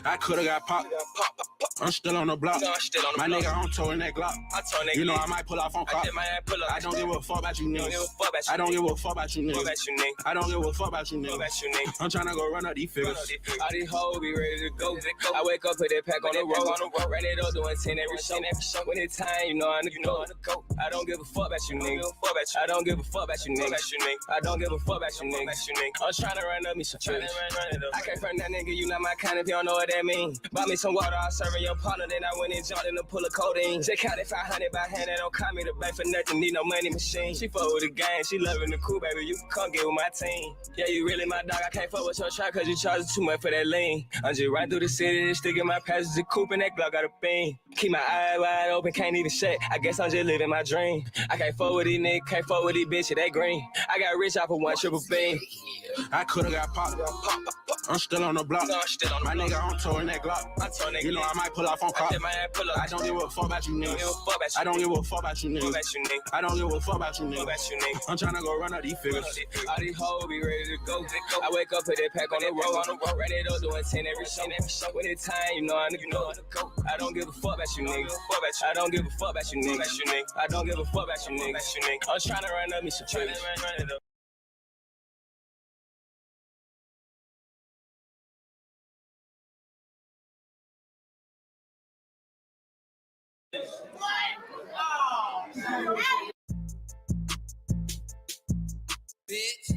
I could've got popped. I'm still on the block. My nigga, I'm towing that Glock. You know I might pull off on cop. I don't give a fuck about you niggas. I don't give a fuck about you niggas. I don't give a fuck about you niggas. I'm tryna go run up these figures. All these hoes be ready to go. I wake up, put that pack on the road. Ran it up, doing 10 every show. When it's time, you know I'm the go. I don't give a fuck about you niggas. I don't give a fuck about you niggas. I don't give a fuck about you niggas. I'm tryna run up me some figures. I can't front that nigga, you not my kind if you don't know what that mean. Buy me some water, I'll serve your partner, then I went and jumped in a pull of codeine. They counted 500 by hand, they don't call me the bank for nothing, need no money machine. She fuck with the gang, she loving the cool, baby, you can come get with my team. Yeah, you really my dog, I can't fuck with your truck cause you charging too much for that lean. I'm just riding through the city, sticking my passenger coupe and that Glock got a beam. Keep my eyes wide open, can't even shut, I guess I'm just living my dream. I can't fuck with these niggas, can't fuck with these bitches, they green. I got rich off of one triple beam. I could've got popped. I'm still on the block. My nigga, I'm towing that Glock. You know I might pull off on cop. I don't give a fuck about you niggas. I don't give a fuck about you niggas. I don't give a fuck about you niggas. I'm tryna go run up these figures. All these hoes be ready to go. I wake up, put that pack on the road. Ran it up, doing 10 every show. When it's time, you know I'm the go. I don't give a fuck about you niggas. I don't give a fuck about you niggas. I don't give a fuck about you niggas. I'm tryna run up me some triggers. Bitch,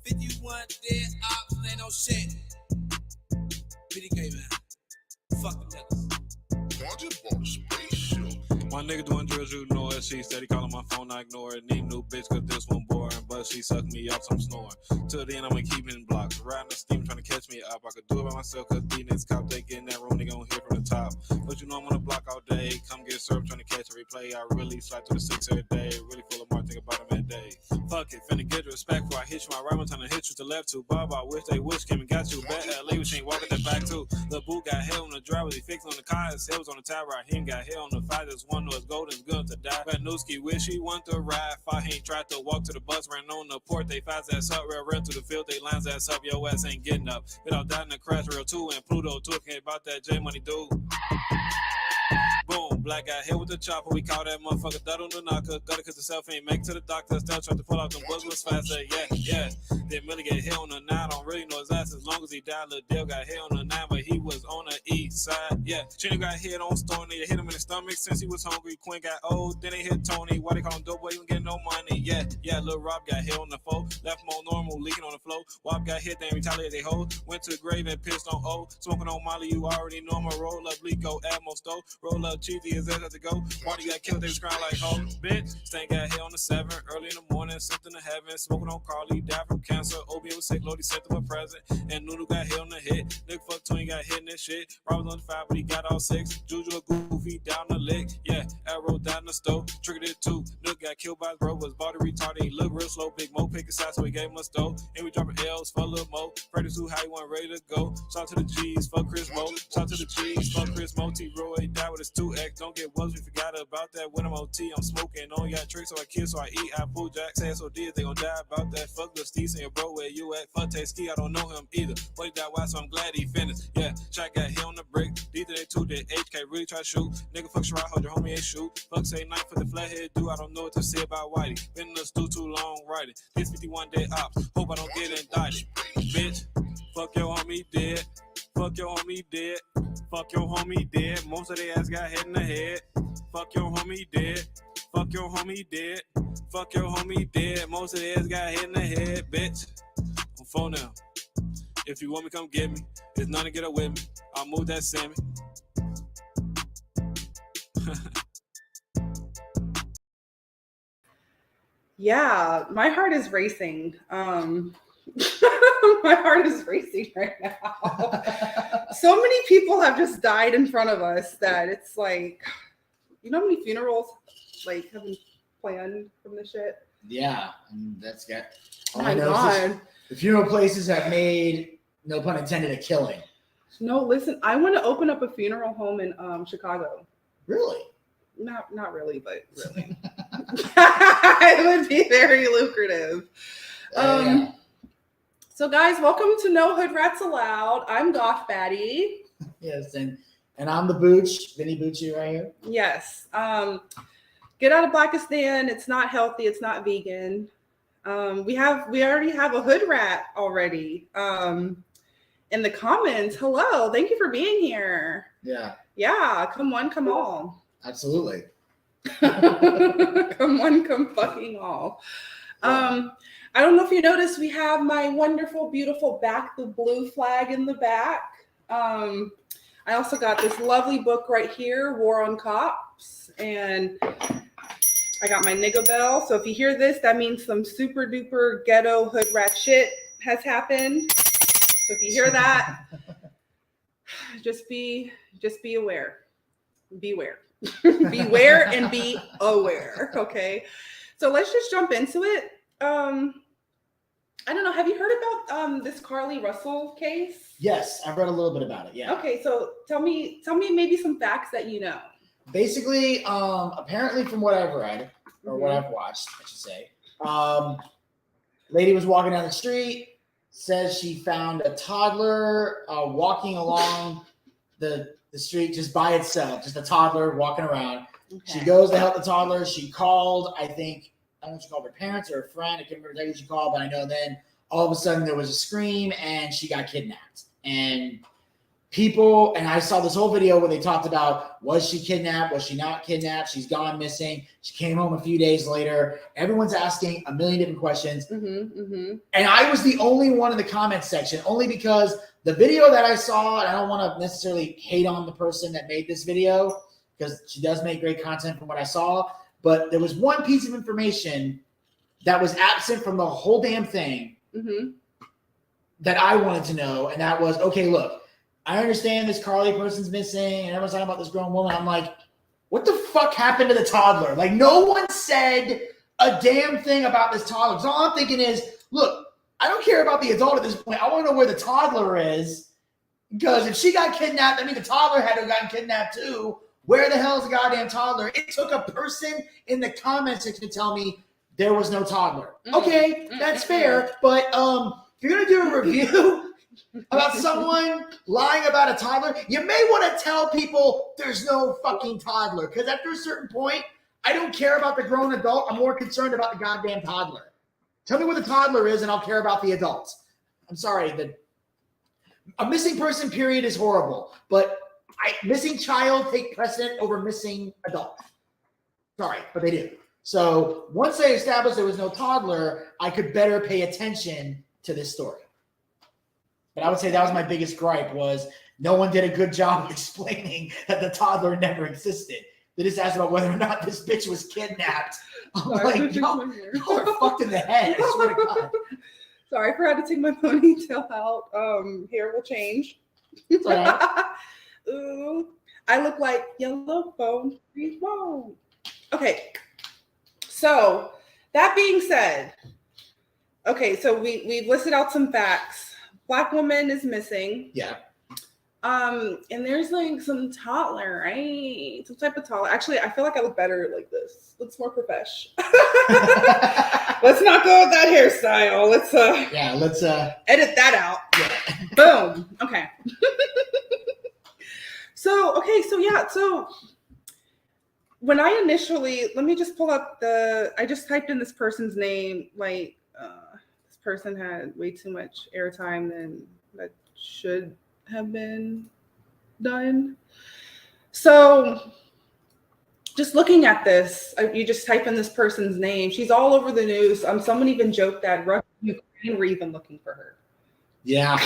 51 dead ops, ain't no shit. BDK, man. Fuck the niggas. I just bought a spaceship. My nigga doing drills, you know it. She steady calling my phone, I ignore it. Need new bitch, cause this one boring. But she sucked me up, so I'm snoring. Till then, I'ma keep it in blocks. Riding the steam, trying to catch me up. I could do it by myself, cause these niggas cop, they get in that room, they gon' hear from the top. But you know I'm on the block all day. Come get served, trying to catch a replay. I really slide to the 6 every day. Really full of more, think about them at day. Fuck it, finna get respect before I hit you. My right one time to hit you to left too. Bob, I wish they wish came and got you. Bet LA, we ain't walking that back too. The boo got hell on the driver, he fixed on the car. His head was on the tower. Him got hell on the fight. This one was golden, good to die. But Newski wish he want to ride. Fought, he ain't tried to walk to the bus, ran on the port. They fast ass up, real to the field. They lines ass up, your ass ain't getting up. Without that in the crash, real too. And Pluto too, can't about that J Money dude. Boom, black guy hit with the chopper. We call that motherfucker Dud on the knocker. Got it cause the self ain't make to the doctor. Still trying to pull out them buzzwords faster. Yeah. Then Millie get hit on the 9. I don't really know his ass as long as he died. Lil Dale got hit on the 9, but he was on the east side. Yeah, Chino got hit on Stone. They hit him in the stomach since he was hungry. Quinn got old. Then they hit Tony. Why they call him dope boy? He don't get no money. Yeah, Lil Rob got hit on the foe. Left him on normal, leaking on the floor. Wop got hit, then retaliated they hold. Went to the grave and pissed on O. Smoking on Molly, you already know I'ma roll up Lico, Atmos, Stowe. Roll up cheesy as that to go. Marty got killed, they was crying like, oh, bitch. Stan got hit on the 7, early in the morning, sent him to heaven. Smoking on Carlee, died from cancer. Obi was sick, Lodi sent him a present. And Noodle got hit on the hit. Nigga fuck Tony got hit in this shit. Rob was on the 5, but he got all 6. Juju a goofy down the lick. Yeah, arrow down the stove. Triggered it too. Nigga got killed by his bro, was body retarded. He looked real slow. Big Mo pick his side, so he gave him a stove. And we dropping L's for a little Mo. Freddy too high, he wasn't ready to go. Shout to the G's, fuck Chris Mo. Shout to the G's, fuck Chris Mo. T-Roy died with his 2X. Don't get was we forgot about that when I'm OT. I'm smoking, only got tricks, so I kill, so I eat. I pull Jack, say so did. They gon' die about that. Fuck the Steve, saying bro, where you at? Fuck Ski, I don't know him either. But he died why, so I'm glad he finished. Yeah, Shaq got hit on the brick. D3A2 did HK really try to shoot. Nigga fuck Sherrod, hold your homie ain't shoot. Fuck say night for the flathead dude. I don't know what to say about Whitey. Been in the stew too long writing. This 51 day ops. Hope I don't get indicted. Bitch, fuck your homie dead. Fuck your homie dead. Fuck your homie dead. Most of their ass got hit in the head. Fuck your homie dead. Fuck your homie dead. Fuck your homie dead. Most of their ass got hit in the head, bitch. On phone now. If you want me, come get me. It's nothing to get up with me. I'll move that Sammy. Yeah, my heart is racing. My heart is racing right now. So many people have just died in front of us that it's like, you know how many funerals like have been planned from this shit? Yeah, and that's got. Oh my God. The funeral places have made, no pun intended, a killing. No, listen, I want to open up a funeral home in Chicago. Really? Not really, but really. It would be very lucrative. Yeah. So guys, welcome to No Hood Rats Allowed. I'm Goth Batty. Yes, and I'm the Booch, Vinny Bucci right here. Yes. Get out of Blackistan. It's not healthy. It's not vegan. We already have a hood rat already. In the comments, hello. Thank you for being here. Yeah. Yeah. Come one, come all. Absolutely. Come one, come fucking all. I don't know if you noticed, we have my wonderful, beautiful back the blue flag in the back. I also got this lovely book right here, War on Cops, and I got my nigga bell. So if you hear this, that means some super duper ghetto hood rat shit has happened. So if you hear that, just be aware. Beware. Beware and be aware. Okay. So let's just jump into it. I don't know. Have you heard about this Carlee Russel case? Yes, I've read a little bit about it. Yeah. Okay, so tell me maybe some facts that you know. Basically, apparently from what I've read or what I've watched, I should say, lady was walking down the street, says she found a toddler walking along the street just by itself, just a toddler walking around. Okay. She goes to help the toddler. She called, I don't know if she called her parents or a friend. I can't remember exactly who she called, but I know then all of a sudden there was a scream and she got kidnapped. And I saw this whole video where they talked about, was she kidnapped? Was she not kidnapped? She's gone missing. She came home a few days later. Everyone's asking a million different questions. And I was the only one in the comments section, only because the video that I saw, and I don't want to necessarily hate on the person that made this video because she does make great content from what I saw. But there was one piece of information that was absent from the whole damn thing that I wanted to know. And that was, okay, look, I understand this Carlee person's missing and everyone's talking about this grown woman. I'm like, what the fuck happened to the toddler? Like, no one said a damn thing about this toddler. So all I'm thinking is, look, I don't care about the adult at this point. I want to know where the toddler is. Because if she got kidnapped, I mean, the toddler had to have gotten kidnapped too. Where the hell is the goddamn toddler? It took a person in the comments section to tell me there was no toddler. Okay, that's fair. But if you're going to do a review about someone lying about a toddler, you may want to tell people there's no fucking toddler. Because after a certain point, I don't care about the grown adult. I'm more concerned about the goddamn toddler. Tell me where the toddler is and I'll care about the adults. I'm sorry. A missing person period is horrible. But missing child take precedent over missing adult. Sorry, but they do. So once they established there was no toddler, I could better pay attention to this story. But I would say that was my biggest gripe was no one did a good job of explaining that the toddler never existed. They just asked about whether or not this bitch was kidnapped. I'm like, y'all are fucked in the head. I swear to God. Sorry, I forgot to take my ponytail out. Hair will change. It's all right. Ooh, I look like yellow bone. Whoa. Okay. So that being said, okay, so we've listed out some facts. Black woman is missing. Yeah. And there's like some toddler, right? Some type of toddler. Actually, I feel like I look better like this. Looks more profesh. Let's not go with that hairstyle. Let's edit that out. Yeah. Boom. Okay. So when I initially, let me just pull up I just typed in this person's name, like this person had way too much airtime than that should have been done. So just looking at this, you just type in this person's name. She's all over the news. Someone even joked that Russia and Ukraine were even looking for her. Yeah.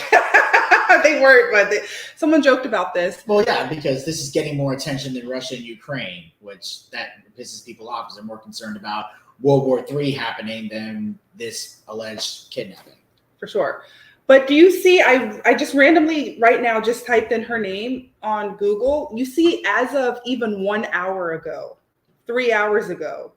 They weren't, but someone joked about this. Well, yeah, because this is getting more attention than Russia and Ukraine, which that pisses people off because they're more concerned about World War III happening than this alleged kidnapping. For sure. But do you see, I just randomly right now just typed in her name on Google. You see, as of even 1 hour ago, 3 hours ago,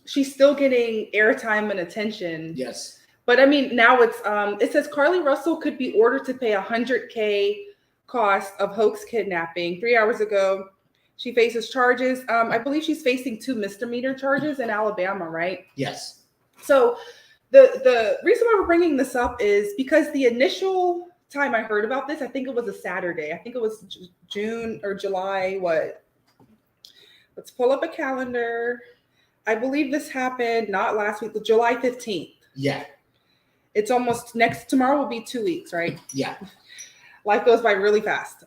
she's still getting airtime and attention. Yes. But I mean, now it says Carlee Russel could be ordered to pay $100K cost of hoax kidnapping. 3 hours ago, she faces charges. I believe she's facing 2 misdemeanor charges in Alabama, right? Yes. So the reason why we're bringing this up is because the initial time I heard about this, I think it was a Saturday. I think it was June or July. What? Let's pull up a calendar. I believe this happened not last week, but July 15th. Yeah. It's almost tomorrow will be 2 weeks, right? Yeah. Life goes by really fast.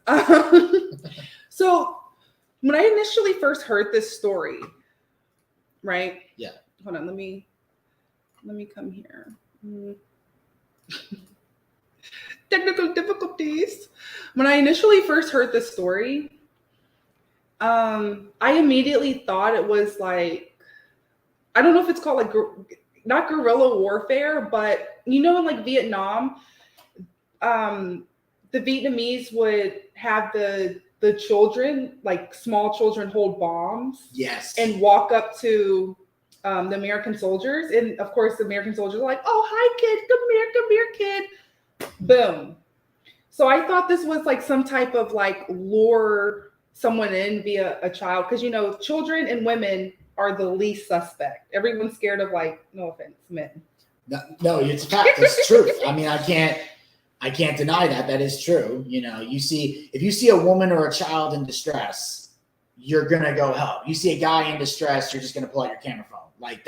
So when I initially first heard this story, right? Yeah. Hold on, let me come here. Technical difficulties. When I initially first heard this story, I immediately thought it was like, I don't know if it's called like, not guerrilla warfare, but in like Vietnam, the Vietnamese would have the children, like small children, hold bombs. Yes. And walk up to the American soldiers. And of course, the American soldiers are like, oh, hi, kid. Come here, kid. Boom. So I thought this was like some type of like lure someone in via a child. Because, children and women are the least suspect. Everyone's scared of, like, no offense, men. No, it's a fact. It's truth. I mean, I can't deny that. That is true. If you see a woman or a child in distress, you're gonna go help. You see a guy in distress, you're just gonna pull out your camera phone. Like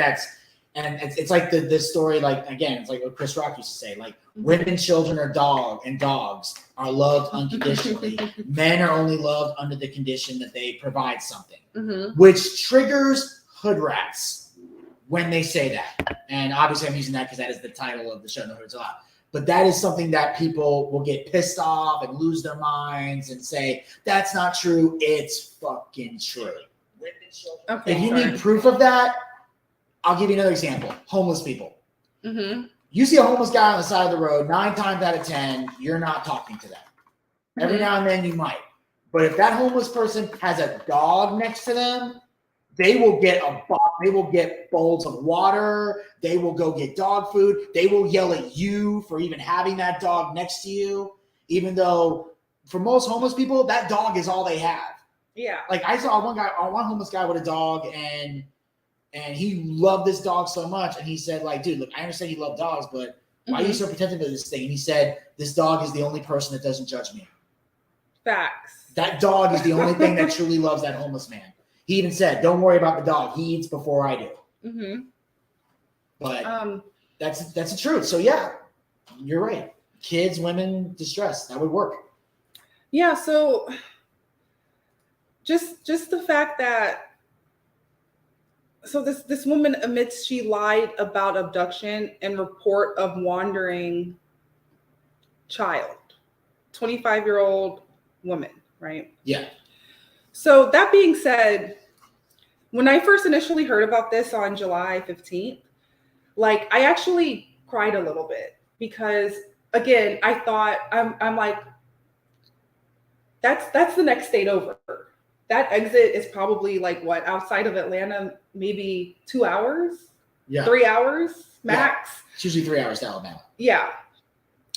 it's like this story. Like again, it's like what Chris Rock used to say. Like women, children, dogs are loved unconditionally. Men are only loved under the condition that they provide something, which triggers hood rats when they say that. And obviously, I'm using that because that is the title of the show. No Hoods Allowed. But that is something that people will get pissed off and lose their minds and say, that's not true. It's fucking true. Okay, if you need proof of that, I'll give you another example. Homeless people. You see a homeless guy on the side of the road, 9 times out of 10, you're not talking to them. Every now and then you might. But if that homeless person has a dog next to them, they will get bowls of water. They will go get dog food. They will yell at you for even having that dog next to you, even though for most homeless people, that dog is all they have. Yeah. Like I saw one homeless guy with a dog, and he loved this dog so much. And he said, like, dude, look, I understand you love dogs, but why are you so protective of this thing? And he said, this dog is the only person that doesn't judge me. Facts. That dog is the only thing that truly loves that homeless man. He even said, don't worry about the dog. He eats before I do. But that's the truth. So, yeah, you're right. Kids, women, distress. That would work. Yeah, so just the fact that this woman admits she lied about abduction and report of wandering child, 25-year-old woman, right? Yeah. So that being said, when I first initially heard about this on July 15th, like I actually cried a little bit because again, I thought I'm like, that's the next state over. That exit is probably like what, outside of Atlanta, maybe 2 hours, 3 hours max. Yeah. It's usually 3 hours to Alabama. Yeah.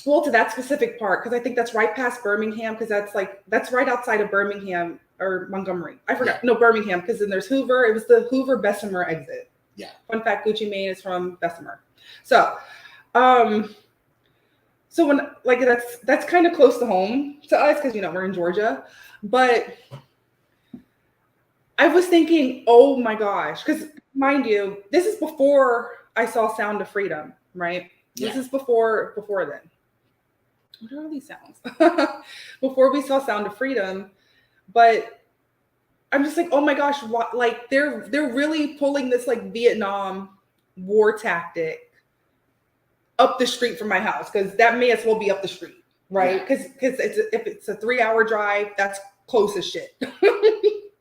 Well, to that specific part, because I think that's right past Birmingham, because that's right outside of Birmingham or Montgomery. I forgot. Yeah. No, Birmingham, because then there's Hoover. It was the Hoover Bessemer exit. Yeah. Fun fact, Gucci Mane is from Bessemer. So, so when like that's kind of close to home to us because we're in Georgia, but I was thinking, oh my gosh, because mind you, this is before I saw Sound of Freedom, right? Yeah. This is before then. What are all these sounds? Before we saw Sound of Freedom, but I'm just like, oh my gosh, like they're really pulling this like Vietnam war tactic up the street from my house because that may as well be up the street, right? Because if it's a 3-hour drive, that's close as shit,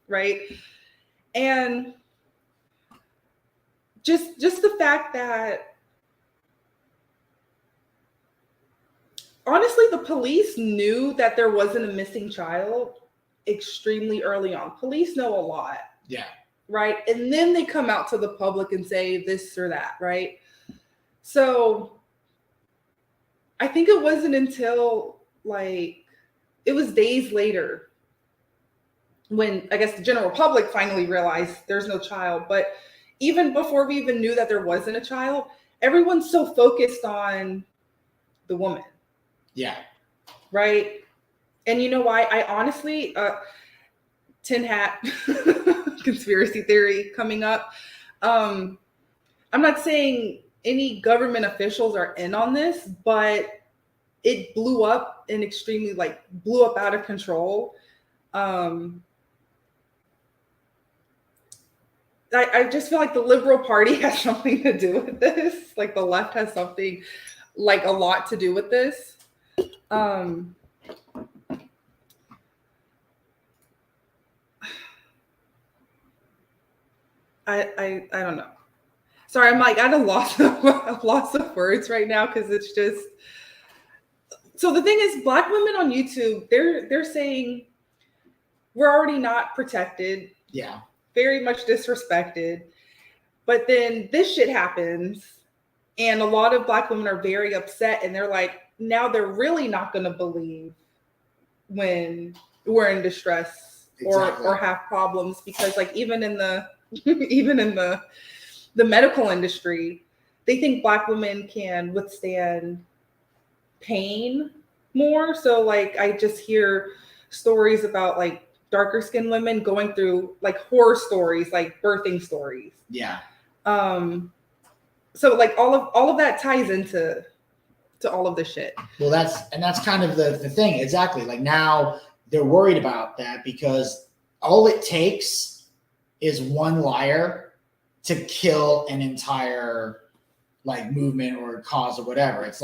right? And just the fact that honestly, the police knew that there wasn't a missing child extremely early on. Police know a lot. Yeah. Right. And then they come out to the public and say this or that. Right. So I think it wasn't until like it was days later when I guess the general public finally realized there's no child. But even before we even knew that there wasn't a child, everyone's so focused on the woman. Yeah. Right. And you know why? I honestly, tin hat conspiracy theory coming up. I'm not saying any government officials are in on this, but it blew up and extremely blew up out of control. I just feel like the Liberal Party has something to do with this. Like the left has something a lot to do with this. I don't know. Sorry, I'm at a loss of words right now because it's just. So the thing is, Black women on YouTube, they're saying we're already not protected. Yeah. Very much disrespected. But then this shit happens, and a lot of Black women are very upset, and they're like, now they're really not going to believe when we're in distress or have problems, because even in the medical industry, they think Black women can withstand pain more. So I just hear stories about darker skinned women going through horror stories, birthing stories. Yeah. So all of that ties into all of this shit. Well, that's kind of the thing. Exactly. Now they're worried about that because all it takes is one liar to kill an entire movement or cause or whatever. It's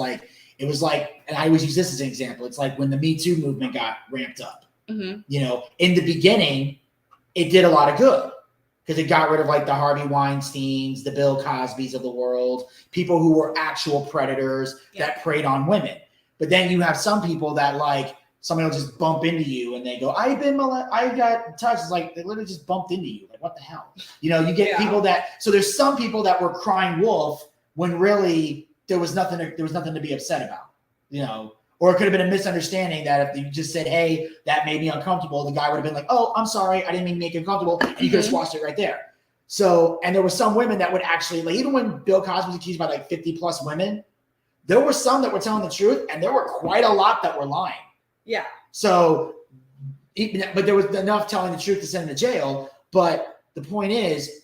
it was and I always use this as an example. It's when the Me Too movement got ramped up. Mm-hmm. In the beginning, it did a lot of good because it got rid of the Harvey Weinsteins, the Bill Cosbys of the world, people who were actual predators that preyed on women. But then you have some people that somebody will just bump into you and they go, I got touched. It's they literally just bumped into you. What the hell? You get people that, so there's some people that were crying wolf when really there was nothing to be upset about, or it could have been a misunderstanding that if you just said, hey, that made me uncomfortable, the guy would have been like, oh, I'm sorry, I didn't mean to make you uncomfortable. And you could have squashed it right there. So, and there were some women that would actually, even when Bill Cosby was accused by 50 plus women, there were some that were telling the truth and there were quite a lot that were lying. Yeah. So, but there was enough telling the truth to send him to jail. But the point is,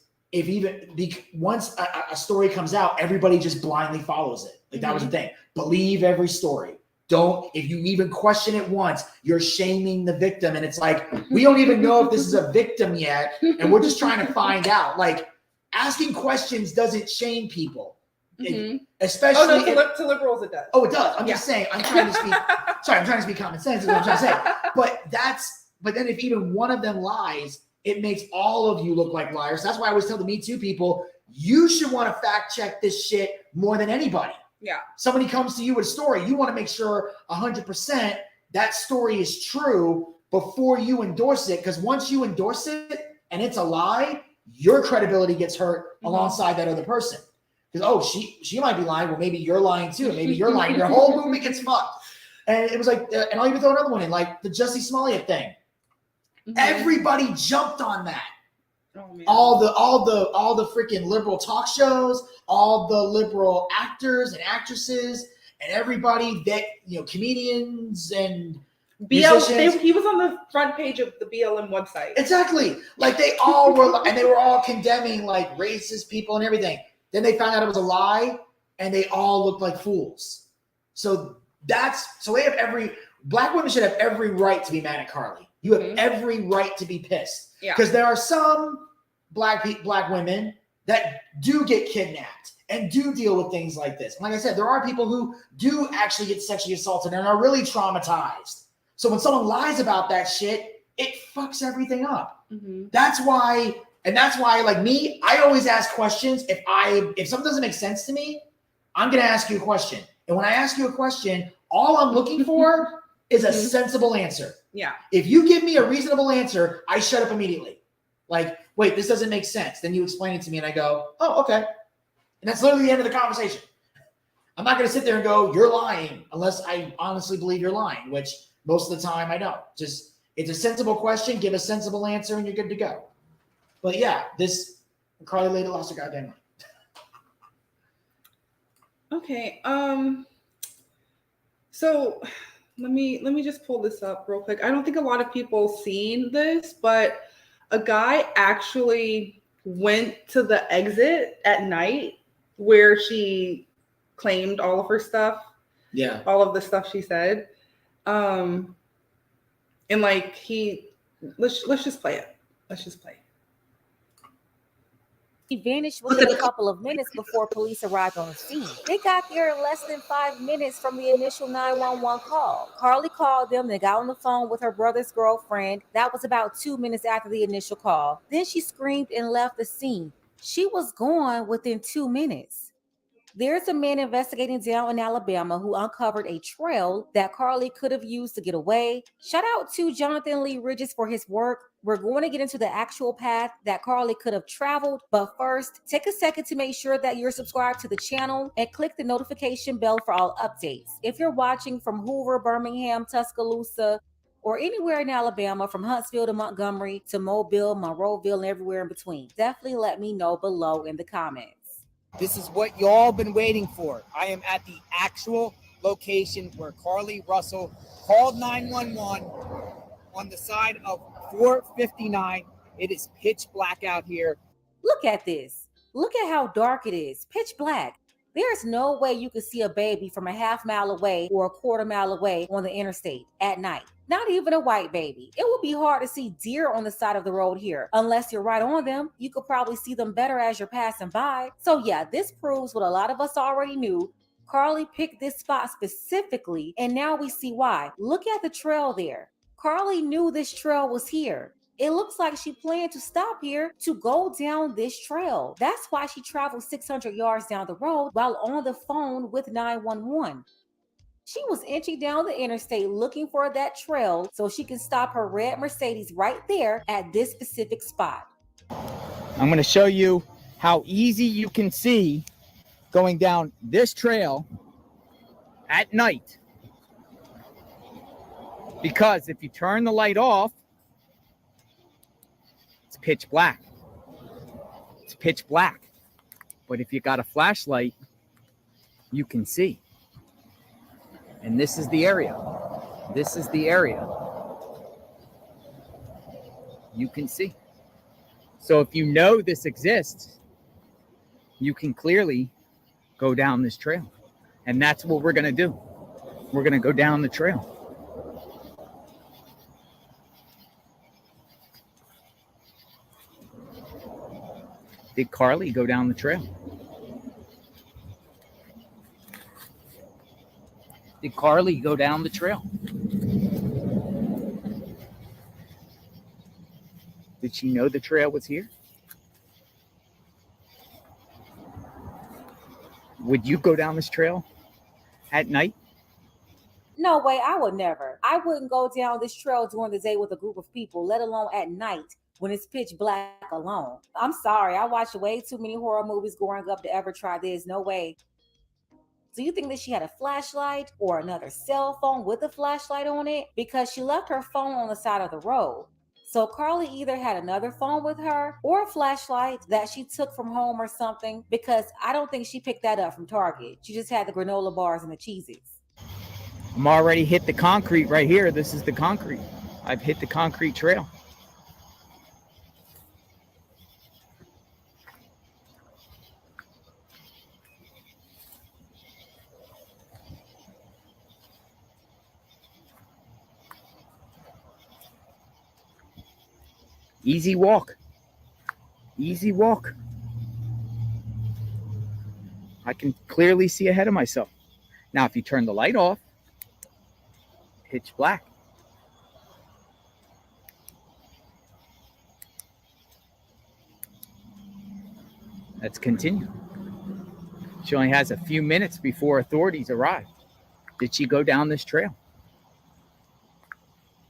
once a story comes out, everybody just blindly follows it. That was the thing. Believe every story. If you even question it once, you're shaming the victim. And it's we don't even know if this is a victim yet. And we're just trying to find out. Asking questions doesn't shame people. Especially to liberals it does. Oh, it does. I'm just saying, I'm trying to speak common sense is what I'm trying to say. But then if even one of them lies, it makes all of you look like liars. That's why I always tell the Me Too people, you should want to fact check this shit more than anybody. Yeah. Somebody comes to you with a story, you want to make sure 100% that story is true before you endorse it. Because once you endorse it and it's a lie, your credibility gets hurt alongside that other person. Because, she might be lying. Well, maybe you're lying too. Maybe you're lying. Your whole movement gets fucked. And it was and I'll even throw another one in, the Jussie Smollett thing. Mm-hmm. Everybody jumped on that. Oh, man. All the freaking liberal talk shows, all the liberal actors and actresses, and everybody that comedians and musicians. He was on the front page of the BLM website. Exactly. They all were, and they were all condemning racist people and everything. Then they found out it was a lie, and they all looked like fools. So they have Black women should have every right to be mad at Carlee. You have every right to be pissed. Yeah. Because there are some black women that do get kidnapped and do deal with things like this. Like I said, there are people who do actually get sexually assaulted and are really traumatized. So when someone lies about that shit, it fucks everything up. Mm-hmm. That's why me, I always ask questions. If something doesn't make sense to me, I'm going to ask you a question. And when I ask you a question, all I'm looking for is a sensible answer. Yeah. If you give me a reasonable answer, I shut up immediately. Wait, this doesn't make sense. Then you explain it to me and I go, oh, okay. And that's literally the end of the conversation. I'm not going to sit there and go, you're lying, unless I honestly believe you're lying, which most of the time I don't. Just, it's a sensible question, give a sensible answer, and you're good to go. But yeah, Carlee lady lost her goddamn mind. Okay. So let me just pull this up real quick. I don't think a lot of people seen this, but a guy actually went to the exit at night where she claimed all of her stuff, Yeah. all of the stuff she said. Um, and like let's just play it. Let's just play it. He vanished within a couple of minutes before police arrived on the scene. They got there in less than 5 minutes from the initial 911 call. Carlee called them. They got on the phone with her brother's girlfriend. That was about 2 minutes after the initial call. Then she screamed and left the scene. She was gone within 2 minutes. There's a man investigating down in Alabama who uncovered a trail that Carlee could have used to get away. Shout out to Jonathan Lee Ridges for his work. We're going to get into the actual path that Carlee could have traveled. But first, take a second to make sure that you're subscribed to the channel and click the notification bell for all updates. If you're watching from Hoover, Birmingham, Tuscaloosa, or anywhere in Alabama, from Huntsville to Montgomery to Mobile, Monroeville, and everywhere in between, definitely let me know below in the comments. This is what y'all been waiting for. I am at the actual location where Carlee Russel called 911 on the side of 459. It is pitch black out here. Look at this. Look at how dark it is. Pitch black. There's no way you could see a baby from a half mile away or a quarter mile away on the interstate at night. Not even a white baby. It would be hard to see deer on the side of the road here. Unless you're right on them, you could probably see them better as you're passing by. So yeah, this proves what a lot of us already knew. Carlee picked this spot specifically, and now we see why. Look at the trail there. Carlee knew this trail was here. It looks like she planned to stop here to go down this trail. That's why she traveled 600 yards down the road while on the phone with 911. She was inching down the interstate looking for that trail so she can stop her red Mercedes right there at this specific spot. I'm going to show you how easy you can see going down this trail at night. Because if you turn the light off, it's pitch black. It's pitch black. But if you got a flashlight, you can see. And this is the area. This is the area. You can see. So if you know this exists, you can clearly go down this trail. And that's what we're going to do. We're going to go down the trail. Did Carlee go down the trail? Did Carlee go down the trail? Did she know the trail was here? Would you go down this trail at night? No way, I would never. I wouldn't go down this trail during the day with a group of people, let alone at night when it's pitch black alone. I'm sorry, I watched way too many horror movies growing up to ever try this. No way. Do you think that she had a flashlight or another cell phone with a flashlight on it? Because she left her phone on the side of the road. So Carlee either had another phone with her or a flashlight that she took from home or something, because I don't think she picked that up from Target. She just had the granola bars and the Cheez-Its. I'm already hit the concrete right here. This is the concrete. I've hit the concrete trail. Easy walk. Easy walk. I can clearly see ahead of myself. Now, if you turn the light off, pitch black. Let's continue. She only has a few minutes before authorities arrive. Did she go down this trail?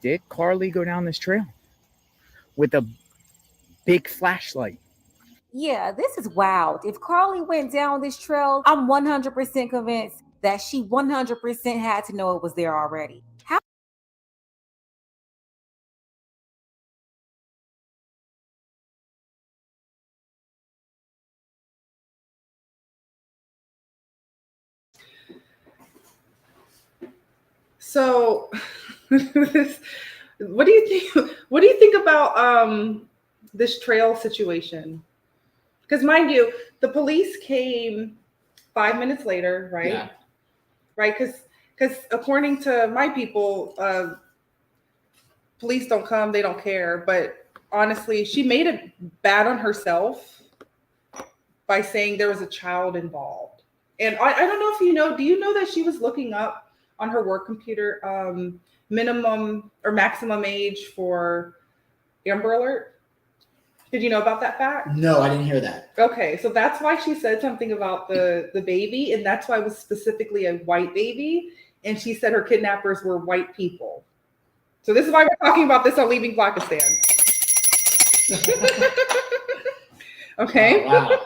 Did Carlee go down this trail with a big flashlight? Yeah, this is wild. If Carlee went down this trail, I'm 100% convinced that she 100% had to know it was there already. So, what do you think? What do you think about this trail situation? Because mind you, the police came 5 minutes later, right? Yeah. Right, because according to my people, police don't come, they don't care. But honestly, she made it bad on herself by saying there was a child involved. And I don't know if you know, do you know that she was looking up on her work computer minimum or maximum age for Amber Alert? Did you know about that fact? No, I didn't hear that. Okay, so that's why she said something about the baby, and that's why it was specifically a white baby. And she said her kidnappers were white people. So this is why we're talking about this on Leaving Pakistan. Okay. Oh, wow.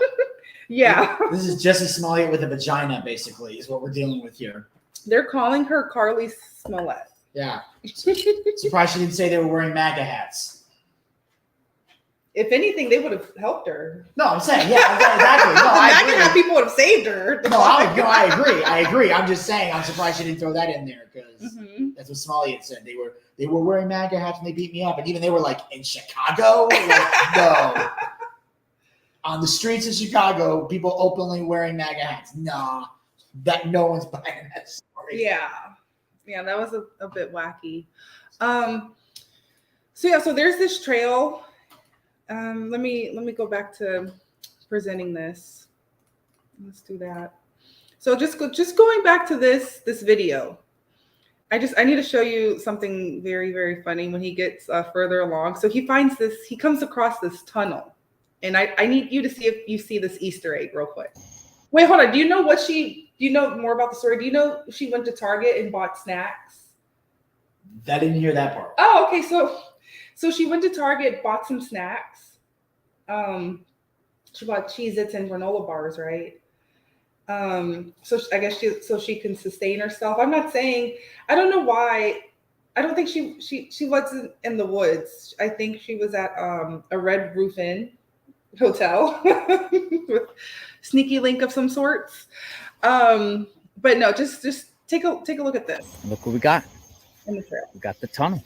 Yeah. This is Jesse Smollett with a vagina, basically, is what we're dealing with here. They're calling her Carlee Smollett. Yeah. Surprised she didn't say they were wearing MAGA hats. If anything, they would have helped her. No, I'm saying, yeah, exactly. No, I agree. People would have saved her. I agree. I agree. I'm just saying, I'm surprised she didn't throw that in there because that's what Smollett said. They were wearing MAGA hats and they beat me up, and even they were like in Chicago. Like, no, on the streets of Chicago, people openly wearing MAGA hats. Nah, that no one's buying that story. Yeah, that was a bit wacky. So there's this trail. Let me go back to presenting this. Let's do that. So just going back to this video. I need to show you something very, very funny when he gets further along. So he comes across this tunnel, and I need you to see if you see this Easter egg real quick. Wait, hold on. Do you know more about the story? Do you know she went to Target and bought snacks? I didn't hear that part. Oh, okay. So she went to Target, bought some snacks. She bought Cheez-Its and granola bars, right? So I guess she can sustain herself. I'm not saying, I don't know why. I don't think she wasn't in the woods. I think she was at a Red Roof Inn hotel with sneaky link of some sorts. But no, just take a look at this. Look what we got. In the trail. We got the tunnel.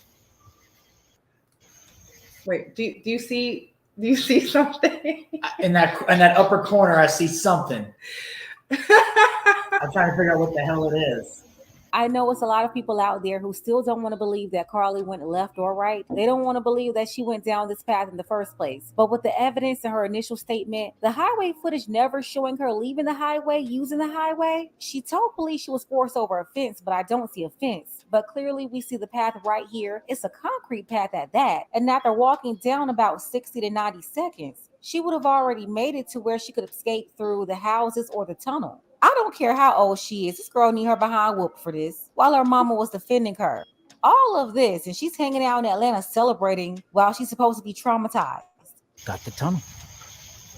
Wait, do you see something? In that upper corner, I see something. I'm trying to figure out what the hell it is. I know it's a lot of people out there who still don't want to believe that Carlee went left or right. They don't want to believe that she went down this path in the first place. But with the evidence in her initial statement, the highway footage never showing her leaving the highway, using the highway, she told police she was forced over a fence, but I don't see a fence. But clearly we see the path right here. It's a concrete path at that. And after walking down about 60 to 90 seconds, she would have already made it to where she could escape through the houses or the tunnel. I don't care how old she is. This girl need her behind whooped for this, while her mama was defending her. All of this, and she's hanging out in Atlanta celebrating while she's supposed to be traumatized. Got the tunnel.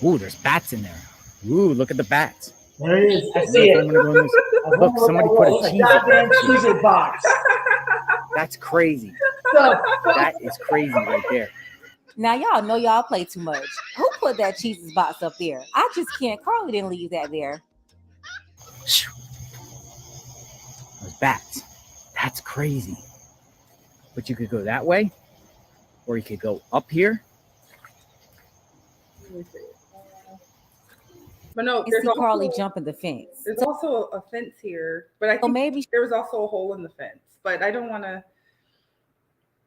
Ooh, there's bats in there. Ooh, look at the bats. There it is. I see it. Look, somebody put a cheese box. That's crazy. That is crazy right there. Now, y'all know y'all play too much. Who put that cheeses box up there? I just can't. Carlee didn't leave that there. Those bats. That's crazy. But you could go that way, or you could go up here. But no, there's Carlee jumping the fence. There's also a fence here, but I think maybe there was also a hole in the fence. But I don't want to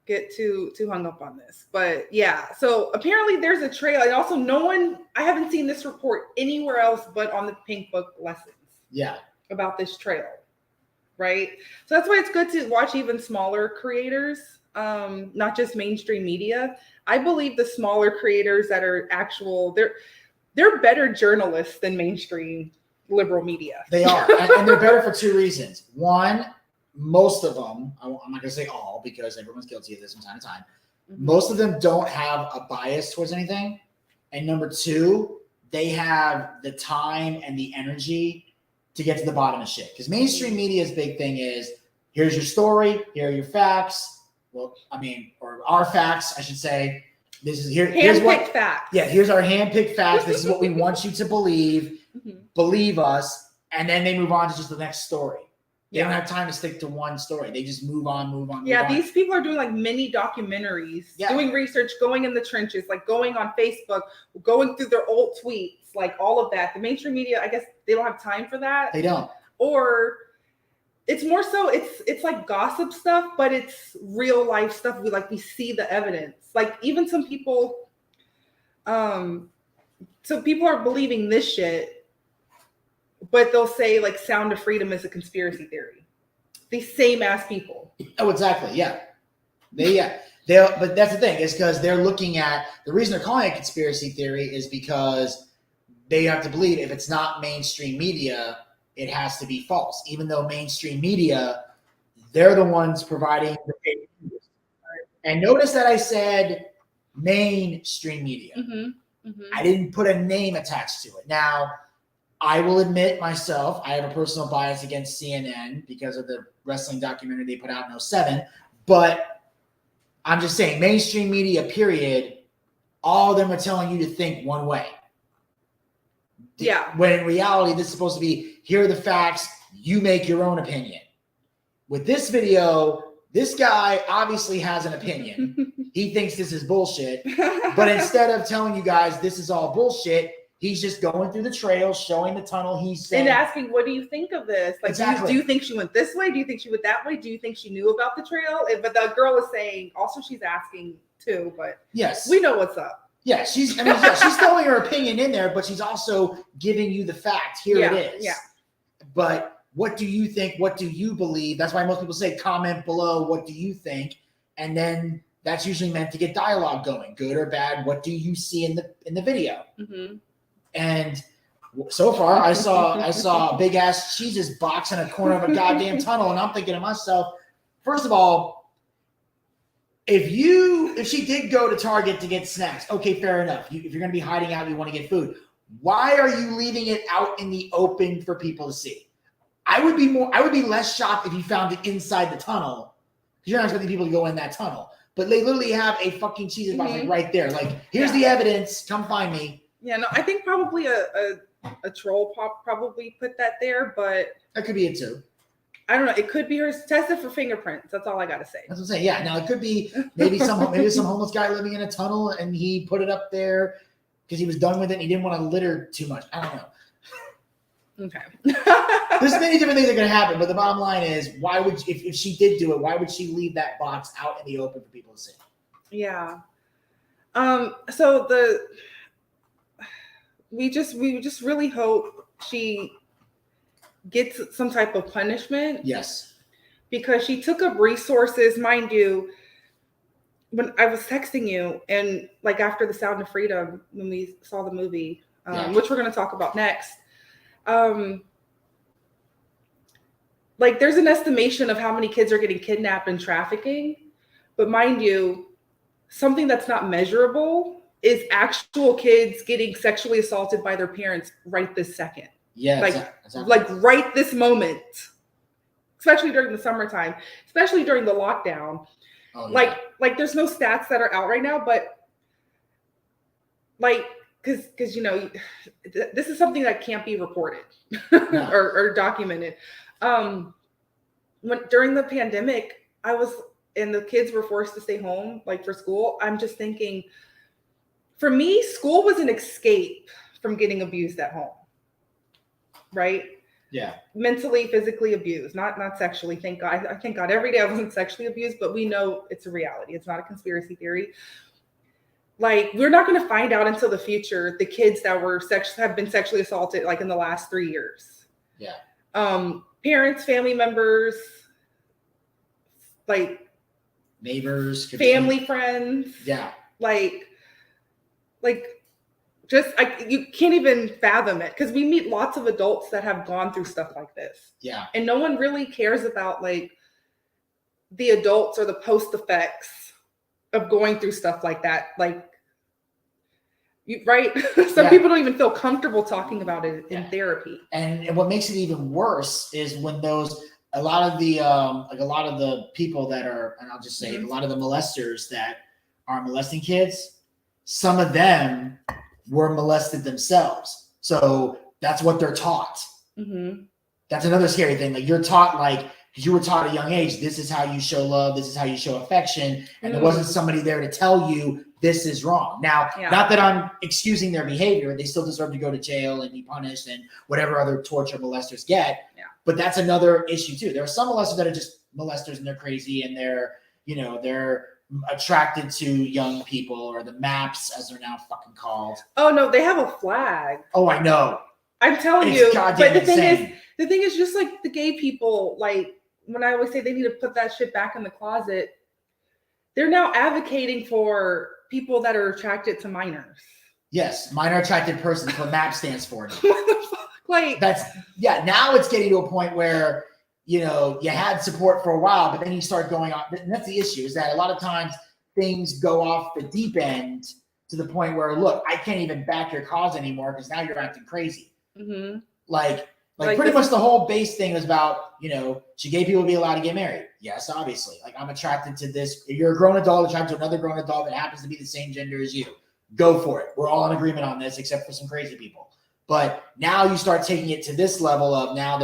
get too hung up on this. But yeah, so apparently there's a trail, and also I haven't seen this report anywhere else but on the Pink Book lessons. Yeah. About this trail, right? So that's why it's good to watch even smaller creators, not just mainstream media. I believe the smaller creators that are they're better journalists than mainstream liberal media. They are, and they're better for two reasons. One, most of them, I'm not going to say all because everyone's guilty of this from time to time. Mm-hmm. Most of them don't have a bias towards anything. And number two, they have the time and the energy to get to the bottom of shit. Because mainstream media's big thing is, here's your story, here are your facts. Well, or our facts, I should say. Here's what facts. Yeah, here's our handpicked facts. This is what we want you to believe. Mm-hmm. Believe us. And then they move on to just the next story. They don't have time to stick to one story. They just move on. These people are doing like mini documentaries, doing research, going in the trenches, like going on Facebook, going through their old tweets, like all of that. The mainstream media, I guess they don't have time for that. They don't. Or it's more so it's like gossip stuff, but it's real life stuff. We see the evidence. Like even some people, so people are believing this shit. But they'll say like Sound of Freedom is a conspiracy theory. These same ass people. Oh, exactly. Yeah. But that's the thing, is because they're looking at the reason they're calling it conspiracy theory is because they have to believe if it's not mainstream media, it has to be false. Even though mainstream media, they're the ones providing the fake news. And notice that I said mainstream media. I didn't put a name attached to it. Now, I will admit myself, I have a personal bias against CNN because of the wrestling documentary they put out in 2007. But I'm just saying, mainstream media, period, all of them are telling you to think one way. Yeah. When in reality, this is supposed to be, here are the facts, you make your own opinion. With this video, this guy obviously has an opinion. He thinks this is bullshit. But instead of telling you guys this is all bullshit, he's just going through the trail, showing the tunnel. He's saying, and asking, "What do you think of this? Like, exactly. do you think she went this way? Do you think she went that way? Do you think she knew about the trail?" But the girl is saying, also, she's asking too. But yes, we know what's up. Yeah, she's throwing her opinion in there, but she's also giving you the fact. Here it is. Yeah. But what do you think? What do you believe? That's why most people say comment below. What do you think? And then that's usually meant to get dialogue going, good or bad. What do you see in the video? And so far, I saw a big ass Jesus box in a corner of a goddamn tunnel, and I'm thinking to myself, first of all, if she did go to Target to get snacks, okay, fair enough. If you're going to be hiding out, you want to get food. Why are you leaving it out in the open for people to see? I would be less shocked if you found it inside the tunnel, because you're not expecting people to go in that tunnel. But they literally have a fucking Jesus box like right there. Like, here's the evidence. Come find me. Yeah, no, I think probably a troll probably put that there, but that could be it too. I don't know. It could be her tested for fingerprints. That's all I gotta say. That's what I'm saying. Yeah. Now it could be maybe some homeless guy living in a tunnel and he put it up there because he was done with it and he didn't want to litter too much. I don't know. Okay. There's many different things that can happen, but the bottom line is, why would if she did do it, why would she leave that box out in the open for people to see? Yeah. So we just really hope she gets some type of punishment. Yes. Because she took up resources, mind you. When I was texting you, and like after the Sound of Freedom, when we saw the movie, which we're going to talk about next, like there's an estimation of how many kids are getting kidnapped and trafficking, but mind you, something that's not measurable is actual kids getting sexually assaulted by their parents right this second. Yeah, like exactly. Like right this moment, especially during the summertime, especially during the lockdown. Oh, yeah. Like there's no stats that are out right now, but like because this is something that can't be reported or documented. During the pandemic, and the kids were forced to stay home like for school. I'm just thinking, for me, school was an escape from getting abused at home. Right? Yeah. Mentally, physically abused, not sexually. Thank God. I thank God every day I wasn't sexually abused, but we know it's a reality. It's not a conspiracy theory. Like, we're not going to find out until the future the kids that have been sexually assaulted like in the last 3 years. Yeah. Parents, family members, like neighbors, family, friends. Yeah. Like just you can't even fathom it, because we meet lots of adults that have gone through stuff like this. Yeah. And no one really cares about like the adults or the post effects of going through stuff like that. Like, right? Some people don't even feel comfortable talking about it in therapy. And what makes it even worse is when a lot of the people that are, and I'll just say a lot of the molesters that are molesting kids, some of them were molested themselves. So that's what they're taught. Mm-hmm. That's another scary thing. Like you're taught, like, because you were taught at a young age, this is how you show love, this is how you show affection, and there wasn't somebody there to tell you this is wrong. Now, not that I'm excusing their behavior, they still deserve to go to jail and be punished and whatever other torture molesters get. Yeah. But that's another issue too. There are some molesters that are just molesters and they're crazy and they're attracted to young people, or the MAPs as they're now fucking called. Oh no, they have a flag. Oh, I know. I'm telling It's you. goddamn But insane. the thing is just like the gay people, like when I always say they need to put that shit back in the closet, they're now advocating for people that are attracted to minors. Yes, minor attracted person. That's what MAP stands for. What the fuck? Like now it's getting to a point where you had support for a while, but then you start going on. And that's the issue, is that a lot of times things go off the deep end to the point where, look, I can't even back your cause anymore because now you're acting crazy. Mm-hmm. Like pretty much the whole base thing was about, should gay people be allowed to get married? Yes, obviously. Like, I'm attracted to this. If you're a grown adult attracted to another grown adult that happens to be the same gender as you, go for it. We're all in agreement on this, except for some crazy people. But now you start taking it to this level of now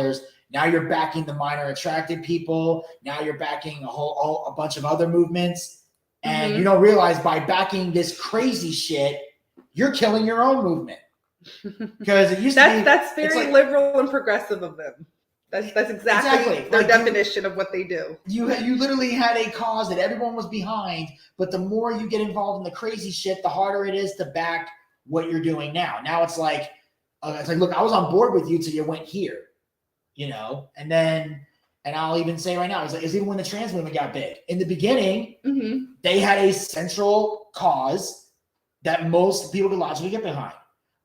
you're backing the minor attracted people. Now you're backing a bunch of other movements. And you don't realize by backing this crazy shit, you're killing your own movement. Because it used to be, that's very liberal and progressive of them. That's exactly their definition of what they do. You literally had a cause that everyone was behind, but the more you get involved in the crazy shit, the harder it is to back what you're doing now. Now it's like, look, I was on board with you till you went here, and I'll even say right now, it's even when the trans movement got big. In the beginning, they had a central cause that most people could logically get behind.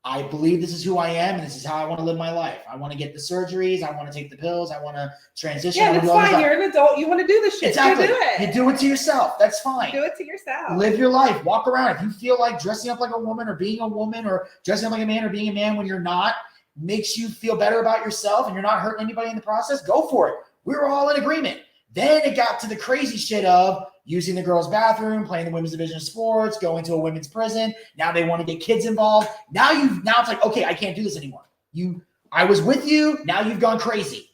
I believe this is who I am, and this is how I want to live my life. I want to get the surgeries. I want to take the pills. I want to transition. Yeah, it's fine. You're an adult. You want to do this shit. Exactly. You do it. You do it to yourself. That's fine. Do it to yourself. Live your life. Walk around. If you feel like dressing up like a woman or being a woman or dressing up like a man or being a man when you're not makes you feel better about yourself and you're not hurting anybody in the process, go for it. We were all in agreement. Then it got to the crazy shit of using the girls' bathroom, playing the women's division of sports, going to a women's prison. Now they want to get kids involved. Now it's like, okay, I can't do this anymore. I was with you. Now you've gone crazy.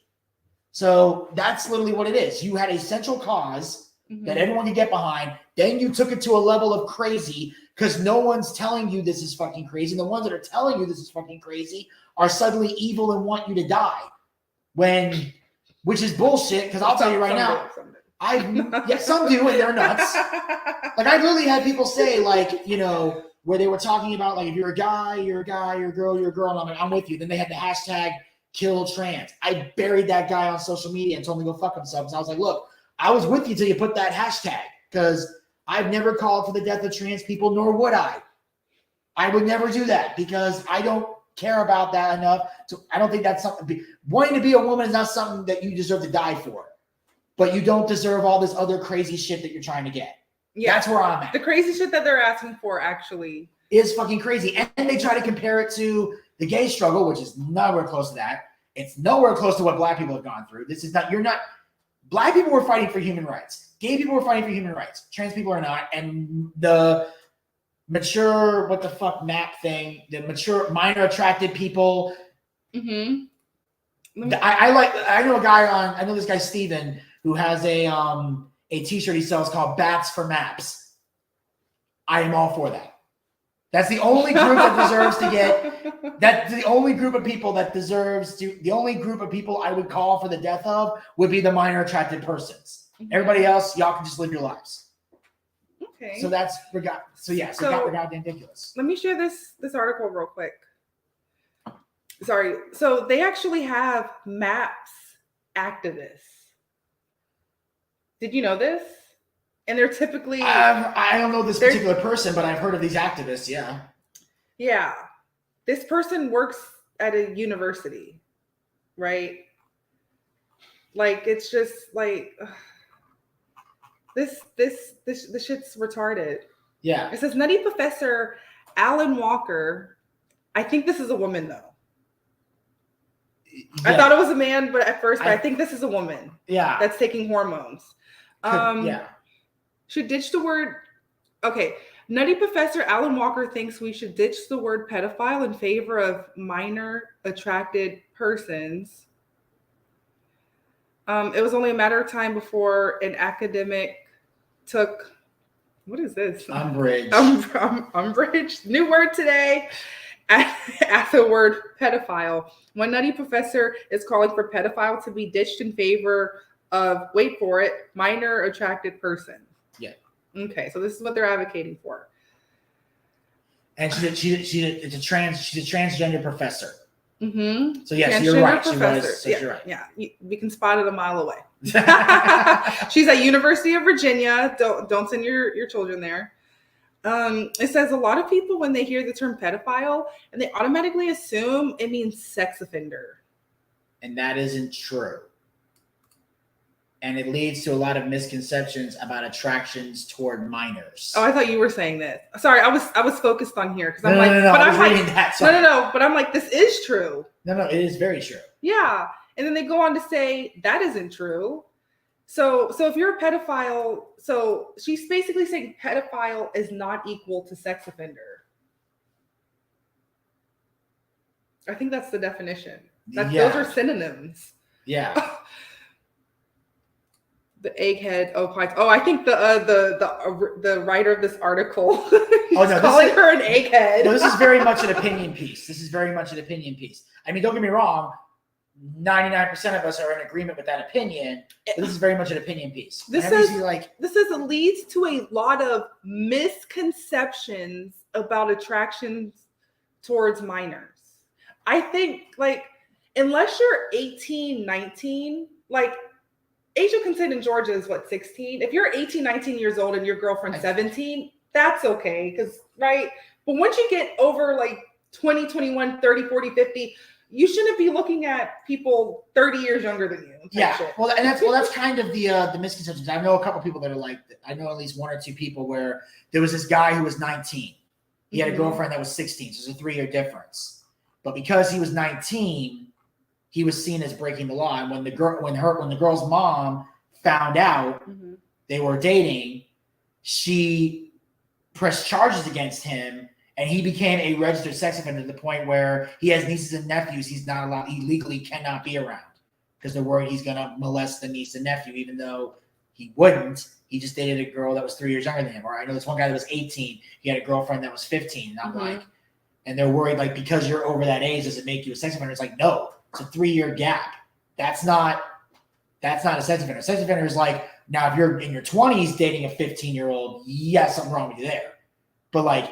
So that's literally what it is. You had a central cause that everyone could get behind. Then you took it to a level of crazy because no one's telling you this is fucking crazy. And the ones that are telling you this is fucking crazy are suddenly evil and want you to die. Which is bullshit, because I'll tell you right now, some do, and they're nuts. Like, I literally had people say, like, where they were talking about, like, if you're a guy, you're a guy, you're a girl, and I'm like, I'm with you. Then they had the hashtag kill trans. I buried that guy on social media and told him to go fuck himself. And I was like, look, I was with you till you put that hashtag, because I've never called for the death of trans people, nor would I. I would never do that, because I don't care about that enough. I don't think that's something. Wanting to be a woman is not something that you deserve to die for, but you don't deserve all this other crazy shit that you're trying to get. Yeah, that's where I'm at. The crazy shit that they're asking for actually is fucking crazy. And they try to compare it to the gay struggle, which is nowhere close to that. It's nowhere close to what black people have gone through. Black people were fighting for human rights. Gay people were fighting for human rights. Trans people are not. And the mature, what the fuck map thing, the mature minor attracted people. I know this guy Steven who has a t-shirt he sells called Bats for Maps. I am all for that. That's the only group that deserves to get, that's the only group of people that deserves to, the only group of people I would call for the death of would be the minor attracted persons. Everybody else, y'all can just live your lives. Okay. So that's goddamn ridiculous. Let me share this article real quick. Sorry. So they actually have MAPS activists. Did you know this? And they're typically I don't know this particular person, but I've heard of these activists, yeah. Yeah. This person works at a university, right? Like, it's just like this shit's retarded. Yeah. It says Nutty Professor Alan Walker. I think this is a woman though. Yeah. I thought it was a man, but at first, I think this is a woman. Yeah. That's taking hormones. Should ditch the word. Okay. Nutty Professor Alan Walker thinks we should ditch the word pedophile in favor of minor attracted persons. It was only a matter of time before an academic took, what is this? Umbrage. Umbrage. New word today. At the word pedophile. One nutty professor is calling for pedophile to be ditched in favor of, wait for it, minor attracted person. Yeah. Okay, so this is what they're advocating for. And she's a transgender professor. Mm-hmm. So yes, you're right. Professor. You're right. Yeah, we can spot it a mile away. She's at University of Virginia. Don't send your children there. It says a lot of people, when they hear the term pedophile, and they automatically assume it means sex offender. And that isn't true. And it leads to a lot of misconceptions about attractions toward minors. Oh, I thought you were saying that. Sorry, I was focused on here because I'm No, but I was I'm reading like, that. Sorry. no. But I'm like, this is true. No, it is very true. Yeah, and then they go on to say that isn't true. So if you're a pedophile, so she's basically saying pedophile is not equal to sex offender. I think that's the definition. Those are synonyms. Yeah. The egghead. I think the writer of this article calling her an egghead. No, this is very much an opinion piece. I mean, don't get me wrong. 99% of us are in agreement with that opinion, but this is very much an opinion piece. This says it leads to a lot of misconceptions about attractions towards minors. I think, like, unless you're 18, 19, like, age of consent in Georgia is what, 16? If you're 18, 19 years old and your girlfriend's 17, that's okay, because, right? But once you get over, like, 20, 21, 30, 40, 50, you shouldn't be looking at people 30 years younger than you. Yeah, shit. that's kind of the misconceptions. I know a couple people that are like, I know at least one or two people where there was this guy who was 19. He had a girlfriend that was 16, so there's a 3-year difference. But because he was 19, he was seen as breaking the law. And when the girl's mom found out they were dating, she pressed charges against him. And he became a registered sex offender to the point where he has nieces and nephews he's not allowed, he legally cannot be around because they're worried he's going to molest the niece and nephew, even though he wouldn't. He just dated a girl that was 3 years younger than him. Or I know this one guy that was 18. He had a girlfriend that was 15. And I'm like, and they're worried, like, because you're over that age, does it make you a sex offender? It's like, no, it's a 3-year gap. That's not a sex offender. A sex offender is like, now if you're in your 20s dating a 15-year-old, yes, something wrong with you there. But like,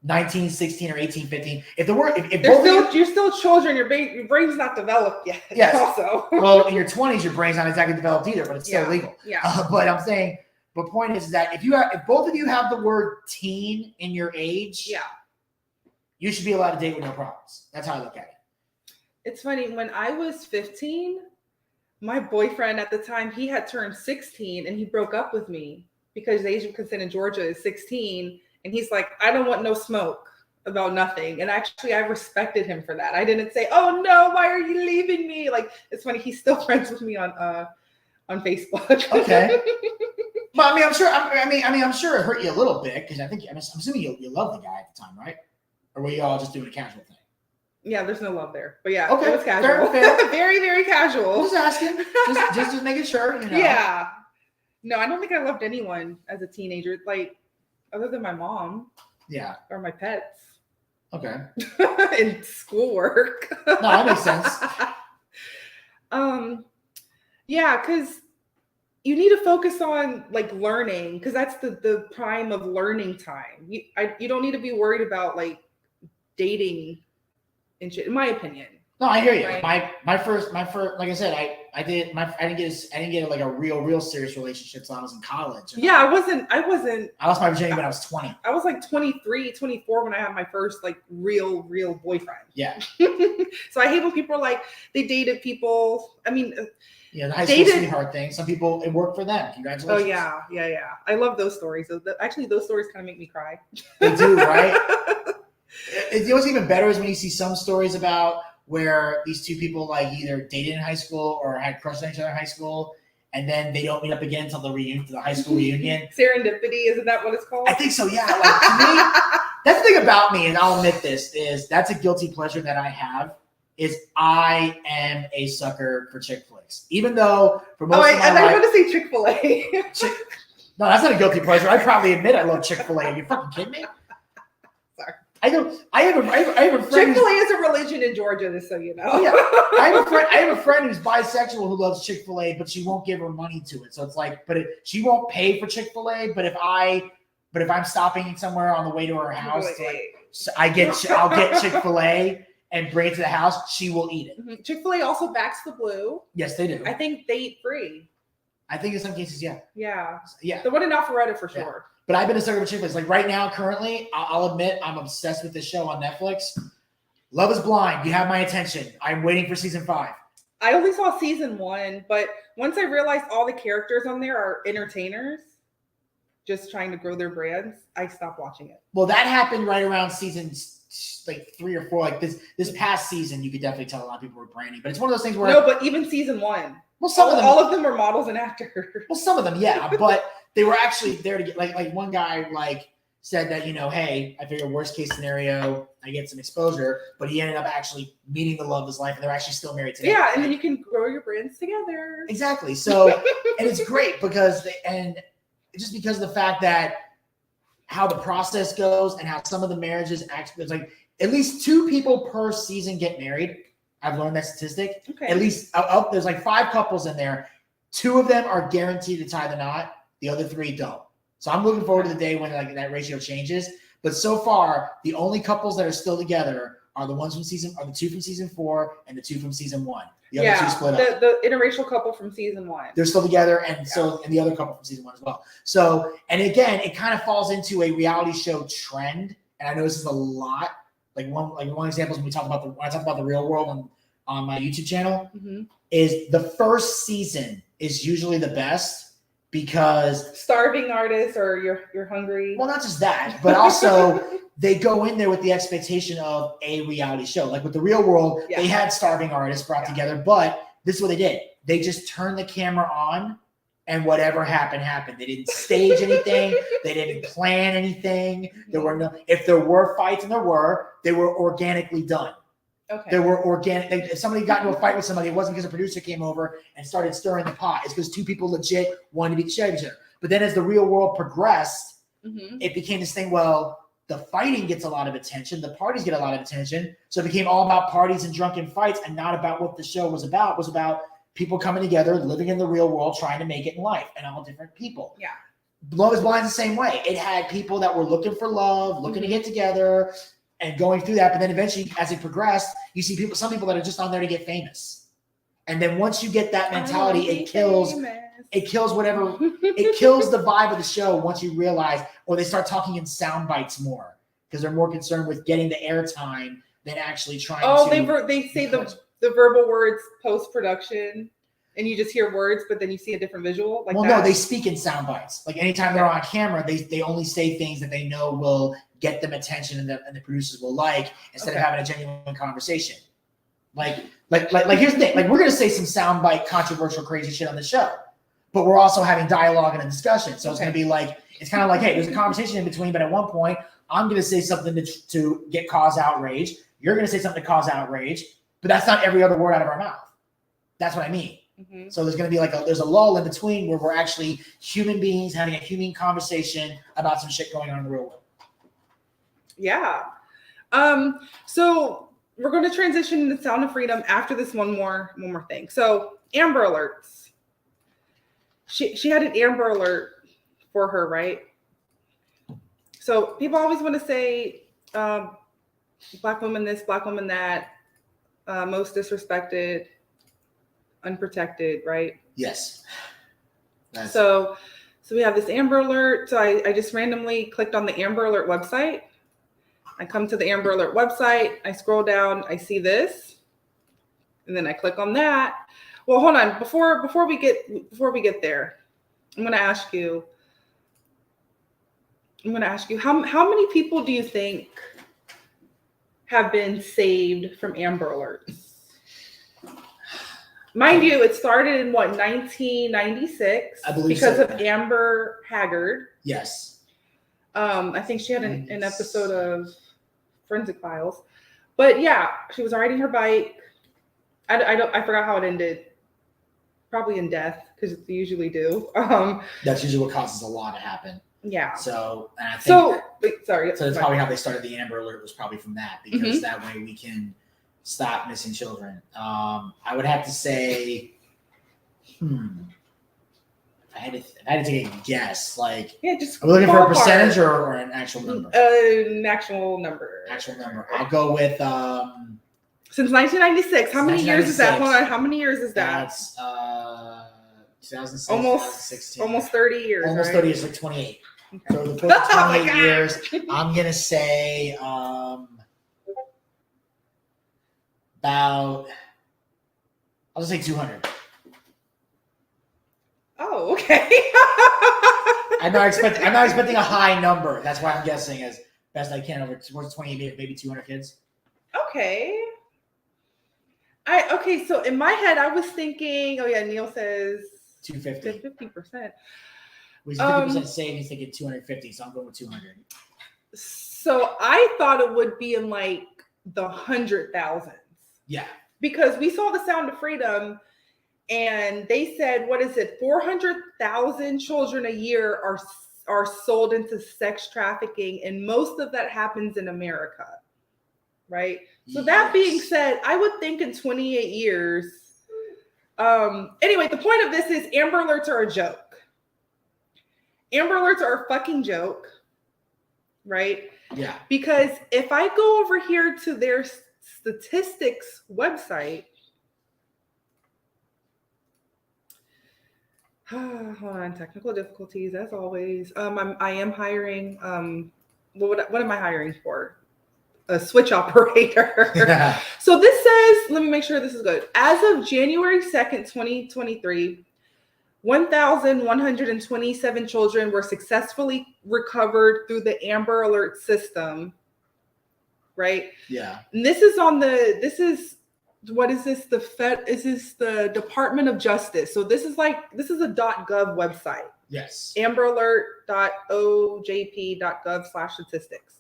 19, 16, or 18, 15. You're still children. Your brain's not developed yet. Yes. Also, well, in your 20s, your brain's not exactly developed either, but it's still legal. Yeah. But I'm saying, the point is that if both of you have the word teen in your age, you should be allowed to date with no problems. That's how I look at it. It's funny. When I was 15, my boyfriend at the time, he had turned 16, and he broke up with me because the age of consent in Georgia is 16. And he's like, I don't want no smoke about nothing. And actually, I respected him for that. I didn't say, oh no, why are you leaving me? Like, it's funny. He's still friends with me on Facebook. Okay. But I mean, I'm sure it hurt you a little bit because I'm assuming you love the guy at the time, right? Or were you all just doing a casual thing? Yeah, there's no love there. But yeah, okay. It was casual. Fair. Very, very casual. Just asking. just making sure. You know. Yeah. No, I don't think I loved anyone as a teenager. Like, other than my mom. Yeah. Or my pets. Okay. And schoolwork. No, that makes sense. Yeah, because you need to focus on, like, learning, because that's the prime of learning time. You don't need to be worried about, like, dating and shit, in my opinion. No, I hear you. Right? My first, like I said, I didn't get like a real serious relationship until I was in college. Yeah, I lost my virginity when I was 20. I was like 23, 24 when I had my first, like, real boyfriend. Yeah. So I hate when people are like, they dated people. I mean, yeah, the high school sweetheart thing. Some people, it worked for them. Congratulations. Oh yeah. I love those stories. Actually, those stories kind of make me cry. They do, right? What's even better is when you see some stories about where these two people, like, either dated in high school or had crushed on each other in high school, and then they don't meet up again until the high school reunion. Serendipity, isn't that what it's called? I think so, yeah. Like, to me, that's the thing about me, and I'll admit this, is that's a guilty pleasure that I have, is I am a sucker for chick flicks. Even though for most Oh, of my and I life, want to say Chick-fil-A. no, that's not a guilty pleasure. I probably admit I love Chick-fil-A. Are you fucking kidding me? Sorry. I have a friend. Chick-fil-A is a religion in Georgia, just so you know. Oh, yeah. I have a friend who's bisexual who loves Chick-fil-A, but she won't give her money to it. So it's like, she won't pay for Chick-fil-A. But if I'm stopping somewhere on the way to her house, I'll get Chick-fil-A and bring it to the house. She will eat it. Mm-hmm. Chick-fil-A also backs the blue. Yes, they do. I think they eat free. I think in some cases, yeah. Yeah. Yeah. The one in Alpharetta for sure. But I've been a sucker for Chick-fil-A. Like right now, currently, I'll admit I'm obsessed with this show on Netflix. Love is Blind. You have my attention. I'm waiting for season 5. I only saw season 1, but once I realized all the characters on there are entertainers, just trying to grow their brands, I stopped watching it. Well, that happened right around seasons like 3 or 4. Like this past season, you could definitely tell a lot of people were branding. But it's one of those things where but even season 1. Well, all of them were models and actors. Well, some of them, yeah, but they were actually there to get like one guy said that, hey, I figure worst case scenario, I get some exposure, but he ended up actually meeting the love of his life, and they're actually still married today. Yeah, and then you can grow your brands together. Exactly. So, and it's great because just because of the fact that how the process goes and how some of the marriages actually, it's like at least 2 people per season get married. I've learned that statistic. Okay. At least there's like 5 couples in there. 2 of them are guaranteed to tie the knot. The other 3 don't. So I'm looking forward to the day when that ratio changes. But so far, the only couples that are still together are the 2 from season 4 and the 2 from season 1. The other 2 split up. The interracial couple from season 1. They're still together, and the other couple from season 1 as well. So, and again, it kind of falls into a reality show trend. And I know this is a lot. One example is when I talk about the Real World on my YouTube channel, is the first season is usually the best because starving artists or you're hungry. Well, not just that, but also they go in there with the expectation of a reality show. Like with the Real World, they had starving artists brought together, but this is what they did. They just turned the camera on and whatever happened. They didn't stage anything. They didn't plan anything. If there were fights, and they were organically done. Okay. They were organic. If somebody got into a fight with somebody, it wasn't because a producer came over and started stirring the pot. It's because 2 people legit wanted to beat the shit out of each other. But then as the Real World progressed, it became this thing, the fighting gets a lot of attention. The parties get a lot of attention. So it became all about parties and drunken fights and not about what the show was about. It was about people coming together, living in the real world, trying to make it in life, and all different people. Yeah. Love is Blind the same way. It had people that were looking for love, looking to get together, and going through that. But then eventually, as it progressed, you see some people that are just on there to get famous. And then once you get that mentality, it kills the vibe of the show once you realize, or they start talking in sound bites more because they're more concerned with getting the airtime than actually trying to. They say the verbal words post-production, and you just hear words, but then you see a different visual. No, they speak in sound bites. Like anytime they're on camera, they only say things that they know will get them attention and the producers will like, instead of having a genuine conversation. Like here's the thing. Like we're gonna say some soundbite, controversial, crazy shit on the show, but we're also having dialogue and a discussion. So it's gonna be it's kind of like, hey, there's a conversation in between, but at one point I'm gonna say something to cause outrage. You're gonna say something to cause outrage, but that's not every other word out of our mouth. That's what I mean. So there's going to be there's a lull in between where we're actually human beings having a human conversation about some shit going on in the real world. Yeah. So we're going to transition into Sound of Freedom after this one more thing. So Amber Alerts. She had an Amber Alert for her, right? So people always want to say Black woman this, Black woman that, most disrespected, unprotected, right? Yes. So we have this Amber Alert. So I just randomly clicked on the Amber Alert website. I come to the Amber Alert website. I scroll down. I see this, and then I click on that. Well, hold on. Before we get there, I'm going to ask you. How many people do you think have been saved from Amber Alerts? Mind you, it started in 1996? I believe because so. of Amber Haggard. Yes. I think she had an episode of Forensic Files. But yeah, she was riding her bike. I forgot how it ended. Probably in death, because they usually do. That's usually what causes a law to happen. Yeah. So, and I think So sorry. So that's probably how they started the Amber Alert, was probably from that, because that way we can stop missing children. I would have to say, if I had to take a guess, like, just are we looking for a ballpark. percentage or an actual number? An actual number. Actual number. I'll go with since 1996. How many years is that? 1996. Hold on. How many years is that? That's 2006, 2016. Almost 30 years. Almost right? 30 is like 28. Okay. So the first 28 years, I'm gonna say about. I'll just say 200. Oh, okay. I'm not expecting a high number. That's why I'm guessing as best I can over towards 28, maybe 200 kids. Okay. So in my head, I was thinking, oh yeah, Neil says 250. 50%. Which is 50% saved, he's thinking 250, so I'm going with 200. So I thought it would be in like the 100,000s. Yeah. Because we saw The Sound of Freedom and they said, 400,000 children a year are sold into sex trafficking, and most of that happens in America. Right? So that being said, I would think in 28 years. Anyway, the point of this is Amber Alerts are a joke. Amber Alerts are a fucking joke, right? Yeah. Because if I go over here to their statistics website, hold on, technical difficulties as always. I am hiring. What am I hiring for? A switch operator. Yeah. So this says, let me make sure this is good. As of January 2nd, 2023, 1,127 children were successfully recovered through the Amber Alert system. Right? Yeah. And this is what is this? Is this the Department of Justice? So this is a .gov website. Yes. amberalert.ojp.gov/statistics.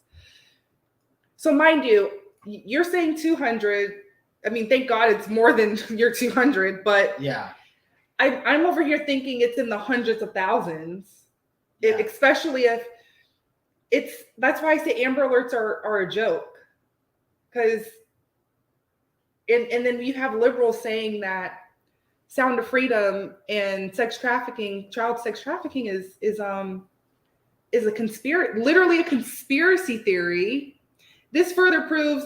So mind you, you're saying 200. I mean, thank God it's more than your 200, but yeah, I'm over here thinking it's in the hundreds of thousands, especially if that's why I say Amber Alerts are a joke. Because, and then you have liberals saying that Sound of Freedom and sex trafficking, child sex trafficking is a literally a conspiracy theory. This further proves,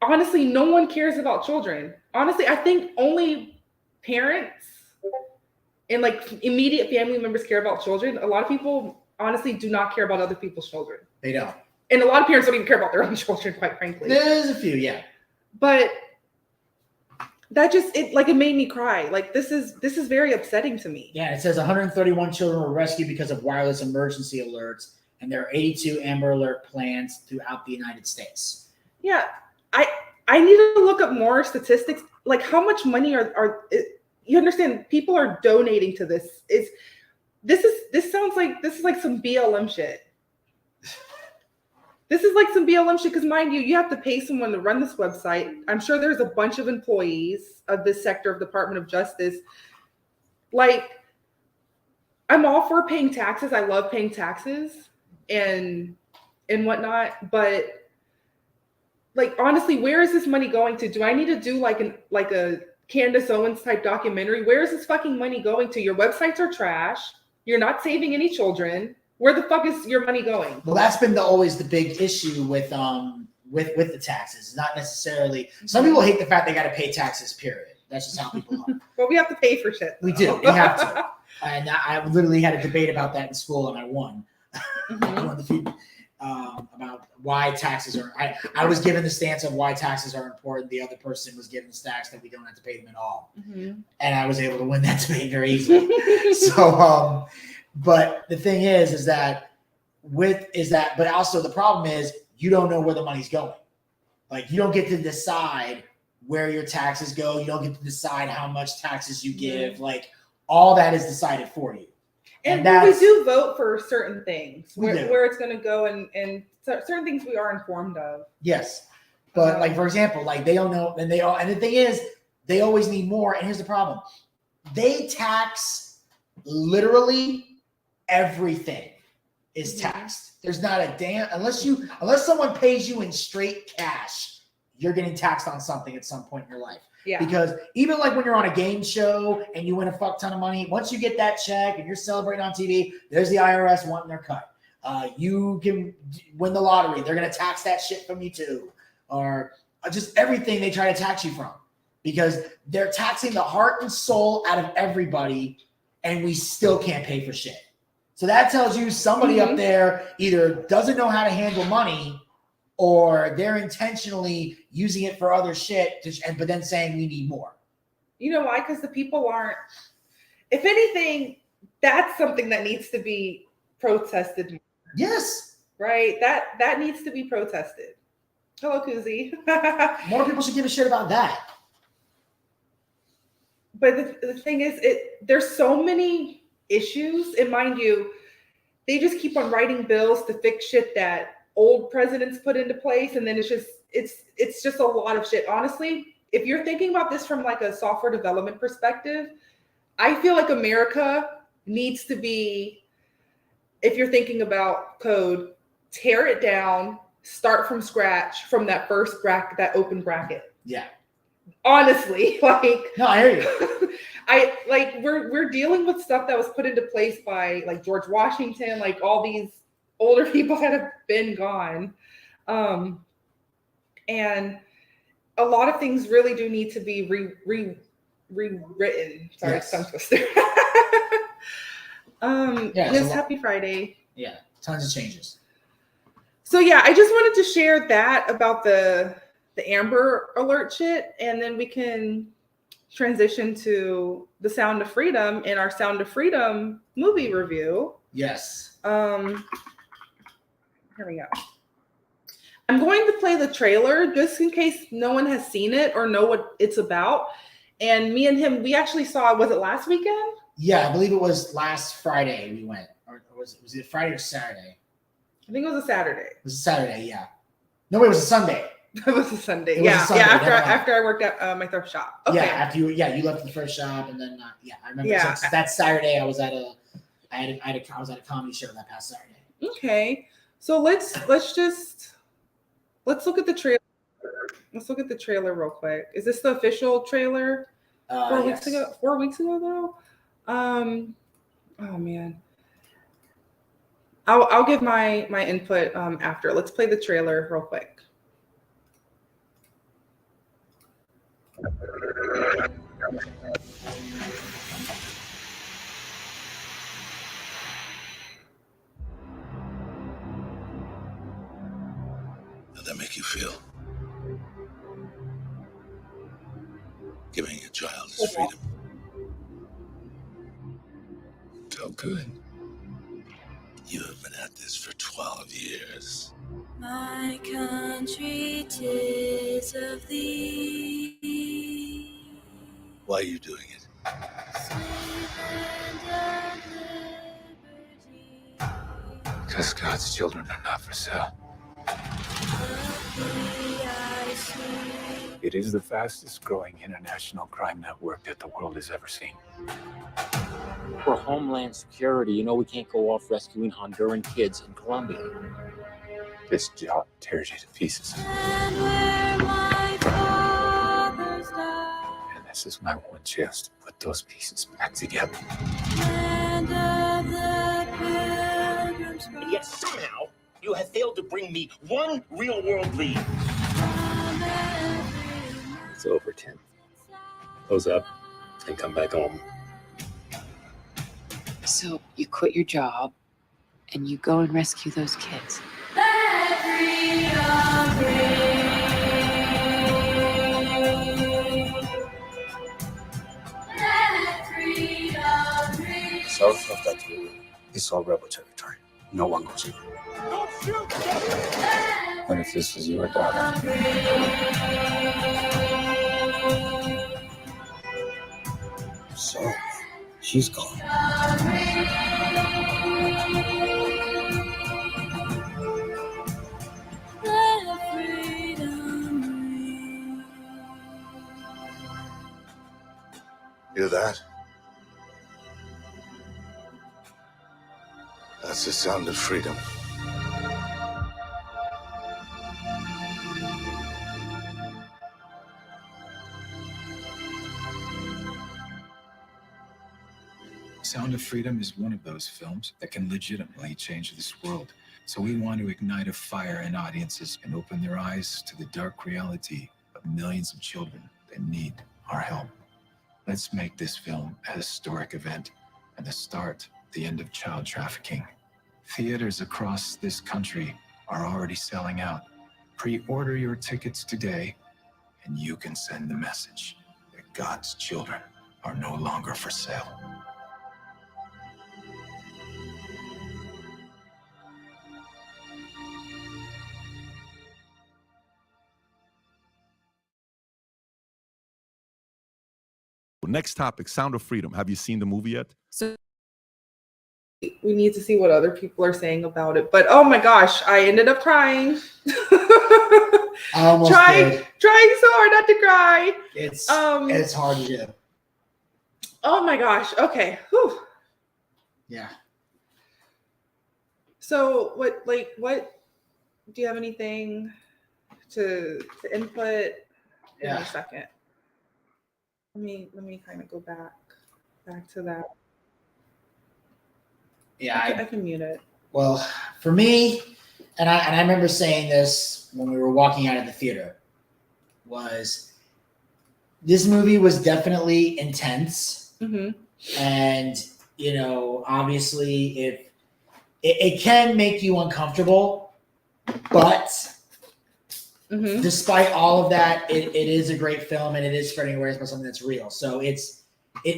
honestly, no one cares about children. Honestly, I think only parents and like immediate family members care about children. A lot of people honestly do not care about other people's children. They don't. And a lot of parents don't even care about their own children, quite frankly. There's a few, yeah. But that it made me cry. Like this is very upsetting to me. Yeah, it says 131 children were rescued because of wireless emergency alerts, and there are 82 Amber Alert plans throughout the United States. Yeah, I need to look up more statistics. Like how much money are you understand? People are donating to this. This sounds like some BLM shit. This is like some BLM shit because, mind you have to pay someone to run this website. I'm sure there's a bunch of employees of this sector of Department of Justice. Like, I'm all for paying taxes. I love paying taxes and whatnot. But, like, honestly, where is this money going to? Do I need to do like a Candace Owens type documentary? Where is this fucking money going to? Your websites are trash. You're not saving any children. Where the fuck is your money going? Well, that's been always the big issue with the taxes. Not necessarily. Some people hate the fact they got to pay taxes. Period. That's just how people are. But we have to pay for shit. We do. We have to. And I literally had a debate about that in school, and I won. I won about why taxes are. I was given the stance of why taxes are important. The other person was given the stance that we don't have to pay them at all, and I was able to win that debate very easily. So. But the thing is but also the problem is you don't know where the money's going. Like you don't get to decide where your taxes go. You don't get to decide how much taxes you give. Like all that is decided for you. And we do vote for certain things where it's going to go and certain things we are informed of. Yes. But like, for example, like they don't know, and the thing is, they always need more. And here's the problem: they tax literally everything is taxed. There's not a damn unless someone pays you in straight cash, you're getting taxed on something at some point in your life. Yeah. Because even like when you're on a game show and you win a fuck ton of money, once you get that check and you're celebrating on TV, there's the IRS wanting their cut. You can win the lottery. They're going to tax that shit from you too. Or just everything they try to tax you from. Because they're taxing the heart and soul out of everybody and we still can't pay for shit. So that tells you somebody up there either doesn't know how to handle money or they're intentionally using it for other shit, but then saying we need more. You know why? Because the people aren't. If anything, that's something that needs to be protested. Yes. Right? That needs to be protested. Hello, Kuzi. More people should give a shit about that. But the thing is, there's so many issues, and mind you, they just keep on writing bills to fix shit that old presidents put into place, and then it's just a lot of shit. Honestly, if you're thinking about this from like a software development perspective, I feel like America needs to be, if you're thinking about code, tear it down, start from scratch from that first bracket, that open bracket. Yeah. Honestly, like no, I hear you. We're dealing with stuff that was put into place by like George Washington, like all these older people that have been gone. And a lot of things really do need to be rewritten. Sorry, yes. tongue twister. Yes, happy Friday. Yeah, tons of changes. So yeah, I just wanted to share that about the Amber Alert shit, and then we can transition to the Sound of Freedom in our Sound of Freedom movie review. Yes. Here we go. I'm going to play the trailer just in case no one has seen it or know what it's about. And me and him, we actually saw, was it last weekend? Yeah, I believe it was last Friday we went. Or was it Friday or Saturday? I think it was a Saturday. It was a Saturday, yeah. No, it was a Sunday. It was a Sunday. It was a Sunday, after I worked at my thrift shop. Okay. Yeah, after you left the first shop, and then I remember. Yeah. So that Saturday, I was at a comedy show that past Saturday. Okay, so let's look at the trailer. Let's look at the trailer real quick. Is this the official trailer? 4 weeks ago. 4 weeks ago, though. Oh man. I'll give my input after. Let's play the trailer real quick. How'd that make you feel? Giving a child his freedom. Felt good. You have been at this for 12 years. My country, 'tis of thee. Why are you doing it? Because God's children are not for sale. It is the fastest growing international crime network that the world has ever seen. For Homeland Security, you know we can't go off rescuing Honduran kids in Colombia. This job tears you to pieces. And this is my one chance to put those pieces back together. And yet somehow you have failed to bring me one real-world lead. It's over, Tim. Close up and come back home. So you quit your job and you go and rescue those kids. South of that river is all rebel territory. No one goes in. What if this was your daughter? So, she's gone. Hear that? That's the sound of freedom. Sound of Freedom is one of those films that can legitimately change this world. So we want to ignite a fire in audiences and open their eyes to the dark reality of millions of children that need our help. Let's make this film a historic event and the start, the end of child trafficking. Theaters across this country are already selling out. Pre-order your tickets today, and you can send the message that God's children are no longer for sale. Next topic, Sound of Freedom. Have you seen the movie yet? So we need to see what other people are saying about it. But oh my gosh, I ended up crying. Trying so hard not to cry. It's hard to do. Oh my gosh. Okay. Whew. Yeah. So what do you have anything to input? Give me a second. Let me kind of go back to that. Yeah, I can mute it. Well, for me, and I remember saying this when we were walking out of the theater, was this movie was definitely intense. Mm-hmm. And, obviously it can make you uncomfortable, but despite all of that, it is a great film and it is spreading awareness about something that's real. So it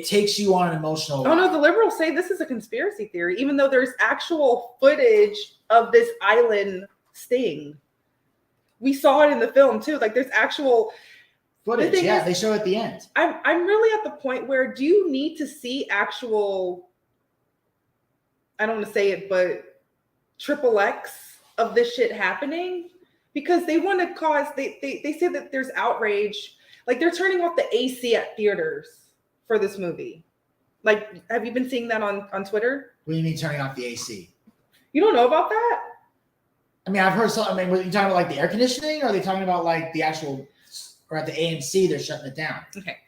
takes you on an emotional Oh no, the liberals say this is a conspiracy theory, even though there's actual footage of this island sting. We saw it in the film too. Like there's actual footage. They show it at the end. I'm really at the point where do you need to see actual, I don't want to say it, but XXX of this shit happening? Because they want to cause, they say that there's outrage. Like they're turning off the AC at theaters for this movie. Like, have you been seeing that on Twitter? What do you mean turning off the AC? You don't know about that? I mean, I've heard something. I mean, are you talking about like the air conditioning, or are they talking about like the actual, or at the AMC, they're shutting it down? Okay.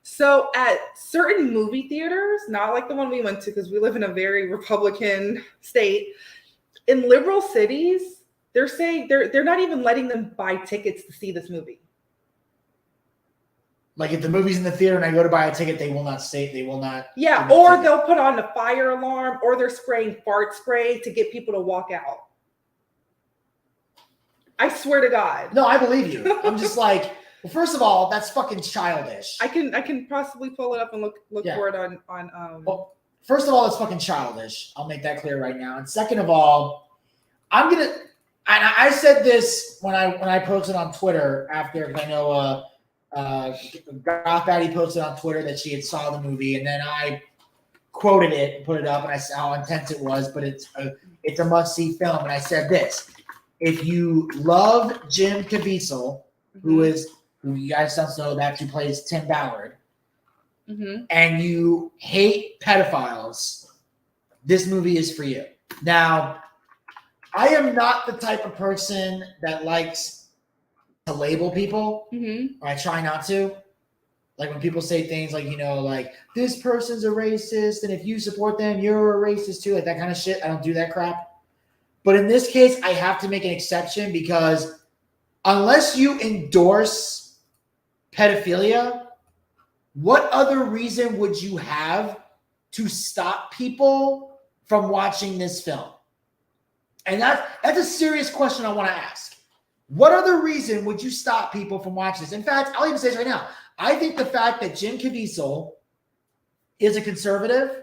So at certain movie theaters, not like the one we went to, because we live in a very Republican state, in liberal cities, they're saying they're not even letting them buy tickets to see this movie. Like if the movie's in the theater and I go to buy a ticket, they will not say, they will not. Yeah, or they'll put on the fire alarm, or they're spraying fart spray to get people to walk out. I swear to God. No, I believe you. I'm just like, well, first of all, that's fucking childish. I can possibly pull it up and look for it on Well, first of all, it's fucking childish. I'll make that clear right now. And second of all, I'm gonna. And I said this when I posted on Twitter after, because I know Goth Batty posted on Twitter that she had saw the movie, and then I quoted it and put it up, and I said how intense it was, but it's a must-see film. And I said this: if you love Jim Caviezel, who you guys don't know, that who plays Tim Ballard, and you hate pedophiles, this movie is for you. Now, I am not the type of person that likes to label people. Or I try not to. Like when people say things like, like this person's a racist, and if you support them, you're a racist too. Like that kind of shit. I don't do that crap. But in this case, I have to make an exception because unless you endorse pedophilia, what other reason would you have to stop people from watching this film? And that's a serious question I want to ask. What other reason would you stop people from watching this? In fact, I'll even say this right now. I think the fact that Jim Caviezel is a conservative,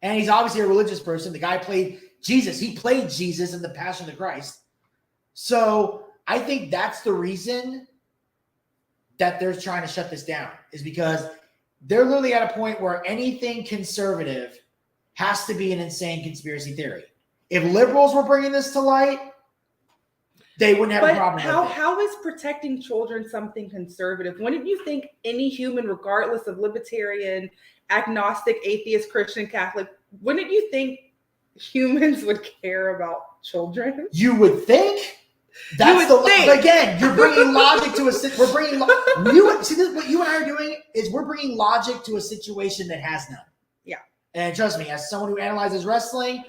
and he's obviously a religious person. The guy played Jesus. He played Jesus in The Passion of the Christ. So I think that's the reason that they're trying to shut this down, is because they're literally at a point where anything conservative has to be an insane conspiracy theory. If liberals were bringing this to light, they wouldn't have a But problem with it. how is protecting children something conservative? Wouldn't you think any human, regardless of libertarian, agnostic, atheist, Christian, Catholic, wouldn't you think humans would care about children? You would think. That's but again, you're bringing logic to we're bringing see this, what you and I are doing is we're bringing logic to a situation that has none. Yeah. And trust me, as someone who analyzes wrestling,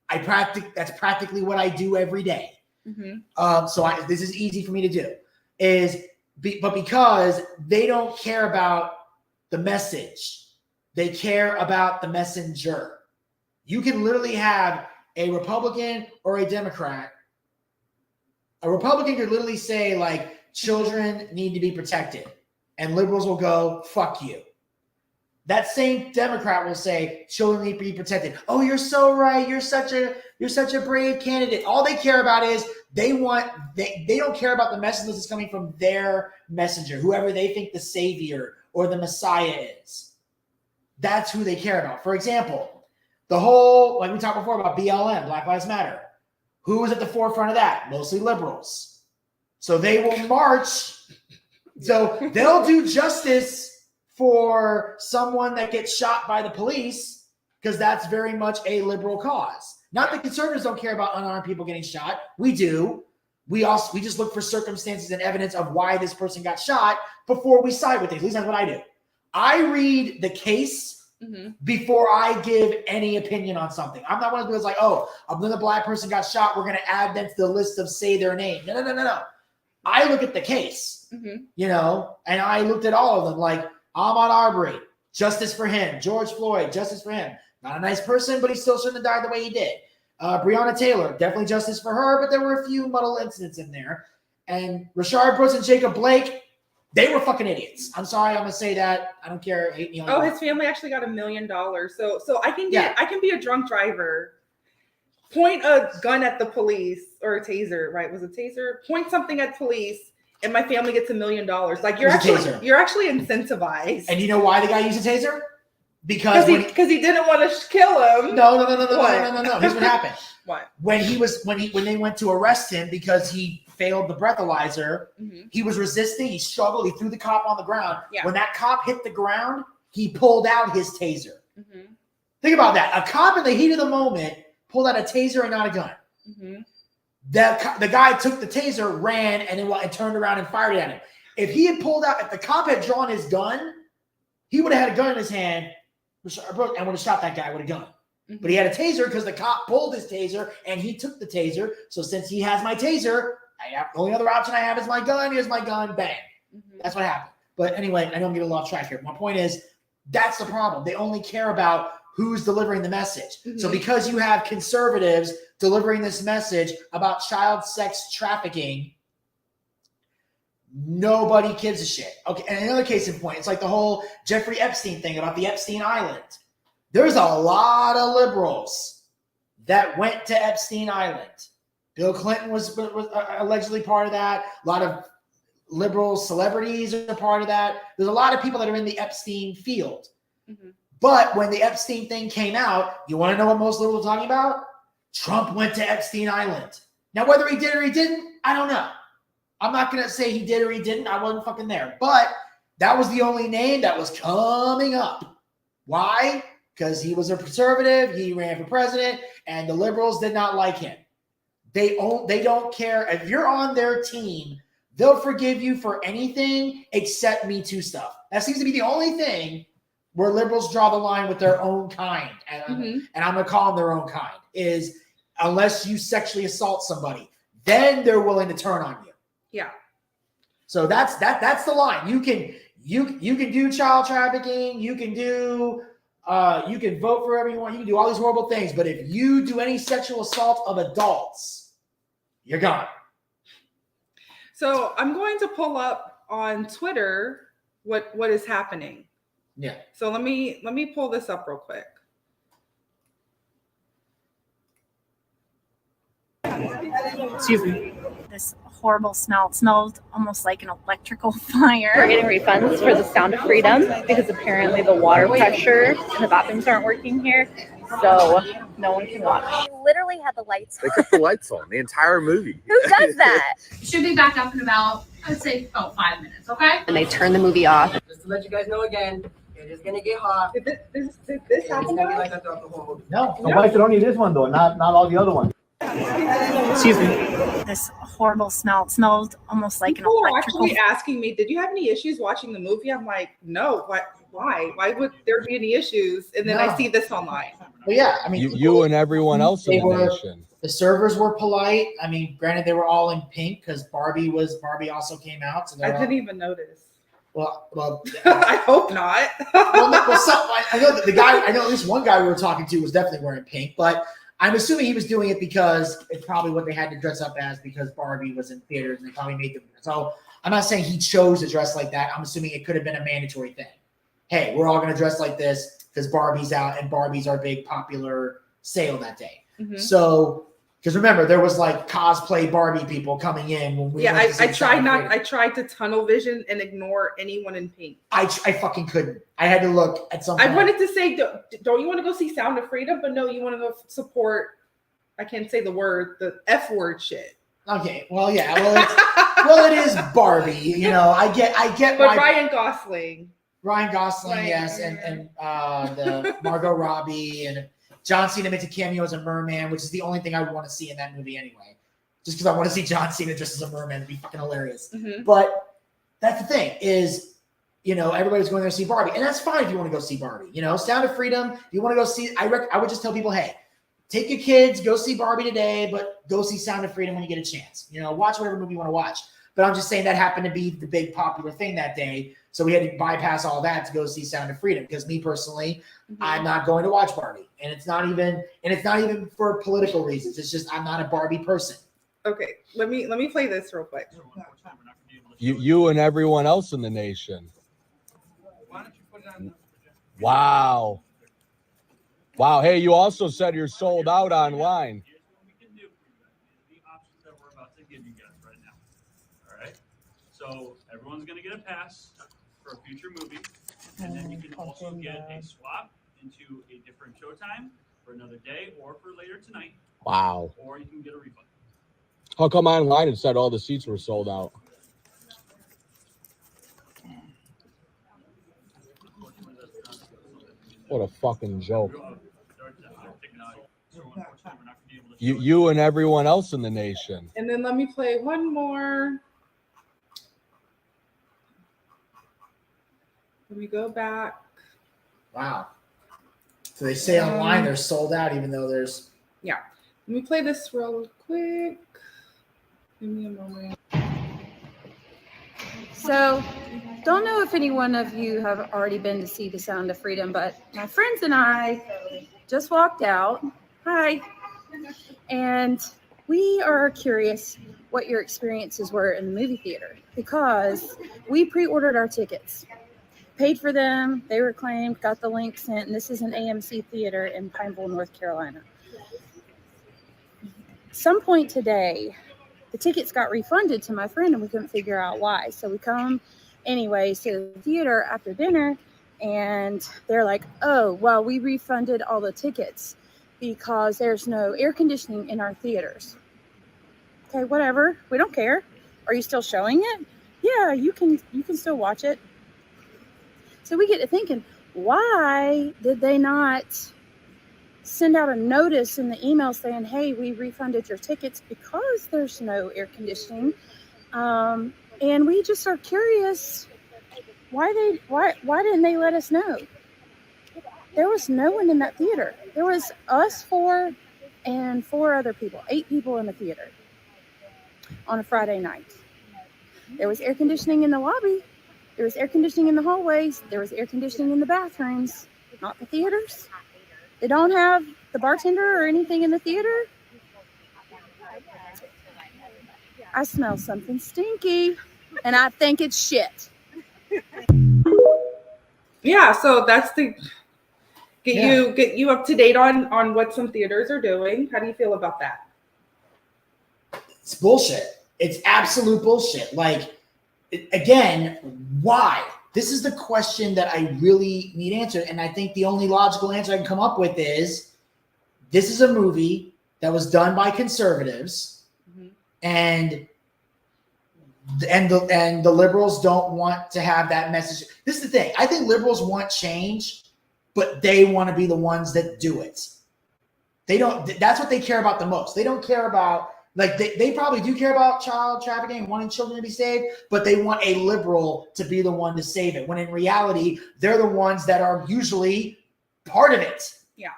that's practically what I do every day. Mm-hmm. So this is easy for me to do. But because they don't care about the message, they care about the messenger. You can literally have a Republican or a Democrat. A Republican could literally say, like, children need to be protected. And liberals will go, fuck you. That same Democrat will say, children need to be protected. Oh, you're so right. You're such a brave candidate. All they care about is they don't care about the message that's coming from their messenger, whoever they think the savior or the Messiah is. That's who they care about. For example, the whole, like we talked before about BLM, Black Lives Matter. Who was at the forefront of that? Mostly liberals. So they will march. So they'll do justice for someone that gets shot by the police because that's very much a liberal cause. Not that conservatives don't care about unarmed people getting shot. We do. We just look for circumstances and evidence of why this person got shot before we side with things. At least that's what I do. I read the case before I give any opinion on something. I'm not one of those like, oh, another black person got shot, we're going to add them to the list of say their name. No. I look at the case, you know, and I looked at all of them, like Ahmaud Arbery, justice for him. George Floyd, justice for him. Not a nice person, but he still shouldn't have died the way he did. Breonna Taylor, definitely justice for her, but there were a few muddle incidents in there. And Rashard Brooks and Jacob Blake, they were fucking idiots. I'm sorry, I'm gonna say that. I don't care. Hate me on Oh, that. his family actually got $1 million. So I can be a drunk driver, point a gun at the police or a taser, right? Was it taser? Point something at police, and my family gets $1 million. Like you're actually incentivized. And you know why the guy used a taser? Because he didn't want to kill him. No. Here's what happened. What? When they went to arrest him because he failed the breathalyzer, he was resisting, he struggled, he threw the cop on the ground. Yeah. When that cop hit the ground, he pulled out his taser. Think about that. A cop in the heat of the moment pulled out a taser and not a gun. The guy took the taser, ran, and then turned around and fired it at him. If the cop had drawn his gun, he would have had a gun in his hand and would have shot that guy with a gun. But he had a taser because the cop pulled his taser and he took the taser. So since he has my taser, the only other option I have is my gun. Here's my gun. Bang. That's what happened. But anyway, I don't get a little off track here. My point is, that's the problem. They only care about who's delivering the message. So because you have conservatives delivering this message about child sex trafficking, nobody gives a shit. Okay, and another case in point, it's like the whole Jeffrey Epstein thing about the Epstein Island. There's a lot of liberals that went to Epstein Island. Bill Clinton was allegedly part of that. A lot of liberal celebrities are part of that. There's a lot of people that are in the Epstein field. But when the Epstein thing came out, you want to know what most liberals are talking about? Trump went to Epstein Island. Now, whether he did or he didn't, I don't know. I'm not going to say he did or he didn't. I wasn't fucking there. But that was the only name that was coming up. Why? Because he was a conservative. He ran for president, and the liberals did not like him. They don't care. If you're on their team, they'll forgive you for anything except Me Too stuff. That seems to be the only thing where liberals draw the line with their own kind. And I'm going to call them their own kind, is unless you sexually assault somebody, then they're willing to turn on you. Yeah. So that's the line. You can do child trafficking. You can vote for everyone. You can do all these horrible things. But if you do any sexual assault of adults, you're gone. So I'm going to pull up on Twitter what is happening. Yeah. So let me pull this up real quick. Excuse me. this horrible smell. It smelled almost like an electrical fire. We're getting refunds for the Sound of Freedom because apparently the water pressure in the bathrooms aren't working here, so no one can watch. You literally had the lights They kept the lights on the entire movie. Who does that? Should be back up in about, I'd say, about 5 minutes, okay? And they turn the movie off. Just to let you guys know again, it is gonna get hot. Did this It's happen? gonna be like that throughout the whole movie. No. So why should only this one though, not all the other ones? Excuse me. This horrible smell. It smelled almost like People an are electrical actually asking me, did you have any issues watching the movie? I'm like, no. Why? Why would there be any issues? And then I No. see this online. Well, yeah, I mean, You and everyone else in the nation. The servers were polite. I mean, granted, they were all in pink because Barbie also came out. So I didn't even notice. Well, I hope not. I know that I know at least one guy we were talking to was definitely wearing pink, but I'm assuming he was doing it because it's probably what they had to dress up as because Barbie was in theaters and they probably made them. So I'm not saying he chose to dress like that. I'm assuming it could have been a mandatory thing. Hey, we're all going to dress like this because Barbie's out and Barbie's our big popular sale that day. Mhm. So, because remember, there was like cosplay Barbie people coming in when we went to see I the tried Sound of not. Freedom. I tried to tunnel vision and ignore anyone in pink. I fucking couldn't. I had to look at something. I wanted to say, don't you want to go see Sound of Freedom? But no, you want to go support. I can't say the word, the F word shit. Okay, well, yeah, well, it is Barbie. You know, I get. But why Ryan Gosling, yes, and the Margot Robbie and John Cena makes a cameo as a merman, which is the only thing I would want to see in that movie anyway. Just because I want to see John Cena dressed as a merman, it'd be fucking hilarious. Mhm. But that's the thing is, you know, everybody's going there to see Barbie, and that's fine if you want to go see Barbie. You know, Sound of Freedom. If you want to go see, I would just tell people, hey, take your kids, go see Barbie today, but go see Sound of Freedom when you get a chance. You know, watch whatever movie you want to watch. But I'm just saying that happened to be the big popular thing that day. So we had to bypass all that to go see Sound of Freedom. Because me personally, I'm not going to watch Barbie. And it's not even for political reasons. It's just I'm not a Barbie person. Okay, let me play this real quick. You and everyone else in the nation. Wow. Wow. Hey, you also said you're sold out online. So everyone's going to get a pass for a future movie, and then you can also get a swap into a different showtime for another day or for later tonight. Wow. Or you can get a refund. How come online it said all the seats were sold out? What a fucking joke. You and everyone else in the nation. And then let me play one more. Let me go back. Wow. So they say online they're sold out, even though there's. Yeah. Let me play this real quick. Give me a moment. So, don't know if any one of you have already been to see The Sound of Freedom, but my friends and I just walked out. Hi. And we are curious what your experiences were in the movie theater because we pre-ordered our tickets, paid for them, they were claimed, got the link sent, and this is an AMC theater in Pineville, North Carolina. Some point today, the tickets got refunded to my friend and we couldn't figure out why. So we come anyways to the theater after dinner and they're like, oh, well, we refunded all the tickets because there's no air conditioning in our theaters. Okay, whatever. We don't care. Are you still showing it? Yeah, you can still watch it. So we get to thinking, why did they not send out a notice in the email saying, hey, we refunded your tickets because there's no air conditioning. And we just are curious why didn't they let us know? There was no one in that theater. There was us 4 and 4 other people, 8 people in the theater on a Friday night. There was air conditioning in the lobby. There was air conditioning in the hallways. There was air conditioning in the bathrooms, not the theaters. They don't have the bartender or anything in the theater. I smell something stinky, and I think it's shit. Yeah, so that's the get you up to date on what some theaters are doing. How do you feel about that? It's bullshit. It's absolute bullshit. Like, again, why? This is the question that I really need answered. And I think the only logical answer I can come up with is this is a movie that was done by conservatives, and the liberals don't want to have that message. This is the thing. I think liberals want change, but they want to be the ones that do it. They don't. That's what they care about the most. They don't care about, like, they probably do care about child trafficking and wanting children to be saved, but they want a liberal to be the one to save it, when in reality, they're the ones that are usually part of it. Yeah.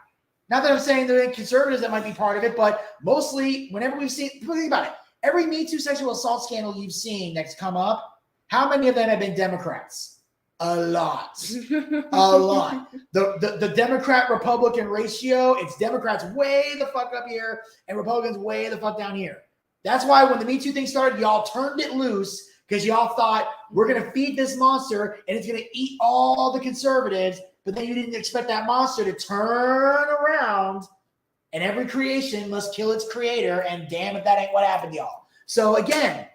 Not that I'm saying there are conservatives that might be part of it, but mostly whenever we've seen, think about it, every Me Too sexual assault scandal you've seen that's come up, how many of them have been Democrats? A lot. A lot. The Democrat-Republican ratio, it's Democrats way the fuck up here and Republicans way the fuck down here. That's why when the Me Too thing started, y'all turned it loose because y'all thought we're going to feed this monster and it's going to eat all the conservatives, but then you didn't expect that monster to turn around, and every creation must kill its creator, and damn if that ain't what happened, y'all. So again,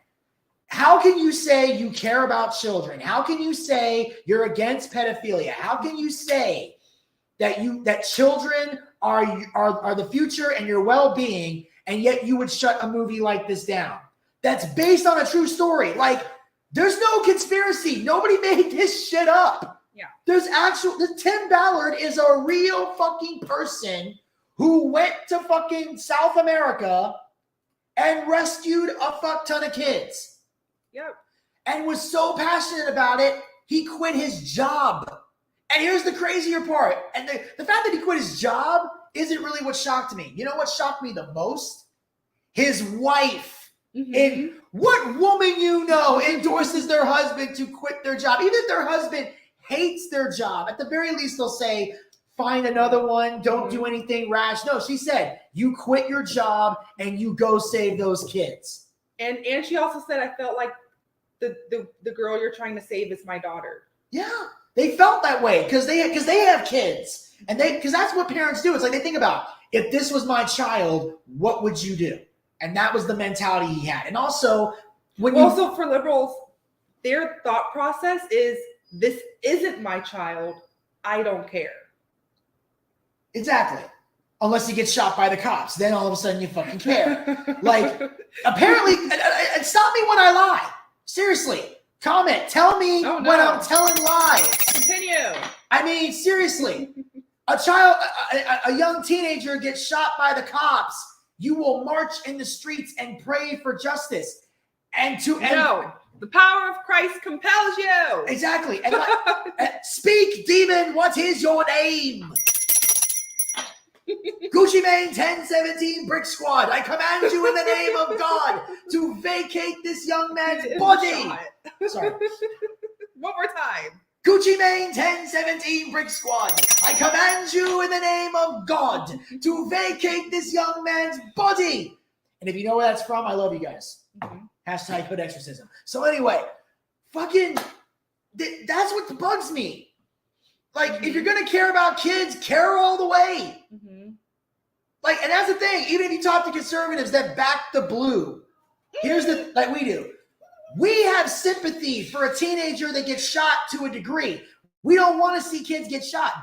how can you say you care about children? How can you say you're against pedophilia? How can you say that children are the future and your well-being, and yet you would shut a movie like this down? That's based on a true story. Like, there's no conspiracy. Nobody made this shit up. Yeah. Tim Ballard is a real fucking person who went to fucking South America and rescued a fuck ton of kids. Yep. And was so passionate about it, he quit his job. And here's the crazier part. And the fact that he quit his job isn't really what shocked me. You know what shocked me the most? His wife. And what woman you know endorses their husband to quit their job? Even if their husband hates their job, at the very least they'll say, find another one, don't do anything rash. No, she said, you quit your job and you go save those kids. And she also said, I felt like the girl you're trying to save is my daughter. Yeah, they felt that way because they have kids, and because that's what parents do. It's like they think about, if this was my child, what would you do? And that was the mentality he had. And also, also for liberals, their thought process is, this isn't my child, I don't care. Exactly. Unless he gets shot by the cops, then all of a sudden you fucking care. Like, apparently, and stop me when I lie. Seriously, comment. Tell me when I'm telling lies. Continue. I mean, seriously, a young teenager gets shot by the cops. You will march in the streets and pray for justice. The power of Christ compels you. Exactly. And speak, demon. What is your name? Gucci Mane 1017 Brick Squad, I command you in the name of God to vacate this young man's body. Sorry. One more time. Gucci Mane 1017 Brick Squad, I command you in the name of God to vacate this young man's body. And if you know where that's from, I love you guys. Hashtag hood exorcism. So anyway, fucking, that's what bugs me. Like, if you're going to care about kids, care all the way. Like, and that's the thing. Even if you talk to conservatives that back the blue, here's like we do. We have sympathy for a teenager that gets shot to a degree. We don't want to see kids get shot.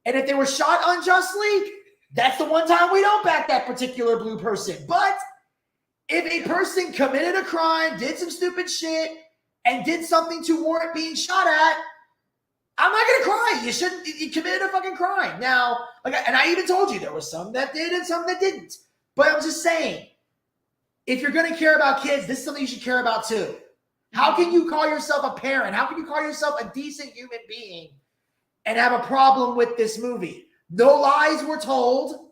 And if they were shot unjustly, that's the one time we don't back that particular blue person. But if a person committed a crime, did some stupid shit, and did something to warrant being shot at, I'm not going to cry. You committed a fucking crime. Now, and I even told you there was some that did and some that didn't. But I'm just saying, if you're going to care about kids, this is something you should care about too. How can you call yourself a parent? How can you call yourself a decent human being and have a problem with this movie? No lies were told.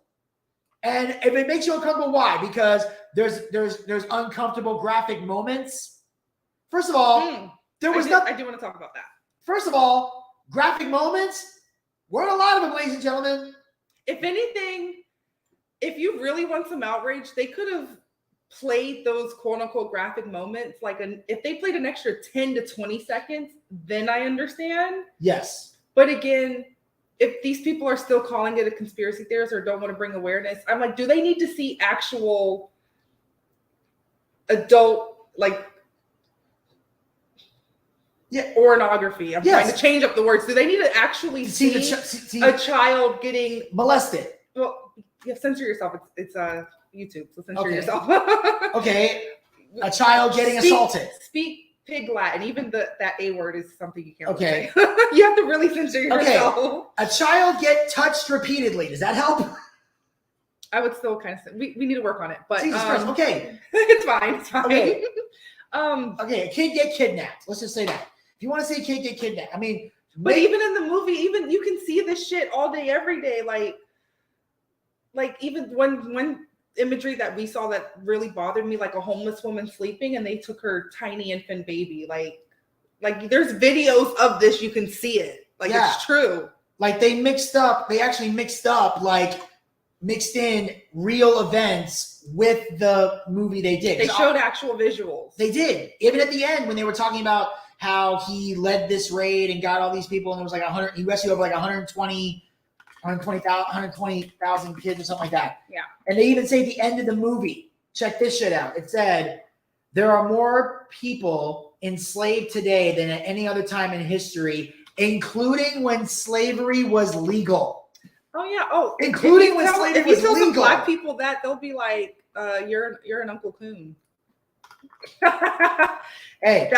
And if it makes you uncomfortable, why? Because there's uncomfortable graphic moments. First of all, there was nothing. I do want to talk about that. First of all, graphic moments, weren't a lot of them, ladies and gentlemen. If anything, if you really want some outrage, they could have played those quote-unquote graphic moments. If they played an extra 10 to 20 seconds, then I understand. Yes. But again, if these people are still calling it a conspiracy theorist or don't want to bring awareness, I'm like, do they need to see actual adult, like, pornography. I'm trying Yes. to change up the words. Do they need to actually see a child getting molested? Well, you censor yourself. It's YouTube, so censor Okay. yourself. Okay. A child getting assaulted. Speak pig Latin. Even that A word is something you can't Okay. really say. You have to really censor yourself. Okay. A child get touched repeatedly. Does that help? I would still kind of say we need to work on it, but Jesus Christ. Okay. it's fine. It's fine. Okay. Okay, a kid get kidnapped. Let's just say that. If you want to say a kid get kidnapped, I mean, but even in the movie, even you can see this shit all day, every day. Like even one imagery that we saw that really bothered me, like a homeless woman sleeping, and they took her tiny infant baby. Like there's videos of this. You can see it. Like it's true. Like they actually mixed in real events with the movie they did. They showed actual visuals. They did. Even at the end when they were talking about how he led this raid and got all these people, and there was like 100, he rescued over like 120,000 kids or something like that. Yeah. And they even say at the end of the movie, check this shit out. It said, there are more people enslaved today than at any other time in history, including when slavery was legal. Oh yeah. Oh, including when slavery was legal. legal. Black people that they'll be like, you're an Uncle Coon. Hey,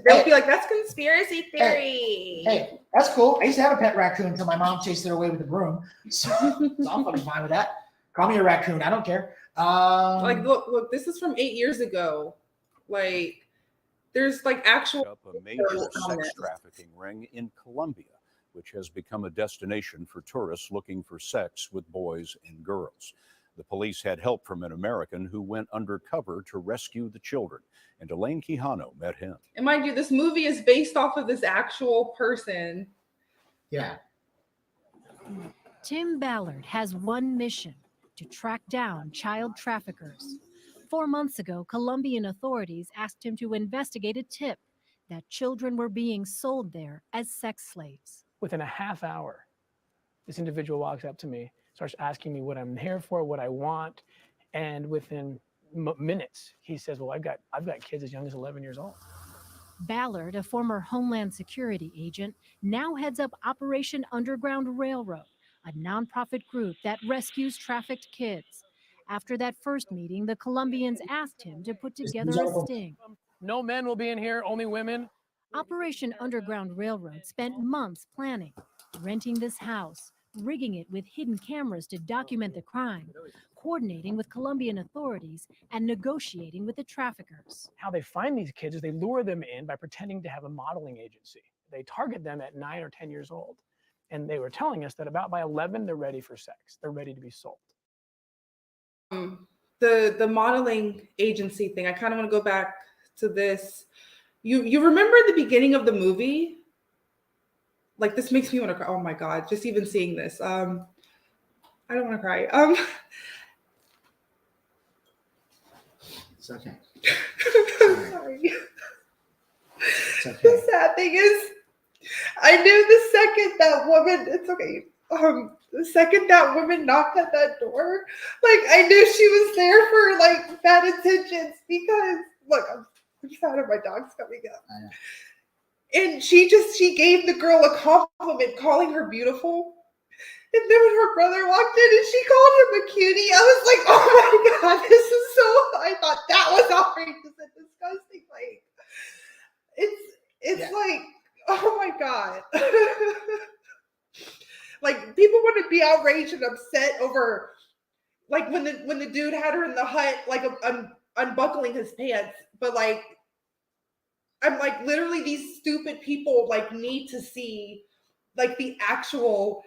they'll be like, that's conspiracy theory. Hey, that's cool. I used to have a pet raccoon until my mom chased it away with a broom. So I'm fucking fine with that. Call me a raccoon. I don't care. Like, look, this is from 8 years ago. Like, there's like actual a major sex trafficking ring in Colombia, which has become a destination for tourists looking for sex with boys and girls. The police had help from an American who went undercover to rescue the children, and Elaine Quijano met him. And mind you, this movie is based off of this actual person. Yeah. Tim Ballard has one mission: to track down child traffickers. 4 months ago, Colombian authorities asked him to investigate a tip that children were being sold there as sex slaves. Within a half hour, this individual walks up to me, starts asking me what I'm here for, what I want, and within minutes, he says, "Well, I've got kids as young as 11 years old." Ballard, a former Homeland Security agent, now heads up Operation Underground Railroad, a nonprofit group that rescues trafficked kids. After that first meeting, the Colombians asked him to put together a sting. No men will be in here, only women. Operation Underground Railroad spent months planning, renting this house, rigging it with hidden cameras to document the crime, coordinating with Colombian authorities, and negotiating with the traffickers. How they find these kids is they lure them in by pretending to have a modeling agency. They target them at 9 or 10 years old. And they were telling us that about by 11, they're ready for sex. They're ready to be sold. The modeling agency thing, I kind of want to go back to this. You remember the beginning of the movie? Like, this makes me want to cry. Oh my God, just even seeing this. I don't want to cry. It's okay. Sorry. It's okay. The sad thing is, I knew the second that woman, it's okay. The second that woman knocked at that door, like, I knew she was there for like bad intentions, because look, I'm sad of my dog's coming up. And she gave the girl a compliment, calling her beautiful. And then when her brother walked in and she called him a cutie, I was like, oh my God, this is so, I thought that was outrageous and disgusting. Like, it's like, oh my God. Like, people want to be outraged and upset over, like, when the dude had her in the hut, like, unbuckling his pants. But like, I'm like, literally, these stupid people like need to see like the actual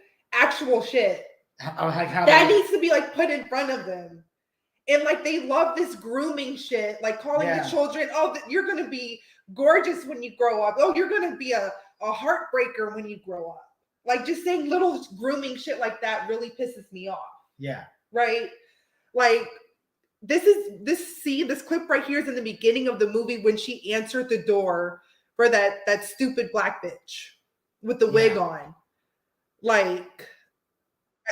shit that needs to be like put in front of them. And like, they love this grooming shit, like calling the children, oh, you're gonna be gorgeous when you grow up. Oh, you're gonna be a heartbreaker when you grow up. Like, just saying little grooming shit like that really pisses me off. Yeah. Right. Like, this clip right here is in the beginning of the movie when she answered the door for that stupid black bitch with the wig on. Like,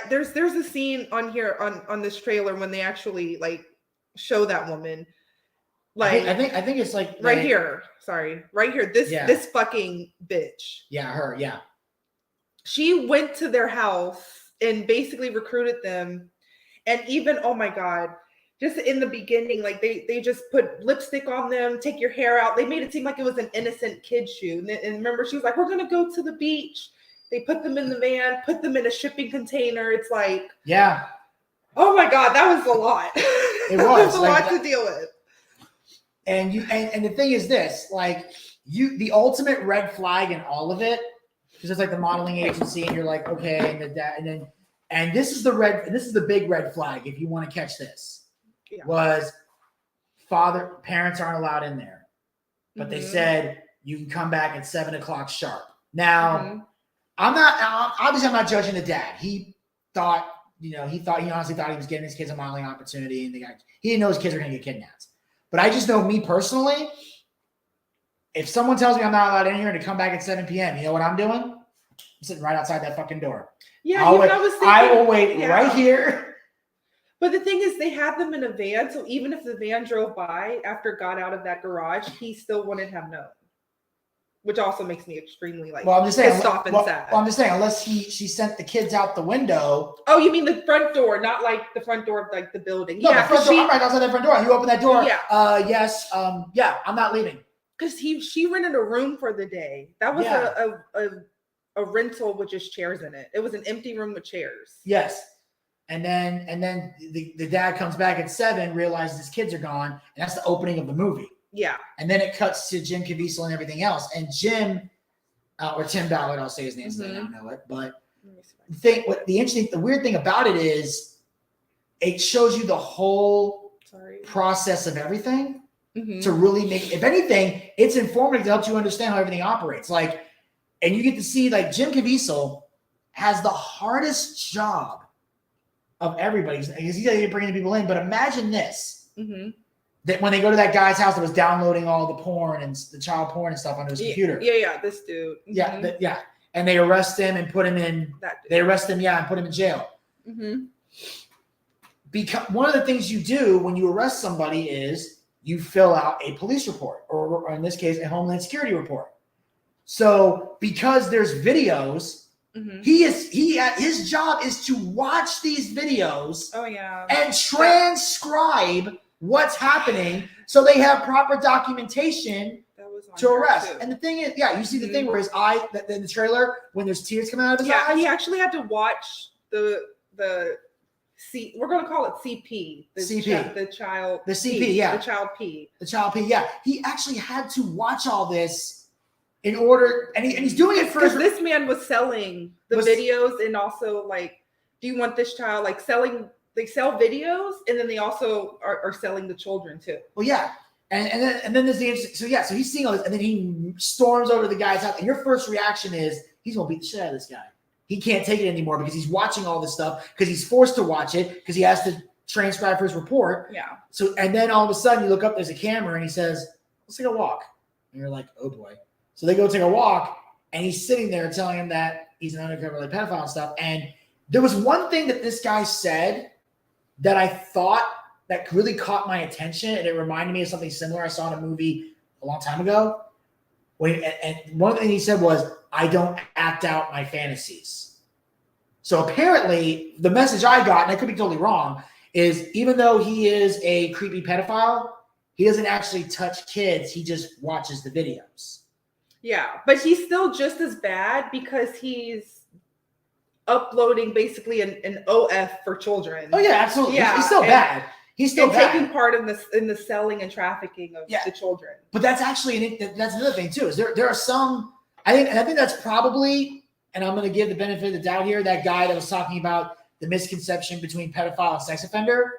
there's a scene on here on this trailer when they actually like show that woman, Like I think it's like right here. Sorry, right here. This fucking bitch. Yeah, her. Yeah. She went to their house and basically recruited them, and even oh my god, just in the beginning, like they just put lipstick on them, take your hair out. They made it seem like it was an innocent kid shoe. And remember, she was like, "We're gonna go to the beach." They put them in the van, put them in a shipping container. It's like, yeah. Oh my god, that was a lot. It was a like lot to deal with. And the thing is this, like the ultimate red flag in all of it, because it's like the modeling agency, and you're like, okay, and this is the big red flag if you want to catch this. Yeah. Was parents aren't allowed in there. But they said you can come back at 7:00 sharp. Now, I'm not judging the dad. He honestly thought he was getting his kids a modeling opportunity, and he didn't know his kids were gonna get kidnapped. But I just know me personally, if someone tells me I'm not allowed in here and to come back at 7 p.m., you know what I'm doing? I'm sitting right outside that fucking door. Yeah, I will wait right here. But the thing is, they had them in a van, so even if the van drove by after it got out of that garage, he still wouldn't have known. Which also makes me extremely pissed off and sad. Well, I'm just saying, unless she sent the kids out the window. Oh, you mean the front door, not like the front door of like the building? No, the front door. I'm right outside that front door. You open that door. Yeah. Yes. I'm not leaving. Because she rented a room for the day. That was a rental with just chairs in it. It was an empty room with chairs. Yes. And then the dad comes back at 7, realizes his kids are gone, and that's the opening of the movie. Yeah. And then it cuts to Jim Caviezel and everything else. And Jim, or Tim Ballard, I'll say his name, so I don't know it. But the weird thing about it is it shows you the whole process of everything to really make, if anything, it's informative to help you understand how everything operates. Like, and you get to see, like, Jim Caviezel has the hardest job of everybody because he's bringing people in. But imagine this. That when they go to that guy's house that was downloading all the porn and the child porn and stuff onto his computer. Yeah, this dude. Yeah. And they arrest him and put him in. They arrest him, and put him in jail. Because one of the things you do when you arrest somebody is you fill out a police report, or in this case, a Homeland Security report. So because there's videos, his job is to watch these videos. Oh yeah. And transcribe what's happening so they have proper documentation to arrest. And the thing is, you see the thing where his eye, in the trailer, when there's tears coming out of his eyes. Yeah, he actually had to watch the we're going to call it CP. The child. The CP, yeah. The child P. The child P, yeah. He actually had to watch all this in order, and he's doing it for because this man was selling the videos, and also like, do you want this child, like selling. They sell videos, and then they also are selling the children too. Well, yeah, and then there's the interesting. So he's seeing all this, and then he storms over to the guy's house, and your first reaction is he's gonna beat the shit out of this guy. He can't take it anymore because he's watching all this stuff because he's forced to watch it because he has to transcribe for his report. Yeah. So and then all of a sudden you look up, there's a camera, and he says, "Let's take a walk," and you're like, "Oh boy." So they go take a walk, and he's sitting there telling him that he's an undercover like pedophile and stuff. And there was one thing that this guy said that I thought that really caught my attention, and it reminded me of something similar I saw in a movie a long time ago. And one thing he said was, "I don't act out my fantasies." So apparently, the message I got, and I could be totally wrong, is even though he is a creepy pedophile, he doesn't actually touch kids. He just watches the videos. Yeah, but he's still just as bad because he's uploading basically an OF for children. Oh yeah, absolutely. Yeah, he's still bad. He's still bad. Taking part in the selling and trafficking of the children. But that's actually that's another thing too. Is there are some I think that's probably, and I'm going to give the benefit of the doubt here, that guy that was talking about the misconception between pedophile and sex offender.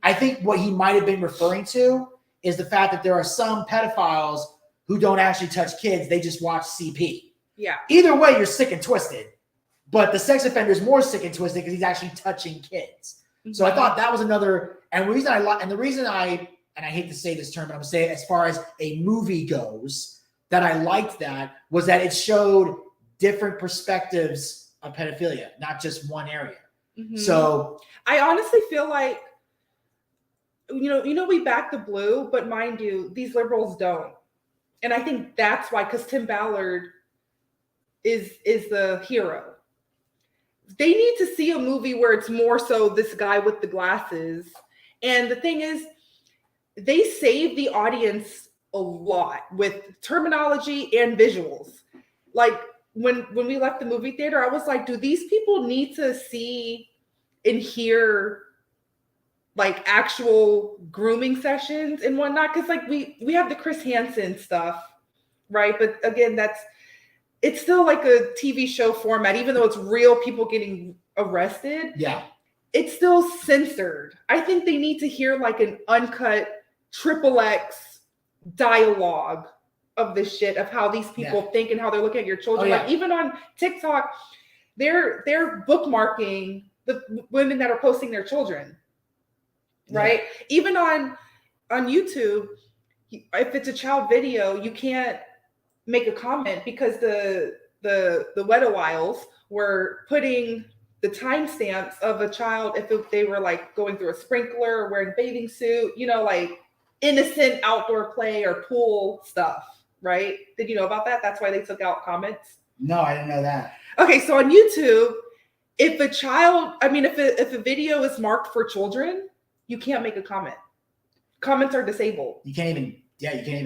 I think what he might have been referring to is the fact that there are some pedophiles who don't actually touch kids; they just watch CP. Yeah. Either way, you're sick and twisted. But the sex offender is more sick and twisted because he's actually touching kids. So I thought that was another, and the reason I hate to say this term, but I'm going to say it as far as a movie goes, that I liked that was that it showed different perspectives of pedophilia, not just one area. So I honestly feel like we back the blue, but mind you, these liberals don't. And I think that's why, because Tim Ballard is the hero. They need to see a movie where it's more so this guy with the glasses. And the thing is, they save the audience a lot with terminology and visuals. Like when we left the movie theater, I was like, do these people need to see and hear like actual grooming sessions and whatnot? Because like we have the Chris Hansen stuff, right? But again, it's still like a TV show format, even though it's real people getting arrested. Yeah. It's still censored. I think they need to hear like an uncut XXX dialogue of this shit, of how these people think and how they're looking at your children. Like even on TikTok, they're bookmarking the women that are posting their children, right? Even on YouTube, if it's a child video, you can't make a comment because the Wedowiles were putting the timestamps of a child if they were like going through a sprinkler or wearing a bathing suit, like innocent outdoor play or pool stuff, right? Did you know about that? That's why they took out comments. No, I didn't know that. Okay, so on YouTube, if a video is marked for children, you can't make a comment. Comments are disabled. You can't even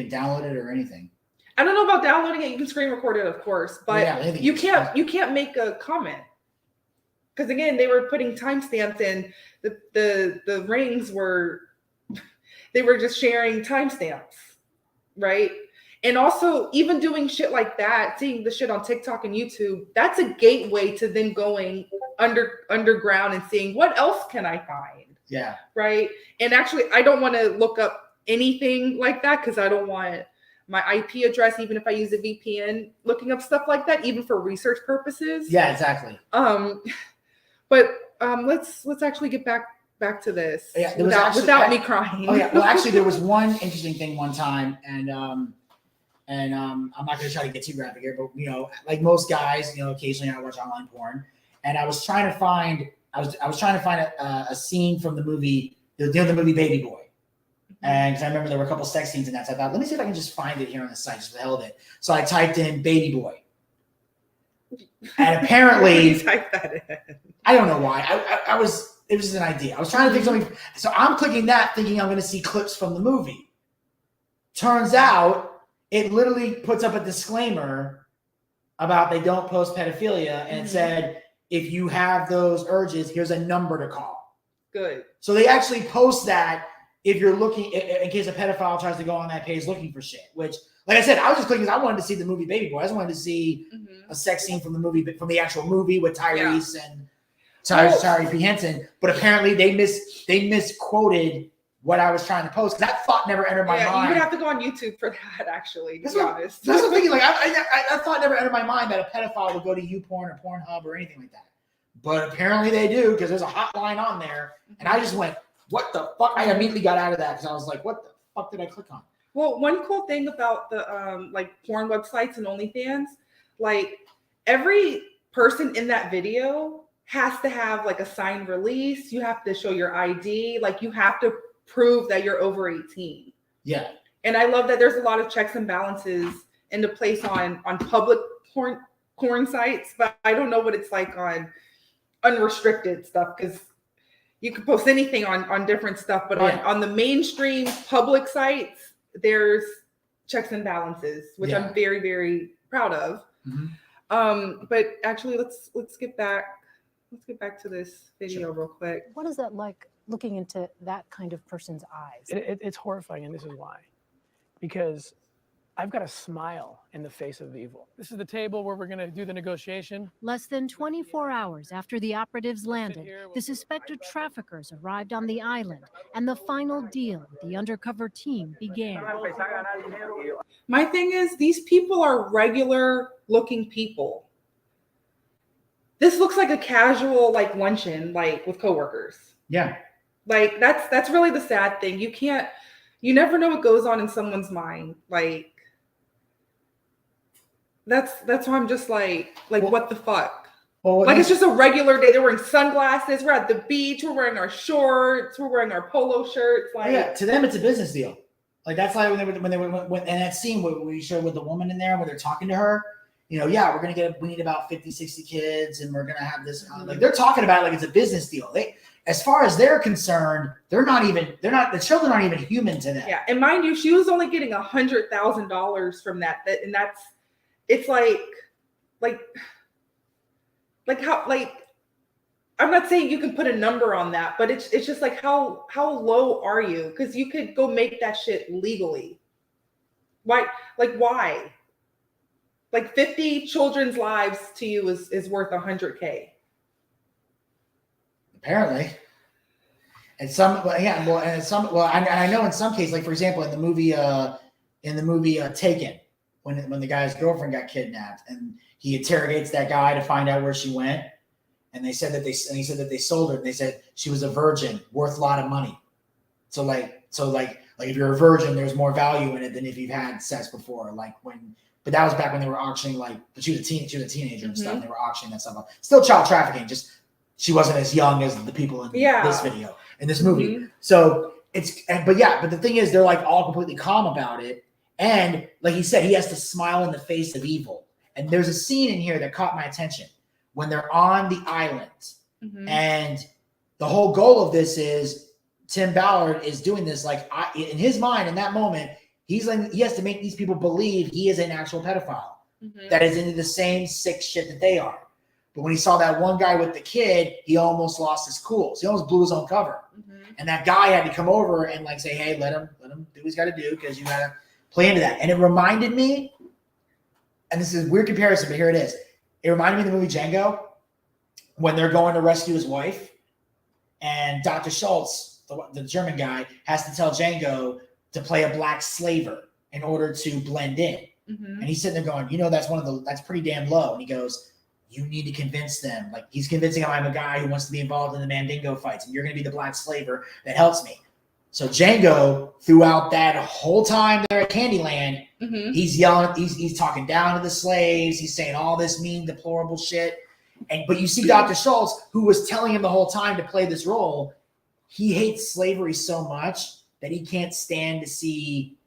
download it or anything. I don't know about downloading it. You can screen record it, of course, but you can't make a comment. Because again, they were putting timestamps in. The rings were just sharing timestamps, right? And also, even doing shit like that, seeing the shit on TikTok and YouTube, that's a gateway to then going underground and seeing what else can I find. Yeah. Right. And actually, I don't want to look up anything like that because I don't want my IP address, even if I use a VPN, looking up stuff like that, even for research purposes. Yeah, exactly. But let's actually get back to this without me crying. Oh yeah. Well, actually, there was one interesting thing one time, and I'm not going to try to get too graphic here, but like most guys, occasionally I watch online porn, and I was trying to find a scene from the movie, the movie Baby Boy. And because I remember there were a couple sex scenes in that, so I thought, let me see if I can just find it here on the site, just for the hell of it. So I typed in Baby Boy. And apparently, type that in. I don't know why. It was just an idea. I was trying to think something. So I'm clicking that, thinking I'm going to see clips from the movie. Turns out, it literally puts up a disclaimer about they don't post pedophilia, and it said, if you have those urges, here's a number to call. Good. So they actually post that if you're looking, in case a pedophile tries to go on that page looking for shit, which, like I said, I was just clicking because I wanted to see the movie Baby Boy. I just wanted to see a sex scene from the movie, from the actual movie with Tyrese and Tyrese P. Henson. But apparently they misquoted what I was trying to post. That thought never entered my mind. You would have to go on YouTube for that, actually, to be honest. That's what I'm thinking. Like, I thought never entered my mind that a pedophile would go to YouPorn or Pornhub or anything like that. But apparently they do, because there's a hotline on there. And I just went, what the fuck? I immediately got out of that because I was like, what the fuck did I click on? Well, one cool thing about the like porn websites and OnlyFans, like every person in that video has to have like a signed release. You have to show your ID. Like you have to prove that you're over 18. Yeah. And I love that there's a lot of checks and balances into place on public porn sites, but I don't know what it's like on unrestricted stuff, because you can post anything on different stuff, but on the mainstream public sites, there's checks and balances, which I'm very, very proud of. But actually, let's get back to this video real quick. What is that like, looking into that kind of person's eyes? It's horrifying, and this is why. Because I've got a smile in the face of evil. This is the table where we're going to do the negotiation. Less than 24 hours after the operatives landed, the suspected traffickers arrived on the island, and the final deal with the undercover team began. My thing is, these people are regular looking people. This looks like a casual like luncheon, like with coworkers. Yeah. Like that's really the sad thing. You never know what goes on in someone's mind. Like that's why I'm just like what the fuck? Well, like it's just a regular day. They're wearing sunglasses. We're at the beach. We're wearing our shorts. We're wearing our polo shirts. Like, yeah, to them, it's a business deal. Like that's like when they went and that scene where we showed with the woman in there when they're talking to her. You know, yeah, we need about 50, 60 kids, and we're gonna have this. Like they're talking about it like it's a business deal. As far as they're concerned, the children aren't even human to them. Yeah, and mind you, she was only getting $100,000 from that, and it's like how, like, I'm not saying you can put a number on that, but it's just like how low are you? Because you could go make that shit legally. Why? Like 50 children's lives to you is worth $100K. Apparently. And I know in some cases, like for example, in the movie Taken, when the guy's girlfriend got kidnapped and he interrogates that guy to find out where she went, and he said that they sold her, and they said she was a virgin, worth a lot of money. So if you're a virgin, there's more value in it than if you've had sex before. But that was back when they were auctioning, but she was a teenager and stuff. And they were auctioning that stuff up. Still child trafficking, just she wasn't as young as the people in this video, in this movie. So but the thing is, they're like all completely calm about it. And like he said, he has to smile in the face of evil. And there's a scene in here that caught my attention when they're on the island. And the whole goal of this is Tim Ballard is doing this. In his mind, in that moment, he has to make these people believe he is an actual pedophile that is into the same sick shit that they are. But when he saw that one guy with the kid, he almost lost his cool. So he almost blew his own cover. And that guy had to come over and say, hey, let him do what he's got to do, because you got to play into that. And it reminded me, and this is a weird comparison, but here it is. It reminded me of the movie Django when they're going to rescue his wife, and Dr. Schultz, the German guy, has to tell Django to play a black slaver in order to blend in. And he's sitting there going, that's pretty damn low. And he goes, you need to convince them. Like, he's convincing him I'm a guy who wants to be involved in the Mandingo fights, and you're going to be the black slaver that helps me. So Django, throughout that whole time there at Candyland, he's yelling, he's talking down to the slaves. He's saying all this mean, deplorable shit. But you see Dr. Schultz, who was telling him the whole time to play this role, he hates slavery so much that he can't stand to see,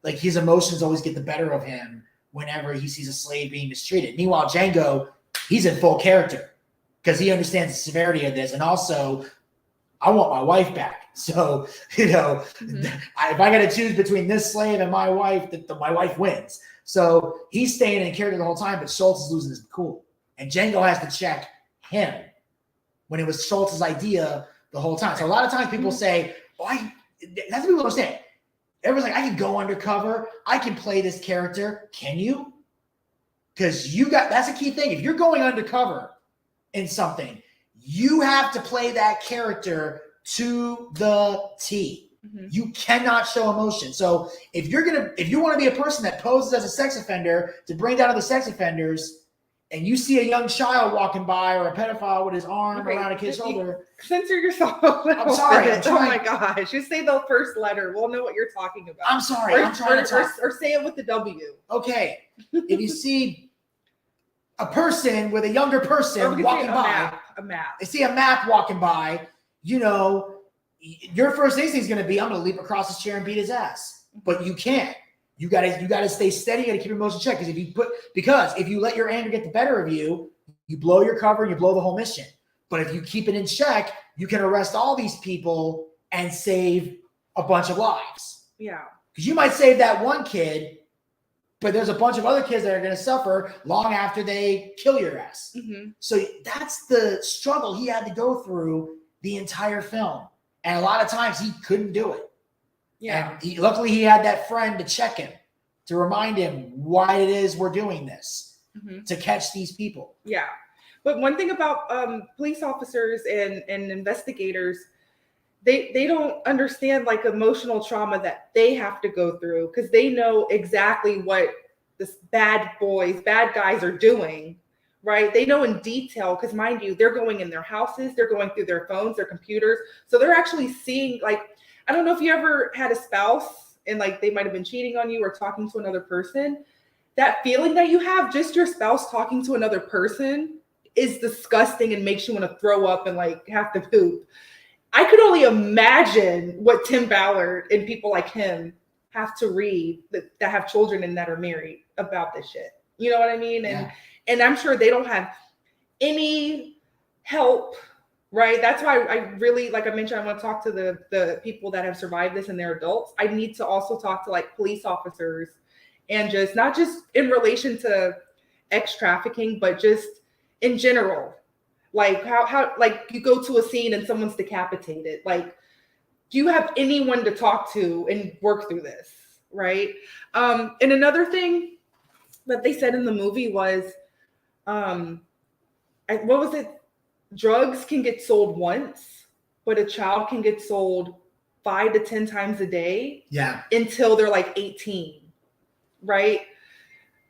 like, his emotions always get the better of him whenever he sees a slave being mistreated. Meanwhile, Django, he's in full character because he understands the severity of this. And also, I want my wife back. So, if I got to choose between this slave and my wife, my wife wins. So he's staying in character the whole time, but Schultz is losing his cool. And Django has to check him when it was Schultz's idea the whole time. So a lot of times people say, that's what people understand. Everyone's like, I can go undercover. I can play this character. Can you? Because that's a key thing. If you're going undercover in something, you have to play that character to the T. You cannot show emotion. So if you want to be a person that poses as a sex offender to bring down other sex offenders, and you see a young child walking by or a pedophile with his arm around a kid's shoulder, censor yourself a little I'm sorry. bit. Oh my gosh. Just say the first letter. We'll know what you're talking about. I'm sorry. Or, I'm trying to talk. Or say it with the W. Okay. If you see a person with a younger person walking by, a map. They see a map walking by, your first instinct is going to be, I'm going to leap across his chair and beat his ass. But you can't. You gotta stay steady. You gotta keep your emotions in check. Because if you let your anger get the better of you, you blow your cover and you blow the whole mission. But if you keep it in check, you can arrest all these people and save a bunch of lives. Yeah. Because you might save that one kid, but there's a bunch of other kids that are going to suffer long after they kill your ass. So that's the struggle he had to go through the entire film. And a lot of times he couldn't do it. Yeah. And luckily he had that friend to check him, to remind him why it is we're doing this, to catch these people. Yeah. But one thing about police officers and investigators, they don't understand like emotional trauma that they have to go through, because they know exactly what this bad guys are doing, right? They know in detail, because mind you, they're going in their houses, they're going through their phones, their computers. So they're actually seeing, like, I don't know if you ever had a spouse and like they might have been cheating on you or talking to another person. That feeling that you have, just your spouse talking to another person, is disgusting and makes you want to throw up and like have to poop. I could only imagine what Tim Ballard and people like him have to read that have children and that are married about this shit. You know what I mean? And I'm sure they don't have any help, right? That's why I really, like I mentioned, I want to talk to the people that have survived this and they're adults. I need to also talk to like police officers and just not just in relation to ex trafficking, but just in general. Like how like you go to a scene and someone's decapitated. Like, do you have anyone to talk to and work through this, right? And another thing that they said in the movie was, what was it? Drugs can get sold once, but a child can get sold 5 to 10 times a day. Yeah. Until they're like 18, right?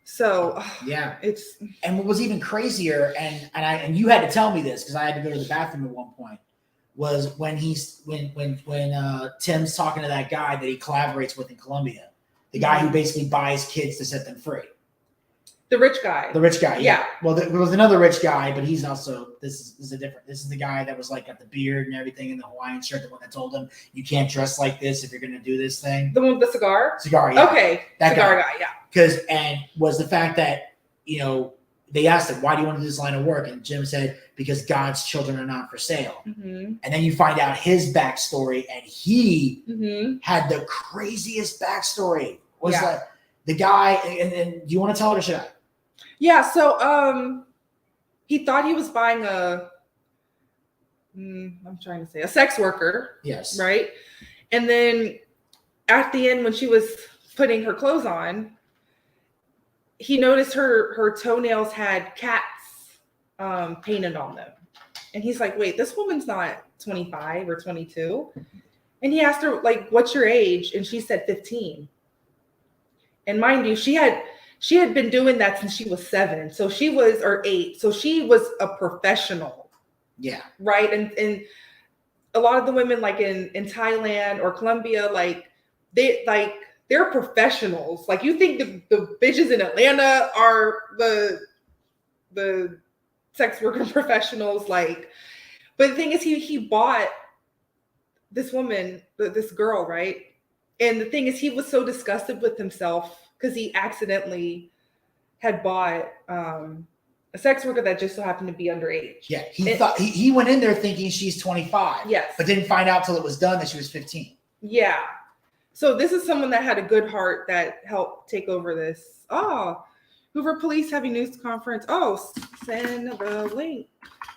So yeah, it's and what was even crazier, and you had to tell me this because I had to go to the bathroom at one point, was when Tim's talking to that guy that he collaborates with in Colombia, the guy who basically buys kids to set them free. The rich guy. The rich guy, yeah. Well, there was another rich guy, but he's also this is the guy that was like got the beard and everything in the Hawaiian shirt. The one that told him you can't dress like this if you're going to do this thing. The one with the cigar. Yeah. Okay. That cigar guy. Yeah. And was the fact that they asked him, why do you want to do this line of work? And Jim said, because God's children are not for sale. Mm-hmm. And then you find out his backstory, and he had the craziest backstory. Was like the guy, and do you want to tell it or should I? Yeah, so he thought he was buying a sex worker. Yes. Right? And then at the end when she was putting her clothes on, he noticed her toenails had cats painted on them. And he's like, wait, this woman's not 25 or 22. And he asked her, like, what's your age? And she said 15. And mind you, she had been doing that since she was 7. So she was, or 8. So she was a professional. Yeah. Right. And a lot of the women like in Thailand or Colombia, like they're professionals. Like you think the bitches in Atlanta are the sex worker professionals. Like, but the thing is he bought this woman, this girl, right? And the thing is he was so disgusted with himself because he accidentally had bought a sex worker that just so happened to be underage. Yeah, he went in there thinking she's 25. Yes. But didn't find out till it was done that she was 15. Yeah. So this is someone that had a good heart that helped take over this. Oh, Hoover Police having news conference. Oh, send the link.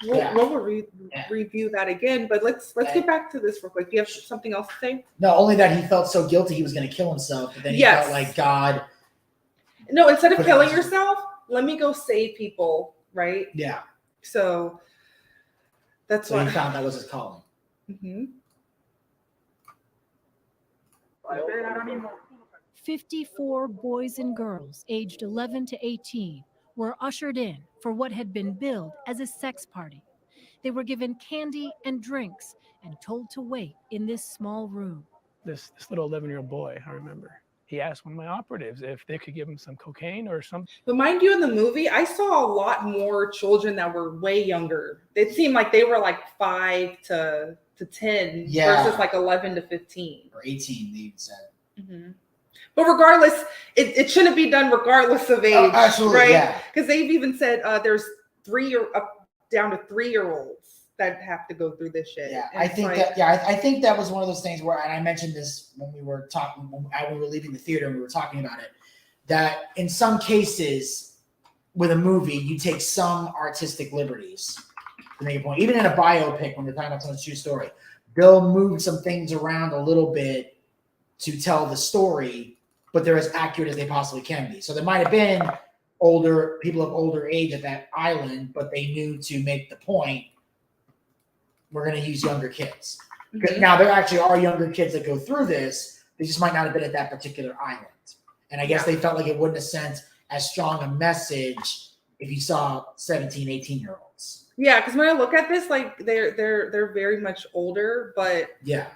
We'll review that again. But let's get back to this real quick. Do you have something else to say? No, only that he felt so guilty he was going to kill himself, but then he felt like God. No, instead of killing yourself, let me go save people, right? Yeah. So that's why he found that was his calling. Mm-hmm. 54 boys and girls aged 11 to 18 were ushered in for what had been billed as a sex party. They were given candy and drinks and told to wait in this small room. This little 11-year-old boy, I remember, he asked one of my operatives if they could give him some cocaine or something. But mind you, in the movie, I saw a lot more children that were way younger. It seemed like they were like 5 to 10 versus like 11 to 15. Or 18, they even said. Mm-hmm. But regardless, it shouldn't be done regardless of age, absolutely, right? Because they've even said there's down to 3-year-olds that have to go through this shit. Yeah, and I think that was one of those things where, and I mentioned this when we were talking, when we were leaving the theater and we were talking about it, that in some cases with a movie, you take some artistic liberties to make a point. Even in a biopic, when you're talking about someone's true story, they'll move some things around a little bit to tell the story, but they're as accurate as they possibly can be. So there might have been people of older age at that island, but they knew to make the point, we're going to use younger kids. Mm-hmm. Now, there actually are younger kids that go through this. They just might not have been at that particular island. And I guess they felt like it wouldn't have sent as strong a message if you saw 17, 18-year-olds. Yeah, because when I look at this, like they're very much older, but yeah.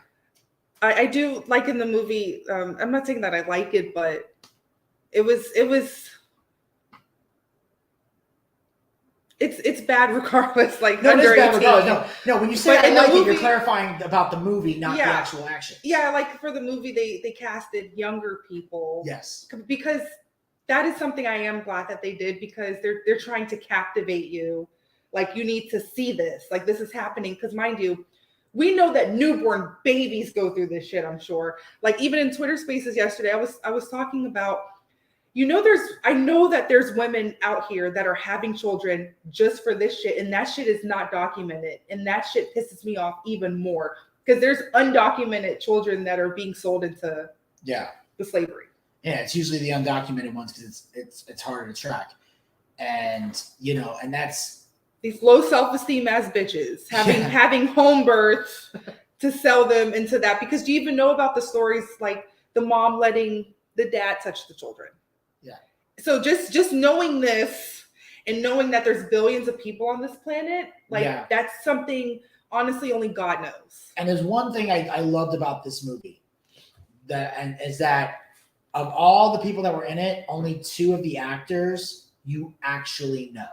I do like in the movie. I'm not saying that I like it, but it was it's bad regardless. Like No, it under is bad 18. regardless. No, when you say But I in the like it, you're movie- clarifying about the movie, not the actual action. Yeah, like for the movie, they casted younger people. Yes. Because that is something I am glad that they did, because they're trying to captivate you. Like, you need to see this. Like, this is happening. Because mind you, we know that newborn babies go through this shit, I'm sure. Like, even in Twitter Spaces yesterday, I was talking about, I know that there's women out here that are having children just for this shit, and that shit is not documented. And that shit pisses me off even more, because there's undocumented children that are being sold into the slavery. Yeah, it's usually the undocumented ones because it's harder to track. And and that's these low self-esteem ass bitches having home births to sell them into that. Because do you even know about the stories like the mom letting the dad touch the children? Yeah. So just knowing this and knowing that there's billions of people on this planet, like that's something honestly only God knows. And there's one thing I loved about this movie is that of all the people that were in it, only 2 of the actors you actually know.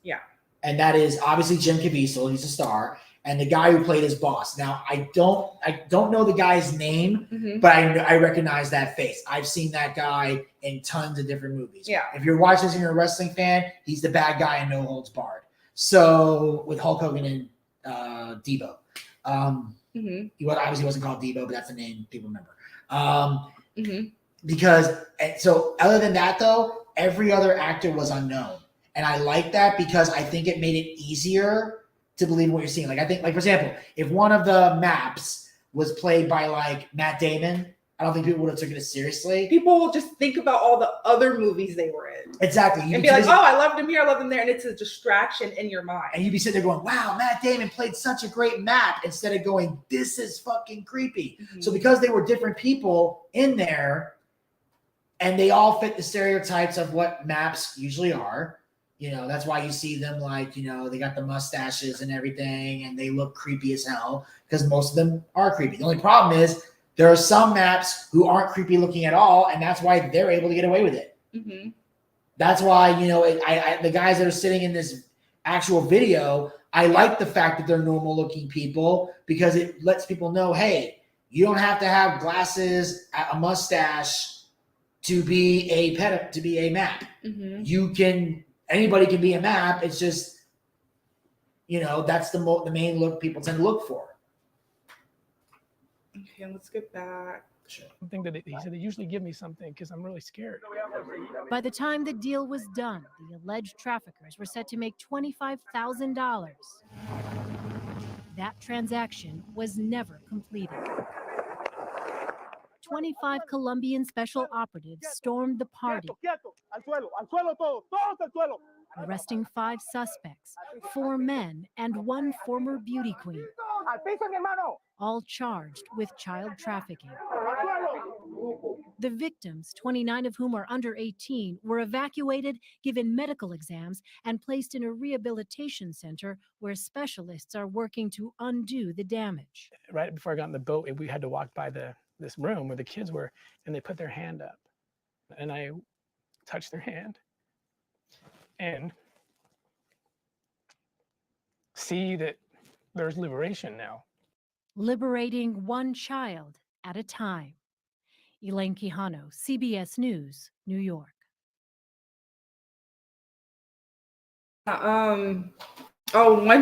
Yeah. And that is obviously Jim Caviezel, he's a star, and the guy who played his boss. Now, I don't know the guy's name, but I recognize that face. I've seen that guy in tons of different movies. Yeah. If you're watching this and you're a wrestling fan, he's the bad guy in No Holds Barred. So with Hulk Hogan and Debo. He obviously wasn't called Debo, but that's the name people remember. Because so other than that though, every other actor was unknown. And I like that because I think it made it easier to believe what you're seeing. Like I think, like for example, if one of the maps was played by like Matt Damon, I don't think people would have taken it seriously. People will just think about all the other movies they were in. Exactly. And be like, oh, I loved him here, I loved him there. And it's a distraction in your mind. And you'd be sitting there going, wow, Matt Damon played such a great map, instead of going, this is fucking creepy. So because they were different people in there and they all fit the stereotypes of what maps usually are, that's why you see them like, they got the mustaches and everything and they look creepy as hell because most of them are creepy. The only problem is there are some maps who aren't creepy looking at all, and that's why they're able to get away with it. That's why, the guys that are sitting in this actual video, I like the fact that they're normal looking people because it lets people know, hey, you don't have to have glasses, a mustache to be a map. Anybody can be a map. It's just, that's the main look people tend to look for. Okay, let's get back. I think that he said they usually give me something because I'm really scared. By the time the deal was done, the alleged traffickers were set to make $25,000. That transaction was never completed. 25 Colombian special operatives stormed the party, arresting 5 suspects, 4 men and 1 former beauty queen, all charged with child trafficking. The victims, 29 of whom are under 18, were evacuated, given medical exams, and placed in a rehabilitation center where specialists are working to undo the damage. Right before I got in the boat, we had to walk by this room where the kids were, and they put their hand up. And I touched their hand and see that there's liberation now. Liberating one child at a time. Elaine Quijano, CBS News, New York. One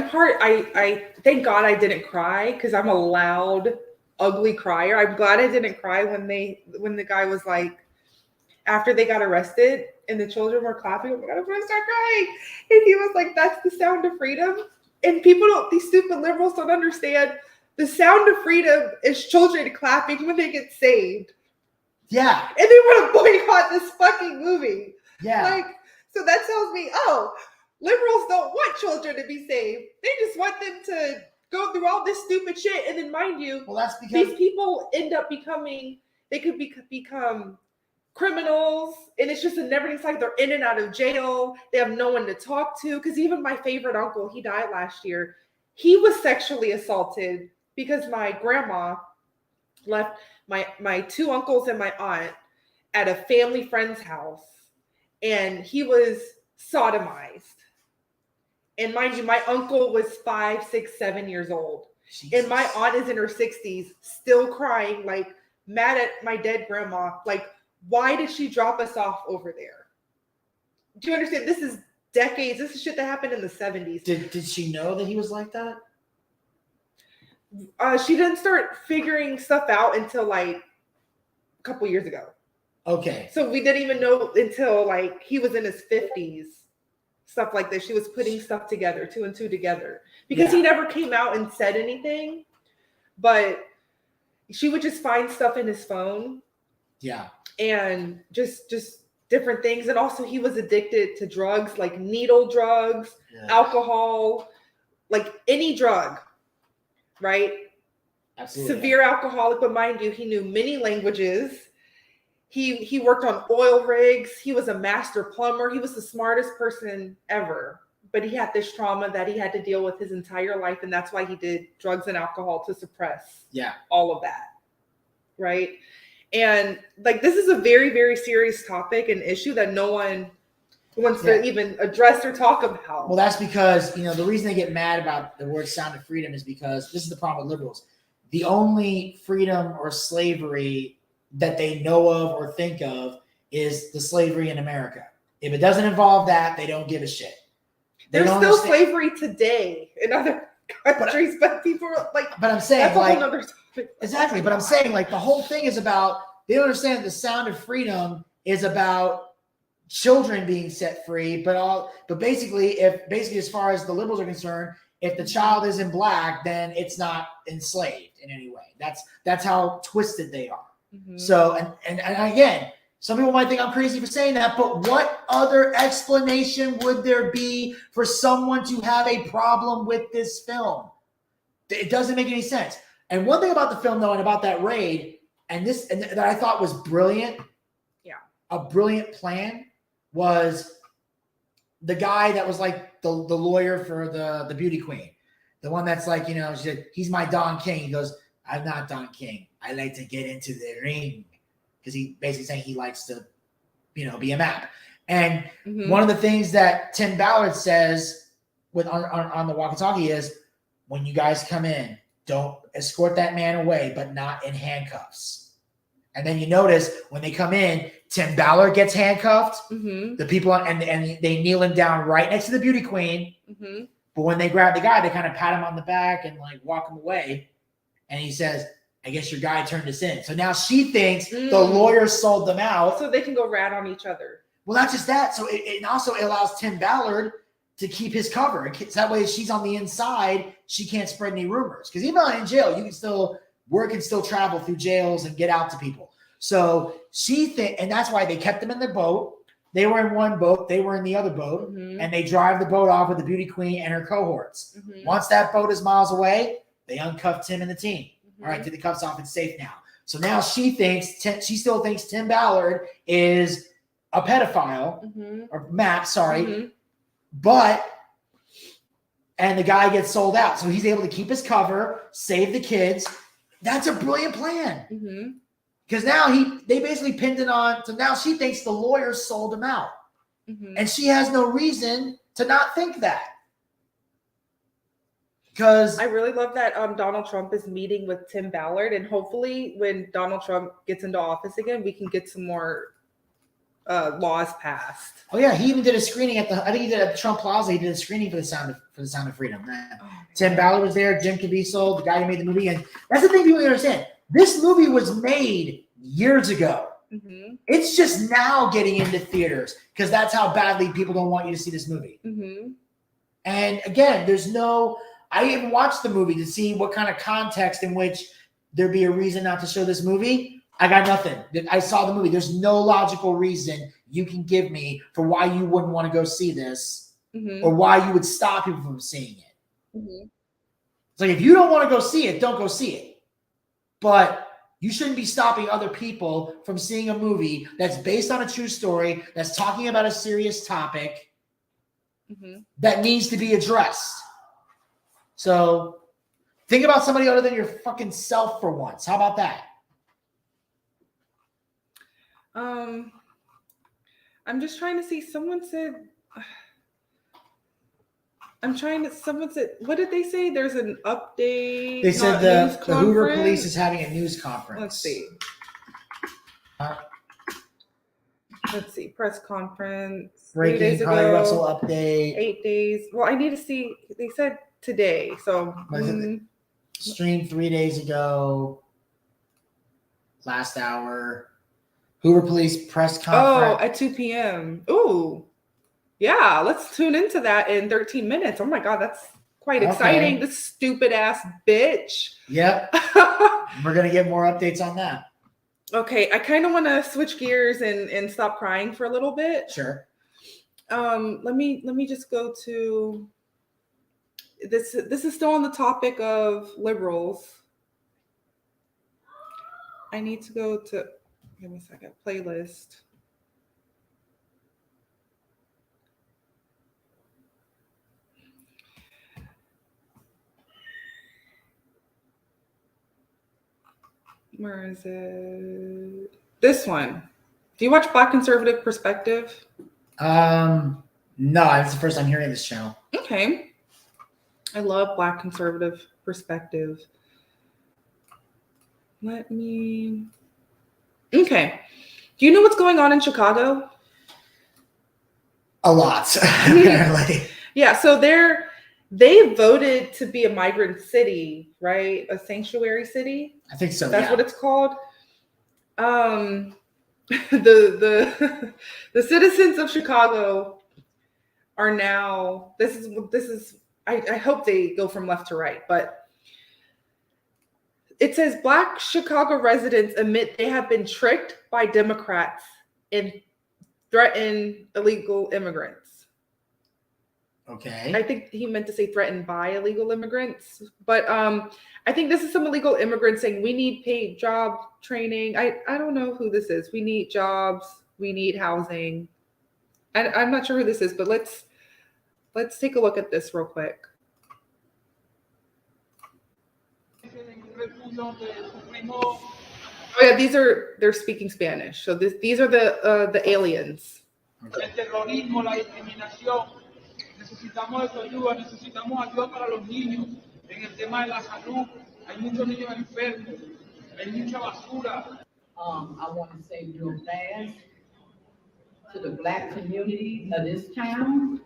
part, I thank God I didn't cry because I'm a loud, ugly crier. I'm glad I didn't cry when the guy was like, after they got arrested and the children were clapping, oh my God, I'm gonna start crying. And he was like, that's the sound of freedom. And these stupid liberals don't understand. The sound of freedom is children clapping when they get saved. Yeah. And they want to boycott this fucking movie. Yeah. So that tells me, liberals don't want children to be saved. They just want them to go through all this stupid shit. And then mind you, that's because these people end up become criminals. And it's just a never-ending cycle. They're in and out of jail. They have no one to talk to. Because even my favorite uncle, he died last year. He was sexually assaulted because my grandma left my 2 uncles and my aunt at a family friend's house, and he was sodomized. And mind you, my uncle was 5, 6, 7 years old. Jesus. And my aunt is in her 60s, still crying, like mad at my dead grandma. Like, why did she drop us off over there? Do you understand? This is decades. This is shit that happened in the 70s. Did she know that he was like that? She didn't start figuring stuff out until like a couple years ago. Okay. So we didn't even know until like he was in his 50s. Stuff like this. She was putting stuff together, 2 and 2 together. Because he never came out and said anything. But she would just find stuff in his phone. Yeah. And just different things. And also he was addicted to drugs, like needle drugs, alcohol, like any drug. Right? Absolutely. Severe alcoholic, but mind you, he knew many languages. He worked on oil rigs. He was a master plumber. He was the smartest person ever. But he had this trauma that he had to deal with his entire life. And that's why he did drugs and alcohol to suppress all of that. Right? And like, this is a very, very serious topic and issue that no one wants to even address or talk about. Well, that's because, the reason they get mad about the word sound of freedom is because this is the problem with liberals. The only freedom or slavery that they know of or think of is the slavery in America. If it doesn't involve that, they don't give a shit. There's still slavery today in other countries, but people are like, but I'm saying, that's a like, whole other topic. Exactly. But I'm saying, like, the whole thing is about, they don't understand the sound of freedom is about children being set free, but basically, as far as the liberals are concerned, if the child isn't black, then it's not enslaved in any way. That's how twisted they are. Mm-hmm. So, and again, some people might think I'm crazy for saying that, but what other explanation would there be for someone to have a problem with this film? It doesn't make any sense. And one thing about the film, though, and about that raid, and that I thought was brilliant, a brilliant plan, was the guy that was like the lawyer for the beauty queen, the one that's like, she said, he's my Don King. He goes, I'm not Don King. I like to get into the ring, because he basically saying he likes to, be a map. And one of the things that Tim Ballard says on the walkie-talkie is, when you guys come in, don't escort that man away, but not in handcuffs. And then you notice when they come in, Tim Ballard gets handcuffed. Mm-hmm. The people and they kneel him down right next to the beauty queen. Mm-hmm. But when they grab the guy, they kind of pat him on the back and like walk him away. And he says, I guess your guy turned us in. So now she thinks the lawyer sold them out. So they can go rat on each other. Well, not just that. So it also allows Tim Ballard to keep his cover. So that way, if she's on the inside, she can't spread any rumors. Because even in jail, you can still work and still travel through jails and get out to people. So and that's why they kept them in the boat. They were in one boat, they were in the other boat, and they drive the boat off with the beauty queen and her cohorts. Once that boat is miles away, they uncuff Tim and the team. All right, get the cuffs off, it's safe now. So now she still thinks Tim Ballard is a pedophile, or Matt, sorry, and the guy gets sold out. So he's able to keep his cover, save the kids. That's a brilliant plan. Because now they basically pinned it on. So now she thinks the lawyers sold him out. And she has no reason to not think that. Because I really love that Donald Trump is meeting with Tim Ballard. And hopefully when Donald Trump gets into office again, we can get some more laws passed. Oh yeah, he even did a screening at the Trump Plaza. He did a screening for the Sound of Freedom. Tim Ballard was there, Jim Caviezel, the guy who made the movie, and that's the thing people understand. This movie was made years ago. It's just now getting into theaters because that's how badly people don't want you to see this movie. And again, I even watched the movie to see what kind of context in which there'd be a reason not to show this movie. I got nothing. I saw the movie. There's no logical reason you can give me for why you wouldn't want to go see this or why you would stop people from seeing it. It's like, if you don't want to go see it, don't go see it. But you shouldn't be stopping other people from seeing a movie that's based on a true story, that's talking about a serious topic that needs to be addressed. So think about somebody other than your fucking self for once. How about that? I'm just trying to see. Someone said, I'm trying to. Someone said, what did they say? There's an update. They said news the Hoover conference? Police is having a news conference. Let's see. Press conference. 3 Breaking days Carlee ago. Russel update. 8 days. Well, I need to see. They said today. So Streamed 3 days ago. Last hour. Hoover Police press conference. at 2 p.m. Ooh. Yeah, let's tune into that in 13 minutes. Oh my God, that's quite exciting. This stupid ass bitch. Yep. We're going to get more updates on that. Okay, I kind of want to switch gears and stop crying for a little bit. Sure. Let me just go to this. This is still on the topic of liberals. I need to go to, give me a second, playlist. Where is it? This one. Do you watch Black Conservative Perspective? No, it's the first time hearing this channel. Okay. I love Black Conservative Perspective. Okay. Do you know what's going on in Chicago? A lot, apparently. Yeah, so they voted to be a migrant city, right? A sanctuary city. I think so. That's yeah. what it's called. The citizens of Chicago are now. This is. I hope they go from left to right, but it says Black Chicago residents admit they have been tricked by Democrats and threaten illegal immigrants. Okay. I think he meant to say threatened by illegal immigrants, but I think this is some illegal immigrants saying we need paid job training. I don't know who this is. We need jobs. We need housing. I'm not sure who this is, but let's take a look at this real quick. Oh yeah, they're speaking Spanish. So these are the aliens. Necesitamos de su ayuda, necesitamos ayuda para los niños. En el tema de la salud, hay muchos niños enfermos, hay mucha basura. I want to say real fast to the Black community of this town.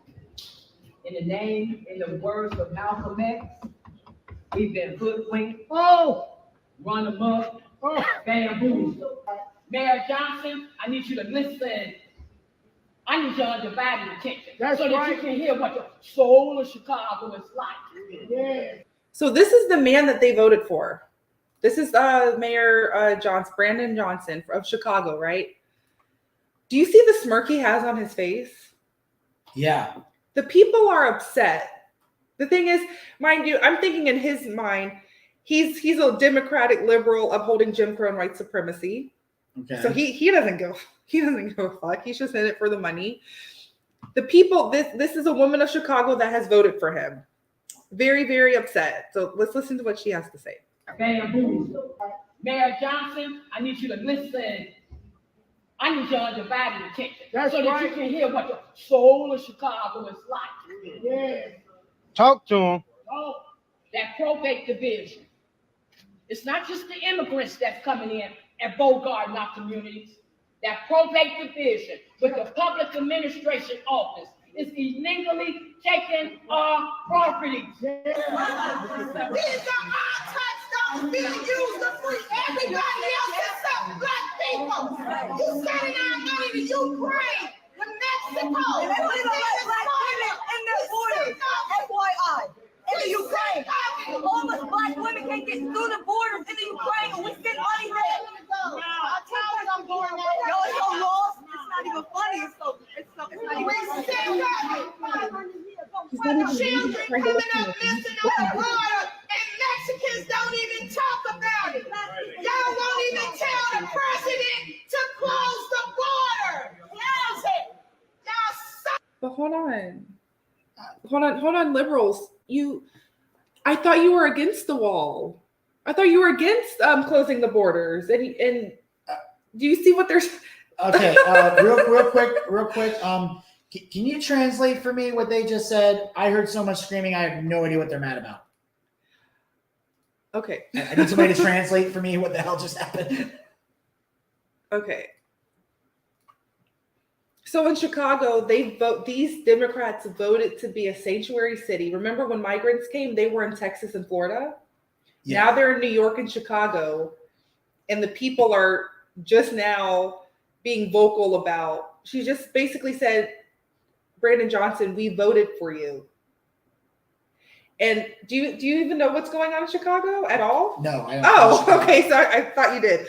In the words of Malcolm X, we've been hoodwinked, run amok, bamboozled. Mayor Johnson, I need you to listen. I need your undivided attention so that you can hear what the soul of Chicago is like. Yeah. So this is the man that they voted for. This is Mayor Brandon Johnson of Chicago, right? Do you see the smirk he has on his face? Yeah. The people are upset. The thing is, mind you, I'm thinking in his mind, he's a Democratic liberal upholding Jim Crow and white supremacy. Okay. So he doesn't go. He doesn't give a fuck. He's just in it for the money. The people, this is a woman of Chicago that has voted for him. Very, very upset. So let's listen to what she has to say. Bamboozled. Mayor Johnson, I need you to listen. I need your undivided attention so that you can hear what the soul of Chicago is like. Yeah. Talk to him. Oh, that probate division. It's not just the immigrants that's coming in and bogarting our communities. That probate division with the public administration office is illegally taking our property. These are our touchstones being used to free everybody else except Black people. You sending our money to Ukraine, to Mexico. And they don't even let Black women in their borders. FYI. In the Ukraine. Homeless Black women can't get through the borders in the Ukraine and we send money there. I'll tell you I'm going there. No, it's so lost. It's not even funny. It's not even when the children coming up missing on the border and Mexicans don't even talk about it. Y'all won't even tell the president to close the border. Close it. Y'all suck. But hold on, liberals. I thought you were against the wall. I thought you were against closing the borders. And do you see what there's? Okay, real quick. Can you translate for me what they just said? I heard so much screaming. I have no idea what they're mad about. Okay. I need somebody to translate for me what the hell just happened. Okay. So in Chicago, these Democrats voted to be a sanctuary city. Remember when migrants came, they were in Texas and Florida. Yeah. Now they're in New York and Chicago, and the people are just now being vocal about, she just basically said, Brandon Johnson, we voted for you. And do you even know what's going on in Chicago at all? No, I don't. Oh, okay. So I thought you did.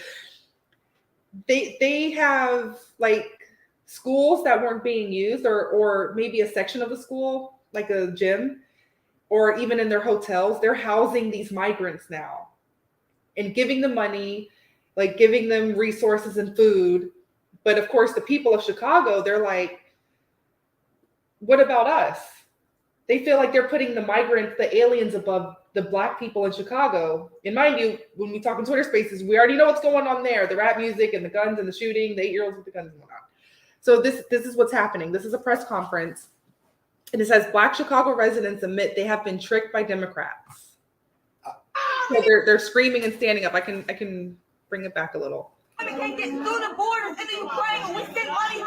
They have like schools that weren't being used, or maybe a section of the school, like a gym, or even in their hotels, they're housing these migrants now and giving them money, like giving them resources and food. But of course, the people of Chicago, they're like, what about us? They feel like they're putting the migrants, the aliens above the Black people in Chicago. And mind you, when we talk in Twitter spaces, we already know what's going on there. The rap music and the guns and the shooting, the 8-year-olds with the guns and whatnot. So this is what's happening. This is a press conference. And it says, Black Chicago residents admit they have been tricked by Democrats. So they're screaming and standing up. I can bring it back a little. We can't get through the borders in the Ukraine and we send money there.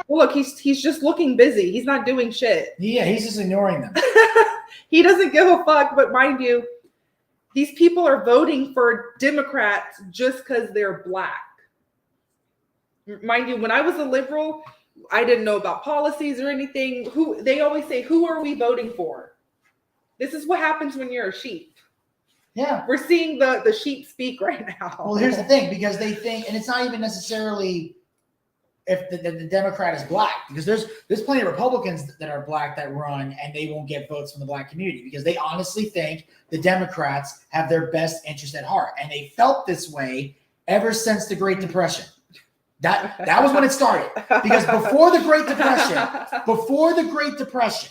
Well, look, he's just looking busy. He's not doing shit. Yeah, he's just ignoring them. He doesn't give a fuck. But mind you, these people are voting for Democrats just because they're Black. Mind you, when I was a liberal, I didn't know about policies or anything. They always say, who are we voting for? This is what happens when you're a sheep. Yeah. We're seeing the sheep speak right now. Well, here's the thing, because they think, and it's not even necessarily if the Democrat is Black, because there's plenty of Republicans that are Black that run and they won't get votes from the Black community because they honestly think the Democrats have their best interest at heart. And they felt this way ever since the Great Depression. That was when it started. Because before the Great Depression,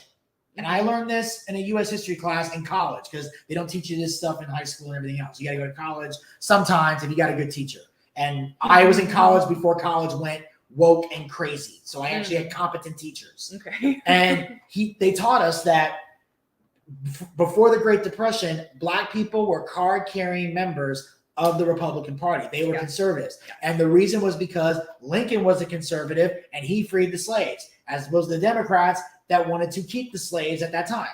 and I learned this in a U.S. history class in college because they don't teach you this stuff in high school and everything else. You got to go to college sometimes if you got a good teacher. And I was in college before college went woke and crazy. So I actually had competent teachers. Okay. And they taught us that before the Great Depression, Black people were card-carrying members of the Republican Party. They were conservatives. And the reason was because Lincoln was a conservative and he freed the slaves, as was the Democrats that wanted to keep the slaves at that time.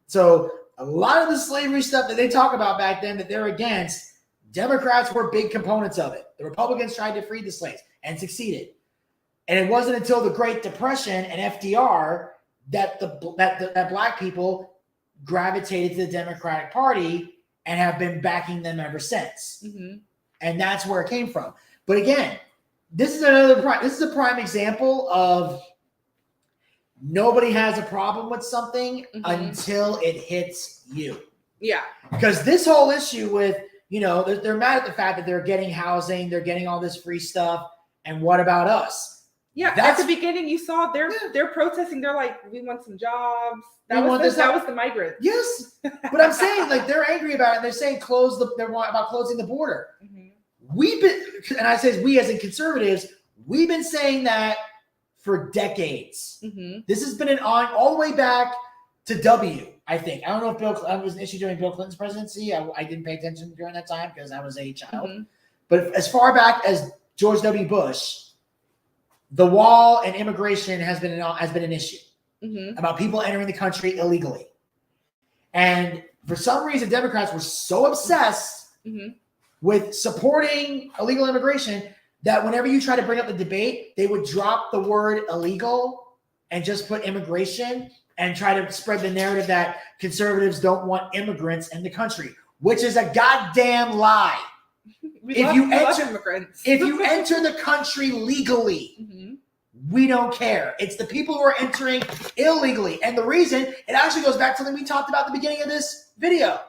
So a lot of the slavery stuff that they talk about back then that they're against, Democrats were big components of it. The Republicans tried to free the slaves and succeeded. And it wasn't until the Great Depression and FDR that that Black people gravitated to the Democratic Party and have been backing them ever since. Mm-hmm. And that's where it came from. But again, this is a prime example of nobody has a problem with something until it hits you. Yeah. Because this whole issue with, they're mad at the fact that they're getting housing, they're getting all this free stuff. And what about us? Yeah, at the beginning you saw they're protesting. They're like, we want some jobs. That was the migrants. Yes, but I'm saying like they're angry about it. And they're saying they're about closing the border. Mm-hmm. And I say we as in conservatives, we've been saying that for decades. Mm-hmm. This has been all the way back to W. I think I don't know if I was an issue during Bill Clinton's presidency. I didn't pay attention during that time because I was a child. Mm-hmm. But as far back as George W. Bush, the wall and immigration has been an issue about people entering the country illegally. And for some reason, Democrats were so obsessed with supporting illegal immigration that whenever you try to bring up the debate, they would drop the word illegal and just put immigration and try to spread the narrative that conservatives don't want immigrants in the country, which is a goddamn lie. If you enter the country legally, we don't care. It's the people who are entering illegally. And the reason, it actually goes back to something we talked about at the beginning of this video.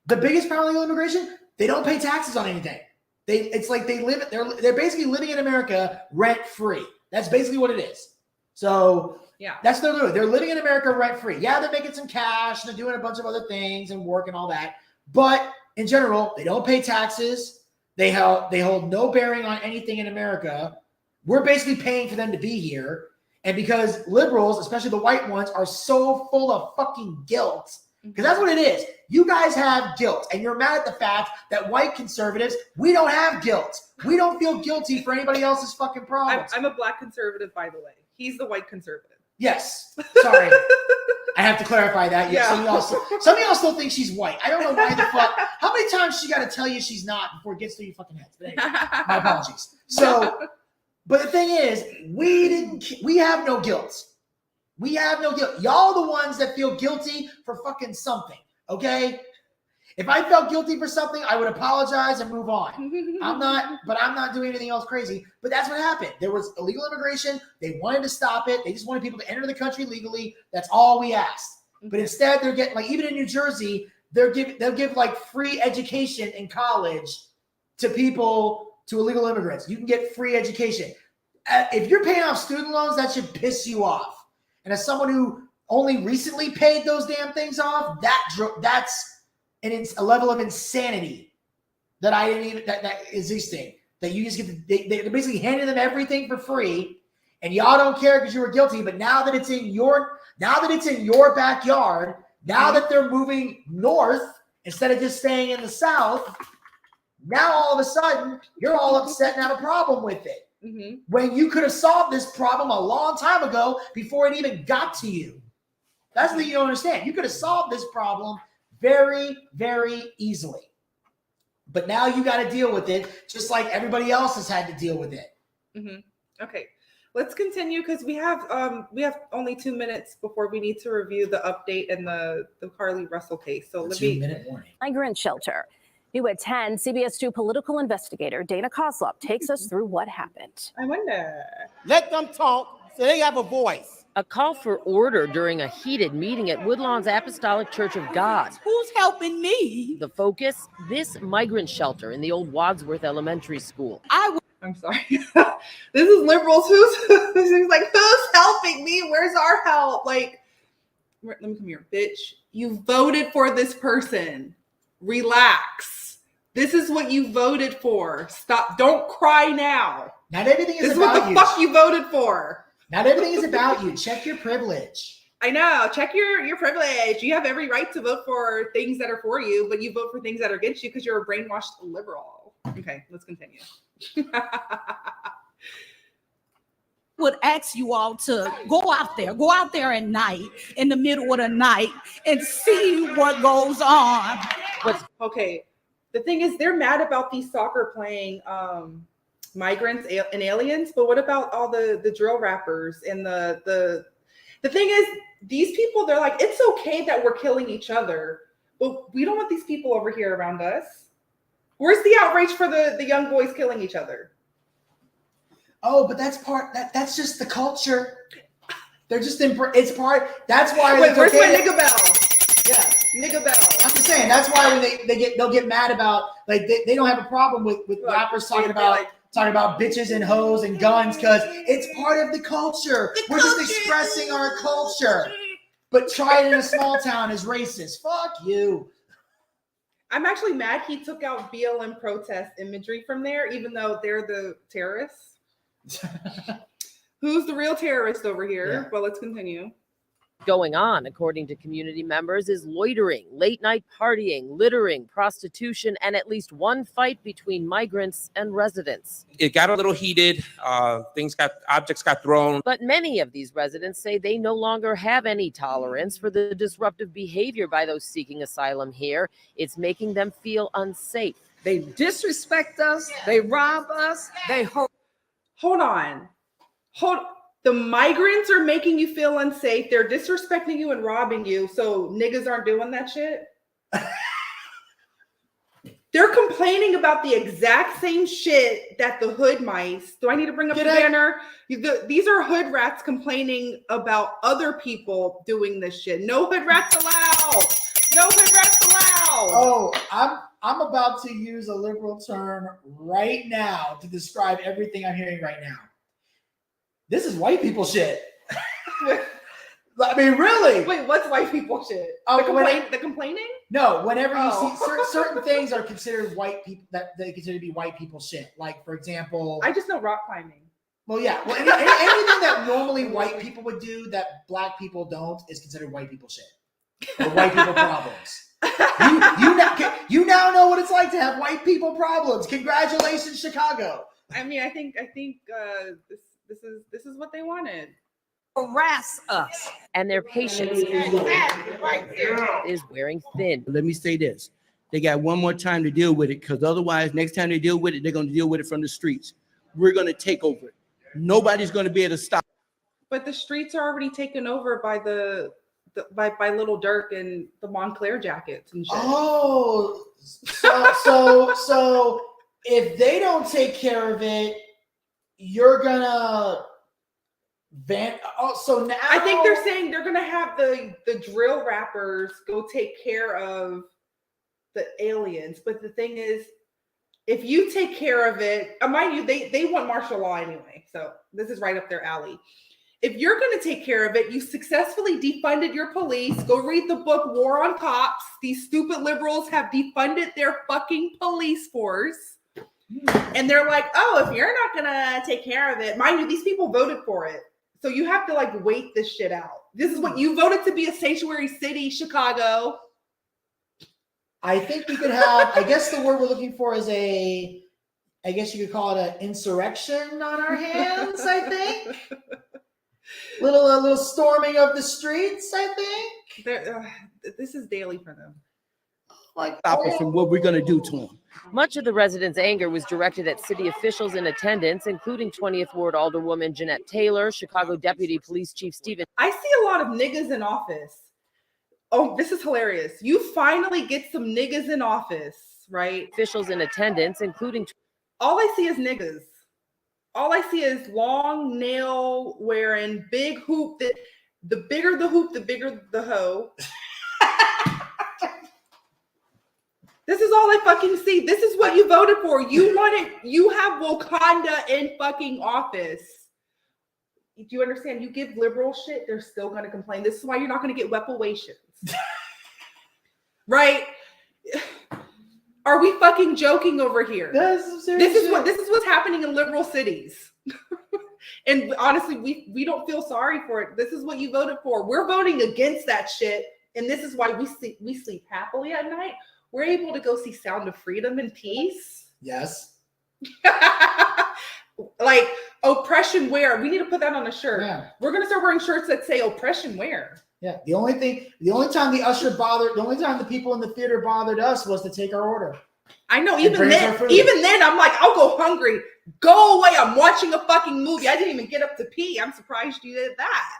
The biggest problem with illegal immigration, they don't pay taxes on anything. They're basically living in America rent free. That's basically what it is. So yeah, that's what they're doing. They're living in America rent free. Yeah, they're making some cash. They're doing a bunch of other things and work and all that. But in general, they don't pay taxes. They hold no bearing on anything in America. We're basically paying for them to be here. And because liberals, especially the white ones, are so full of fucking guilt, because that's what it is. You guys have guilt, and you're mad at the fact that white conservatives, we don't have guilt. We don't feel guilty for anybody else's fucking problems. I'm a black conservative, by the way. He's the white conservative. Yes. Sorry. I have to clarify that. Yeah. Some of y'all still think she's white. I don't know why the fuck. How many times she got to tell you she's not before it gets through your fucking heads? But anyway, my apologies. So, but the thing is, we have no guilt. We have no guilt. Y'all the ones that feel guilty for fucking something, okay? If I felt guilty for something, I would apologize and move on. I'm not doing anything else crazy. But that's what happened. There was illegal immigration. They wanted to stop it. They just wanted people to enter the country legally. That's all we asked. But instead, they're getting, like, even in New Jersey, they'll give like free education in college to illegal immigrants. You can get free education. If you're paying off student loans, that should piss you off. And as someone who only recently paid those damn things off, that's a level of insanity that I didn't even that existing. That you just get they're basically handing them everything for free, and y'all don't care because you were guilty. But now that it's in your backyard, now that they're moving north instead of just staying in the south, now all of a sudden you're all upset and have a problem with it. When you could have solved this problem a long time ago before it even got to you. That's the thing you don't understand. You could have solved this problem very, very easily. But now you got to deal with it just like everybody else has had to deal with it. Okay, let's continue because we have only 2 minutes before we need to review the update and the Carlee Russel case. So let me 2-minute warning. Migrant shelter. New at 10, CBS 2 political investigator Dana Kozlov takes us through what happened. I wonder. Let them talk so they have a voice. A call for order during a heated meeting at Woodlawn's Apostolic Church of God. Who's helping me? The focus, this migrant shelter in the old Wadsworth Elementary School. I'm sorry. This is liberals. Who's like, who's helping me? Where's our help? Like, let me come here, bitch. You voted for this person. Relax. This is what you voted for. Stop. Don't cry now. Not everything is this about is what the fuck you voted for. Not everything is about you. Check your privilege. I know. Check your privilege. You have every right to vote for things that are for you, but you vote for things that are against you because you're a brainwashed liberal. Okay, let's continue. Would ask you all to go out there at night, in the middle of the night, and see what goes on. Okay, the thing is, they're mad about these soccer playing migrants and aliens, but what about all the drill rappers and the thing is, these people, they're like, it's okay that we're killing each other, but we don't want these people over here around us. Where's the outrage for the young boys killing each other? Oh, but that's just the culture. They're just it's part. That's why. Wait, where's my nigga bell? Yeah, nigga bell. I'm just saying. That's why when they'll get mad about, like, they don't have a problem with rappers talking about bitches and hoes and guns because it's part of the culture. We're just expressing our culture. But try it in a small town is racist. Fuck you. I'm actually mad he took out BLM protest imagery from there, even though they're the terrorists. Who's the real terrorist over here? Yeah. Well, let's continue. Going on, according to community members, is loitering, late night partying, littering, prostitution, and at least one fight between migrants and residents. It got a little heated. Objects got thrown. But many of these residents say they no longer have any tolerance for the disruptive behavior by those seeking asylum here. It's making them feel unsafe. They disrespect us. They rob us. They hurt. Hold on. The migrants are making you feel unsafe. They're disrespecting you and robbing you. So niggas aren't doing that shit. They're complaining about the exact same shit that the hood mice. Do I need to bring up the banner? These are hood rats complaining about other people doing this shit. No hood rats allowed. No hood rats allowed. Oh, I'm about to use a liberal term right now to describe everything I'm hearing right now. This is white people shit. I mean, really. Wait, what's white people shit? The complaining? No, whenever you see certain things are considered white people, that they consider to be white people shit. Like, for example, I just know rock climbing. Well, yeah. Well, anything that normally white people would do that black people don't is considered white people shit or white people problems. You now know what it's like to have white people problems. Congratulations, Chicago. I mean, I think this is what they wanted. Harass us. And their patience is wearing thin. Let me say this. They got one more time to deal with it, because otherwise, next time they deal with it, they're going to deal with it from the streets. We're going to take over it. Nobody's going to be able to stop. But the streets are already taken over by by Little Dirk and the Montclair jackets and shit. Oh, so if they don't take care of it, you're gonna ban. Oh, so now I think they're saying they're gonna have the drill rappers go take care of the aliens. But the thing is, if you take care of it, mind you, they want martial law anyway. So this is right up their alley. If you're going to take care of it, you successfully defunded your police. Go read the book War on Cops. These stupid liberals have defunded their fucking police force. And they're like, oh, if you're not going to take care of it, mind you, these people voted for it. So you have to like wait this shit out. This is what you voted to be a sanctuary city, Chicago. I think we could have, I guess the word we're looking for is I guess you could call it an insurrection on our hands, I think. A little storming of the streets, I think. This is daily for them. Stop us from what we're going to do to them. Much of the residents' anger was directed at city officials in attendance, including 20th Ward Alderwoman Jeanette Taylor, Chicago Deputy Police Chief Stephen. I see a lot of niggas in office. Oh, this is hilarious. You finally get some niggas in office, right? Officials in attendance, including. All I see is niggas. All I see is long nail wearing big hoop. That the bigger the hoop, the bigger the hoe. This is all I fucking see. This is what you voted for. You have Wakanda in fucking office. Do you understand? You give liberal shit, they're still going to complain. This is why you're not going to get reparations. Right? Are we fucking joking over here? This is what's happening in liberal cities. And honestly, we don't feel sorry for it. This is what you voted for. We're voting against that shit. And this is why we sleep happily at night. We're able to go see Sound of Freedom in peace. Yes. Like oppression where? We need to put that on a shirt. Yeah. We're gonna start wearing shirts that say oppression where. Yeah. The only time the people in the theater bothered us was to take our order. I know. Even then, I'm like, I'll go hungry. Go away. I'm watching a fucking movie. I didn't even get up to pee. I'm surprised you did that.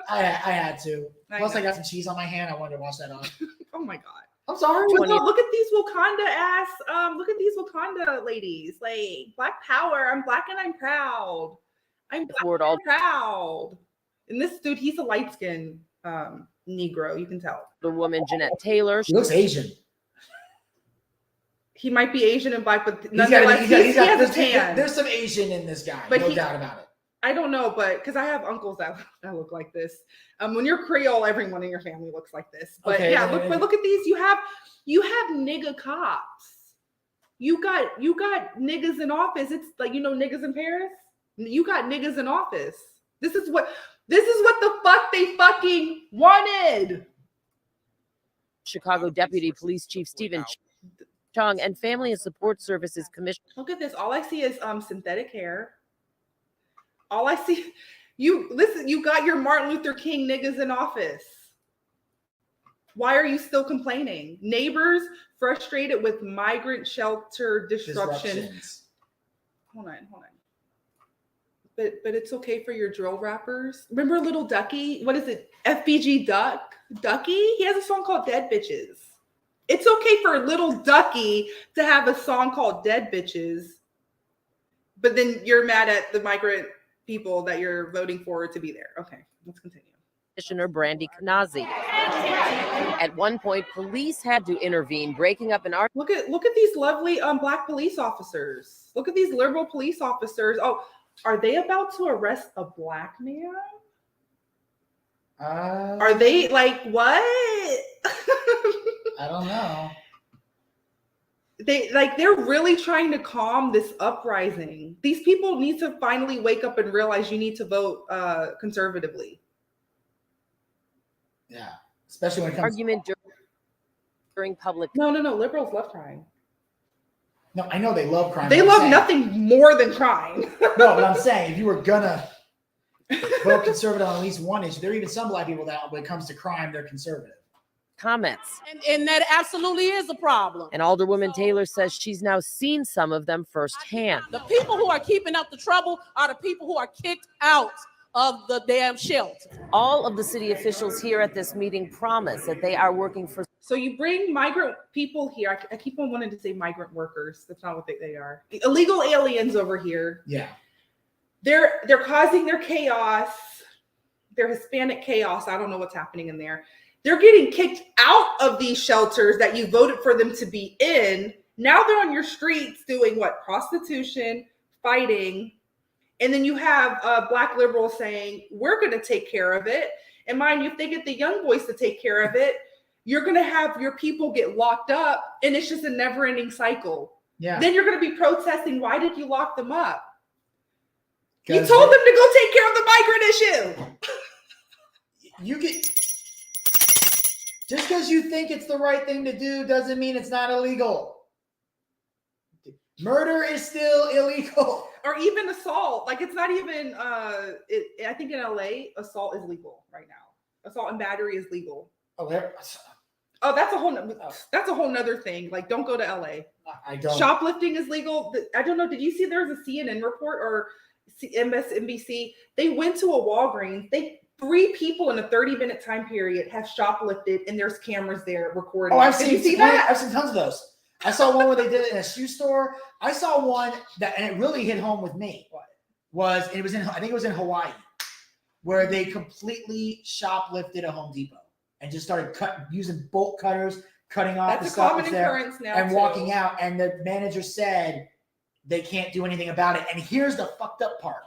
I had to. Plus, I got some cheese on my hand. I wanted to wash that off. Oh my god. I'm sorry. But no, look at these Wakanda ass. Look at these Wakanda ladies. Like Black Power. I'm black and I'm proud. I'm black and I'm proud. And this dude, he's a light skinned Negro. You can tell. The woman Jeanette Taylor. He looks Asian. He might be Asian and black, but nonetheless, he has a tan. There's some Asian in this guy. But no doubt about it. I don't know, but because I have uncles that look like this. When you're Creole, everyone in your family looks like this. But okay, yeah, look at these. You have nigga cops. You got niggas in office. It's like, you know, niggas in Paris. You got niggas in office. This is what the fuck they fucking wanted. Chicago Deputy Police Chief Stephen Chung and Family and Support Services Commissioner. Look at this. All I see is synthetic hair. All I see, you got your Martin Luther King niggas in office. Why are you still complaining? Neighbors frustrated with migrant shelter disruptions. Hold on. But it's okay for your drill rappers. Remember Little Ducky? What is it? FBG Ducky? He has a song called Dead Bitches. It's okay for Little Ducky to have a song called Dead Bitches. But then you're mad at the migrant people that you're voting for to be there. Okay, let's continue. Commissioner Brandy Kanazi. At one point, police had to intervene, breaking up an Look at these lovely black police officers. Look at these liberal police officers. Oh, are they about to arrest a black man? Are they like what? I don't know. they're really trying to calm this uprising. These people need to finally wake up and realize you need to vote conservatively. Yeah, especially when it comes argument during public. No. Liberals love crime. No, I know they love crime. They love nothing more than crime. No, but I'm saying if you were gonna vote conservative on at least one issue, there are even some black people that when it comes to crime, they're conservative. Comments. And that absolutely is a problem. And Alderwoman Taylor says she's now seen some of them firsthand. The people who are keeping up the trouble are the people who are kicked out of the damn shelter. All of the city officials here at this meeting promise that they are working for. So you bring migrant people here. I keep on wanting to say migrant workers. That's not what they are. The illegal aliens over here. Yeah. They're causing their chaos, their Hispanic chaos. I don't know what's happening in there. They're getting kicked out of these shelters that you voted for them to be in. Now they're on your streets doing what? Prostitution, fighting. And then you have black liberals saying, we're going to take care of it. And mind you, if they get the young boys to take care of it, you're going to have your people get locked up. And it's just a never ending cycle. Yeah. Then you're going to be protesting. Why did you lock them up? You told them to go take care of the migrant issue. You get just because you think it's the right thing to do doesn't mean it's not illegal. Murder is still illegal. Or even assault. Like it's not even I think in LA, assault is legal right now. Assault and battery is legal. Oh, that's a whole nother thing. Like, don't go to LA. I don't. Shoplifting is legal. I don't know. Did you see there was a CNN report or MSNBC? They went to a Walgreens. 3 people in a 30-minute time period have shoplifted, and there's cameras there recording. Oh, I've Did seen you see that? I've seen tons of those. I saw one where they did it in a shoe store. I saw one that, and it really hit home with me. I think it was in Hawaii, where they completely shoplifted a Home Depot and just started using bolt cutters, cutting off the stuff that's there, and walking out. And the manager said they can't do anything about it. And here's the fucked up part.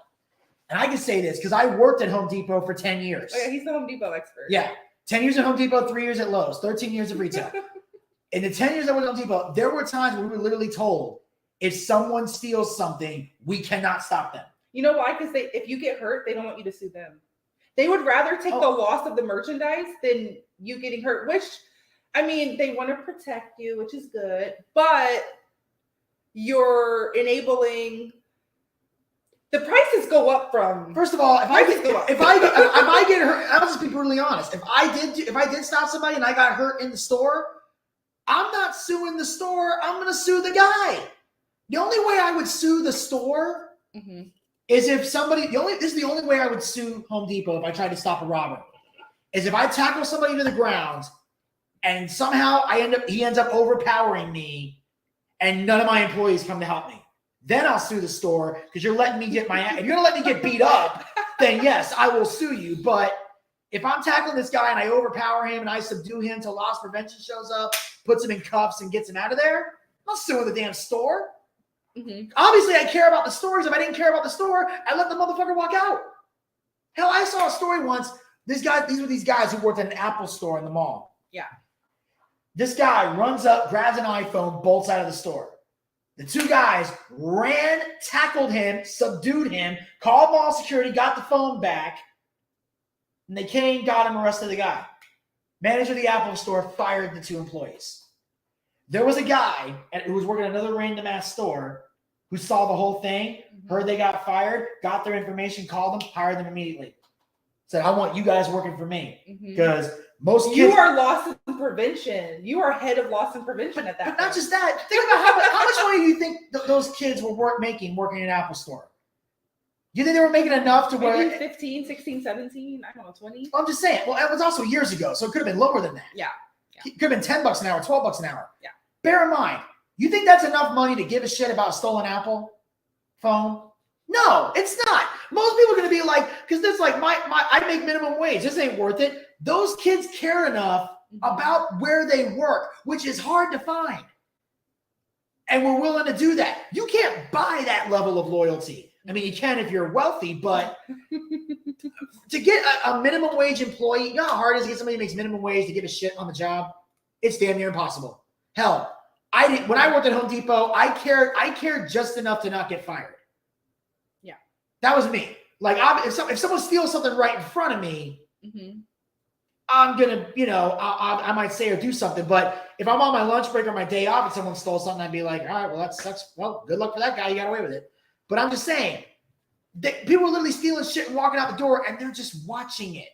And I can say this because I worked at Home Depot for 10 years. Oh, yeah, he's the Home Depot expert. Yeah. 10 years at Home Depot, 3 years at Lowe's, 13 years of retail. In the 10 years I was at Home Depot, there were times where we were literally told, if someone steals something, we cannot stop them. You know why? Because if you get hurt, they don't want you to sue them. They would rather take the loss of the merchandise than you getting hurt, which, I mean, they want to protect you, which is good, but you're enabling. The prices go up from. First of all, if I get hurt, I'll just be brutally honest. If I did stop somebody and I got hurt in the store, I'm not suing the store. I'm going to sue the guy. The only way I would sue the store is if somebody. This is the only way I would sue Home Depot if I tried to stop a robber. Is if I tackle somebody to the ground and somehow he ends up overpowering me, and none of my employees come to help me. Then I'll sue the store because you're letting me get my ass. If you're gonna let me get beat up, then yes, I will sue you. But if I'm tackling this guy and I overpower him and I subdue him till loss prevention shows up, puts him in cuffs and gets him out of there, I'm not suing the damn store. Obviously, I care about the stores. If I didn't care about the store, I let the motherfucker walk out. Hell, I saw a story once. These were these guys who worked at an Apple store in the mall. Yeah. This guy runs up, grabs an iPhone, bolts out of the store. The 2 guys ran, tackled him, subdued him, called mall security, got the phone back, and they came, got him, arrested the guy. Manager of the Apple store fired the 2 employees. There was a guy who was working at another random-ass store who saw the whole thing, heard they got fired, got their information, called them, hired them immediately. Said, I want you guys working for me. Because most kids... You are loss and prevention. You are head of loss and prevention at that point. But not just that. Think about how much money do you think those kids were making working in an Apple store? You think they were making enough to Maybe where... 15, 16, 17, I don't know, 20? I'm just saying. Well, it was also years ago, so it could have been lower than that. Yeah. It could have been $10 an hour, $12 an hour. Yeah. Bear in mind, you think that's enough money to give a shit about a stolen Apple phone? No, it's not. Most people are going to be like, because this like I make minimum wage. This ain't worth it. Those kids care enough about where they work, which is hard to find. And we're willing to do that. You can't buy that level of loyalty. I mean, you can if you're wealthy, but to get a minimum wage employee, you know how hard it is to get somebody who makes minimum wage to give a shit on the job? It's damn near impossible. Hell, When I worked at Home Depot, I cared just enough to not get fired. Yeah. That was me. Like, if someone steals something right in front of me, Mm-hmm. I'm gonna, I might say or do something. But if I'm on my lunch break or my day off and someone stole something, I'd be like, all right, well, that sucks. Well, good luck for that guy. You got away with it. But I'm just saying, people are literally stealing shit and walking out the door, and they're just watching it.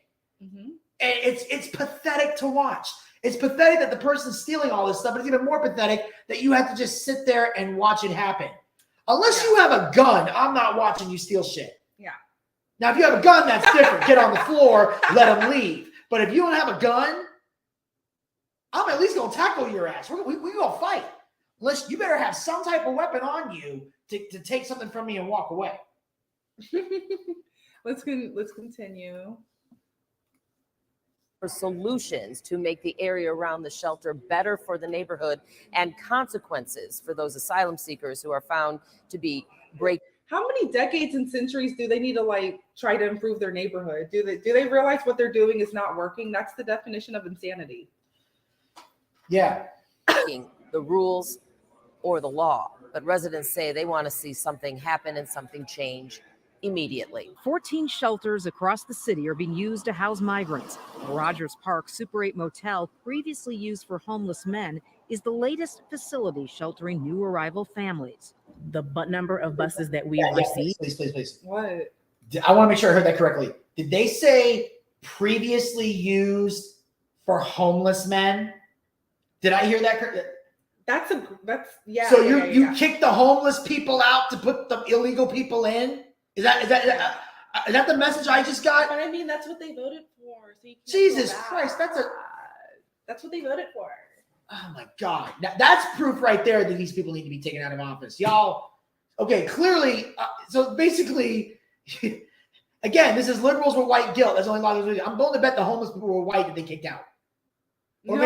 Mm-hmm. And it's pathetic to watch. It's pathetic that the person's stealing all this stuff, but it's even more pathetic that you have to just sit there and watch it happen. Unless you have a gun, I'm not watching you steal shit. Yeah. Now, if you have a gun, that's different. Get on the floor, let them leave. But if you don't have a gun, I'm at least going to tackle your ass. We're going to fight. Unless you better have some type of weapon on you to take something from me and walk away. Let's continue. For solutions to make the area around the shelter better for the neighborhood and consequences for those asylum seekers who are found to be How many decades and centuries do they need to try to improve their neighborhood? Do they realize what they're doing is not working? That's the definition of insanity. Yeah. The rules or the law, but residents say they want to see something happen and something change immediately. 14 shelters across the city are being used to house migrants. Rogers Park Super 8 Motel, previously used for homeless men, is the latest facility sheltering new arrival families. The number of buses that we have received. Please. What? I want to make sure I heard that correctly. Did they say previously used for homeless men? Did I hear that correctly? That's yeah. So yeah, you yeah. kick the homeless people out to put the illegal people in? Is that the message I just got? But I mean, that's what they voted for. So you can't Jesus go back. Christ, that's what they voted for. Oh my God. Now, that's proof right there that these people need to be taken out of office. Y'all, okay, clearly, so basically, again, this is liberals with white guilt. That's the only law. I'm willing to bet the homeless people were white that they kicked out. Or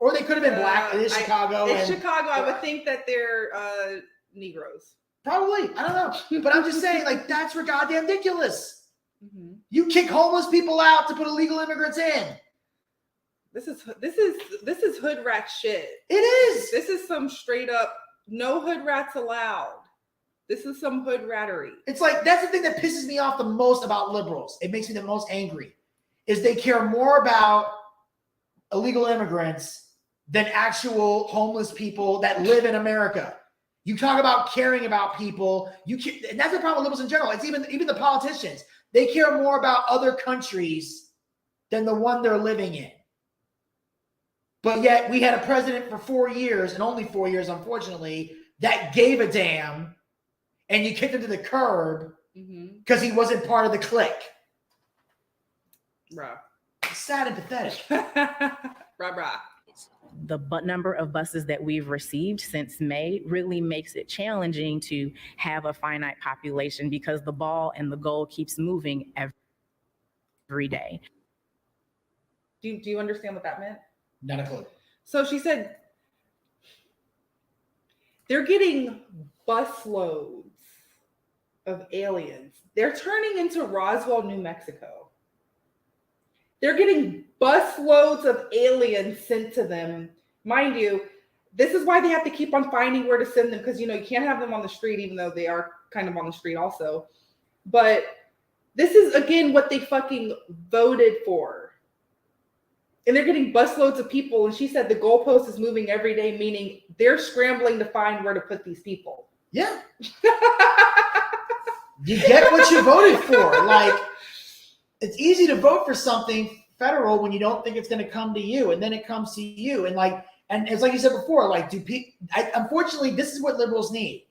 or they could have been black. It is Chicago. Chicago, I would think that they're Negroes. Probably. I don't know. But I'm just saying, that's goddamn ridiculous. Mm-hmm. You kick homeless people out to put illegal immigrants in. This is hood rat shit. It is. This is some straight up no hood rats allowed. This is some hood rattery. It's that's the thing that pisses me off the most about liberals. It makes me the most angry. Is they care more about illegal immigrants than actual homeless people that live in America. You talk about caring about people. And that's the problem with liberals in general. It's even the politicians. They care more about other countries than the one they're living in. But yet we had a president for 4 years, and only 4 years, unfortunately, that gave a damn, and you kicked him to the curb because he wasn't part of the clique. Bruh. It's sad and pathetic. Bruh. The number of buses that we've received since May really makes it challenging to have a finite population because the ball and the goal keeps moving every day. Do you understand what that meant? Not a clue. So she said they're getting busloads of aliens. They're turning into Roswell, New Mexico. They're getting busloads of aliens sent to them. Mind you, this is why they have to keep on finding where to send them because, you can't have them on the street, even though they are kind of on the street also. But this is, again, what they fucking voted for. And they're getting busloads of people. And she said the goalpost is moving every day, meaning they're scrambling to find where to put these people. Yeah. You get what you voted for. It's easy to vote for something federal when you don't think it's going to come to you, and then it comes to you. And it's like you said before, unfortunately, this is what liberals need.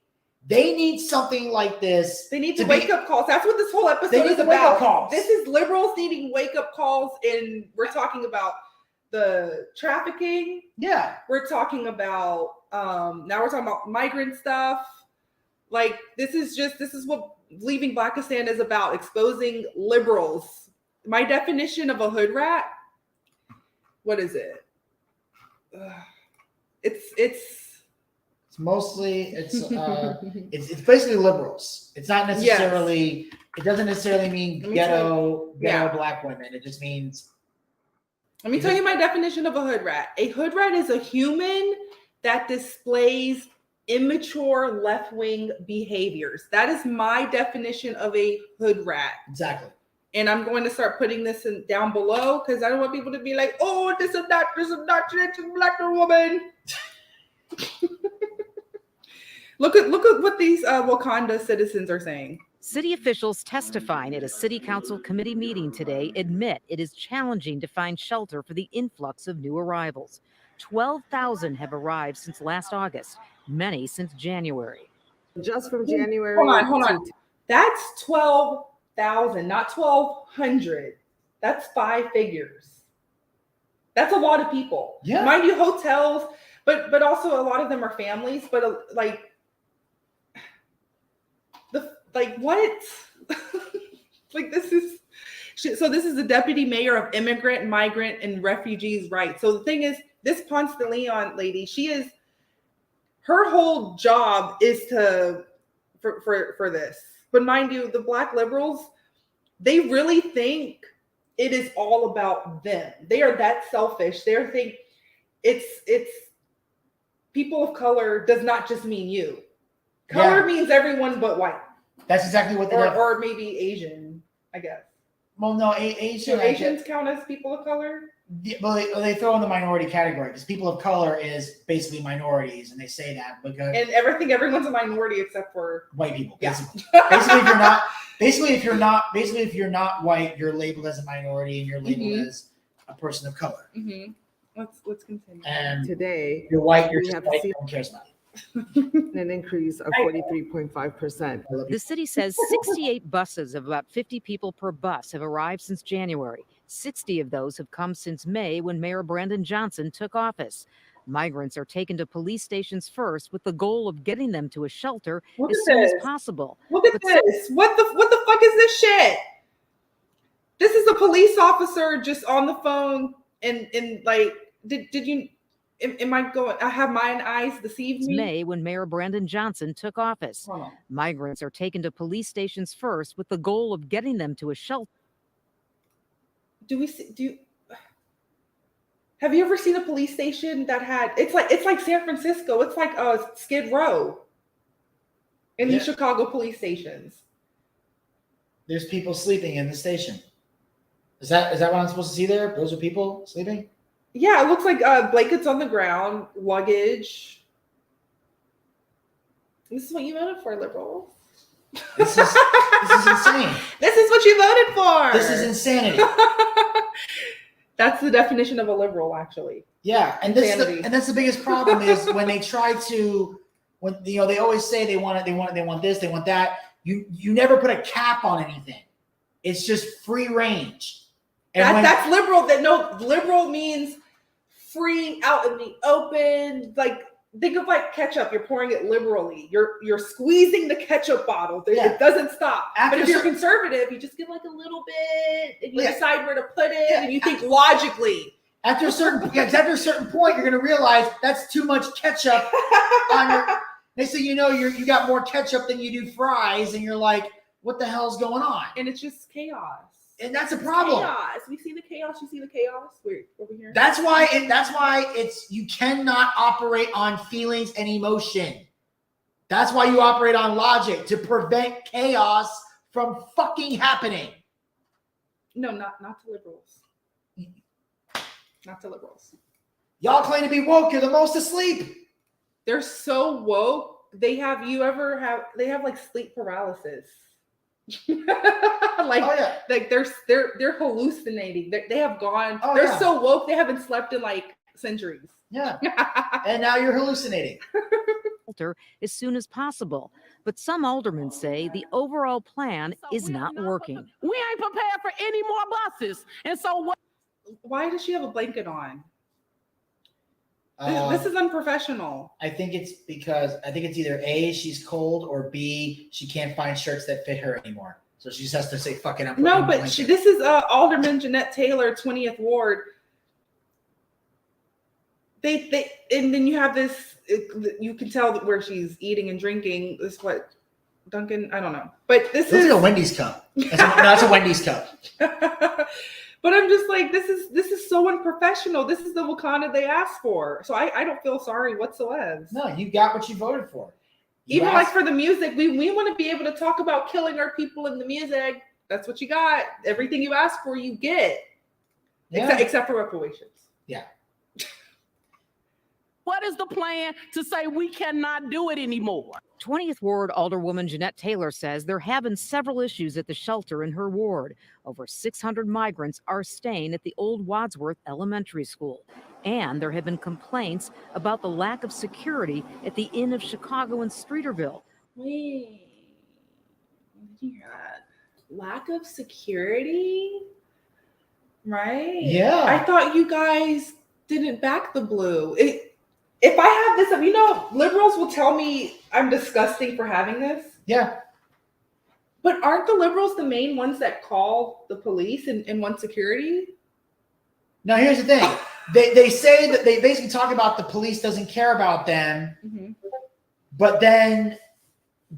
They need something like this. They need to wake up calls. That's what this whole episode is about. This is liberals needing wake up calls, and we're talking about the trafficking. Yeah. We're talking about now we're talking about migrant stuff. This is what Leaving Blackistan is about, exposing liberals. My definition of a hood rat, what is it? It's mostly it's basically liberals. It's not necessarily it doesn't necessarily mean ghetto black women. It just means. Let me tell you my definition of a hood rat. A hood rat is a human that displays immature left-wing behaviors. That is my definition of a hood rat. Exactly. And I'm going to start putting this in down below because I don't want people to be like, oh, this is not a black woman. Look at what these Wakanda citizens are saying. City officials testifying at a city council committee meeting today admit it is challenging to find shelter for the influx of new arrivals. 12,000 have arrived since last August, many since January. Just from January. Hold on. That's 12,000, not 1,200. That's 5 figures. That's a lot of people. Yeah. Mind you, hotels, but also a lot of them are families. But what? This is. So this is the deputy mayor of immigrant, migrant, and refugees' rights. So the thing is, this Ponce de Leon lady, her whole job is for this. But mind you, the black liberals, they really think it is all about them. They are that selfish. They think it's people of color does not just mean you. Color means everyone but white. That's exactly what or maybe Asian, I guess. Well, no, Asian. Do Asians count as people of color? Yeah, well, they throw in the minority category because people of color is basically minorities, and they say that because and everyone's a minority except for white people. Yeah. Basically, if you're not white, you're labeled as a minority, and you're labeled as a person of color. Mm-hmm. Let's continue. And today, you're white. You're we just have white. seen No one cares about you. an increase of 43.5%. The city says 68 buses of about 50 people per bus have arrived since January. 60 of those have come since May when Mayor Brandon Johnson took office. Migrants are taken to police stations first with the goal of getting them to a shelter as soon as possible. Look at this. What the fuck is this shit? This is a police officer just on the phone and did you am I going? I have mine eyes deceive me. May when Mayor Brandon Johnson took office. Migrants are taken to police stations first with the goal of getting them to a shelter. Have you ever seen a police station that had? It's like San Francisco. It's like Skid Row. In these Chicago police stations. There's people sleeping in the station. Is that what I'm supposed to see there? Those are people sleeping? Yeah, it looks like blankets on the ground, luggage. This is what you voted for, liberals. This is insane. This is what you voted for. This is insanity. That's the definition of a liberal, actually. Yeah, and that's the biggest problem is when they try to, they always say they want this, they want that. You never put a cap on anything. It's just free range. And that's liberal. Liberal means free, out in the open. Like, think of like ketchup. You're pouring it liberally. You're squeezing the ketchup bottle. It doesn't stop. But if you're conservative, you just get like a little bit, and you decide where to put it, and you think logically. After a certain point, you're going to realize that's too much ketchup on your. They say you got more ketchup than you do fries, and you're like, what the hell's going on? And it's just chaos. And that's a problem. Chaos. We see the chaos. You see the chaos. We're over here. That's why it's you cannot operate on feelings and emotion. That's why you operate on logic to prevent chaos from fucking happening. No, not to liberals. Not to liberals. Y'all claim to be woke. You're the most asleep. They're so woke. They have like sleep paralysis. Like they're hallucinating. They have gone. They're so woke. They haven't slept in like centuries. Yeah. And now you're hallucinating. As soon as possible. But some aldermen say the overall plan is not working. We ain't prepared for any more buses. And so what? Why does she have a blanket on? This is unprofessional. I think it's either A, she's cold, or B, she can't find shirts that fit her anymore. So she just has to say, fuck it. No, but this is Alderman Jeanette Taylor, 20th Ward. They and then you have this, you can tell where she's eating and drinking. This is what, Duncan? I don't know. But this is like a Wendy's cup. That's a Wendy's cup. But I'm just like, this is so unprofessional. This is the Wakanda they asked for. So I don't feel sorry whatsoever. No, you got what you voted for. Even like for the music, we want to be able to talk about killing our people in the music. That's what you got. Everything you ask for, you get. Yeah. Except for reparations. Yeah. What is the plan to say we cannot do it anymore? 20th Ward Alderwoman Jeanette Taylor says there have been several issues at the shelter in her ward. Over 600 migrants are staying at the old Wadsworth Elementary School. And there have been complaints about the lack of security at the Inn of Chicago in Streeterville. Wait. Did you hear that? Lack of security? Right? Yeah. I thought you guys didn't back the blue. If I have this, liberals will tell me I'm disgusting for having this. Yeah. But aren't the liberals the main ones that call the police and want security? Now, here's the thing. They say that they basically talk about the police doesn't care about them, but then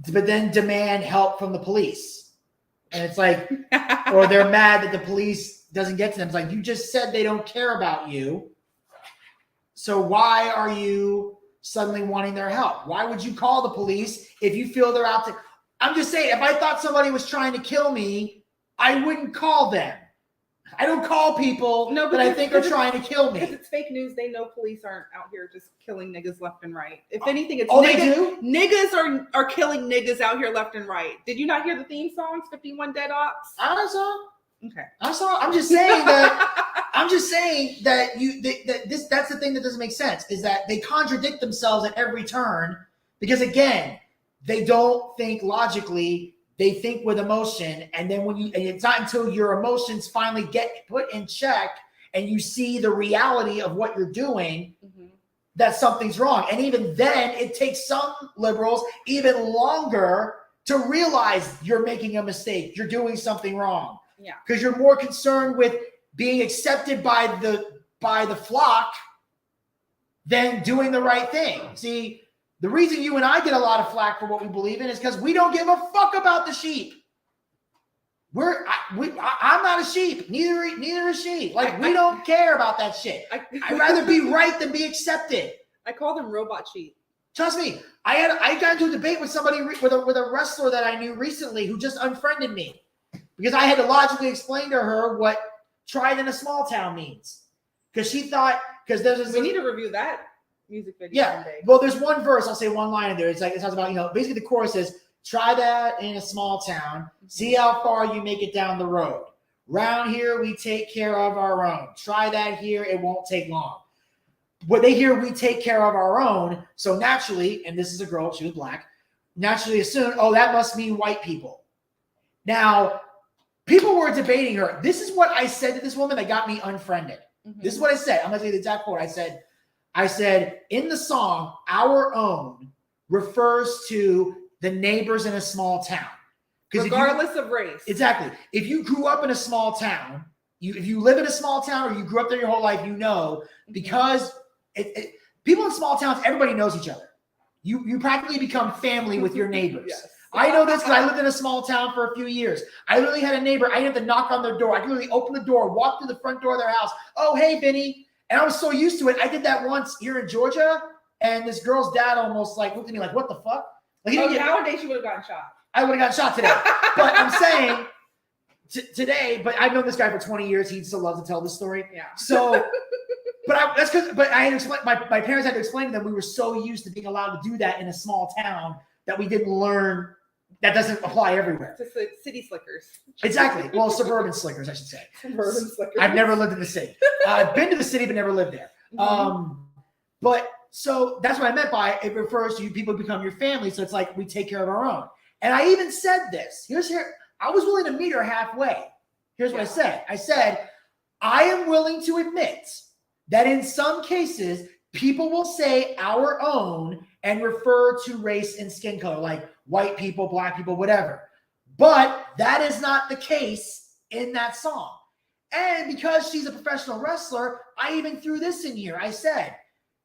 demand help from the police. And it's like, or they're mad that the police doesn't get to them. It's like, you just said they don't care about you. So why are you suddenly wanting their help? Why would you call the police if you feel they're out to? I'm just saying, if I thought somebody was trying to kill me, I wouldn't call them. I don't call people that I think are trying to kill me. Because it's fake news. They know police aren't out here just killing niggas left and right. If anything, it's they do? Niggas are killing niggas out here left and right. Did you not hear the theme songs? 51 Dead Ops? I saw. Okay. I saw. I'm just saying that. I'm just saying that that's the thing that doesn't make sense is that they contradict themselves at every turn because again, they don't think logically, they think with emotion, and then and it's not until your emotions finally get put in check and you see the reality of what you're doing that something's wrong. And even then, it takes some liberals even longer to realize you're making a mistake, you're doing something wrong. Yeah. Because you're more concerned with being accepted by the flock than doing the right thing. See, the reason you and I get a lot of flack for what we believe in is because we don't give a fuck about the sheep. I'm not a sheep. Neither is she. Like, we don't care about that shit. I'd rather be right than be accepted. I call them robot sheep. Trust me. I got into a debate with somebody with a wrestler that I knew recently who just unfriended me because I had to logically explain to her what tried in a small town means. Because she thought we need to review that music video. Yeah. Someday. Well, there's one verse, I'll say one line in there. It's like it talks about, basically the chorus says, try that in a small town. See how far you make it down the road. Round here, we take care of our own. Try that here, it won't take long. What they hear, we take care of our own. So naturally, and this is a girl, she was black, naturally assume, oh, that must mean white people. Now, people were debating her. This is what I said to this woman that got me unfriended. This is what I said. I'm going to tell you the exact quote. I said, in the song, our own refers to the neighbors in a small town. Regardless of race. Exactly. If you grew up in a small town, if you live in a small town or you grew up there your whole life, because people in small towns, everybody knows each other. You practically become family with your neighbors. Yes. I know this because I lived in a small town for a few years. I literally had a neighbor. I didn't have to knock on their door. I could literally open the door, walk through the front door of their house. Oh, hey, Vinny. And I was so used to it. I did that once here in Georgia, and this girl's dad almost looked at me like, what the fuck? Like, nowadays you would have gotten shot. I would have gotten shot today. But I'm saying today, but I've known this guy for 20 years. He still loves to tell this story. Yeah. So, but I had to explain, my parents had to explain to them we were so used to being allowed to do that in a small town that we didn't learn that doesn't apply everywhere. Just like city slickers. Exactly. Well, suburban slickers, I should say. Suburban slickers. I've never lived in the city. I've been to the city, but never lived there. But so that's what I meant by it refers to you, people become your family. So it's like we take care of our own. And I even said this. I was willing to meet her halfway. Here's what I said. I said, I am willing to admit that in some cases, people will say our own and refer to race and skin color, like white people, black people, whatever. But that is not the case in that song. And because she's a professional wrestler, I even threw this in here. I said,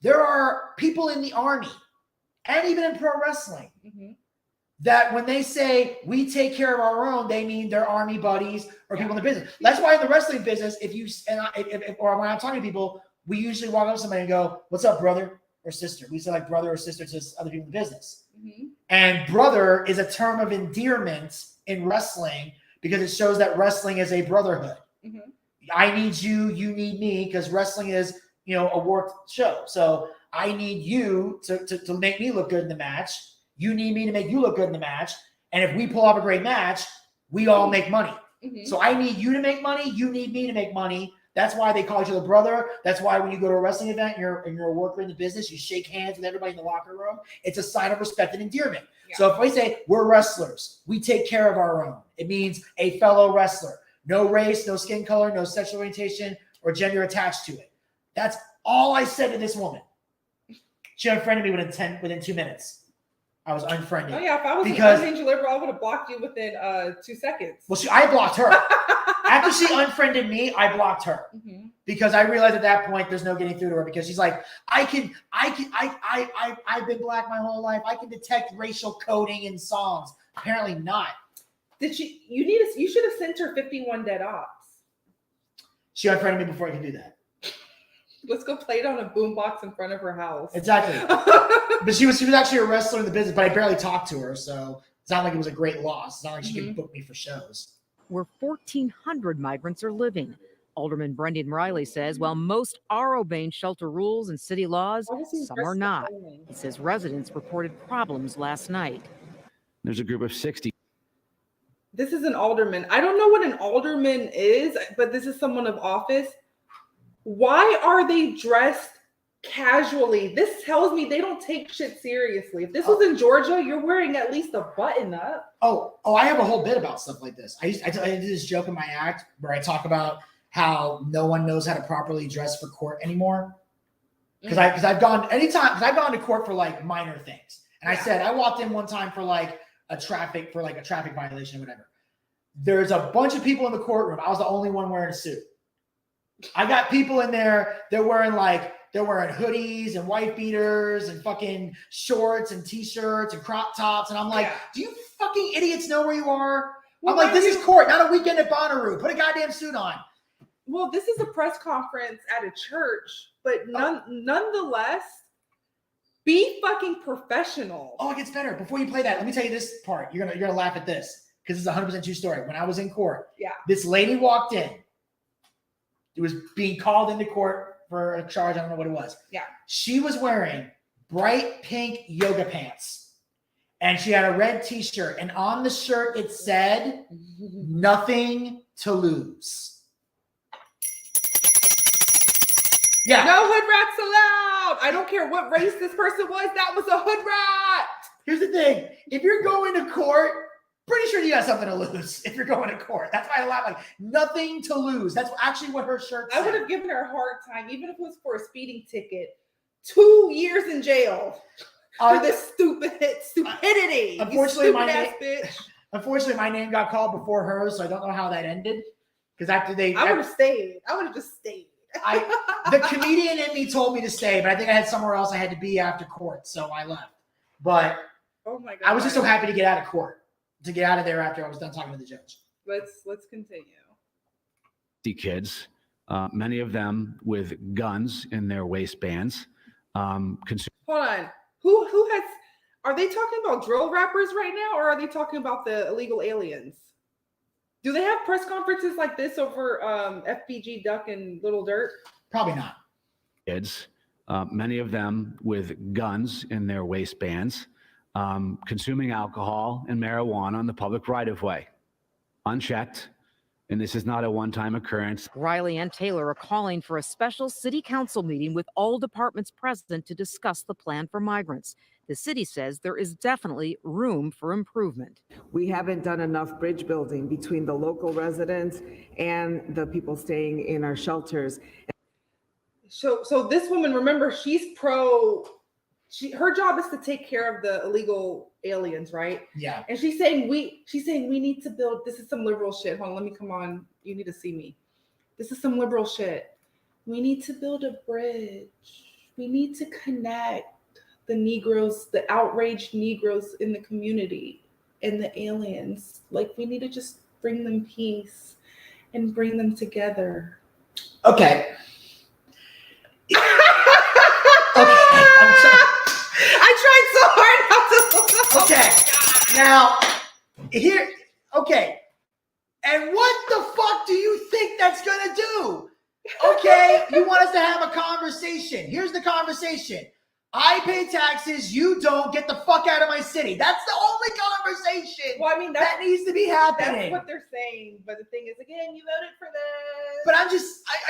there are people in the army and even in pro wrestling that when they say we take care of our own, they mean their army buddies or people in the business. That's why in the wrestling business, or when I'm talking to people, we usually walk up to somebody and go, "What's up, brother or sister?" We say like brother or sister to other people in the business. And brother is a term of endearment in wrestling because it shows that wrestling is a brotherhood. I need you, you need me, because wrestling is, a work show. So I need you to make me look good in the match. You need me to make you look good in the match. And if we pull off a great match, we all make money. So I need you to make money. You need me to make money. That's why they call each other brother. That's why when you go to a wrestling event and you're a worker in the business, you shake hands with everybody in the locker room. It's a sign of respect and endearment. So if we say we're wrestlers, we take care of our own. It means a fellow wrestler. No race, no skin color, no sexual orientation or gender attached to it. That's all I said to this woman. She unfriended me within 2 minutes. I was unfriended. Oh yeah, if I was an unhinged liberal, I would have blocked you within 2 seconds. Well, I blocked her. After she unfriended me, I blocked her because I realized at that point there's no getting through to her because she's like, I've been black my whole life. I can detect racial coding in songs. Apparently not. Did she? You should have sent her 51 dead ops. She unfriended me before I could do that. Let's go play it on a boombox in front of her house. Exactly. But she was actually a wrestler in the business, but I barely talked to her, so it's not like it was a great loss. It's not like she could book me for shows. Where 1,400 migrants are living. Alderman Brendan Riley says while most are obeying shelter rules and city laws, some are not. He says residents reported problems last night. There's a group of 60. This is an alderman. I don't know what an alderman is, but this is someone of office. Why are they dressed casually? This tells me they don't take shit seriously. If this was in Georgia, you're wearing at least a button up. Oh, I have a whole bit about stuff like this. I did this joke in my act where I talk about how no one knows how to properly dress for court anymore. Because I've gone to court for like minor things. And I said I walked in one time for like a traffic violation or whatever. There's a bunch of people in the courtroom. I was the only one wearing a suit. I got people in there, they're wearing hoodies and white beaters and fucking shorts and t-shirts and crop tops. And I'm like, do you fucking idiots know where you are? Well, I'm like, this is court, not a weekend at Bonnaroo. Put a goddamn suit on. Well, this is a press conference at a church, but nonetheless, be fucking professional. Oh, it gets better. Before you play that, let me tell you this part. You're gonna laugh at this because it's 100% true story. When I was in court, this lady walked in. It was being called into court for a charge. I don't know what it was. Yeah. She was wearing bright pink yoga pants and she had a red t-shirt. And on the shirt, it said, "Nothing to lose." Yeah. No hood rats allowed. I don't care what race this person was. That was a hood rat. Here's the thing. If you're going to court, pretty sure you got something to lose if you're going to court. That's why I laugh, like, nothing to lose. That's actually what her shirt said. I would have given her a hard time, even if it was for a speeding ticket. 2 years in jail for this stupidity. Unfortunately, bitch. Unfortunately, my name got called before hers, so I don't know how that ended. Because after I would have stayed. I would have just stayed. The comedian in me told me to stay, but I think I had somewhere else I had to be after court, so I left. But oh my God, I was just so happy to get out of court. To get out of there after I was done talking to the judge. Let's continue. The kids, many of them with guns in their waistbands. Hold on. Who has? Are they talking about drill rappers right now, or are they talking about the illegal aliens? Do they have press conferences like this over FBG Duck and Little Dirt? Probably not. Kids, many of them with guns in their waistbands. Consuming alcohol and marijuana on the public right-of-way, unchecked, and this is not a one-time occurrence. Riley and Taylor are calling for a special city council meeting with all departments present to discuss the plan for migrants. The city says there is definitely room for improvement. We haven't done enough bridge building between the local residents and the people staying in our shelters. So this woman, remember, she's pro. Her job is to take care of the illegal aliens, right? Yeah. And she's saying we need to build. This is some liberal shit. Hold on, let me come on. You need to see me. This is some liberal shit. We need to build a bridge. We need to connect the Negroes, the outraged Negroes in the community. and the aliens. Like, we need to just bring them peace and bring them together. Okay. I tried so hard not to. Okay. Now, here. Okay. And what the fuck do you think that's gonna do? Okay, you want us to have a conversation. Here's the conversation. I pay taxes, you don't. Get the fuck out of my city. That's the only conversation that needs to be happening. That's what they're saying. But the thing is, again, you voted for this. But I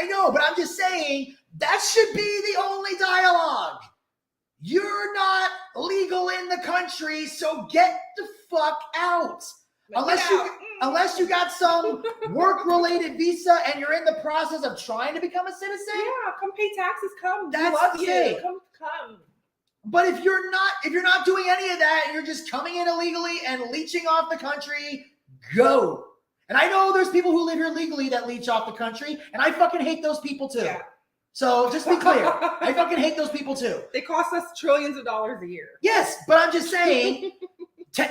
know, but I'm just saying that should be the only dialogue. You're not legal in the country, so get the fuck out. Unless you got some work-related visa and you're in the process of trying to become a citizen. Yeah, come pay taxes. Come. That's we love the you. thing. Come. But if you're not doing any of that, and you're just coming in illegally and leeching off the country, go. And I know there's people who live here legally that leech off the country, and I fucking hate those people too. Yeah. So just be clear, I fucking hate those people too. They cost us trillions of dollars a year. Yes, but I'm just saying,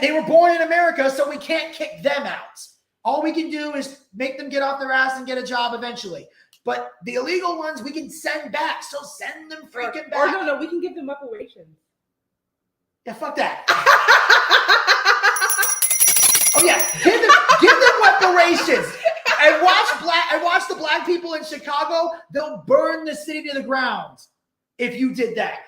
they were born in America, so we can't kick them out. All we can do is make them get off their ass and get a job eventually. But the illegal ones we can send back, so send them freaking back. Or no, we can give them reparations. Yeah, fuck that. Oh yeah, give them reparations. I watched the black people in Chicago. They'll burn the city to the ground if you did that.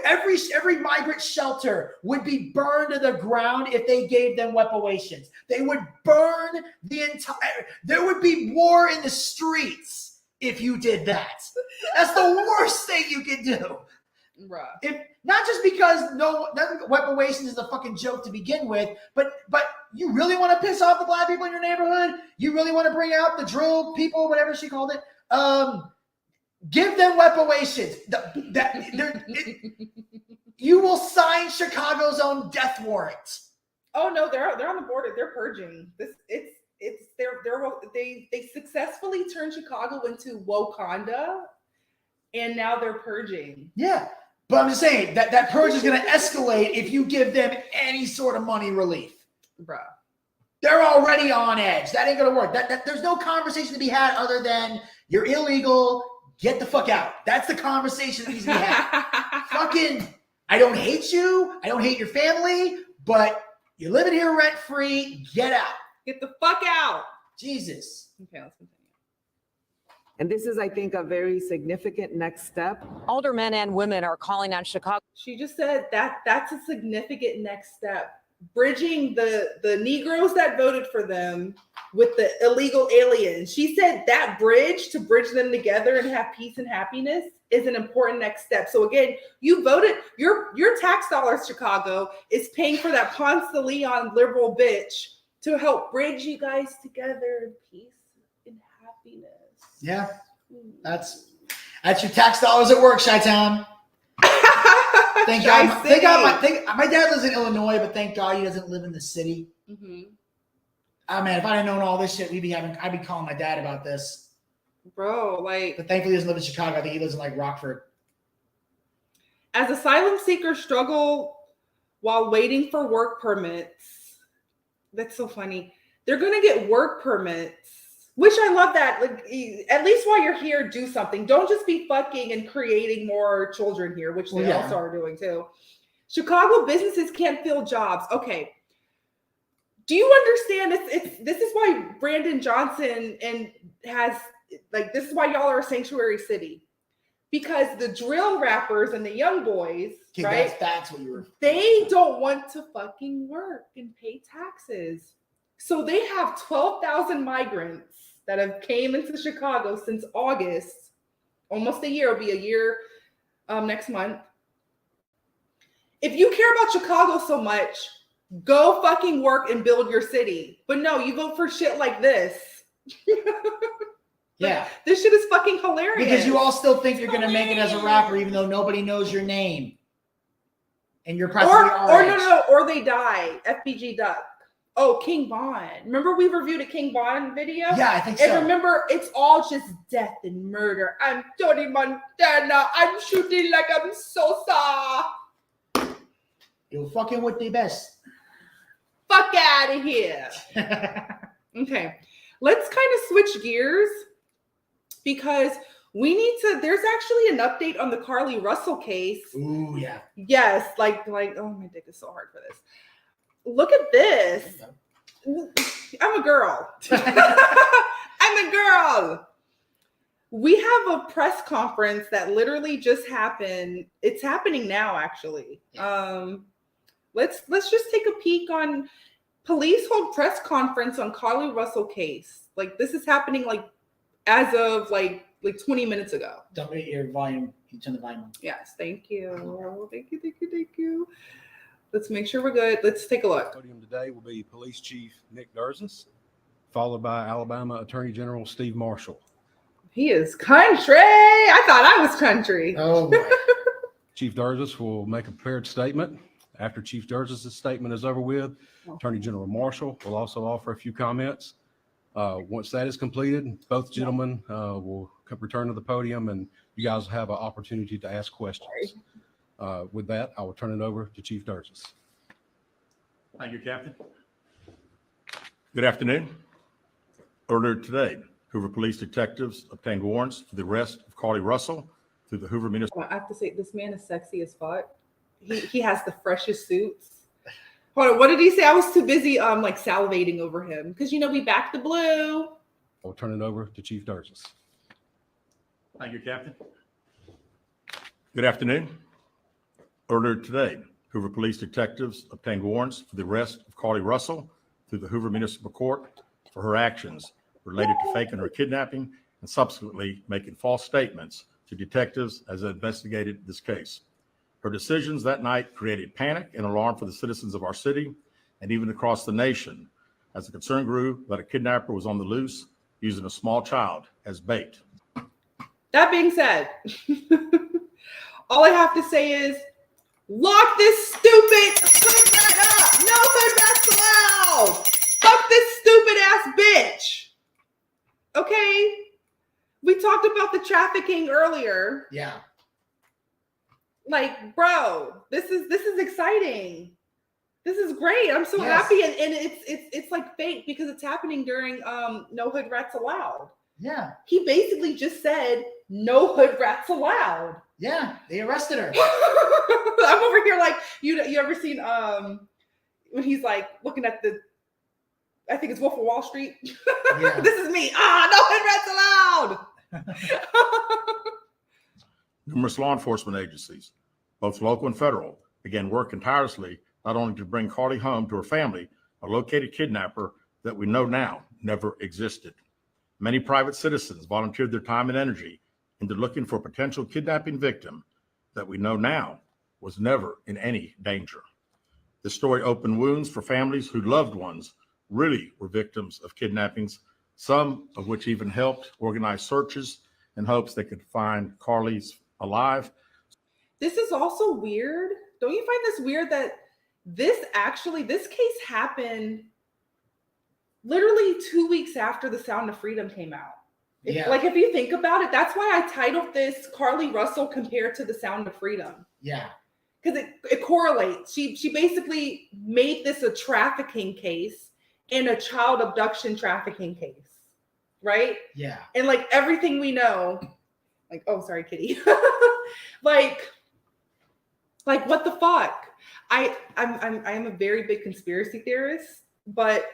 Every migrant shelter would be burned to the ground if they gave them reparations. They would burn the entire. There would be war in the streets if you did that. That's the worst thing you can do. Bruh. If not just because reparations is a fucking joke to begin with, but you really want to piss off the black people in your neighborhood? You really want to bring out the drill people, whatever she called it? Give them reparations. You will sign Chicago's own death warrant. Oh no, they're on the border. They're purging. They successfully turned Chicago into Wakanda, and now they're purging. Yeah. But I'm just saying that purge is going to escalate if you give them any sort of money relief. Bruh. They're already on edge. That ain't going to work. There's no conversation to be had other than you're illegal, get the fuck out. That's the conversation that needs to be had. Fucking, I don't hate you. I don't hate your family, but you're living here rent-free. Get out. Get the fuck out. Jesus. Okay, let's continue. And this is, I think, a very significant next step. Aldermen and women are calling on Chicago. She just said that's a significant next step. Bridging the Negroes that voted for them with the illegal aliens. She said that to bridge them together and have peace and happiness is an important next step. So again, you voted, your tax dollars, Chicago, is paying for that Ponce de Leon liberal bitch to help bridge you guys together in peace and happiness. Yeah, that's your tax dollars at work, Chi-Town. Thank God. My dad lives in Illinois, but thank God he doesn't live in the city. Mm-hmm. Oh man, if I'd have known all this shit, I'd be calling my dad about this. Bro, but thankfully he doesn't live in Chicago. I think he lives in like Rockford. As asylum seekers struggle while waiting for work permits, that's so funny. They're gonna get work permits. Which I love that. Like, at least while you're here, do something. Don't just be fucking and creating more children here, which they also are doing too. Chicago businesses can't fill jobs. Okay. Do you understand? This is why Brandon Johnson this is why y'all are a sanctuary city. Because the drill rappers and the young boys, right? That's what you were. They don't want to fucking work and pay taxes. So they have 12,000 migrants that have came into Chicago since August, almost a year. It'll be a year next month. If you care about Chicago so much, go fucking work and build your city. But no, you vote for shit like this. Yeah. This shit is fucking hilarious. Because you all still think you're going to make it as a rapper, even though nobody knows your name. And you're practically or they die. FBG Duck. Oh, King Von. Remember we reviewed a King Von video? Yeah, I think so. And remember, it's all just death and murder. I'm Tony Montana. I'm shooting like I'm Sosa. You're fucking with the best. Fuck fuck out of here. Okay, let's kind of switch gears because we need to. There's actually an update on the Carlee Russel case. Ooh, yeah. Yes, like oh, my dick is so hard for this. Look at this. I'm a girl. I'm a girl. We have a press conference that literally just happened. It's happening now, actually. Let's just take a peek on police hold press conference on Carlee Russel case. Like this is happening like as of like 20 minutes ago. Don't hit your volume. You turn the volume on. Yes, thank you. Thank you. Let's make sure we're good. Let's take a look. Podium today will be Police Chief Nick Durzis, followed by Alabama Attorney General Steve Marshall. He is country. I thought I was country. Oh, boy. Chief Durzis will make a prepared statement. After Chief Durzis' statement is over with, Attorney General Marshall will also offer a few comments. Once that is completed, both gentlemen will return to the podium and you guys will have an opportunity to ask questions. With that, I will turn it over to Chief Durzis. Thank you, Captain. Good afternoon. Earlier today, Hoover Police detectives obtained warrants for the arrest of Carlee Russel through the Hoover Municipal. I have to say, this man is sexy as fuck. He has the freshest suits. Hold on, what did he say? I was too busy like salivating over him because we back the blue. I'll turn it over to Chief Durzis. Thank you, Captain. Good afternoon. Earlier today, Hoover Police detectives obtained warrants for the arrest of Carlee Russel through the Hoover Municipal Court for her actions related to faking her kidnapping and subsequently making false statements to detectives as they investigated this case. Her decisions that night created panic and alarm for the citizens of our city and even across the nation as the concern grew that a kidnapper was on the loose using a small child as bait. That being said, all I have to say is lock this stupid hood rat up. No hood rats allowed. Fuck this stupid ass bitch. Okay, we talked about the trafficking earlier. Yeah. Like, bro, this is exciting. This is great. I'm so Yes. happy, and it's like fake because it's happening during No Hood Rats Allowed. Yeah. He basically just said no hood rats allowed. Yeah, they arrested her. I'm over here like you ever seen when he's like looking at the, I think it's Wolf of Wall Street. Yeah. This is me. No hood rats allowed. Numerous law enforcement agencies, both local and federal, began working tirelessly not only to bring Carlee home to her family, a located kidnapper that we know now never existed. Many private citizens volunteered their time and energy into looking for a potential kidnapping victim that we know now was never in any danger. This story opened wounds for families whose loved ones really were victims of kidnappings, some of which even helped organize searches in hopes they could find Carlee's alive. This is also weird. Don't you find this weird that this case happened literally 2 weeks after The Sound of Freedom came out? Yeah. Like, if you think about it, that's why I titled this Carlee Russel compared to The Sound of Freedom. Yeah. Because it correlates. She basically made this a trafficking case and a child abduction trafficking case, right? Yeah. And like everything we know, like, oh, sorry, kitty. like what the fuck? I am a very big conspiracy theorist, but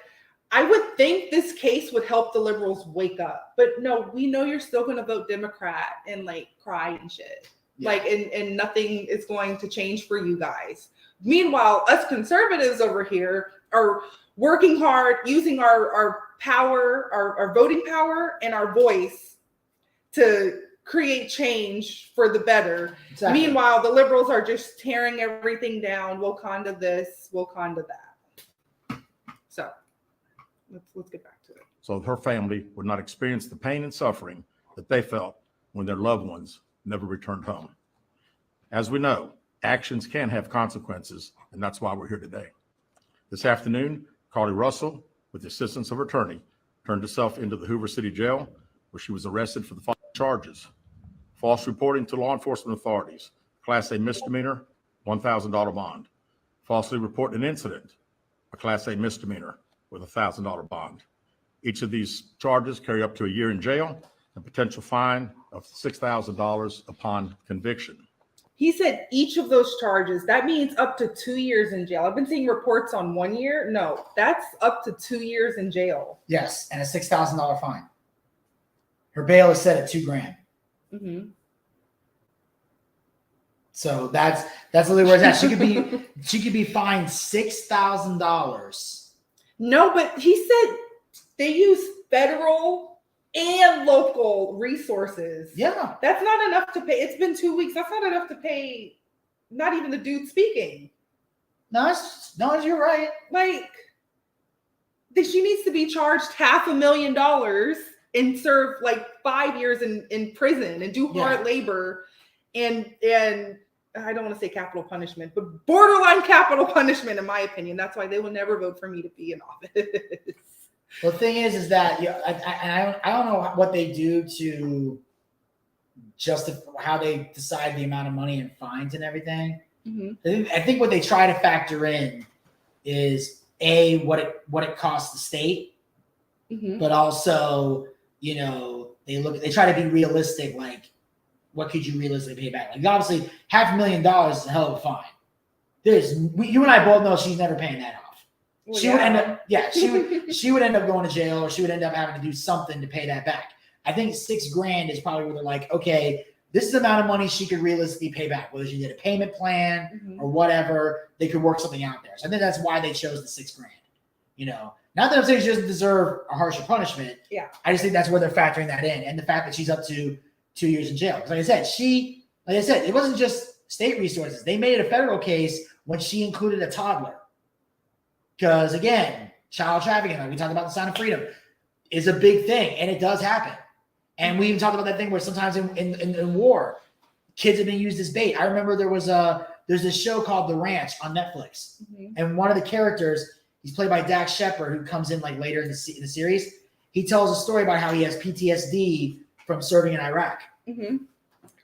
I would think this case would help the liberals wake up. But no, we know you're still going to vote Democrat and like cry and shit. Yeah. Like, and nothing is going to change for you guys. Meanwhile, us conservatives over here are working hard, using our power, our voting power and our voice to create change for the better. Exactly. Meanwhile, the liberals are just tearing everything down. Wakanda this, Wakanda that. So let's get back to it. So her family would not experience the pain and suffering that they felt when their loved ones never returned home. As we know, actions can have consequences, and that's why we're here today. This afternoon, Carlee Russel, with the assistance of her attorney, turned herself into the Hoover City Jail, where she was arrested for the following charges: false reporting to law enforcement authorities, Class A misdemeanor, $1,000 bond; falsely reporting an incident, a Class A misdemeanor with a $1,000 bond. Each of these charges carry up to a year in jail and potential fine of $6,000 upon conviction. He said each of those charges, that means up to 2 years in jail. I've been seeing reports on 1 year. No, that's up to 2 years in jail. Yes, and a $6,000 fine. Her bail is set at $2,000. Mm-hmm. So that's literally where it's at. She could be fined $6,000. No, but he said they use federal and local resources. Yeah. That's not enough to pay. It's been 2 weeks. That's not enough to pay, not even the dude speaking. No, you're right. Like, she needs to be charged $500,000 and serve like 5 years in prison and do hard labor and I don't want to say capital punishment, but borderline capital punishment, in my opinion. That's why they will never vote for me to be in office. Well, the thing is that I don't know what they do to justify how they decide the amount of money and fines and everything. Mm-hmm. I think what they try to factor in is what it costs the state, Mm-hmm. but also they try to be realistic. Like, what could you realistically pay back? Like, obviously, $500,000 is a hell of a fine. You and I both know she's never paying that off. Well, She would end up, she would end up going to jail, or she would end up having to do something to pay that back. I think $6,000 is probably where they're like, okay, this is the amount of money she could realistically pay back. Whether she did a payment plan or whatever, they could work something out there. So I think that's why they chose the $6,000. Not that I'm saying she doesn't deserve a harsher punishment. Yeah. I just think that's where they're factoring that in, and the fact that she's up to 2 years in jail. Because like I said, it wasn't just state resources. They made it a federal case when she included a toddler. Because again, child trafficking, like we talked about the Sign of Freedom, is a big thing, and it does happen. And we even talked about that thing where sometimes in war, kids have been used as bait. I remember there's this show called The Ranch on Netflix, and one of the characters, he's played by Dax Shepard, who comes in like later in the series. He tells a story about how he has PTSD from serving in Iraq. Mm-hmm.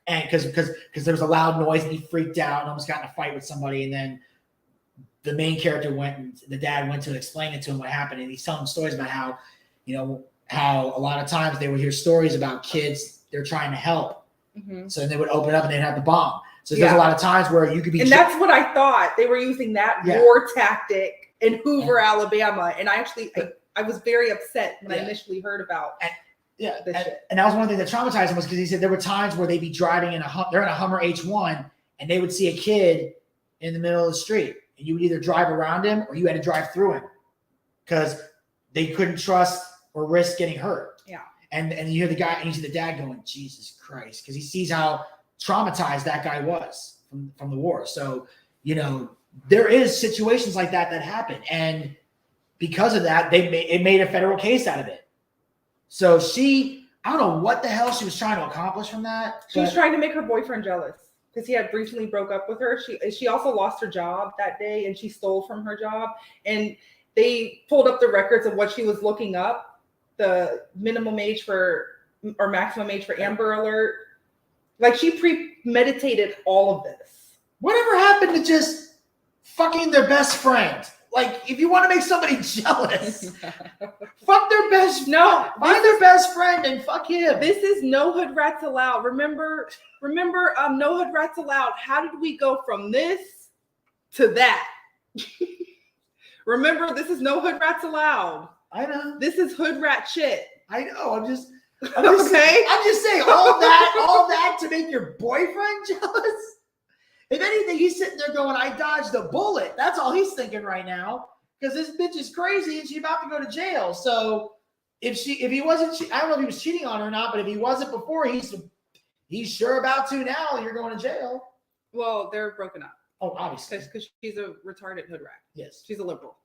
And because there was a loud noise and he freaked out and almost got in a fight with somebody. And then the main character the dad went to explain it to him what happened. And he's telling stories about how a lot of times they would hear stories about kids they're trying to help. Mm-hmm. So then they would open up and they'd have the bomb. So there's a lot of times where you could be. And that's what I thought. They were using that war tactic in Hoover, Alabama. And I was very upset when I initially heard about this shit. And that was one thing that traumatized him, was because he said there were times where they'd be driving they're in a Hummer H1 and they would see a kid in the middle of the street, and you would either drive around him or you had to drive through him because they couldn't trust or risk getting hurt. Yeah. And you hear the guy and you see the dad going, Jesus Christ, because he sees how traumatized that guy was from the war. So, there is situations like that happen. And because of that, it made a federal case out of it. So I don't know what the hell she was trying to accomplish from that. She was trying to make her boyfriend jealous because he had recently broke up with her. She also lost her job that day, and she stole from her job. And they pulled up the records of what she was looking up, the minimum age or maximum age for Amber Alert. Like, she premeditated all of this. Whatever happened to just fucking their best friend? Like, if you want to make somebody jealous, fuck their best. No, find their best friend and fuck him. This is No Hood Rats Allowed. Remember, No Hood Rats Allowed. How did we go from this to that? Remember, this is No Hood Rats Allowed. I know. This is hood rat shit. I know. I'm just okay. I'm just saying all that to make your boyfriend jealous. If anything, he's sitting there going, I dodged a bullet. That's all he's thinking right now. Because this bitch is crazy and she's about to go to jail. So if he wasn't, I don't know if he was cheating on her or not, but if he wasn't before, he's sure about to now. You're going to jail. Well, they're broken up. Oh, obviously. Because she's a retarded hood rat. Yes. She's a liberal.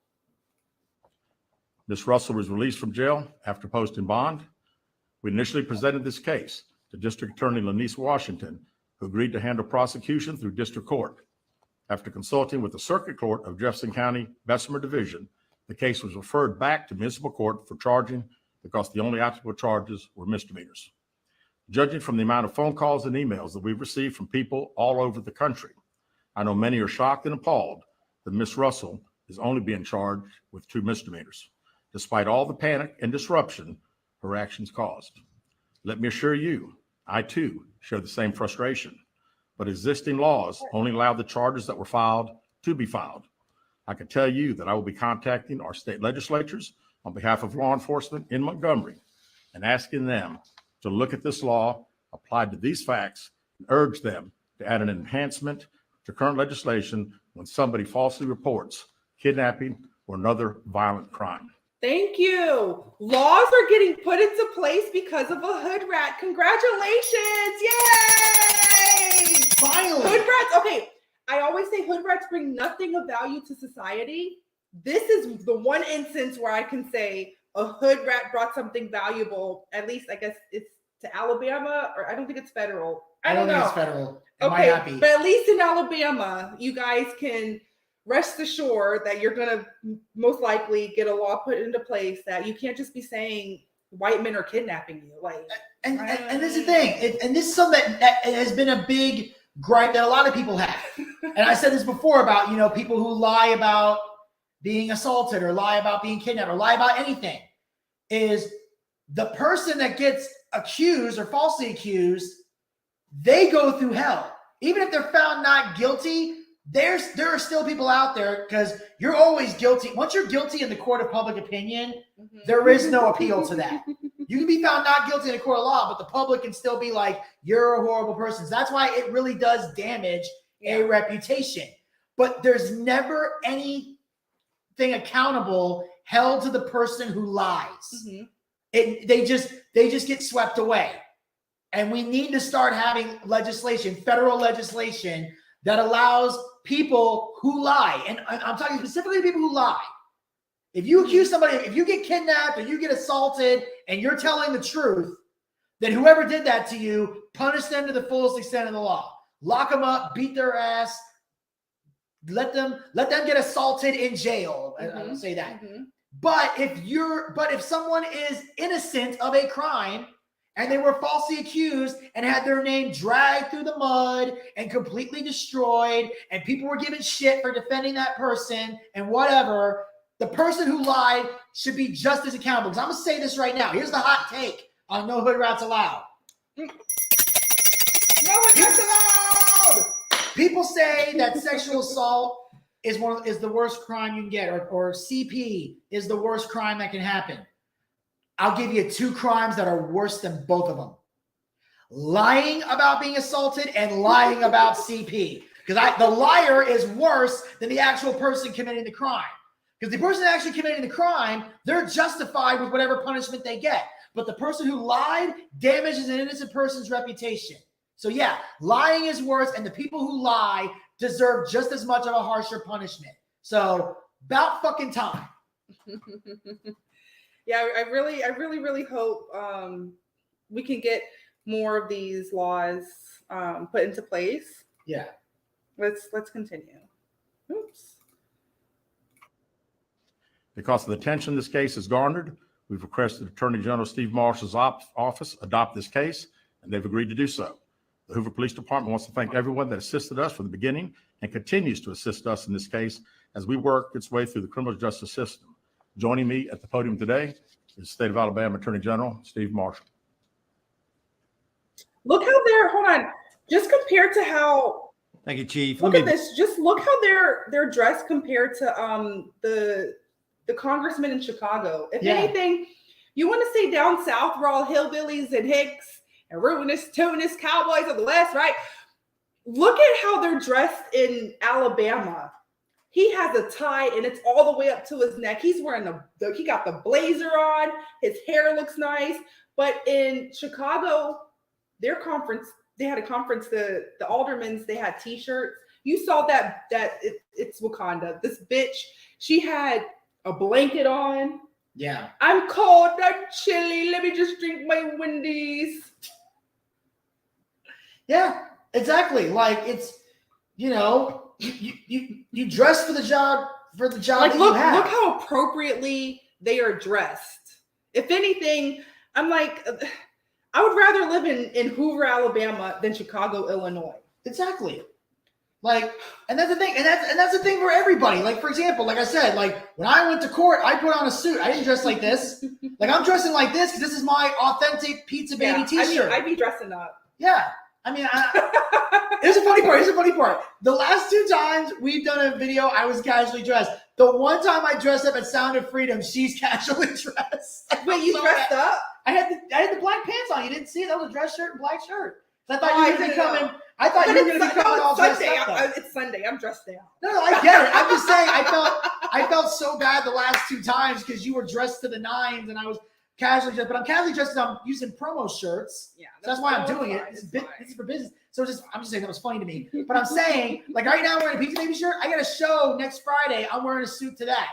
Ms. Russell was released from jail after posting bond. We initially presented this case to District Attorney Lanice Washington, who agreed to handle prosecution through district court. After consulting with the Circuit Court of Jefferson County Bessemer Division, the case was referred back to municipal court for charging because the only applicable charges were misdemeanors. Judging from the amount of phone calls and emails that we've received from people all over the country, I know many are shocked and appalled that Ms. Russell is only being charged with 2 misdemeanors, despite all the panic and disruption her actions caused. Let me assure you, I too share the same frustration, but existing laws only allow the charges that were filed to be filed. I can tell you that I will be contacting our state legislatures on behalf of law enforcement in Montgomery and asking them to look at this law applied to these facts and urge them to add an enhancement to current legislation when somebody falsely reports kidnapping or another violent crime. Thank you. Laws are getting put into place because of a hood rat. Congratulations. Yay! Finally. Hood rats. Okay. I always say hood rats bring nothing of value to society. This is the one instance where I can say a hood rat brought something valuable. At least I guess it's to Alabama, or I don't think it's federal. I don't know. think it's federal. It might Okay, not be. but at least in Alabama, you guys can rest assured that you're going to most likely get a law put into place that you can't just be saying white men are kidnapping you. Like, and this is the thing, and this is something that has been a big gripe that a lot of people have. And I said this before about, you know, people who lie about being assaulted or lie about being kidnapped or lie about anything, is the person that gets accused or falsely accused, they go through hell. Even if they're found not guilty, there are still people out there, because you're always guilty. Once you're guilty in the court of public opinion, there is no appeal to that. You can be found not guilty in a court of law, but the public can still be like, you're a horrible person. So that's why it really does damage a reputation. But there's never anything accountable held to the person who lies. They just get swept away. And we need to start having legislation, federal legislation, that allows people who lie, and I'm talking specifically people who lie. If you accuse somebody, if you get kidnapped or you get assaulted and you're telling the truth, then whoever did that to you, punish them to the fullest extent of the law. Lock them up, beat their ass, let them get assaulted in jail. I don't say that. But if someone is innocent of a crime and they were falsely accused and had their name dragged through the mud and completely destroyed, and people were giving shit for defending that person and whatever, the person who lied should be just as accountable. Because I'm going to say this right now. Here's the hot take on no hood rats allowed. No hood rats allowed! People say that sexual assault is the worst crime you can get, or CP is the worst crime that can happen. I'll give you 2 crimes that are worse than both of them. Lying about being assaulted and lying about CP. Because the liar is worse than the actual person committing the crime. Because the person actually committing the crime, they're justified with whatever punishment they get. But the person who lied damages an innocent person's reputation. So yeah, lying is worse, and the people who lie deserve just as much of a harsher punishment. So about fucking time. Yeah, I really hope we can get more of these laws put into place. Yeah. Let's continue. Oops. Because of the attention this case has garnered, we've requested Attorney General Steve Marshall's office adopt this case, and they've agreed to do so. The Hoover Police Department wants to thank everyone that assisted us from the beginning and continues to assist us in this case as we work its way through the criminal justice system. Joining me at the podium today is State of Alabama Attorney General Steve Marshall. Look how hold on, just compared to how. Thank you, Chief. Look at this. Just look how they're dressed compared to the congressman in Chicago. If anything, you want to say down south we're all hillbillies and hicks and rootinest, tootinest cowboys of the West, right? Look at how they're dressed in Alabama. He has a tie and it's all the way up to his neck. He's wearing he got the blazer on. His hair looks nice. But in Chicago, they had a conference. The aldermans, they had T-shirts. You saw that it's Wakanda. This bitch, she had a blanket on. Yeah. I'm cold. I'm chilly. Let me just drink my Wendy's. Yeah, exactly. Like it's, you dress for the job Like, that you have. Look how appropriately they are dressed. If anything, I'm like, I would rather live in Hoover, Alabama than Chicago, Illinois. Exactly. Like, and that's the thing, and that's the thing for everybody. Like, for example, like I said, like when I went to court, I put on a suit. I didn't dress like this. Like I'm dressing like this because this is my authentic pizza baby T-shirt. I'd be dressing up. Yeah, I mean, here's a funny part. Here's a funny part. The last 2 times we've done a video, I was casually dressed. The one time I dressed up at Sound of Freedom, she's casually dressed. Wait, you dressed up? I had the black pants on. You didn't see it? That was a dress shirt and black shirt. I thought Oh, you were going to be coming. I thought you were going to be coming all dressed Sunday. up. It's Sunday. I'm dressed down. No, I get it. I'm just saying. I felt so bad the last 2 times because you were dressed to the nines and I was casually dressed. But I'm casually dressed because I'm using promo shirts. Yeah, so that's why I'm doing it. This is for business. So I'm just saying that was funny to me. But I'm saying, like right now, I'm wearing a Pizza Baby shirt. I got a show next Friday. I'm wearing a suit to that.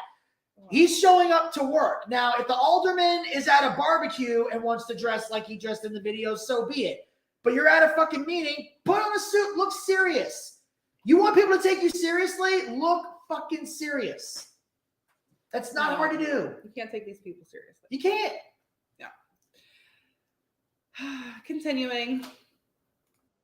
He's showing up to work. Now, if the alderman is at a barbecue and wants to dress like he dressed in the video, so be it. But you're at a fucking meeting, put on a suit, look serious. You want people to take you seriously? Look fucking serious. That's not hard to do. You can't take these people seriously. You can't. Yeah. Continuing.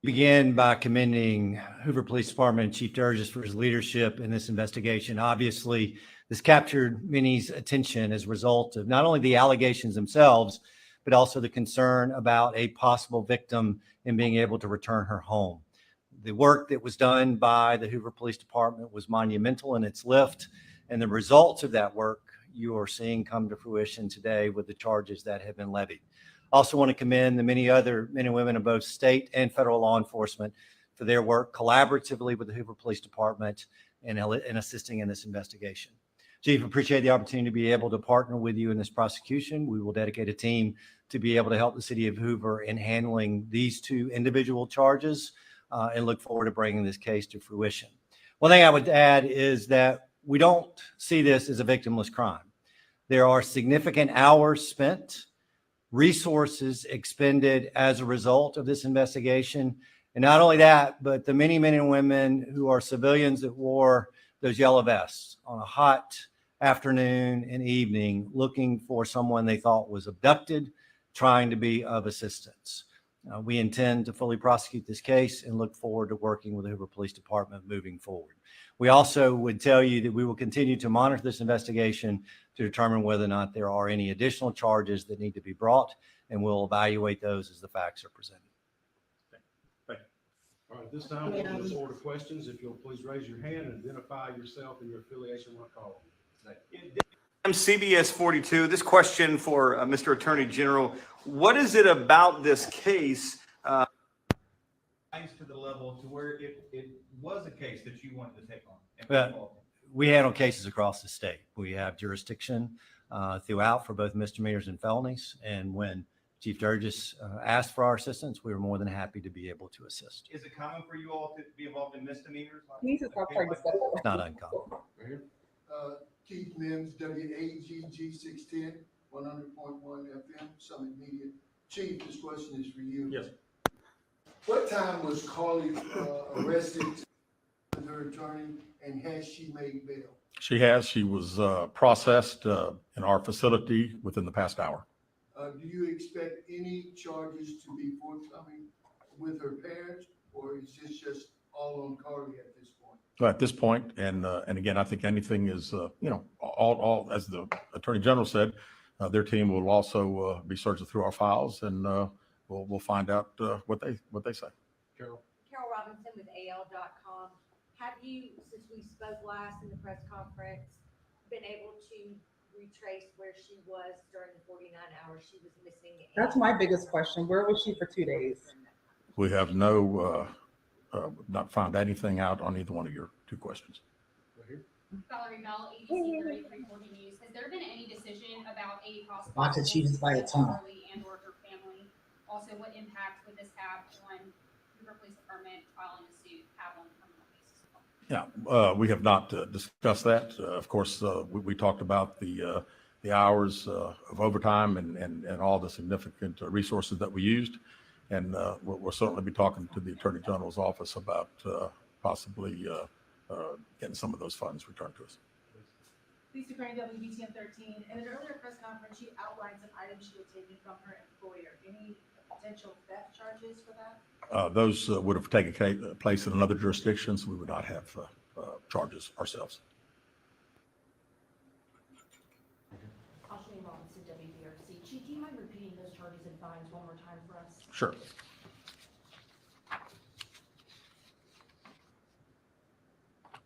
Begin by commending Hoover Police Department and Chief Durgis for his leadership in this investigation. Obviously, this captured Vinny's attention as a result of not only the allegations themselves, but also the concern about a possible victim and being able to return her home. The work that was done by the Hoover Police Department was monumental in its lift, and the results of that work you are seeing come to fruition today with the charges that have been levied. Also want to commend the many other men and women of both state and federal law enforcement for their work collaboratively with the Hoover Police Department in assisting in this investigation. Chief, appreciate the opportunity to be able to partner with you in this prosecution. We will dedicate a team to be able to help the city of Hoover in handling these 2 individual charges and look forward to bringing this case to fruition. One thing I would add is that we don't see this as a victimless crime. There are significant hours spent, resources expended as a result of this investigation. And not only that, but the many men and women who are civilians that wore those yellow vests on a hot afternoon and evening looking for someone they thought was abducted, trying to be of assistance. We intend to fully prosecute this case and look forward to working with the Hoover Police Department moving forward. We also would tell you that we will continue to monitor this investigation to determine whether or not there are any additional charges that need to be brought, and we'll evaluate those as the facts are presented. All right, this time we'll open the floor to questions. If you'll please raise your hand and identify yourself and your affiliation when I call. I'm CBS 42. This question for Mr. Attorney General. What is it about this case? To the level to where it was a case that you wanted to take on? We handle cases across the state. We have jurisdiction throughout for both misdemeanors and felonies. And when Chief Durgis asked for our assistance, we were more than happy to be able to assist. Is it common for you all to be involved in misdemeanors? It's not uncommon. Keith Mims, WAGG 610, 100.1 FM, Summit Media. Chief, this question is for you. Yes. What time was Carlee arrested with her attorney, and has she made bail? She has. She was processed in our facility within the past hour. Do you expect any charges to be forthcoming with her parents, or is this just all on Carlee at this point? At this point, and again, I think anything is, all as the Attorney General said, their team will also be searching through our files, and we'll find out what they say. Carol Robinson with AL.com. Have you, since we spoke last in the press conference, been able to retrace where she was during the 49 hours she was missing? That's my biggest question. Where was she for 2 days? We have not found anything out on either one of your 2 questions. Valerie Bell, ABC 3340 News. Has there been any decision about a possible Not to choose by a ton. Carlee and or her family? Also, what impact would this have on Hoover Police Department filing a suit have on criminal cases? Yeah, we have not discussed that. Of course, we talked about the hours of overtime and all the significant resources that we used. And we'll certainly be talking to the Attorney General's office about possibly getting some of those funds returned to us. Lisa Crane, WBTN 13. In an earlier press conference, she outlined some items she had taken from her employer. Any potential theft charges for that? Those would have taken place in another jurisdiction, so we would not have charges ourselves. Ashley Robinson, WBRC. Chief, do you mind repeating those charges and fines one more time for us? Sure.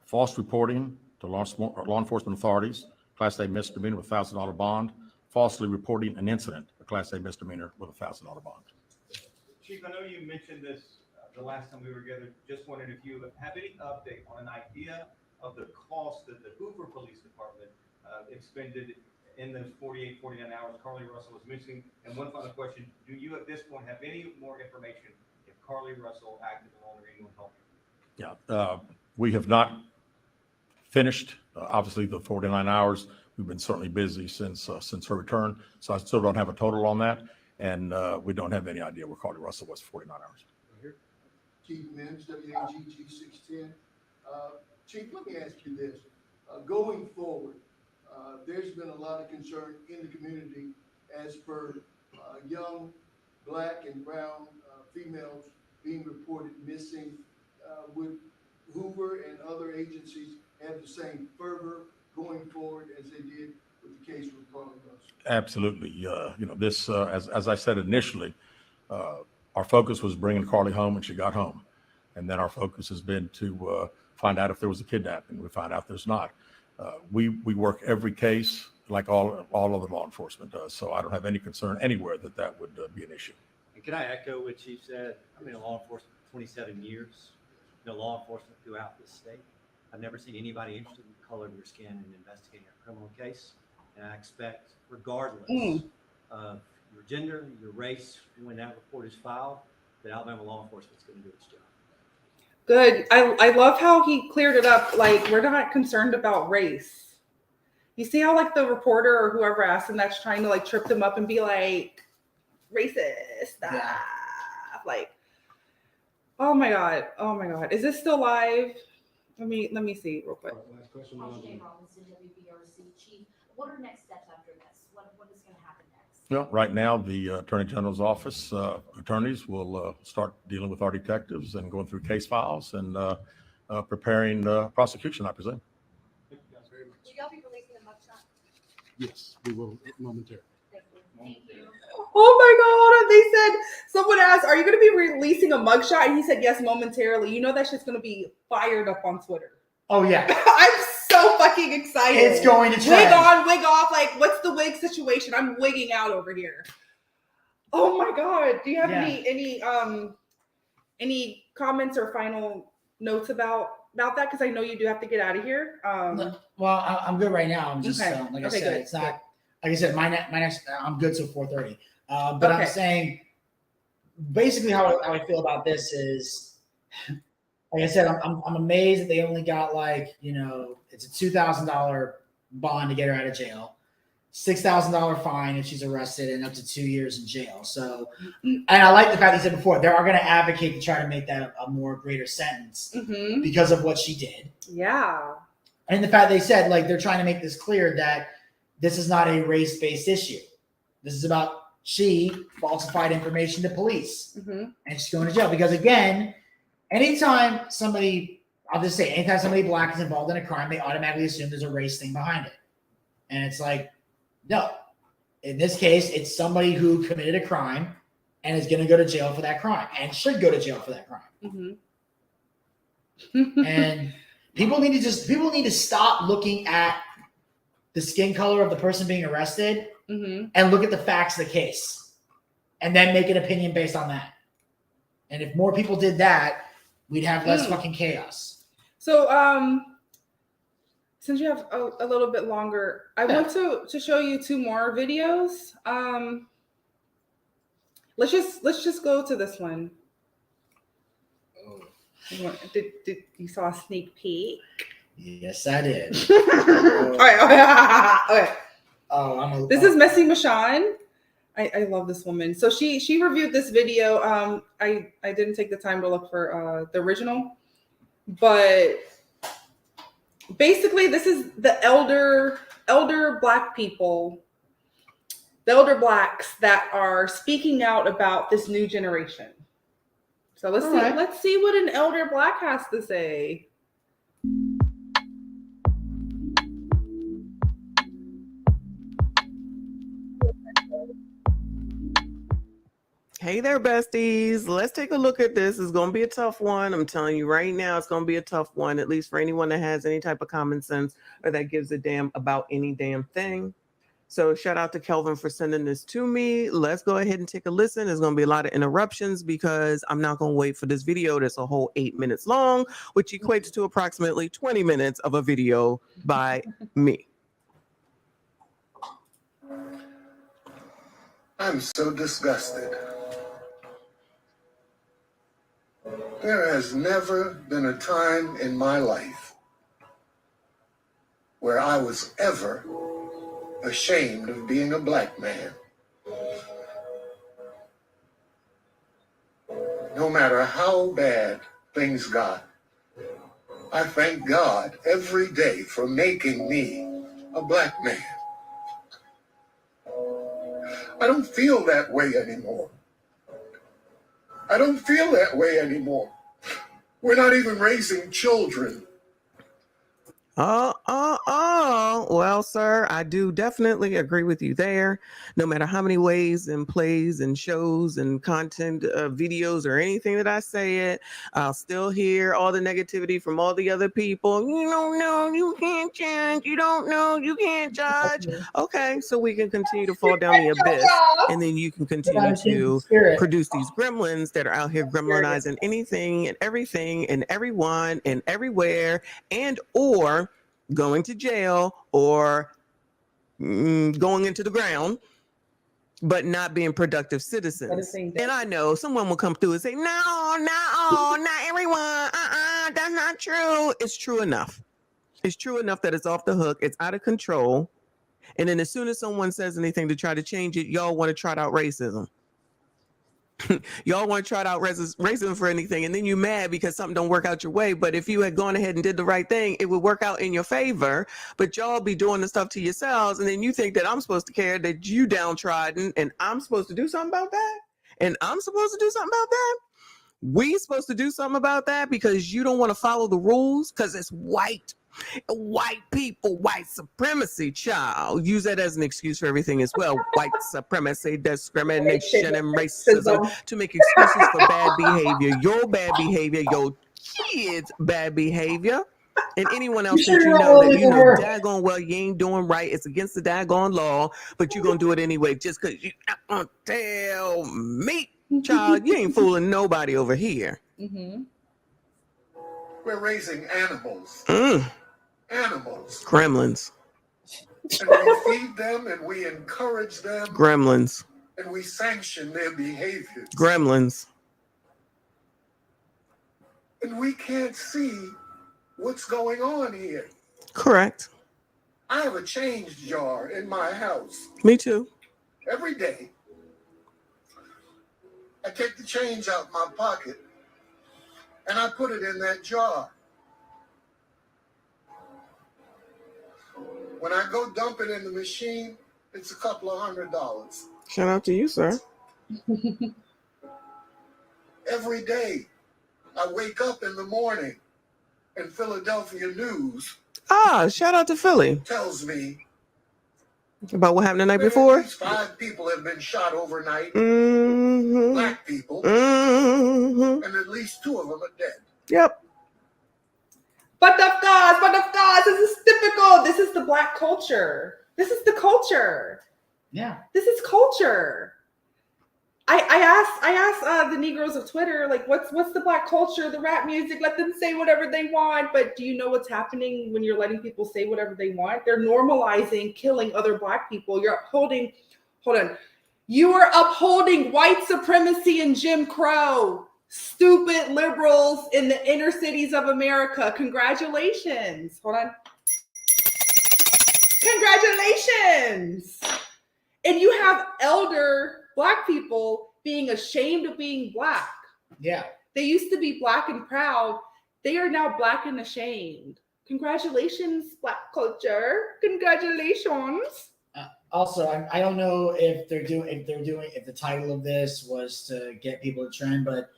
False reporting to law enforcement authorities, Class A misdemeanor with $1,000 bond. Falsely reporting an incident, a Class A misdemeanor with a $1,000 bond. Chief, I know you mentioned this the last time we were together. Just wondered if you have any update on an idea of the cost that the Hoover Police Department expended in those 48, 49 hours Carlee Russel was mentioning. And one final question, do you at this point have any more information if Carlee Russel acted alone or anyone helped her? Yeah, we have not finished, obviously, the 49 hours. We've been certainly busy since her return, so I still don't have a total on that, and we don't have any idea where Carlee Russel was for 49 hours. Chief Mims, WAGG 610. Chief, let me ask you this. Going forward, there's been a lot of concern in the community as per young black and brown females being reported missing. Would Hoover and other agencies have the same fervor going forward as they did with the case with Carlee Russel? Absolutely. This, as I said initially, our focus was bringing Carlee home, and she got home. And then our focus has been to find out if there was a kidnapping. We find out there's not. We work every case like all other law enforcement does. So I don't have any concern anywhere that would be an issue. And can I echo what Chief said? I've been in law enforcement for 27 years. Law enforcement throughout this state. I've never seen anybody interested in the color of your skin in investigating a criminal case. And I expect, regardless of your gender, your race, when that report is filed, that Alabama law enforcement is going to do its job. Good. I love how he cleared it up. Like, we're not concerned about race. You see how like the reporter or whoever asked him that's trying to like trip them up and be like racist stuff. Yeah. Like, oh my God. Oh my God. Is this still live? Let me see real quick. Last question. Ashley Robinson, WBRC. Chief, what are next steps after this? What is going to happen next? Well, right now, the Attorney General's office attorneys will start dealing with our detectives and going through case files and preparing prosecution, I presume. Will y'all be releasing a mugshot? Yes, we will momentarily. Thank you. Oh my God. They said, someone asked, are you going to be releasing a mugshot? And he said, yes, momentarily. You know that shit's going to be fired up on Twitter. Oh, yeah. I'm so fucking excited. It's going to trend. Wig on, wig off. Like, what's the wig situation? I'm wigging out over here. Oh my God. Do you have any comments or final notes about that? Because I know you do have to get out of here. Well, I'm good right now. I'm just, okay. like I okay, said, good. it's not, like I said, my next, I'm good till 4:30. But I'm saying, basically how I feel about this is, like I said, I'm amazed that they only got it's a $2,000 bond to get her out of jail, $6,000 fine if she's arrested, and up to 2 years in jail. So, and I like the fact he said before, they are going to advocate to try to make that a more greater sentence because of what she did. Yeah. And the fact they said, they're trying to make this clear that this is not a race-based issue. This is about she falsified information to police and she's going to jail. Because again, anytime somebody black is involved in a crime, they automatically assume there's a race thing behind it. And it's like, no. In this case, it's somebody who committed a crime and is going to go to jail for that crime and should go to jail for that crime. And people need to stop looking at the skin color of the person being arrested and look at the facts of the case and then make an opinion based on that. And if more people did that, we'd have less fucking chaos. So, since you have a little bit longer, I want to show you two more videos. Let's just go to this one. Did you saw a sneak peek? Yes, I did. All right. Okay. Oh, this is Messy Michonne. I love this woman. So she reviewed this video. I didn't take the time to look for the original, but basically this is the elder black people the elder blacks that are speaking out about this new generation. So let's see. right. Let's see what an elder black has to say. Hey there, besties. Let's take a look at this. It's going to be a tough one. I'm telling you right now, it's going to be a tough one, at least for anyone that has any type of common sense or that gives a damn about any damn thing. So shout out to Kelvin for sending this to me. Let's go ahead and take a listen. There's going to be a lot of interruptions because I'm not going to wait for this video that's a whole 8 minutes long, which equates to approximately 20 minutes of a video by me. I'm so disgusted. There has never been a time in my life where I was ever ashamed of being a black man. No matter how bad things got, I thank God every day for making me a black man. I don't feel that way anymore. I don't feel that way anymore. We're not even raising children. Well, sir, I do definitely agree with you there. No matter how many ways and plays and shows and content videos or anything that I say it, I'll still hear all the negativity from all the other people. You don't know, you can't judge. You don't know, you can't judge. Okay, so we can continue to fall down the abyss, and then you can continue to produce these gremlins that are out here gremlinizing anything and everything and everyone and everywhere, and or going to jail or going into the ground, but not being productive citizens. And I know someone will come through and say, no, not everyone. That's not true. It's true enough. It's true enough that it's off the hook. It's out of control. And then as soon as someone says anything to try to change it, y'all want to trot out racism. Y'all want to trot out racism for anything, and then you're mad because something don't work out your way. But if you had gone ahead and did the right thing, it would work out in your favor. But y'all be doing the stuff to yourselves, and then you think that I'm supposed to care that you downtrodden, and I'm supposed to do something about that? And I'm supposed to do something about that? We supposed to do something about that because you don't want to follow the rules because it's white people, white supremacy, child. Use that as an excuse for everything as well. White supremacy, discrimination, and racism to make excuses for bad behavior. Your bad behavior, your kids' bad behavior, and anyone else that you know that you know daggone well you ain't doing right. It's against the daggone law, but you're going to do it anyway just because you not going to tell me, child. You ain't fooling nobody over here. We're raising animals. Animals. Gremlins. And we feed them and we encourage them. Gremlins. And we sanction their behaviors. Gremlins. And we can't see what's going on here. Correct. I have a change jar in my house. Me too. Every day, I take the change out my pocket and I put it in that jar. When I go dump it in the machine, it's a couple of $100. Shout out to you, sir. Every day, I wake up in the morning and Philadelphia News Shout out to Philly. tells me about what happened the night that before. at least 5 people have been shot overnight. Mm-hmm. Black people. Mm-hmm. And at least 2 of them are dead. Yep. But of course, this is typical. This is the black culture. This is the culture. Yeah. This is culture. I asked the Negroes of Twitter, like, what's the black culture, the rap music, let them say whatever they want. But do you know what's happening when you're letting people say whatever they want? They're normalizing killing other black people. You're upholding, you are upholding white supremacy and Jim Crow. Stupid liberals in the inner cities of America. Congratulations. Congratulations. And you have elder black people being ashamed of being black. Yeah. They used to be black and proud. They are now black and ashamed. Congratulations, black culture. Congratulations. Also, I don't know if the title of this was to get people to trend, but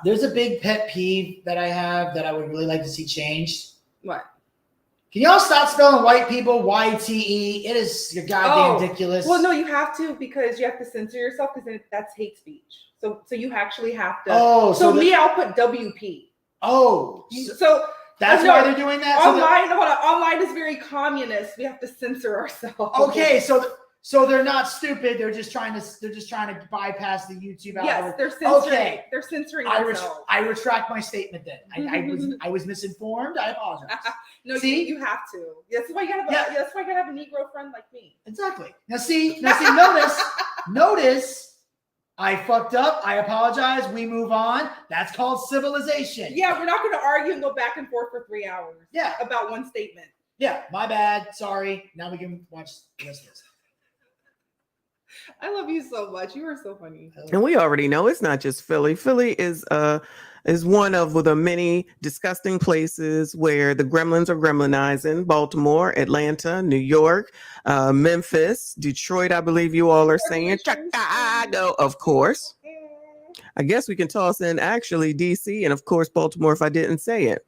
there's a big pet peeve that I have that I would really like to see changed. What? Can y'all stop spelling white people YTE? It is goddamn ridiculous. Well, no, you have to, because you have to censor yourself, because that's hate speech. So you actually have to. Oh, so me, I'll put WP. Oh, so that's why they're doing that. Online, hold on. Online is very communist. We have to censor ourselves. Okay, so they're not stupid. They're just trying to bypass the YouTube algorithm. Yes, they're censoring. Okay. They're censoring I themselves. retract my statement then. I was misinformed. I apologize. No, See? you have to. That's why you gotta have. That's why you gotta have a Negro friend like me. Exactly. Now see, notice. I fucked up. I apologize. We move on. That's called civilization. Yeah, we're not going to argue and go back and forth for 3 hours. Yeah, about one statement. Yeah, my bad. Sorry. Now we can watch the rest of this. I love you so much. You are so funny. And we already know it's not just Philly. Philly is one of the many disgusting places where the gremlins are gremlinizing. Baltimore, Atlanta, New York, Memphis, Detroit, I believe you all are saying. Chicago, of course. I guess we can toss in actually DC and of course Baltimore if I didn't say it.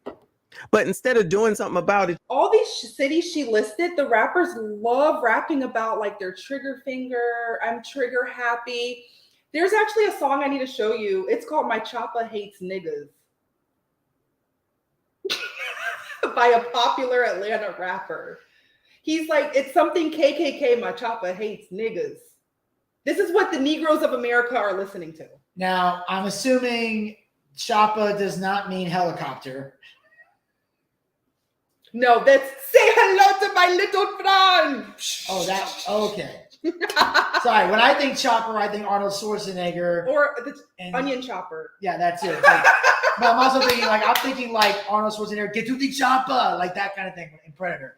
But instead of doing something about it, all these cities she listed, the rappers love rapping about like their trigger finger. I'm trigger happy. There's actually a song I need to show you. It's called My Choppa Hates Niggas by a popular Atlanta rapper. He's like, it's something KKK, My Choppa Hates Niggas. This is what the Negroes of America are listening to. Now, I'm assuming Choppa does not mean helicopter. No, that's say hello to my little friend. Oh, okay. Sorry, when I think chopper, I think Arnold Schwarzenegger. Or the onion chopper. Yeah, that's it. Like, but I'm also thinking like Arnold Schwarzenegger, get to the chopper, like that kind of thing in Predator.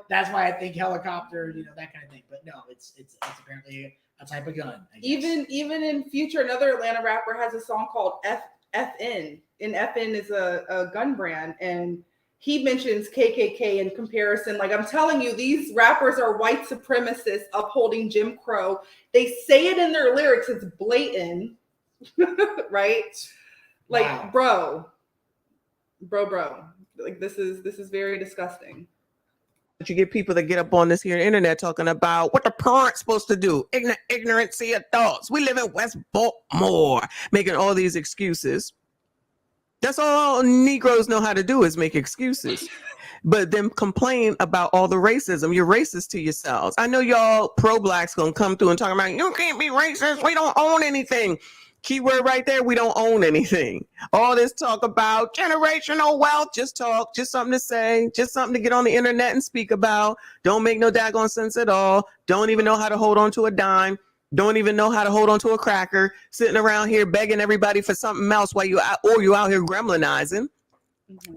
That's why I think helicopter, that kind of thing. But no, it's apparently a type of gun. Even in future, another Atlanta rapper has a song called FN. And FN is a gun brand, and he mentions KKK in comparison. Like I'm telling you, these rappers are white supremacists upholding Jim Crow. They say it in their lyrics. It's blatant, right? Like, wow. bro. Like this is very disgusting. But you get people that get up on this here internet talking about what the parents supposed to do. Ignorancy adults. We live in West Baltimore, making all these excuses. That's all Negroes know how to do is make excuses, but then complain about all the racism. You're racist to yourselves. I know y'all pro-blacks gonna come through and talk about you can't be racist. We don't own anything. Keyword right there. We don't own anything. All this talk about generational wealth, just talk, just something to say, just something to get on the internet and speak about. Don't make no daggone sense at all. Don't even know how to hold on to a dime. Don't even know how to hold on to a cracker, sitting around here begging everybody for something else while you out here gremlinizing,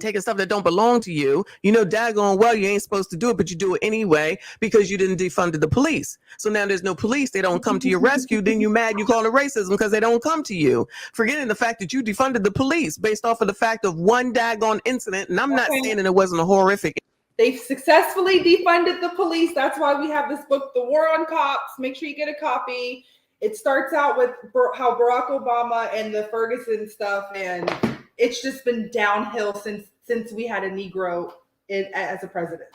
taking stuff that don't belong to you. You know daggone well you ain't supposed to do it, but you do it anyway because you didn't defund the police. So now there's no police. They don't come to your rescue. Then you mad you call it racism because they don't come to you. Forgetting the fact that you defunded the police based off of the fact of one daggone incident. And I'm not saying that it wasn't a horrific. They've successfully defunded the police. That's why we have this book, The War on Cops. Make sure you get a copy. It starts out with how Barack Obama and the Ferguson stuff, and it's just been downhill since we had a Negro as a president.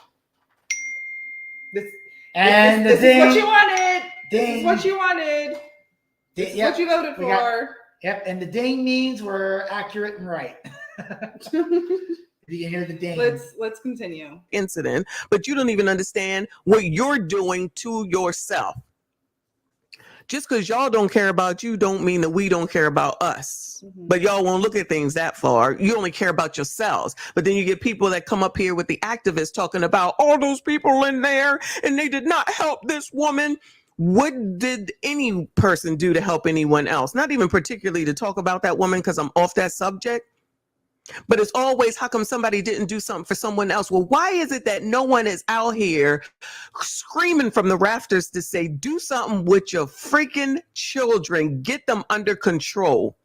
This is what you wanted. This is what you wanted. This is what you voted for. Yep, and the ding means we're accurate and right. You can hear the ding. Let's continue. Incident, but you don't even understand what you're doing to yourself. Just because y'all don't care about you don't mean that we don't care about us. But y'all won't look at things that far. You only care about yourselves. But then you get people that come up here with the activists talking about all those people in there and they did not help this woman. What did any person do to help anyone else? Not even particularly to talk about that woman because I'm off that subject. But it's always, how come somebody didn't do something for someone else? Well, why is it that no one is out here screaming from the rafters to say, do something with your freaking children, get them under control?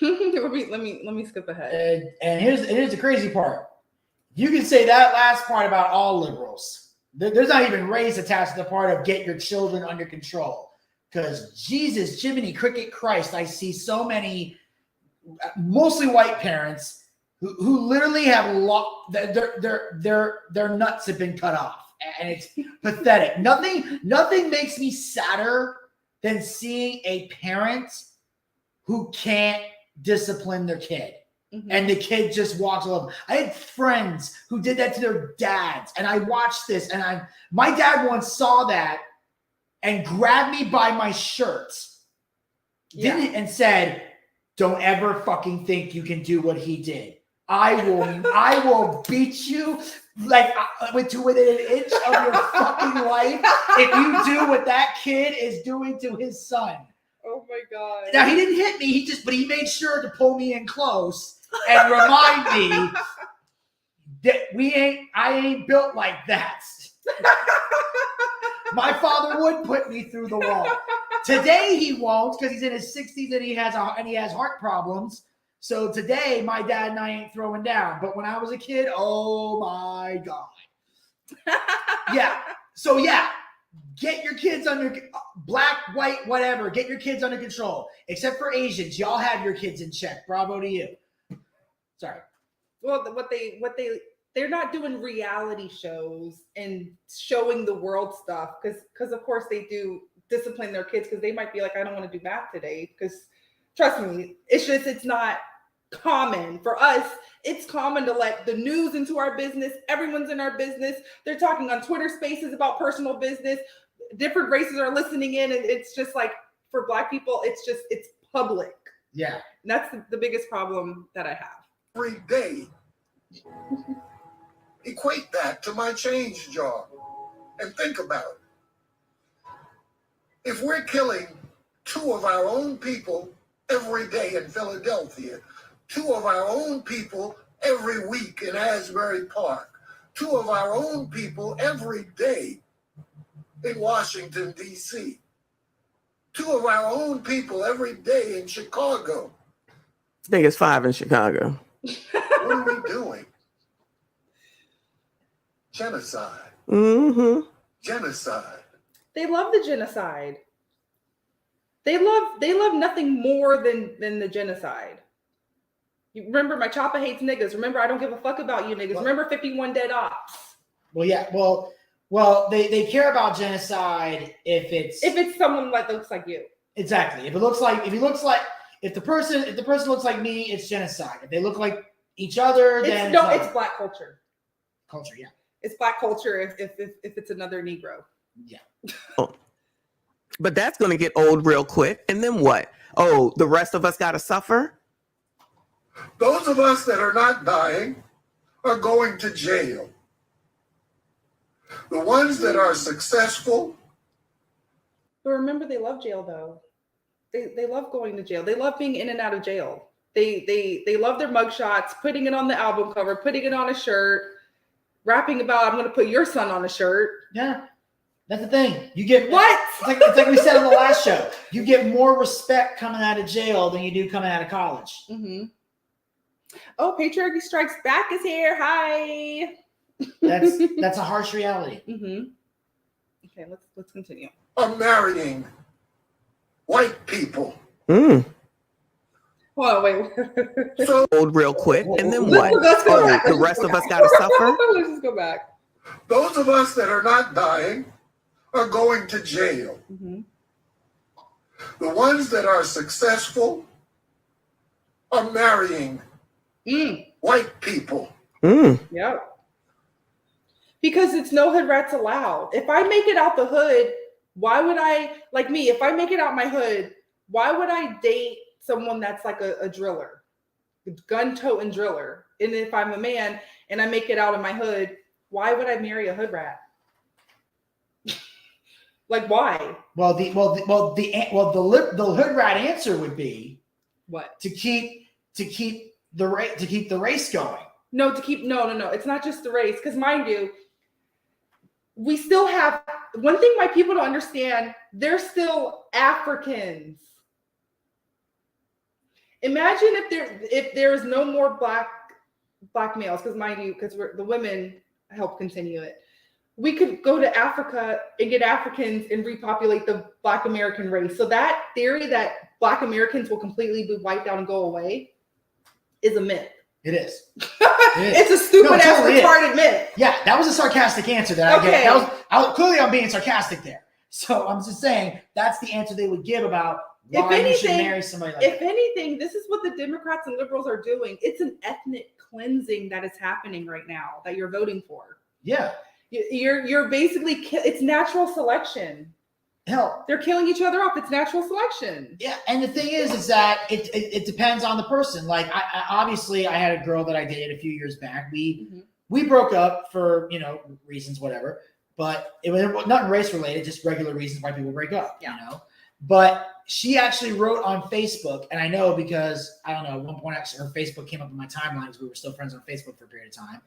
let me skip ahead. And here's the crazy part. You can say that last part about all liberals. There's not even race attached to the part of get your children under control. Because Jesus, Jiminy, Cricket, Christ, I see so many, mostly white parents who literally have their nuts have been cut off, and it's pathetic. Nothing makes me sadder than seeing a parent who can't discipline their kid. Mm-hmm. And the kid just walks along. I had friends who did that to their dads, and I watched this, and my dad once saw that and grabbed me by my shirt, and said, "Don't ever fucking think you can do what he did. I will beat you like within an inch of your fucking life if you do what that kid is doing to his son." Oh my God. Now he didn't hit me, but he made sure to pull me in close and remind me that I ain't built like that. My father would put me through the wall. Today he won't, because he's in his 60s and he has heart problems. So today my dad and I ain't throwing down. But when I was a kid, oh my God. Yeah. So yeah, get your kids under black, white, whatever. Get your kids under control. Except for Asians, y'all have your kids in check. Bravo to you. Sorry. Well, they're not doing reality shows and showing the world stuff because of course they do discipline their kids because they might be like, I don't want to do math today. Because trust me, it's not common for us. It's common to let the news into our business. Everyone's in our business. They're talking on Twitter Spaces about personal business. Different races are listening in, and it's just like for Black people, it's public. Yeah, and that's the biggest problem that I have. Every day. Equate that to my change job and think about it. If we're killing 2 of our own people every day in Philadelphia, 2 of our own people every week in Asbury Park, 2 of our own people every day in Washington, D.C., 2 of our own people every day in Chicago. I think it's 5 in Chicago. What are we doing? Genocide. Mm-hmm. Genocide. They love the genocide. They love nothing more than the genocide. You remember my chopper hates niggas. Remember, I don't give a fuck about you niggas. Remember 51 dead ops. Well, yeah. Well, they care about genocide if it's someone that looks like you. Exactly. If the person looks like me, it's genocide. If they look like each other, then it's Black culture. Culture, yeah. It's Black culture if it's another Negro. Yeah. But that's going to get old real quick. And then what? Oh, the rest of us got to suffer? Those of us that are not dying are going to jail. The ones that are successful. But remember, they love jail though. They love going to jail. They love being in and out of jail. They love their mugshots, putting it on the album cover, putting it on a shirt, rapping about I'm going to put your son on a shirt. Yeah. That's the thing. You get what? It's like we said on the last show. You get more respect coming out of jail than you do coming out of college. Mm-hmm. Oh, Patriarchy Strikes Back is here. Hi. That's a harsh reality. Mm-hmm. Okay, let's continue. Are marrying white people. Mm. Well, wait. Old real quick. And then what? Let's go back. The rest of us got to suffer? Let's just go back. Those of us that are not dying are going to jail. Mm-hmm. The ones that are successful are marrying white people. Mm. Yep. Because it's no hood rats allowed. If I make it out the hood, why would if I make it out my hood, why would I date someone that's like a driller, gun-toting driller? And if I'm a man and I make it out of my hood, why would I marry a hood rat? Like, why? Well, the hood rat answer would be what? To keep the race going. No. It's not just the race, because mind you, we still have one thing my people don't understand. They're still Africans. Imagine if there is no more black males, because mind you, because the women help continue it. we could go to Africa and get Africans and repopulate the Black American race. So that theory that Black Americans will completely be wiped out and go away is a myth. It is. It's a stupid ass retarded myth. Yeah, that was a sarcastic answer that I gave. That was clearly I'm being sarcastic there. So I'm just saying that's the answer they would give about why you should marry somebody like that. If anything, this is what the Democrats and liberals are doing. It's an ethnic cleansing that is happening right now that you're voting for. Yeah. You're basically, it's natural selection. Hell, they're killing each other off. It's natural selection. Yeah, and the thing is that it depends on the person. Like I obviously I had a girl that I dated a few years back. We broke up for reasons, whatever. But it was nothing race related, just regular reasons why people break up. Yeah. But she actually wrote on Facebook, and I know because I don't know, at one point actually her Facebook came up in my timeline because we were still friends on Facebook for a period of time,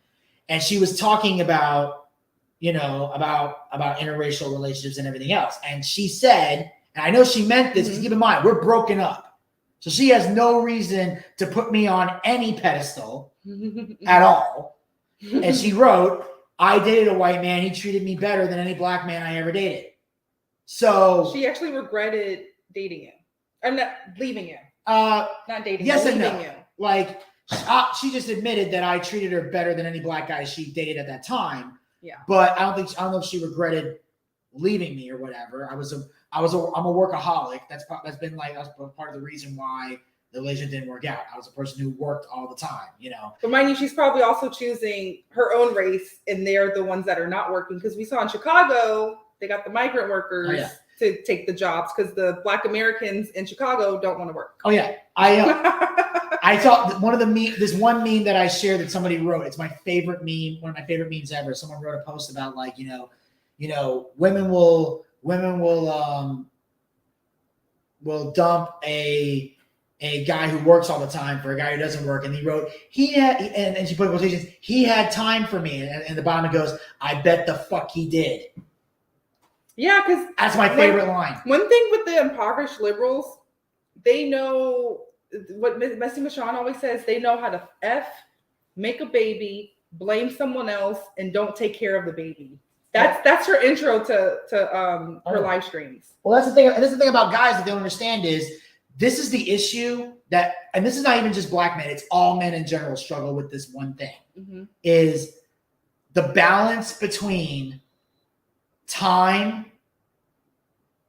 and she was talking about about interracial relationships and everything else. And she said, and I know she meant this, because keep in mind, we're broken up. So she has no reason to put me on any pedestal at all. And she wrote, I dated a white man. He treated me better than any black man I ever dated. So she actually regretted dating him. Or not leaving him. Not dating yes him, and leaving no. him. Like, she just admitted that I treated her better than any black guy she dated at that time. Yeah. But I don't know if she regretted leaving me or whatever. I'm a workaholic. That's been like that's part of the reason why the relationship didn't work out. I was a person who worked all the time, But mind you, she's probably also choosing her own race, and they're the ones that are not working. Because we saw in Chicago, they got the migrant workers to take the jobs because the Black Americans in Chicago don't want to work. Oh yeah, I thought one of the this one meme that I shared that somebody wrote. It's my favorite meme, one of my favorite memes ever. Someone wrote a post about like women will dump a guy who works all the time for a guy who doesn't work, and he wrote and she put in quotations, he had time for me, and the bottom it goes, I bet the fuck he did. Yeah, because that's my favorite line. One thing with the impoverished liberals, they know what Messi Michon always says, they know how to make a baby, blame someone else, and don't take care of the baby. That's her intro to her live streams. Well, that's the thing. And this is the thing about guys that they don't understand is this is the issue that, and this is not even just black men, it's all men in general struggle with this one thing, is the balance between time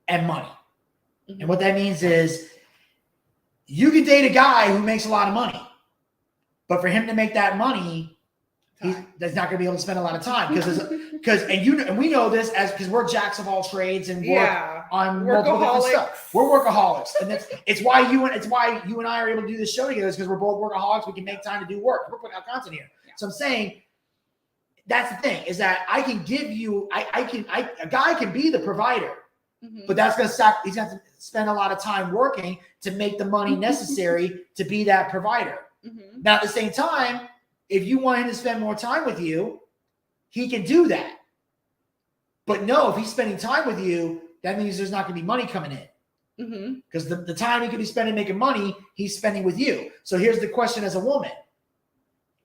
and money. And what that means is you could date a guy who makes a lot of money, but for him to make that money, he's not going to be able to spend a lot of time and we know this because we're jacks of all trades and work on multiple different stuff. We're workaholics, and it's why you and I are able to do this show together, is because we're both workaholics. We can make time to do work. We're putting out content here. So I'm saying that's the thing, is that I can give you a guy can be the provider. But that's going to he's going to spend a lot of time working to make the money necessary to be that provider. Now, at the same time, if you want him to spend more time with you, he can do that. But no, if he's spending time with you, that means there's not going to be money coming in. Because the time he could be spending making money, he's spending with you. So here's the question as a woman.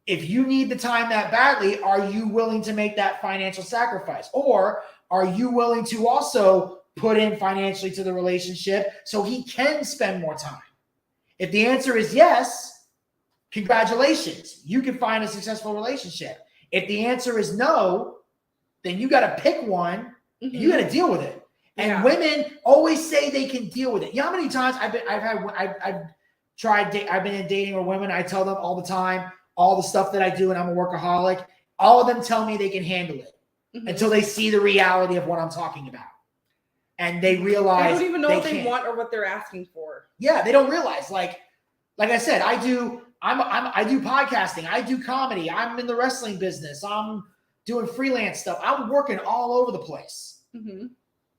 If you need the time that badly, are you willing to make that financial sacrifice? Or are you willing to also put in financially to the relationship so he can spend more time? If the answer is yes, congratulations. You can find a successful relationship. If the answer is no, then you got to pick one and you got to deal with it. And women always say they can deal with it. You know how many times I've been in dating with women, I tell them all the time, all the stuff that I do, and I'm a workaholic. All of them tell me they can handle it until they see the reality of what I'm talking about. And they realize they don't even know what they want or what they're asking for. Yeah, they don't realize. Like I said, I do podcasting, I do comedy, I'm in the wrestling business, I'm doing freelance stuff. I'm working all over the place.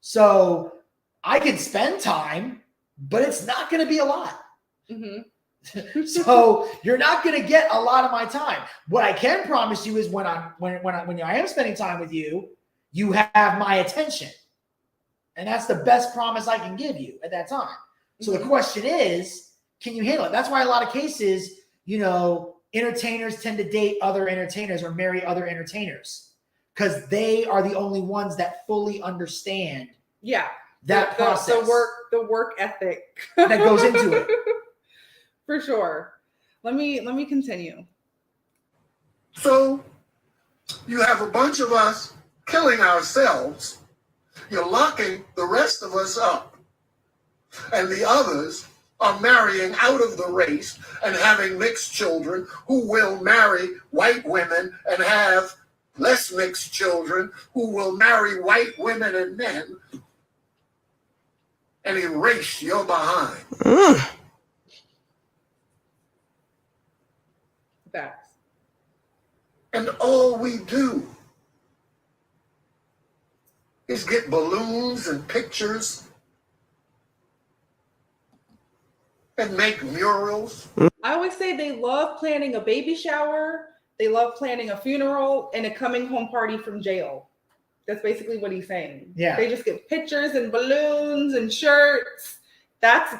So I can spend time, but it's not going to be a lot. So you're not going to get a lot of my time. What I can promise you is when I am spending time with you, you have my attention. And that's the best promise I can give you at that time. So the question is, can you handle it? That's why a lot of cases, entertainers tend to date other entertainers or marry other entertainers, because they are the only ones that fully understand Yeah. that process. The work ethic that goes into it. For sure. Let me continue. So you have a bunch of us killing ourselves. You're locking the rest of us up. And the others are marrying out of the race and having mixed children who will marry white women and have less mixed children who will marry white women and men and erase your behind. Facts. And all we do is get balloons and pictures and make murals. I always say they love planning a baby shower, they love planning a funeral, and a coming home party from jail. That's basically what he's saying. Yeah. They just get pictures and balloons and shirts.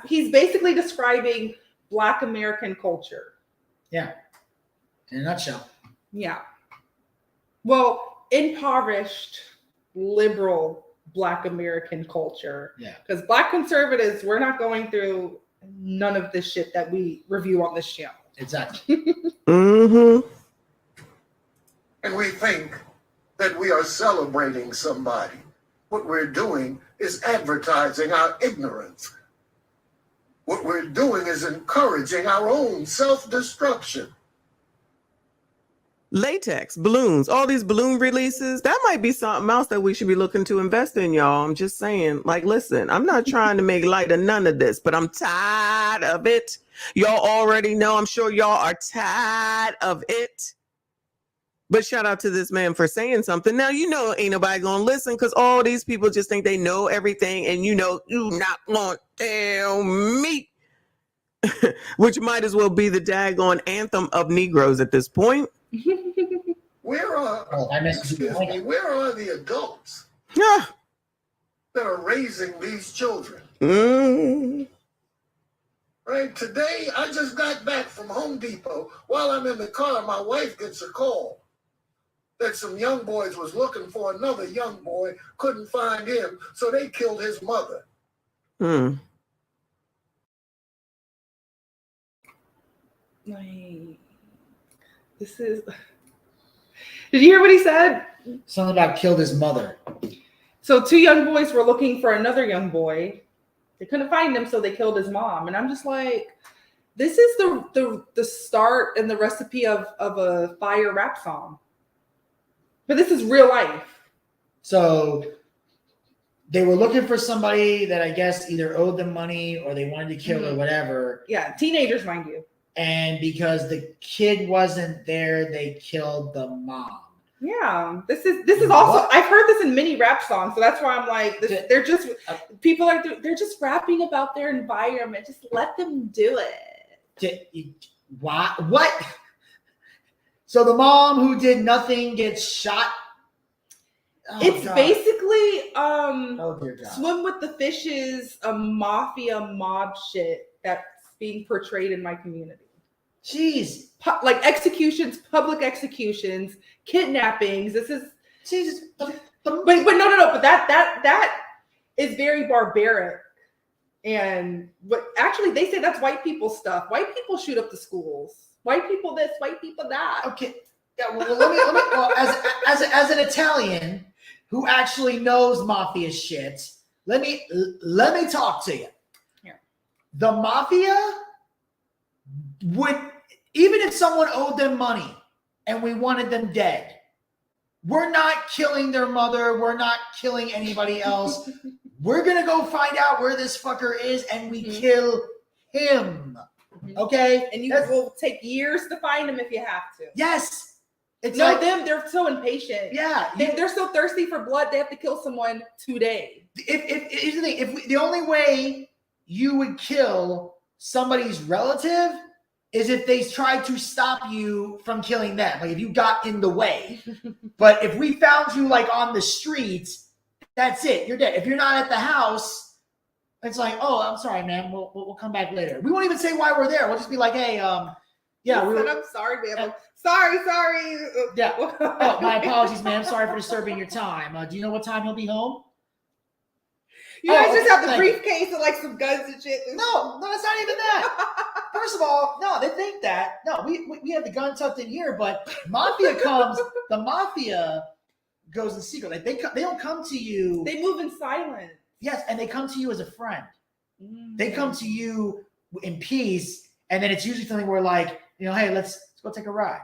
He's basically describing Black American culture. Yeah. In a nutshell. Yeah. Well, impoverished, liberal Black American culture. Yeah. Because Black conservatives, we're not going through none of this shit that we review on this channel. Exactly. Mm-hmm. And we think that we are celebrating somebody. What we're doing is advertising our ignorance. What we're doing is encouraging our own self-destruction. Latex, balloons, all these balloon releases, that might be something else that we should be looking to invest in, y'all. I'm just saying, like, listen, I'm not trying to make light of none of this, but I'm tired of it. Y'all already know, I'm sure y'all are tired of it. But shout out to this man for saying something. Now, you know, ain't nobody gonna listen because all these people just think they know everything, and you know, you not gonna tell me. Which might as well be the daggone anthem of Negroes at this point. Where are the adults Yeah. that are raising these children? Right? Today, I just got back from Home Depot. While I'm in the car, my wife gets a call that some young boys was looking for another young boy, couldn't find him, so they killed his mother. This is. Did you hear what he said? Something about killed his mother. So 2 young boys were looking for another young boy. They couldn't find him, so they killed his mom. And I'm just like, this is the start and the recipe of a fire rap song. But this is real life. So they were looking for somebody that I guess either owed them money or they wanted to kill or whatever. Yeah, teenagers, mind you. And because the kid wasn't there, they killed the mom. Yeah, this is also, I've heard this in many rap songs, so that's why I'm like, they're just they're just rapping about their environment. Just let them do it. What? So the mom who did nothing gets shot. Oh, it's God. Basically Oh, dear God. Swim with the Fishes, a mafia mob shit that's being portrayed in my community. Jeez. Like executions, public executions, kidnappings. This is Jesus. But no. But that is very barbaric. And what actually they say that's white people stuff. White people shoot up the schools. White people this, white people that. Okay. Yeah. Well, let me. Well, as an Italian who actually knows mafia shit, let me talk to you. Here. The mafia would, even if someone owed them money and we wanted them dead, we're not killing their mother. We're not killing anybody else. We're going to go find out where this fucker is and we kill him. Okay? And you will take years to find him if you have to. Yes. It's no, like, they're so impatient. Yeah. They're so thirsty for blood, they have to kill someone today. Here's the thing. The only way you would kill somebody's relative is if they tried to stop you from killing them. Like if you got in the way. But if we found you like on the streets, that's it. You're dead. If you're not at the house, it's like, oh, I'm sorry, man. We'll come back later. We won't even say why we're there. We'll just be like, hey, Yeah, I said, I'm sorry, ma'am. Sorry. Yeah. Oh, my apologies, ma'am. Sorry for disturbing your time. Do you know what time he'll be home? You guys just have the thank you. briefcase and like some guns and shit. No, it's not even that. First of all, no, they think that. No, we have the gun tucked in here, but the mafia goes in secret. Like they don't come to you. They move in silence. Yes, and they come to you as a friend. They come to you in peace, and then it's usually something where like, hey, let's go take a ride.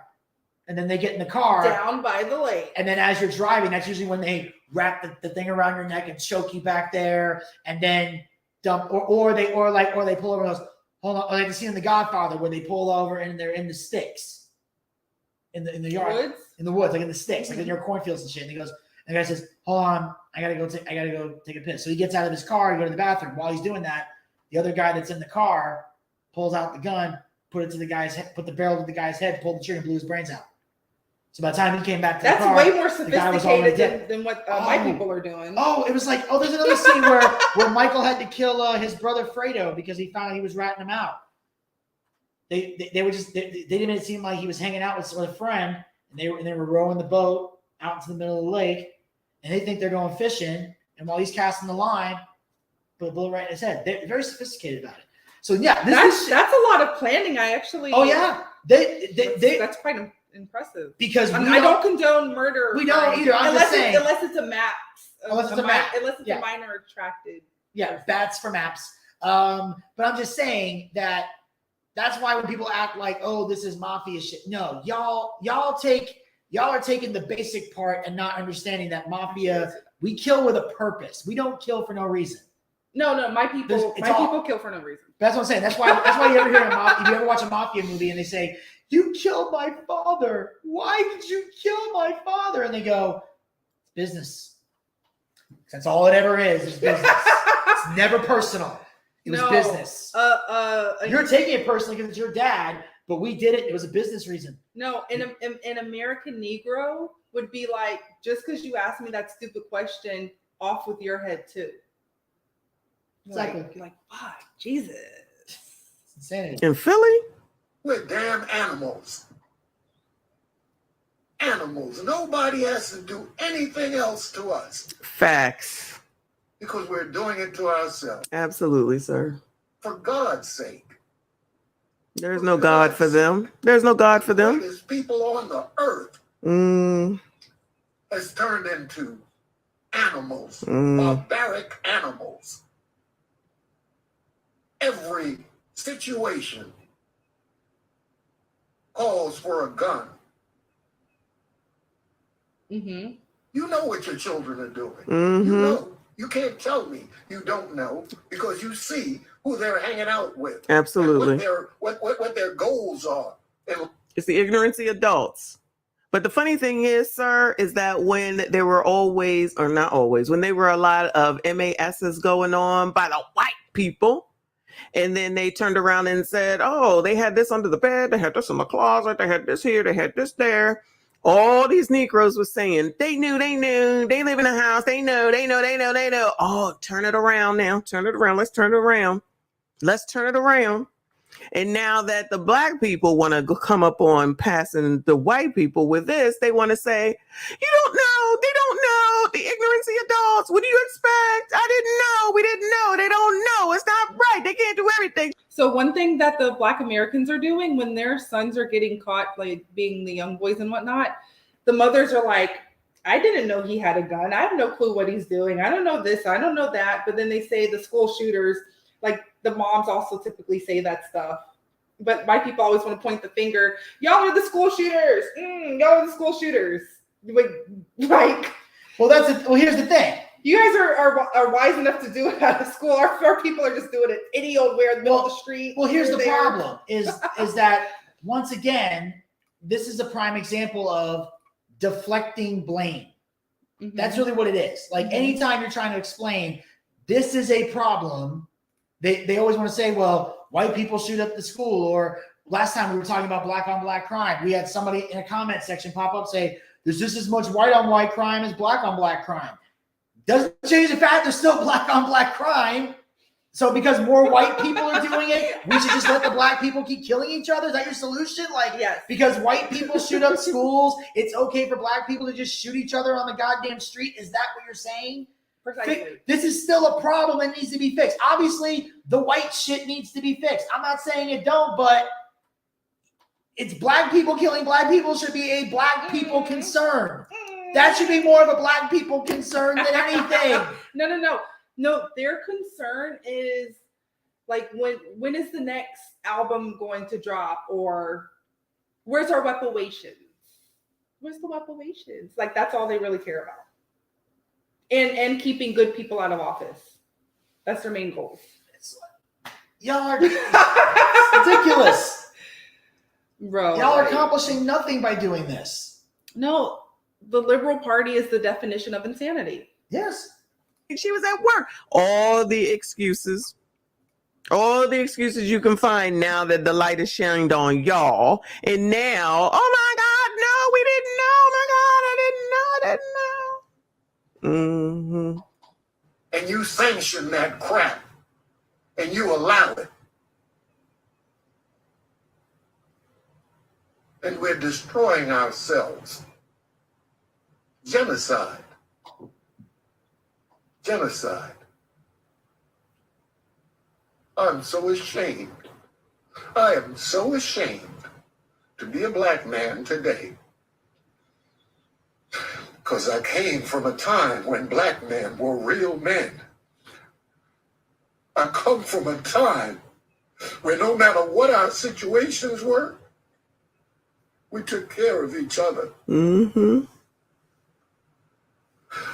And then they get in the car. Down by the lake. And then as you're driving, that's usually when they wrap the thing around your neck and choke you back there, and then dump or they pull over and goes, hold on, like the scene in The Godfather where they pull over and they're in the sticks. In the yard. Woods? In the woods, like in the sticks, like in your cornfields and shit. And he goes, and the guy says, hold on, I gotta go take a piss. So he gets out of his car, he go to the bathroom. While he's doing that, the other guy that's in the car pulls out the gun, put the barrel to the guy's head, pulled the trigger, and blew his brains out. So by the time he came back to the car, way more the guy was already sophisticated dead. than what my people are doing. Oh, it was like, there's another scene where Michael had to kill his brother Fredo because he found out he was ratting him out. They didn't even seem like he was hanging out with a friend, and they were rowing the boat out into the middle of the lake, and they think they're going fishing, and while he's casting the line, put a bullet right in his head. They're very sophisticated about it. So yeah, that's a lot of planning. I actually. Oh yeah, that's quite impressive. Because I don't condone murder. We don't either. Unless it's a map. Unless it's a map. Unless it's a minor attracted. Yeah, bats for maps. But I'm just saying that's why when people act like, oh, this is mafia shit. No, y'all are taking the basic part and not understanding that mafia, we kill with a purpose. We don't kill for no reason. No, my people kill for no reason. That's what I'm saying. That's why you ever hear if you ever watch a mafia movie and they say, you killed my father. Why did you kill my father? And they go, it's business. That's all it ever is. It's business. It's never personal. It was business. You're taking it personally because it's your dad, but we did it. It was a business reason. No, an American Negro would be like, just because you asked me that stupid question, off with your head too. Exactly. Like, fuck, Jesus. It's insanity. In Philly? We're damn animals. Animals. Nobody has to do anything else to us Facts. because we're doing it to ourselves. Absolutely, sir. For God's sake. There's no God for them. There's no God for them. There's people on the earth has turned into animals, barbaric animals. Every situation calls for a gun. Mm-hmm. You know what your children are doing. Mm-hmm. You know. You can't tell me you don't know because you see who they're hanging out with. Absolutely. What their goals are. And It's the ignorancy adults. But the funny thing is, sir, is that when there were always, or not always, when there were a lot of MASs going on by the white people, and then they turned around and said, oh, they had this under the bed, they had this in the closet, they had this here, they had this there. All these Negroes were saying, they knew, they live in a house, they know. Oh, turn it around now, let's turn it around. And now that the black people want to come up on passing the white people with this, they want to say, you don't know, they don't know, the ignorancy adults, what do you expect? I didn't know, we didn't know, they don't know, it's not right, they can't do everything. So one thing that the Black Americans are doing when their sons are getting caught, like being the young boys and whatnot, the mothers are like, I didn't know he had a gun. I have no clue what he's doing. I don't know this. I don't know that. But then they say the school shooters, like the moms also typically say that stuff. But my people always want to point the finger. Y'all are the school shooters. Y'all are the school shooters. Like, well, here's the thing. You guys are wise enough to do it out of school. Our people are just doing it any old where in the middle of the street. Well, here's the problem is that once again, this is a prime example of deflecting blame. Mm-hmm. That's really what it is. Like anytime you're trying to explain this is a problem, they always want to say, well, white people shoot up the school. Or last time we were talking about black on black crime, we had somebody in a comment section pop up say, there's just as much white on white crime as black on black crime. Doesn't change the fact there's still black on black crime. So because more white people are doing it, we should just let the black people keep killing each other? Is that your solution? Like, yes. Because white people shoot up schools, it's okay for black people to just shoot each other on the goddamn street? Is that what you're saying? Precisely. This is still a problem that needs to be fixed. Obviously, the white shit needs to be fixed. I'm not saying it don't, but it's black people killing black people should be a black people concern. That should be more of a black people concern than anything. No, their concern is like when is the next album going to drop, or where's our reparations? Where's the reparations? Like that's all they really care about. And keeping good people out of office. That's their main goal. Y'all are ridiculous. Bro. Y'all are accomplishing nothing by doing this. No, the Liberal Party is the definition of insanity. Yes. She was at work. All the excuses you can find now that the light is shined on y'all. And now, oh my God, no, we didn't know. Oh my God, I didn't know. And you sanction that crap, and you allow it. And we're destroying ourselves. Genocide. Genocide. I'm so ashamed. I am so ashamed to be a black man today. Because I came from a time when black men were real men. I come from a time where no matter what our situations were, we took care of each other.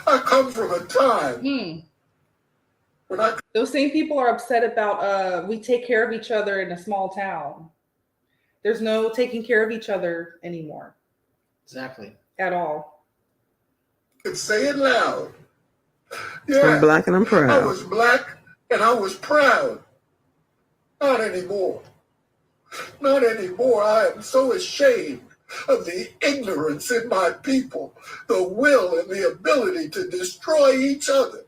I come from a time when those same people are upset about we take care of each other in a small town. There's no taking care of each other anymore. Exactly. At all. Could say it loud. I'm black and I'm proud. I was black and I was proud. Not anymore. Not anymore. I am so ashamed of the ignorance in my people, the will and the ability to destroy each other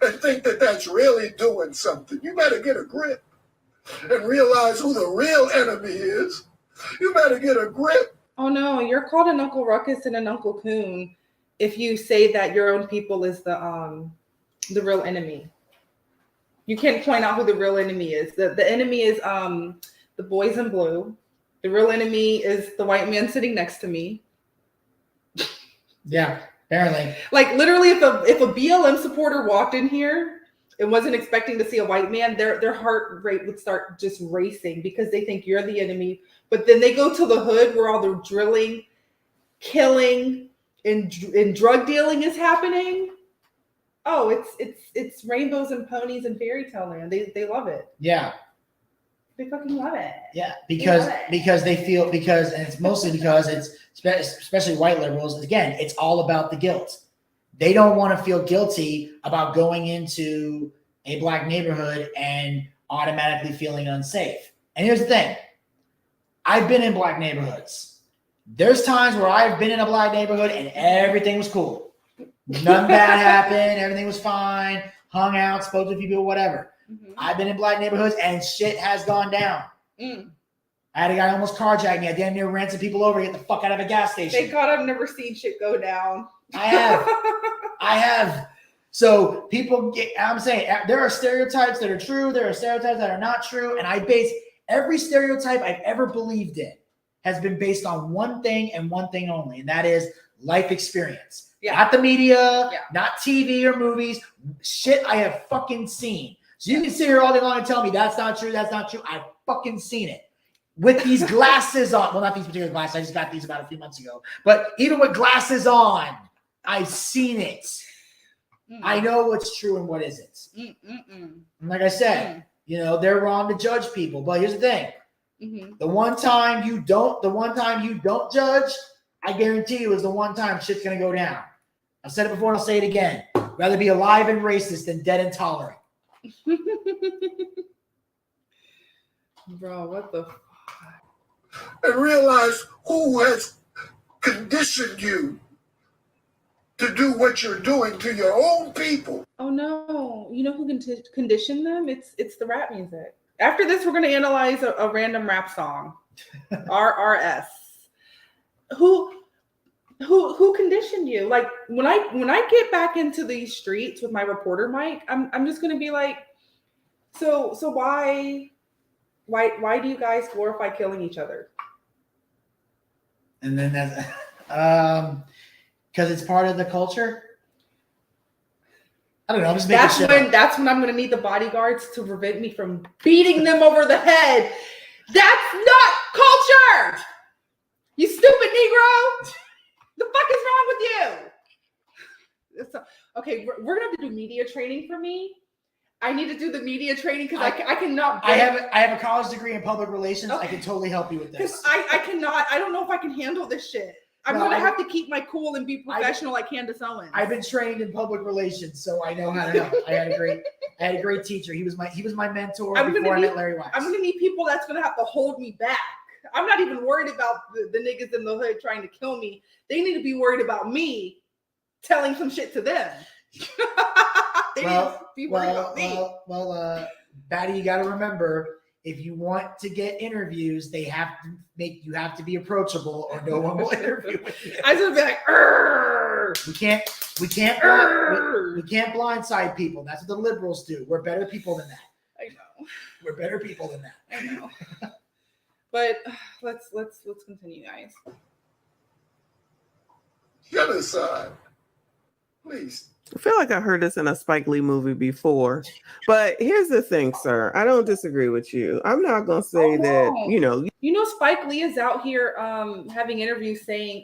and think that that's really doing something. You better get a grip and realize who the real enemy is. You better get a grip. Oh no, you're called an Uncle Ruckus and an Uncle Coon if you say that your own people is the real enemy. You can't point out who the real enemy is. The enemy is the boys in blue. The real enemy is the white man sitting next to me. Yeah, apparently. Like literally, if a BLM supporter walked in here and wasn't expecting to see a white man, their heart rate would start just racing because they think you're the enemy. But then they go to the hood where all the drilling, killing, and drug dealing is happening. Oh, it's rainbows and ponies and fairy tale land. They love it. Yeah. They fucking love it. Yeah, because they feel and it's mostly because it's especially white liberals. Again, it's all about the guilt. They don't want to feel guilty about going into a black neighborhood and automatically feeling unsafe. And here's the thing. I've been in black neighborhoods. There's times where I've been in a black neighborhood and everything was cool. Nothing bad happened. Everything was fine. Hung out, spoke to people, whatever. I've been in black neighborhoods and shit has gone down. I had a guy almost carjack me. I damn near ran some people over to get the fuck out of a gas station. Thank God I've never seen shit go down. I have. So I'm saying there are stereotypes that are true. There are stereotypes that are not true. And I base every stereotype I've ever believed in has been based on one thing and one thing only. And that is life experience. Yeah. Not the media, not TV or movies. Shit I have fucking seen. So you can sit here all day long and tell me that's not true, that's not true. I've fucking seen it. With these glasses on. Well, not these particular glasses. I just got these about a few months ago. But even with glasses on, I've seen it. I know what's true and what isn't. And like I said, they're wrong to judge people. But here's the thing. The one time you don't judge, I guarantee you is the one time shit's going to go down. I've said it before and I'll say it again. Rather be alive and racist than dead and tolerant. Bro, what the and realize who has conditioned you to do what you're doing to your own people. Oh no! You know who can condition them? It's the rap music. After this, we're going to analyze a random rap song. RRS. Who conditioned you? Like when I get back into these streets with my reporter mic, I'm just gonna be like, so why do you guys glorify killing each other? And then that's because it's part of the culture. I don't know. I'm just making shit up. That's when I'm gonna need the bodyguards to prevent me from beating them over the head. That's not culture. You stupid Negro. The fuck is wrong with you? So, okay, we're gonna have to do media training for me. I need to do the media training because I cannot. I have a college degree in public relations. Okay. I can totally help you with this. I cannot. I don't know if I can handle this shit. I'm gonna have to keep my cool and be professional like Candace Owens. I've been trained in public relations, so I know how to help. I had a great teacher. He was my mentor before I met Larry Weiss. I'm gonna need people that's gonna have to hold me back. I'm not even worried about the niggas in the hood trying to kill me. They need to be worried about me telling some shit to them. Batty, you got to remember, if you want to get interviews, you have to be approachable, or no one will interview with you. I was gonna be like, Urgh! we can't blindside people. That's what the liberals do. We're better people than that. I know. We're better people than that. I know. But let's continue, guys. Genocide. Please. I feel like I heard this in a Spike Lee movie before. But here's the thing, sir. I don't disagree with you. I'm not going to say that, Spike Lee is out here having interviews saying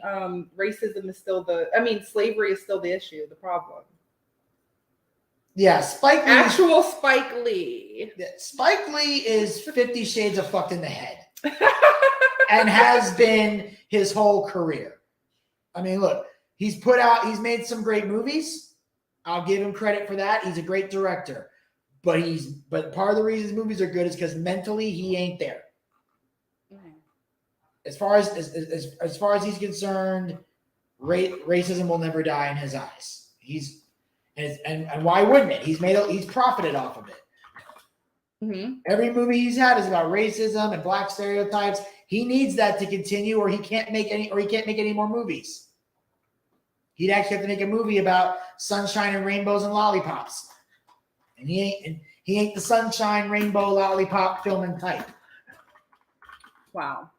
racism is still slavery is still the issue, the problem. Yeah, Spike Lee. Actual Spike Lee. Spike Lee is 50 Shades of fucked in the head. And has been his whole career. I mean, look, he's made some great movies. I'll give him credit for that. He's a great director. But part of the reason his movies are good is because mentally he ain't there. As far as he's concerned, racism will never die in his eyes. And why wouldn't it? He's profited off of it. Mm-hmm. Every movie he's had is about racism and black stereotypes. He needs that to continue, or he can't make any more movies. He'd actually have to make a movie about sunshine and rainbows and lollipops. And he ain't the sunshine, rainbow, lollipop filming type. Wow.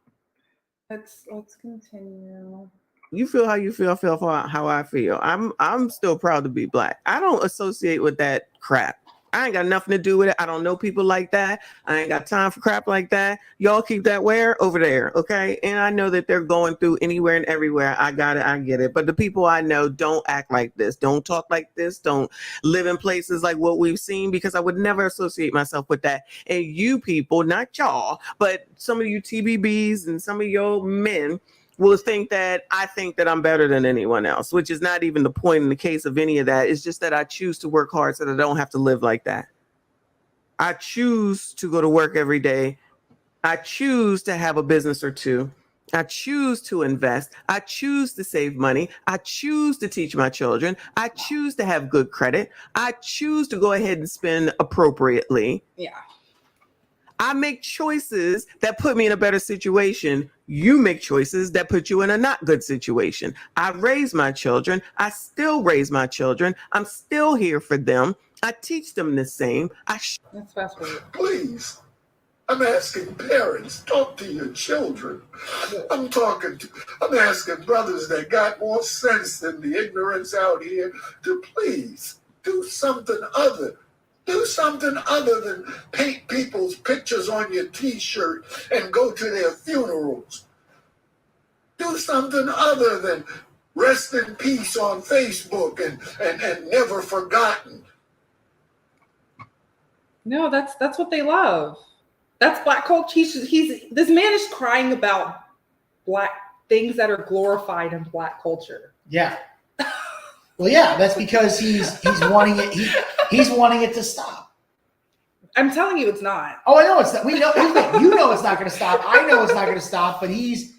Let's continue. You feel how you feel, I feel how I feel. I'm still proud to be black. I don't associate with that crap. I ain't got nothing to do with it. I don't know people like that. I ain't got time for crap like that. Y'all keep that where? Over there, okay? And I know that they're going through anywhere and everywhere. I got it. I get it. But the people I know don't act like this. Don't talk like this. Don't live in places like what we've seen, because I would never associate myself with that. And you people, not y'all, but some of you TBBs and some of your men will think that I think that I'm better than anyone else, which is not even the point in the case of any of that. It's just that I choose to work hard so that I don't have to live like that. I choose to go to work every day. I choose to have a business or two. I choose to invest. I choose to save money. I choose to teach my children. I choose to have good credit. I choose to go ahead and spend appropriately. Yeah. I make choices that put me in a better situation. You make choices that put you in a not good situation. I raise my children. I still raise my children. I'm still here for them. I teach them the same. That's fast forward. Please. I'm asking parents, talk to your children. I'm asking brothers that got more sense than the ignorance out here to please do something other. Do something other than paint people's pictures on your t-shirt and go to their funerals. Do something other than rest in peace on Facebook and never forgotten. No, that's what they love. That's black culture. This man is crying about black things that are glorified in black culture. Yeah. Well, yeah, that's because he's wanting it. He's wanting it to stop. I'm telling you, it's not. Oh, I know it's not. We know. You know it's not going to stop. I know it's not going to stop. But he's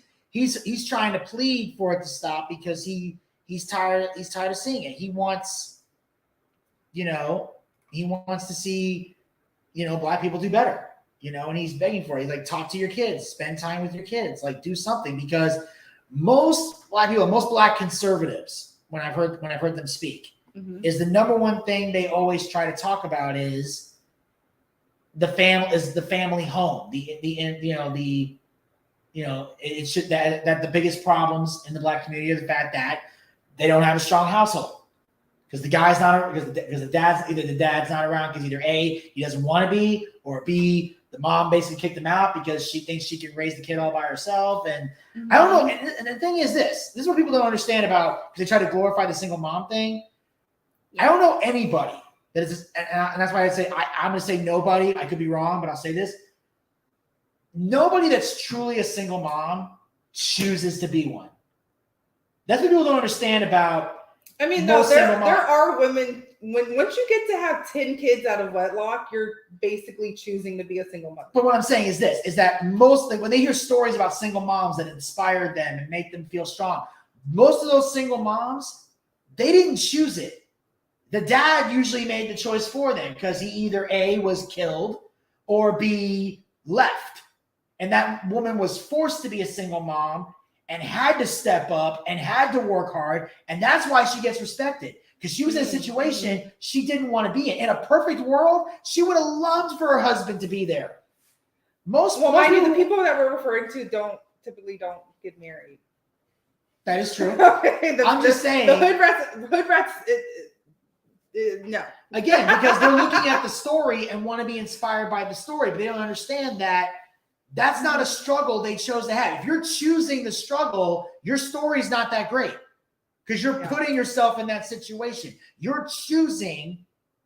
trying to plead for it to stop because he he's tired of seeing it. He wants, he wants to see, Black people do better, and he's begging for it. He's like, talk to your kids, spend time with your kids, like do something, because most Black people, most Black conservatives, when I've heard them speak, is the number one thing they always try to talk about is the family home. It should that the biggest problems in the Black community are the fact that they don't have a strong household because the guy's not, because the dad's not around, because either A, he doesn't want to be, or B, the mom basically kicked him out because she thinks she can raise the kid all by herself. And I don't know. And the thing is this is what people don't understand about, because they try to glorify the single mom thing. I don't know anybody that is, and that's why I say, I'm going to say nobody. I could be wrong, but I'll say this. Nobody that's truly a single mom chooses to be one. That's what people don't understand about. I mean, no, there are women, once you get to have 10 kids out of wedlock, you're basically choosing to be a single mother. But what I'm saying is this, is that mostly when they hear stories about single moms that inspired them and make them feel strong, most of those single moms, they didn't choose it. The dad usually made the choice for them because he either A, was killed, or B, left. And that woman was forced to be a single mom and had to step up and had to work hard. And that's why she gets respected, because she was in a situation she didn't want to be in. In a perfect world, she would have loved for her husband to be there. The people that we're referring to typically don't get married. That is true. Okay, I'm just saying. The hood rats, no. Again, because they're looking at the story and want to be inspired by the story, but they don't understand that that's not a struggle they chose to have. If you're choosing the struggle, your story's not that great, because you're putting yourself in that situation. You're choosing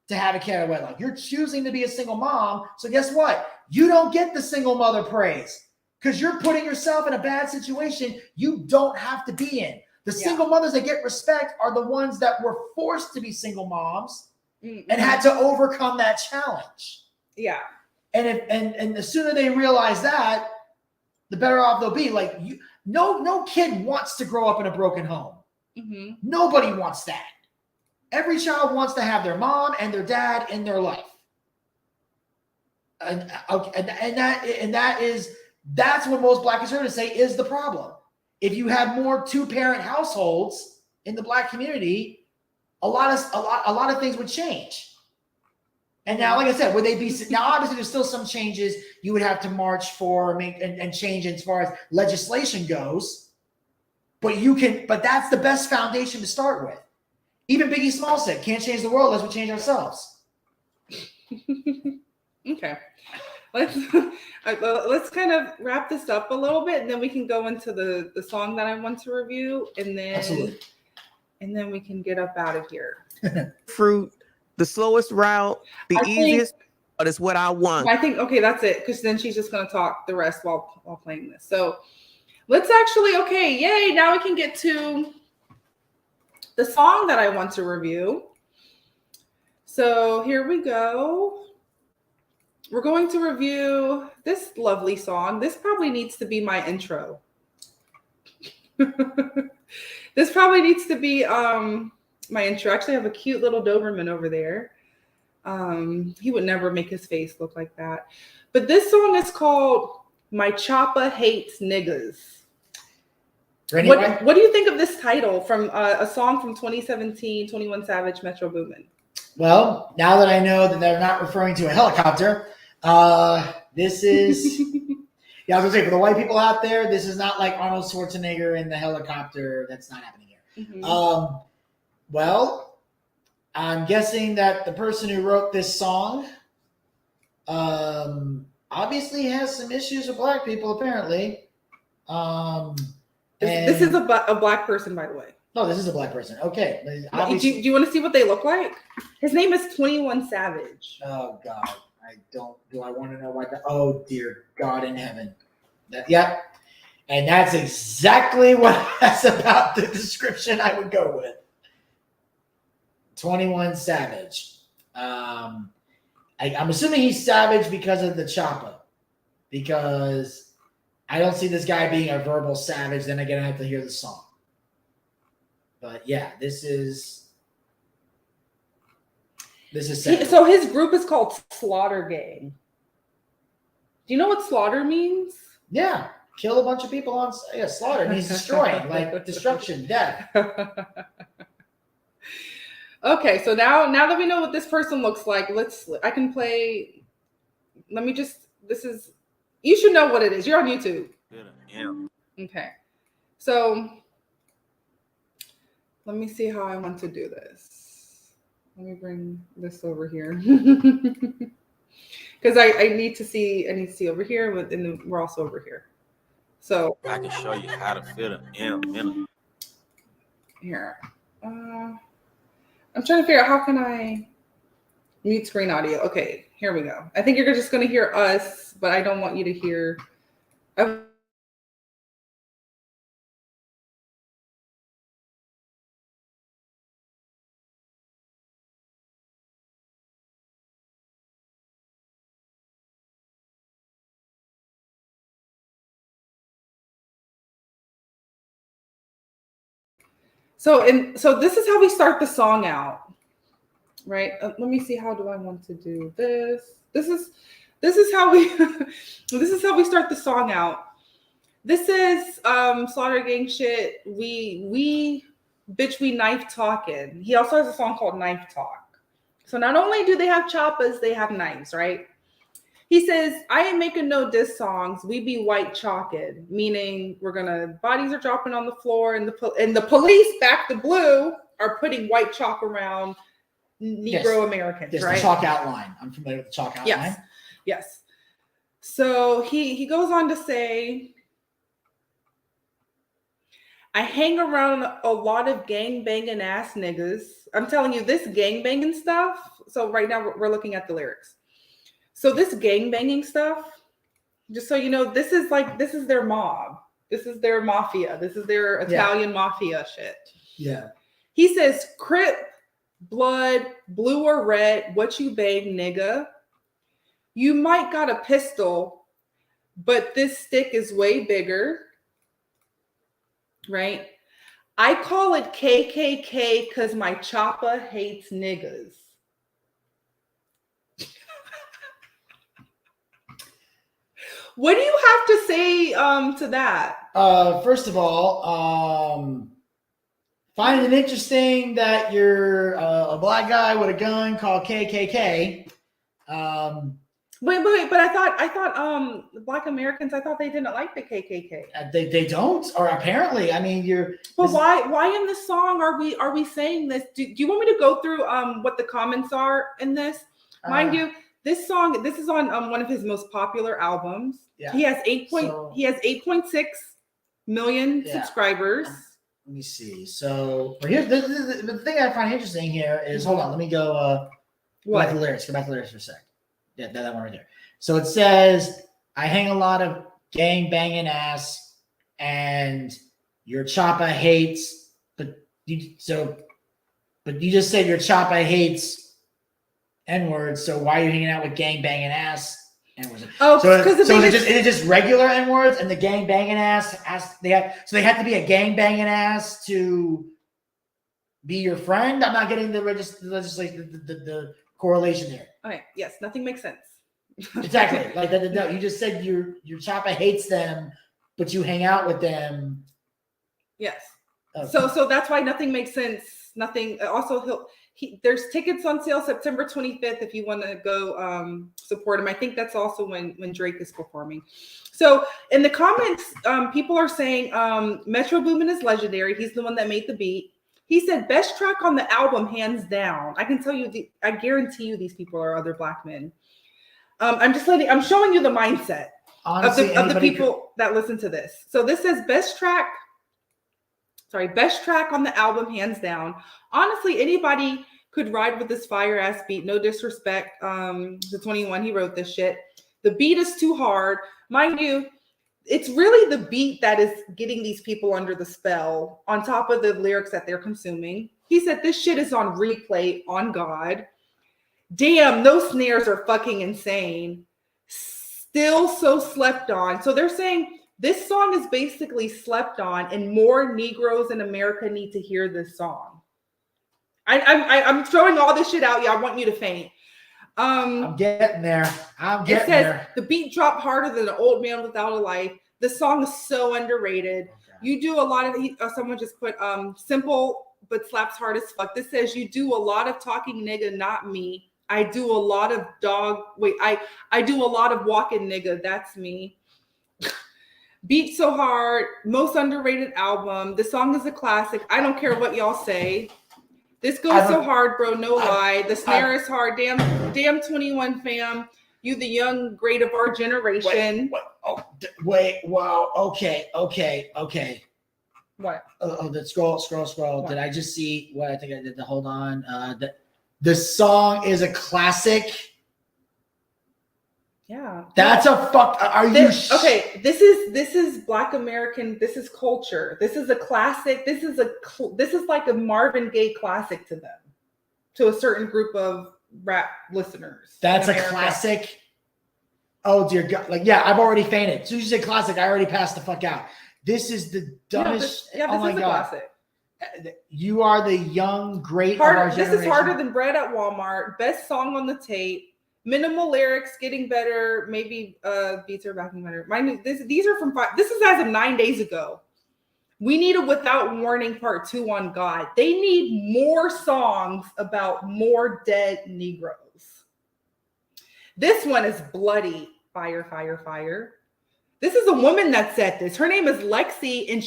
to have a kid out of wedlock. You're choosing to be a single mom. So guess what? You don't get the single mother praise, because you're putting yourself in a bad situation you don't have to be in. The single mothers that get respect are the ones that were forced to be single moms and had to overcome that challenge. Yeah. And the sooner they realize that, the better off they'll be. Like, no kid wants to grow up in a broken home. Nobody wants that. Every child wants to have their mom and their dad in their life. And that's what most Black conservatives say is the problem. If you have more two-parent households in the Black community, a lot of things would change. And now, like I said, would they be now? Obviously, there's still some changes you would have to march for and change as far as legislation goes. But that's the best foundation to start with. Even Biggie Small said, "Can't change the world unless we change ourselves." Okay. Let's kind of wrap this up a little bit, and then we can go into the song that I want to review, and then we can get up out of here. Fruit, the slowest route, the easiest, but it's what I want. I think, okay, that's it, because then she's just going to talk the rest while playing this. So let's actually, yay, now we can get to the song that I want to review. So here we go. We're going to review this lovely song. This probably needs to be my intro. This probably needs to be my intro. Actually, I have a cute little Doberman over there. He would never make his face look like that. But this song is called My Choppa Hates Niggas. What do you think of this title from a song from 2017, 21 Savage, Metro Boomin? Well, now that I know that they're not referring to a helicopter, this is, I was gonna say, for the white people out there, this is not like Arnold Schwarzenegger in the helicopter. That's not happening here. Well, I'm guessing that the person who wrote this song obviously has some issues with Black people, apparently. This is a Black person, by the way. No, this is a Black person. Okay. Do you want to see what they look like? His name is 21 Savage. Oh, God. Do I want to know why? Oh, dear God in heaven. Yep. And that's exactly that's about the description I would go with. 21 Savage. I'm assuming he's savage because of the choppa. Because I don't see this guy being a verbal savage. Then again, I have to hear the song. But yeah, this is So his group is called Slaughter Gang. Do you know what slaughter means? Yeah, kill a bunch of people on. Yeah, slaughter means destroying, like destruction, death. Okay, so now that we know what this person looks like, I can play. Let me just. This is. You should know what it is. You're on YouTube. Yeah. Okay, so let me see how I want to do this. Let me bring this over here because I need to see. I need to see over here, and then we're also over here. So I can show you how to fit an M in a. Here. I'm trying to figure out how can I mute screen audio. Okay, here we go. I think you're just going to hear us, but I don't want you to hear. So this is how we start the song out, right? Let me see. How do I want to do this? This is how we this is how we start the song out. This is Slaughter Gang shit. We knife talking. He also has a song called Knife Talk. So not only do they have choppas, they have knives, right? He says, I ain't making no diss songs. We be white chalking, meaning bodies are dropping on the floor and the police back to blue are putting white chalk around Negro Americans, There's right? the chalk outline. I'm familiar with the chalk outline. Yes. So he goes on to say, I hang around a lot of gang banging ass niggas. I'm telling you, this gang banging stuff. So right now we're looking at the lyrics. So this gang banging stuff, just so you know, this is their mob. This is their mafia. This is their Italian mafia shit. Yeah. He says, Crip, blood, blue or red, what you bang, nigga. You might got a pistol, but this stick is way bigger. Right? I call it KKK because my choppa hates niggas. What do you have to say to that? First of all, find it interesting that you're a black guy with a gun called KKK. Wait, but I thought Black Americans, I thought they didn't like the KKK. They don't, or apparently, I mean, But why in this song are we saying this? Do you want me to go through what the comments are in this? Mind you, this song, this is on one of his most popular albums. Yeah. He has 8.6 million subscribers. Let me see. So here's the thing I find interesting here is, hold on, let me go back to the lyrics. Go back to the lyrics for a sec. Yeah, that one right there. So it says, I hang a lot of gang banging ass and your choppa hates, but you just said your choppa hates N-words, so why are you hanging out with gang banging ass N-words? Oh, so because is it just regular N-words and the gang banging ass they have to be a gang banging ass to be your friend? I'm not getting the legislation, the correlation there. Okay, yes, nothing makes sense. Exactly. Like that. No, you just said your choppa hates them, but you hang out with them. Yes. Okay. So that's why nothing makes sense. Nothing. Also, there's tickets on sale September 25th if you want to go support him. I think that's also when Drake is performing. So in the comments, people are saying Metro Boomin is legendary. He's the one that made the beat. He said best track on the album, hands down. I can tell you, I guarantee you, these people are other black men. I'm showing you the mindset Honestly, of the people that listen to this. So this says best track on the album, hands down. Honestly, anybody could ride with this fire ass beat. No disrespect to 21. He wrote this shit. The beat is too hard. Mind you, it's really the beat that is getting these people under the spell on top of the lyrics that they're consuming. He said this shit is on replay on God. Damn, those snares are fucking insane. Still so slept on. So they're saying This song is basically slept on, and more Negroes in America need to hear this song. I'm throwing all this shit out. Yeah, I want you to faint. I'm getting there. It says the beat dropped harder than an old man without a life. The song is so underrated. You do a lot of. Someone just put simple but slaps hard as fuck. This says you do a lot of talking, nigga, not me. I do a lot of I do a lot of walking, nigga. That's me. Beat so hard. Most underrated album. The song is a classic. I don't care what y'all say. This goes so hard, bro. No lie. The snare is hard. Damn 21 fam. You the young great of our generation. Wait. Wow. Okay. What? Oh, the scroll. What? Did I just see what I think I did? Hold on. The song is a classic. Yeah. That's a fuck. Are you okay? This is Black American. This is culture. This is a classic. This is like a Marvin Gaye classic to them, to a certain group of rap listeners. That's a classic. Oh dear God! Like, yeah, I've already fainted. As soon as you say classic, I already passed the fuck out. This is the dumbest. This oh my is a God! classic. You are the young great of our This generation. is harder than bread at Walmart. Best song on the tape. Minimal lyrics, getting better. Maybe beats are backing better. These are from this is as of 9 days ago. We need a Without Warning Part 2 on God. They need more songs about more dead Negroes. This one is bloody. Fire, fire, fire. This is a woman that said this. Her name is Lexi, and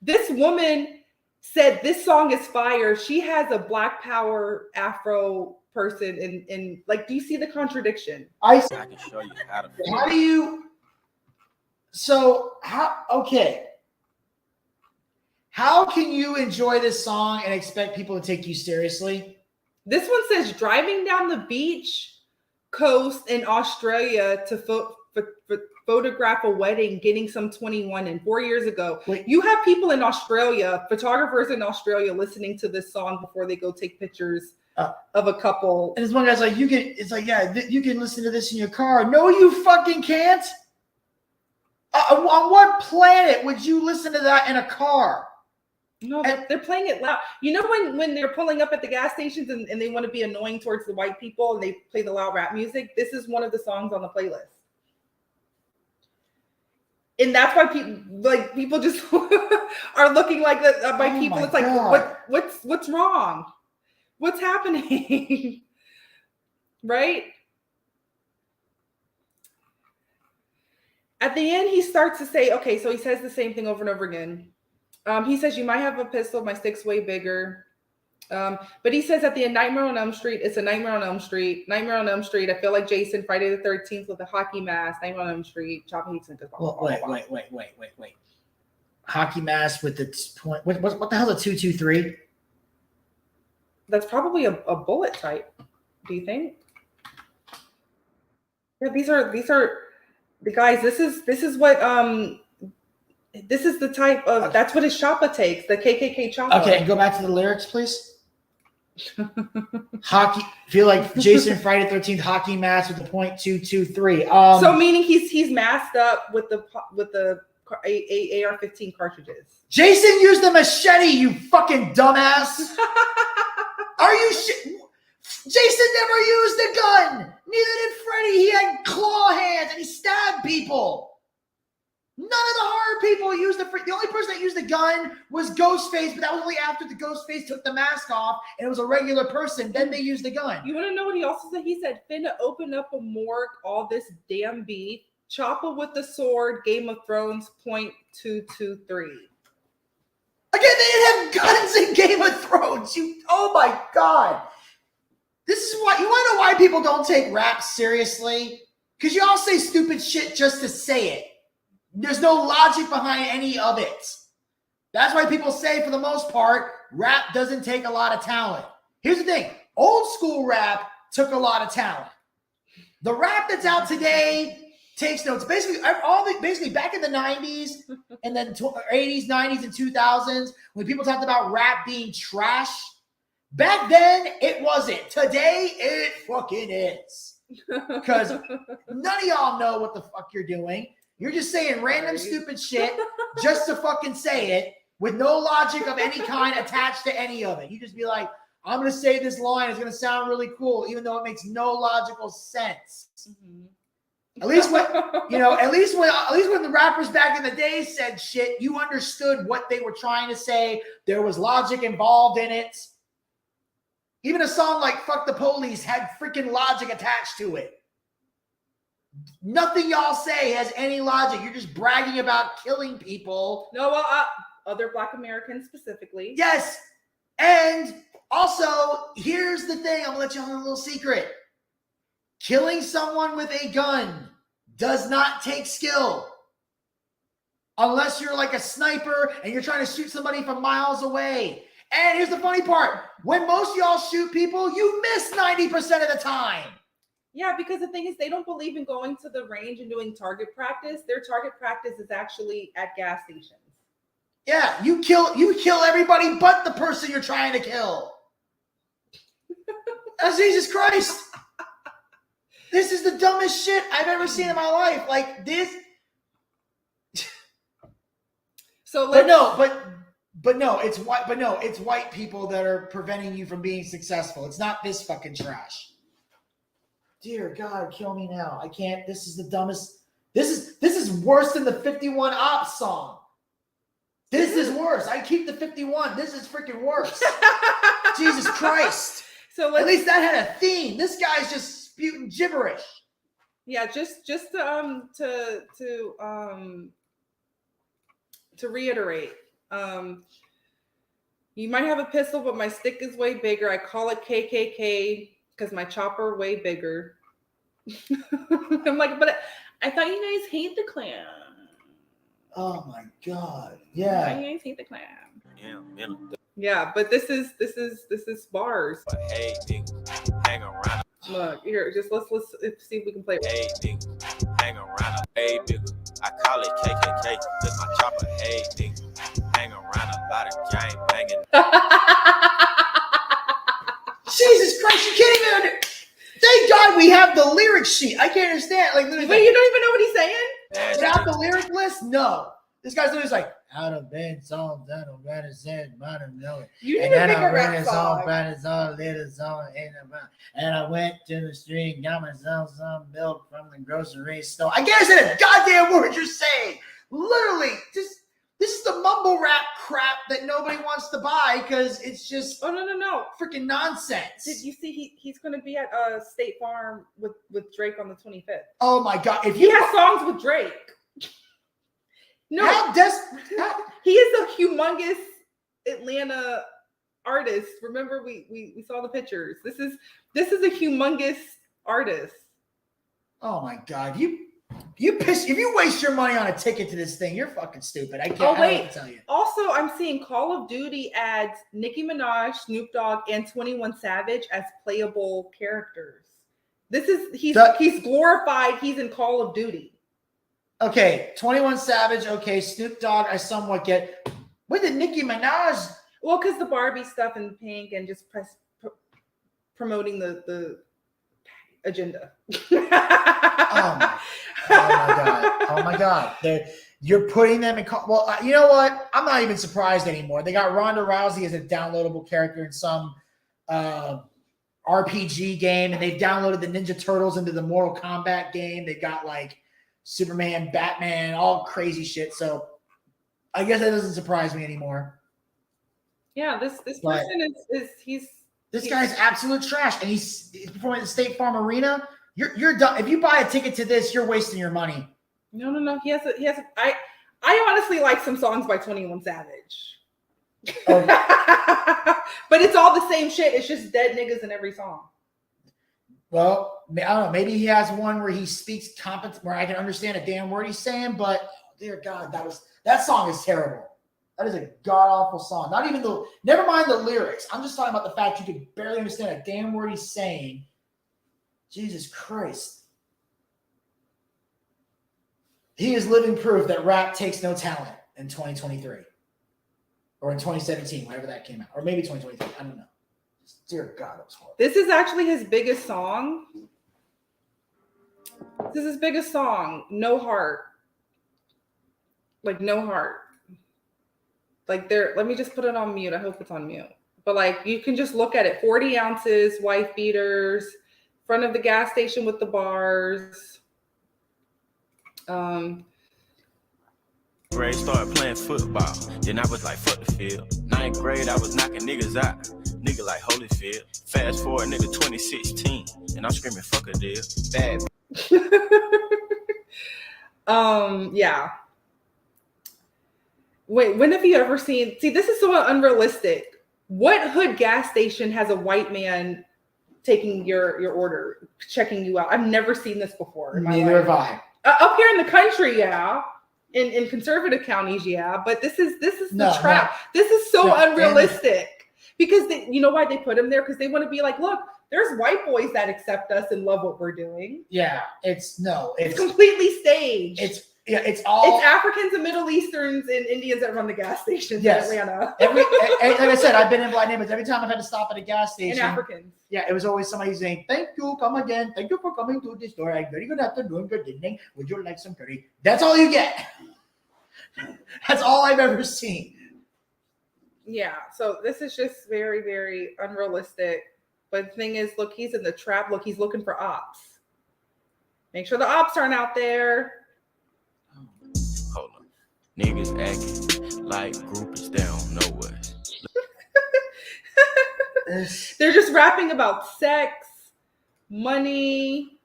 this woman said this song is fire. She has a Black Power Afro person, and like, do you see the contradiction? I can show you how to. How do you? So how? Okay. How can you enjoy this song and expect people to take you seriously? This one says driving down the beach coast in Australia to photograph a wedding, getting some 21 in 4 years ago. You have people in Australia, photographers in Australia, listening to this song before they go take pictures of a couple. And this one guy's like, you can listen to this in your car. No, you fucking can't. On what planet would you listen to that in a car? No, they're playing it loud. You know when they're pulling up at the gas stations and they want to be annoying towards the white people and they play the loud rap music? This is one of the songs on the playlist. And that's why people just are looking like that by people. It's like, God. What's wrong? What's happening? Right? At the end, he starts to say, okay, so he says the same thing over and over again. He says, you might have a pistol, my stick's way bigger. But he says at the end, Nightmare on Elm Street, it's a Nightmare on Elm Street. Nightmare on Elm Street, I feel like Jason, Friday the 13th with a hockey mask, Nightmare on Elm Street, Chop Hates and Wait. Hockey mask with the point. What the hell is a 223? That's probably a bullet type. Do you think? Yeah, these are the guys. This is what this is the type of, that's what his choppa takes, the KKK choppa. Okay, go back to the lyrics, please. Hockey, feel like Jason Friday 13th hockey mask with the .223. So meaning he's masked up with the AR-15 cartridges. Jason used the machete, you fucking dumbass. Are you shit? Jason never used a gun. Neither did Freddy. He had claw hands and he stabbed people. None of the horror people used the only person that used the gun was Ghostface, but that was only after the Ghostface took the mask off and it was a regular person. Then they used the gun. You want to know what he also said? He said, finna open up a morgue, all this damn beef, chopper with the sword, Game of Thrones, .223. Again, they didn't have guns in Game of Thrones. Oh my God. This is why, you want to know why people don't take rap seriously? Because you all say stupid shit just to say it. There's no logic behind any of it. That's why people say, for the most part, rap doesn't take a lot of talent. Here's the thing. Old school rap took a lot of talent. The rap that's out today takes notes. Basically back in the 90s and then 80s, 90s, and 2000s, when people talked about rap being trash, back then it wasn't. Today it fucking is. Because none of y'all know what the fuck you're doing. You're just saying random stupid shit just to fucking say it with no logic of any kind attached to any of it. You just be like, I'm going to say this line. It's going to sound really cool, even though it makes no logical sense. At least when the rappers back in the day said shit, you understood what they were trying to say. There was logic involved in it. Even a song like Fuck the Police had freaking logic attached to it. Nothing y'all say has any logic. You're just bragging about killing people. No, well, other Black Americans specifically. Yes. And also, here's the thing. I'm going to let you on a little secret. Killing someone with a gun does not take skill. Unless you're like a sniper and you're trying to shoot somebody from miles away. And here's the funny part. When most of y'all shoot people, you miss 90% of the time. Yeah, because the thing is, they don't believe in going to the range and doing target practice. Their target practice is actually at gas stations. Yeah, you kill everybody but the person you're trying to kill. Oh, Jesus Christ. This is the dumbest shit I've ever seen in my life. Like this. So it's white people that are preventing you from being successful. It's not this fucking trash. Dear God, kill me now. I can't. This is the dumbest. This is worse than the 51 Ops song. This is worse. I keep the 51. This is freaking worse. Jesus Christ. So at least that had a theme. This guy's just spewing gibberish. Yeah, just to reiterate, you might have a pistol, but my stick is way bigger. I call it KKK because my chopper way bigger. I'm like, but I thought you guys hate the Klan. Oh my God. You guys hate the Klan. Yeah, but this is bars. Hey, nigga, hang around. Look, here, just let's see if we can play. Hey, nigga, hang around. Hey, nigga, I call it KKK because my chopper. Hey, nigga, hang around a lot of gang banging. Jesus Christ, you can't even under. Thank God we have the lyric sheet. I can't understand. Like, literally, wait, you don't even know what he's saying? Without the lyric list, no. This guy's literally like, out of bed songs, that of better said, bottom know it. You and need then to pick I a read rap a song. better song, little song, and I went to the street, got myself some milk from the grocery store. I can't say the goddamn word you're saying. Literally, this is the mumble rap crap that nobody wants to buy because it's just no freaking nonsense. Did you see he's going to be at State Farm with Drake on the 25th? Oh my God! If he has songs with Drake. No, he is a humongous Atlanta artist. Remember, we saw the pictures. This is a humongous artist. Oh my God! If you waste your money on a ticket to this thing, you're fucking stupid. I can't. I don't know what to tell you. Also, I'm seeing Call of Duty adds Nicki Minaj, Snoop Dogg, and 21 Savage as playable characters. He's glorified. He's in Call of Duty. Okay, 21 Savage. Okay, Snoop Dogg. I somewhat get. What did Nicki Minaj? Well, because the Barbie stuff and Pink and just promoting the agenda. Oh my God! You're putting them in. Well, you know what? I'm not even surprised anymore. They got Ronda Rousey as a downloadable character in some RPG game, and they've downloaded the Ninja Turtles into the Mortal Kombat game. They got like Superman, Batman, all crazy shit. So I guess that doesn't surprise me anymore. Yeah, this person is this guy's absolute trash, and he's performing at the State Farm Arena. You're done. If you buy a ticket to this, you're wasting your money. No. He has. I honestly like some songs by 21 Savage. Oh. But it's all the same shit. It's just dead niggas in every song. Well, I don't know. Maybe he has one where he speaks competent, where I can understand a damn word he's saying. But dear God, that song is terrible. That is a god awful song. Never mind the lyrics. I'm just talking about the fact you can barely understand a damn word he's saying. Jesus Christ. He is living proof that rap takes no talent in 2023. Or in 2017, whenever that came out. Or maybe 2023. I don't know. Dear God, that was horrible. This is actually his biggest song. This is his biggest song, No Heart. Like no heart. Like let me just put it on mute. I hope it's on mute. But like you can just look at it. 40 ounces, wife beaters, front of the gas station with the bars. Grade started playing football. Then I was like, fuck the field. 9th grade, I was knocking niggas out. Nigga like Holyfield. Fast forward, nigga 2016. And I'm screaming, fuck a deal. Bad. Yeah. Wait, when have you ever seen, see, this is so unrealistic. What hood gas station has a white man taking your order, checking you out? I've never seen this before in my Neither have life. I. Up here in the country, yeah. In conservative counties, yeah. But this is No, the trap. no. This is so No, unrealistic. Because you know why they put them there? Because they want to be like, look, there's white boys that accept us and love what we're doing. Yeah, it's completely staged. It's all Africans and Middle Easterns and Indians that run the gas stations in Atlanta. Like I said, I've been in black neighborhoods. Every time I've had to stop at a gas station. And Africans. Yeah, it was always somebody saying, "Thank you, come again. Thank you for coming to the store. Very good afternoon, good evening. Would you like some curry?" That's all you get. That's all I've ever seen. Yeah, so this is just very, very unrealistic. But the thing is, look, he's in the trap. Look, he's looking for ops. Make sure the ops aren't out there. Hold on. Niggas acting like groupies, they don't know us. They're just rapping about sex, money,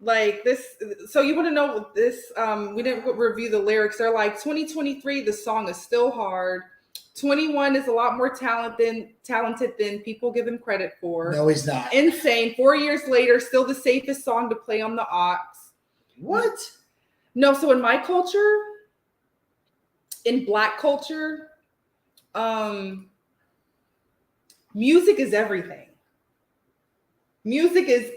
like this. So you want to know this? We didn't review the lyrics. They're like 2023. The song is still hard. 21 is a lot more talented than people give him credit for. No, he's not. Insane. 4 years later, still the safest song to play on the aux. What? No, so in my culture, in Black culture, music is everything. Music is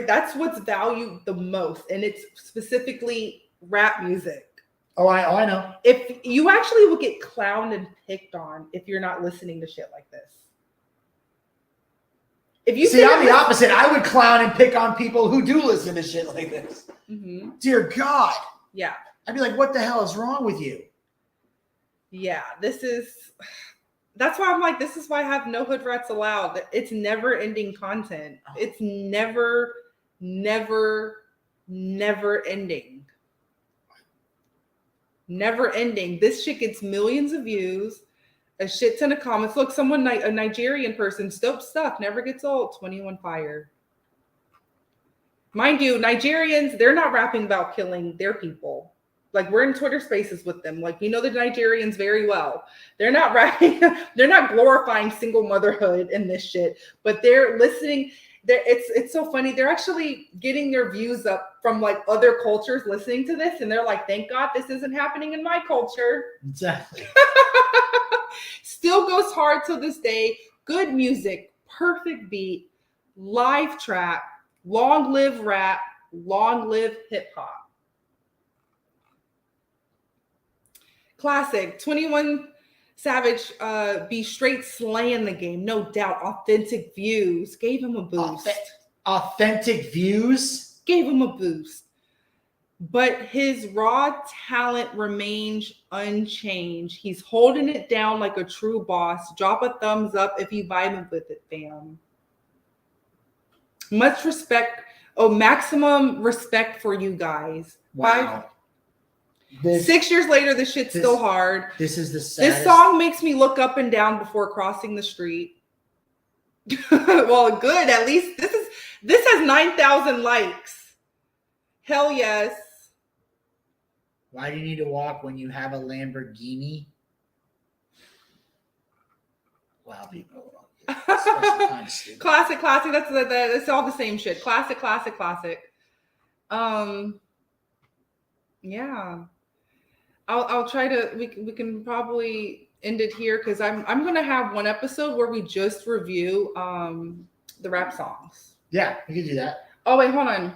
that's what's valued the most, and it's specifically rap music. Oh, I know. If you actually will get clowned and picked on if you're not listening to shit like this. If you see, I'm the opposite. I would clown and pick on people who do listen to shit like this. Mm-hmm. Dear God. Yeah. I'd be like, what the hell is wrong with you? Yeah, that's why I'm like, this is why I have no hood rats allowed. It's never ending content. It's never ending. Never ending. This shit gets millions of views, a shit ton of comments. Look, a Nigerian person, dope stuff, never gets old. 21 Fire. Mind you, Nigerians, they're not rapping about killing their people. Like, we're in Twitter spaces with them. Like, we know the Nigerians very well. They're not rapping, they're not glorifying single motherhood in this shit, but they're listening. It's so funny. They're actually getting their views up from like other cultures listening to this. And they're like, thank God this isn't happening in my culture. Exactly. Still goes hard to this day. Good music, perfect beat, live trap, long live rap, long live hip hop. Classic. 21 Savage be straight slaying the game, no doubt. Authentic views gave him a boost. Authentic views gave him a boost, but his raw talent remains unchanged. He's holding it down like a true boss. Drop a thumbs up if you vibe with it, fam. Much respect. Oh, maximum respect for you guys. Wow. 6 years later, this shit's still hard. This is the saddest. This song makes me look up and down before crossing the street. Well, good. At least this has 9,000 likes. Hell yes. Why do you need to walk when you have a Lamborghini? Wow, people. Classic. That's all the same shit. Classic. Yeah. I'll try to. We can probably end it here because I'm gonna have one episode where we just review the rap songs. Yeah, we can do that. Oh wait, hold on.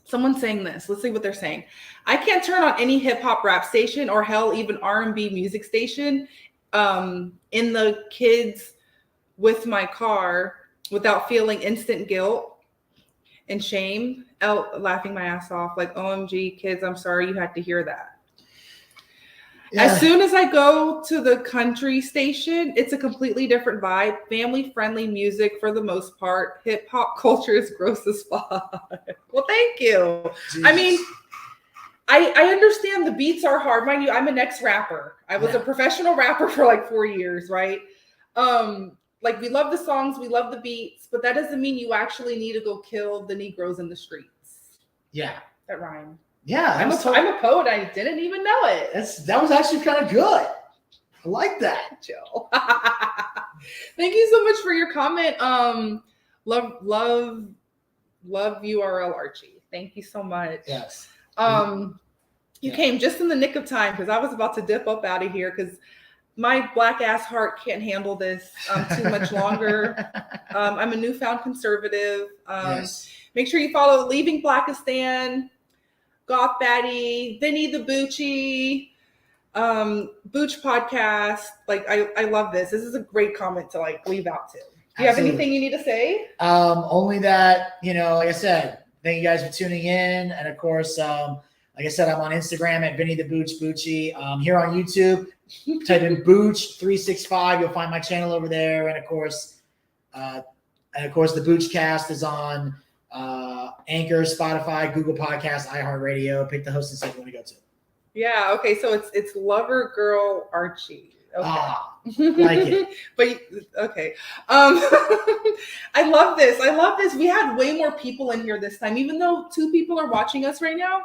Someone's saying this. Let's see what they're saying. I can't turn on any hip hop rap station or hell even R&B music station in the kids with my car without feeling instant guilt and shame, laughing my ass off like, OMG, kids, I'm sorry you had to hear that. As soon as I go to the country station, it's a completely different vibe. Family friendly music for the most part. Hip hop culture is gross as fuck. Well, thank you. Jesus. I mean, I understand the beats are hard. Mind you, I'm an ex-rapper. I was a professional rapper for like 4 years, right? Like we love the songs, we love the beats, but that doesn't mean you actually need to go kill the Negroes in the streets. Yeah. That rhymed. Yeah. I'm a poet. I didn't even know it. That was actually kind of good. I like that. Joe. Thank you so much for your comment. Love URL Archie. Thank you so much. Yes. You came just in the nick of time because I was about to dip up out of here because my black ass heart can't handle this too much longer. I'm a newfound conservative. Make sure you follow Leaving Blackistan, Goth Batty, Vinny the Bucci, Booch podcast. Like I love this. This is a great comment to like leave out to. Do you have anything you need to say? Only that, like I said, thank you guys for tuning in. And of course, like I said, I'm on Instagram at Vinny the Booch Bucci. Here on YouTube, type in Booch365. You'll find my channel over there. And of course, the Booch Cast is on Anchor, Spotify, Google Podcasts, iHeartRadio. Pick the hosting site you want to go to. Yeah. Okay. So it's Lover Girl Archie. Okay. Like it. But okay. I love this. We had way more people in here this time, even though 2 people are watching us right now.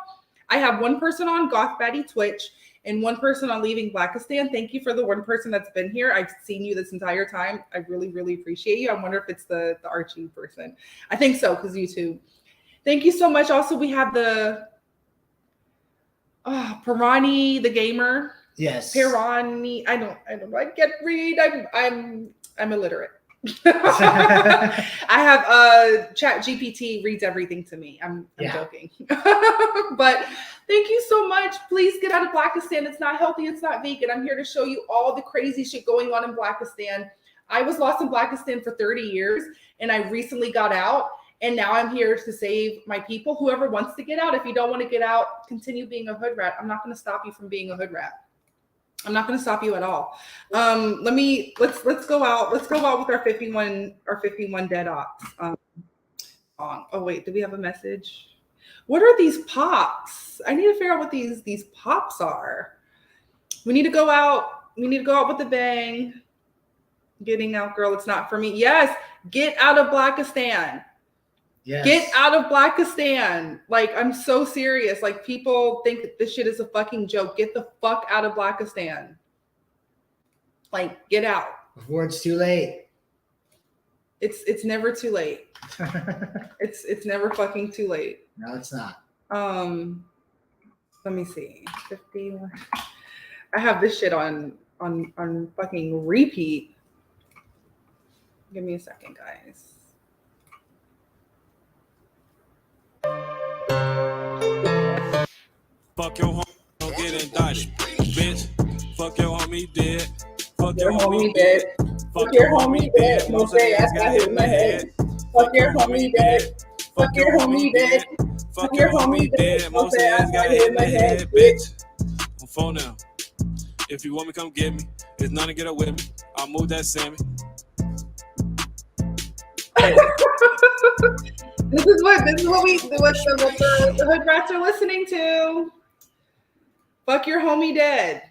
I have 1 person on Goth Batty Twitch and 1 person on Leaving Blackistan. Thank you for the 1 person that's been here. I've seen you this entire time. I really, really appreciate you. I wonder if it's the Archie person. I think so, because YouTube. Thank you so much. Also, we have the Pirani the Gamer. Yes. Pirani. I don't know. I can't read. I'm illiterate. I have Chat GPT reads everything to me. I'm joking. But thank you so much. Please get out of Blackistan. It's not healthy. It's not vegan. I'm here to show you all the crazy shit going on in Blackistan. I was lost in Blackistan for 30 years and I recently got out. And now I'm here to save my people. Whoever wants to get out, if you don't want to get out, continue being a hood rat. I'm not going to stop you from being a hood rat. I'm not going to stop you at all. Let's go out. Let's go out with our 51 dead ops. Song. Oh wait, do we have a message? What are these pops? I need to figure out what these pops are. We need to go out. We need to go out with a bang. Getting out, girl. It's not for me. Yes, get out of Blackistan. Yes. Get out of Blackistan. Like, I'm so serious. Like, people think that this shit is a fucking joke. Get the fuck out of Blackistan. Like, get out. Before it's too late. It's never too late. It's never fucking too late. No, it's not. Let me see. 51. I have this shit on fucking repeat. Give me a second, guys. Fuck your homie, don't get indicted. Bitch, fuck your homie dead. Fuck your homie dead. Fuck your homie dead. Most of ass got hit in the head. Fuck your homie dead. Fuck your homie dead. Fuck your homie dead. Most ass got hit in the head. Bitch, I'm phone now. If you want me, come get me. There's none to get up with me. I'll move that Sammy. This is what the hood rats are listening to. Fuck your homie dead.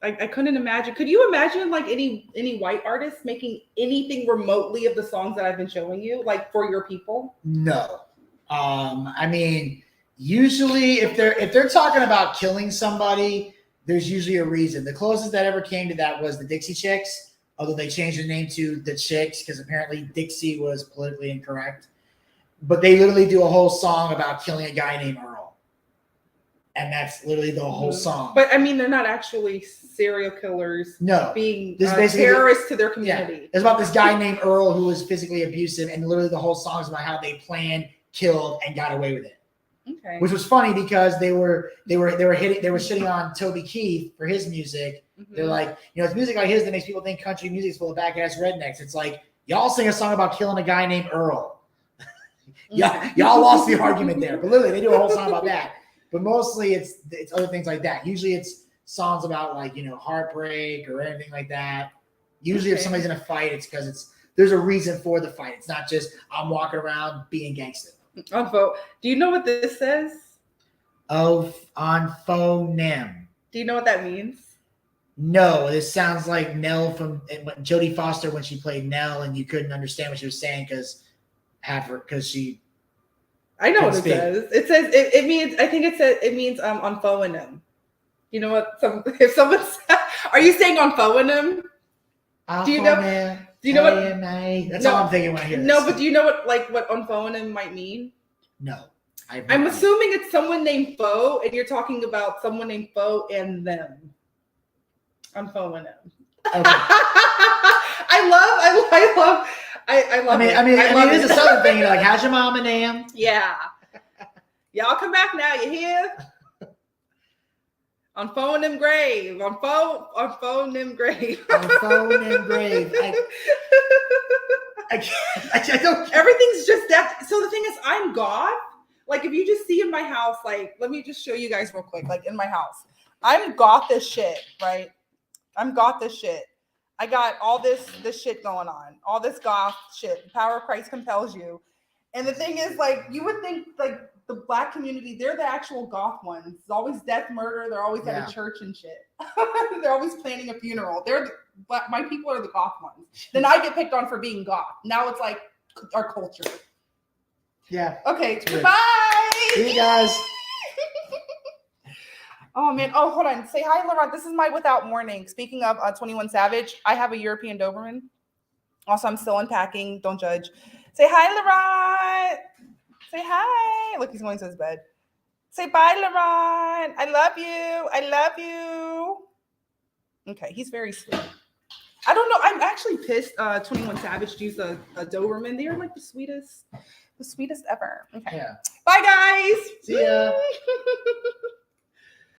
I couldn't imagine. Could you imagine like any white artists making anything remotely of the songs that I've been showing you, like for your people? No. I mean, usually if they're talking about killing somebody, there's usually a reason. The closest that ever came to that was the Dixie Chicks, although they changed their name to the Chicks because apparently Dixie was politically incorrect. But they literally do a whole song about killing a guy named Earl. And that's literally the whole song. But I mean, they're not actually serial killers. No. Being this terrorists to their community. Yeah. It's about this guy named Earl who was physically abusive, and literally the whole song is about how they planned, killed, and got away with it. Okay. Which was funny because they were shitting on Toby Keith for his music. Mm-hmm. They're like, it's music like his that makes people think country music is full of back ass rednecks. It's like y'all sing a song about killing a guy named Earl. Yeah, y'all lost the argument there. But literally, they do a whole song about that. But mostly it's other things like that. Usually it's songs about like, heartbreak or anything like that. Usually if somebody's in a fight, it's because there's a reason for the fight. It's not just I'm walking around being gangster. Do you know what this says? Oh, on phoneme. Do you know what that means? No, this sounds like Nell from Jodie Foster when she played Nell, and you couldn't understand what she was saying because she. I know what it says. It says it means. I think it says it means on phoneme. You know what? If someone are you saying on phoneme? Do you know? Do you know what? That's all I'm thinking when I hear this. No, but do you know what on phoneme might mean? No. I'm assuming it's someone named Foe, and you're talking about someone named Foe and them. On phoneme. Okay. I love. I mean, it is a southern thing. Like, how's your mama name? Yeah. Y'all come back now. You hear? On phoneme grave. On phoneme grave. On phoneme grave. I don't. Everything's just that. So the thing is, I'm Goth. Like, if you just see in my house, like, let me just show you guys real quick. Like, in my house, I'm Goth as shit, right? I'm Goth as shit. I got all this shit going on, all this Goth shit. The power of Christ compels you. And the thing is, like, you would think, like, the Black community, they're the actual Goth ones. It's always death, murder. They're always at a church and shit. They're always planning a funeral. My people are the Goth ones. Then I get picked on for being Goth. Now it's like our culture. Yeah. Okay. Goodbye. See you guys. Oh man. Oh, hold on. Say hi, Laurent. This is my without warning. Speaking of 21 Savage, I have a European Doberman. Also, I'm still unpacking. Don't judge. Say hi, Laurent. Say hi. Look, he's going to his bed. Say bye, Laurent. I love you. I love you. Okay, he's very sweet. I don't know. I'm actually pissed. 21 Savage used a Doberman. They are like the sweetest ever. Okay. Yeah. Bye, guys. See ya.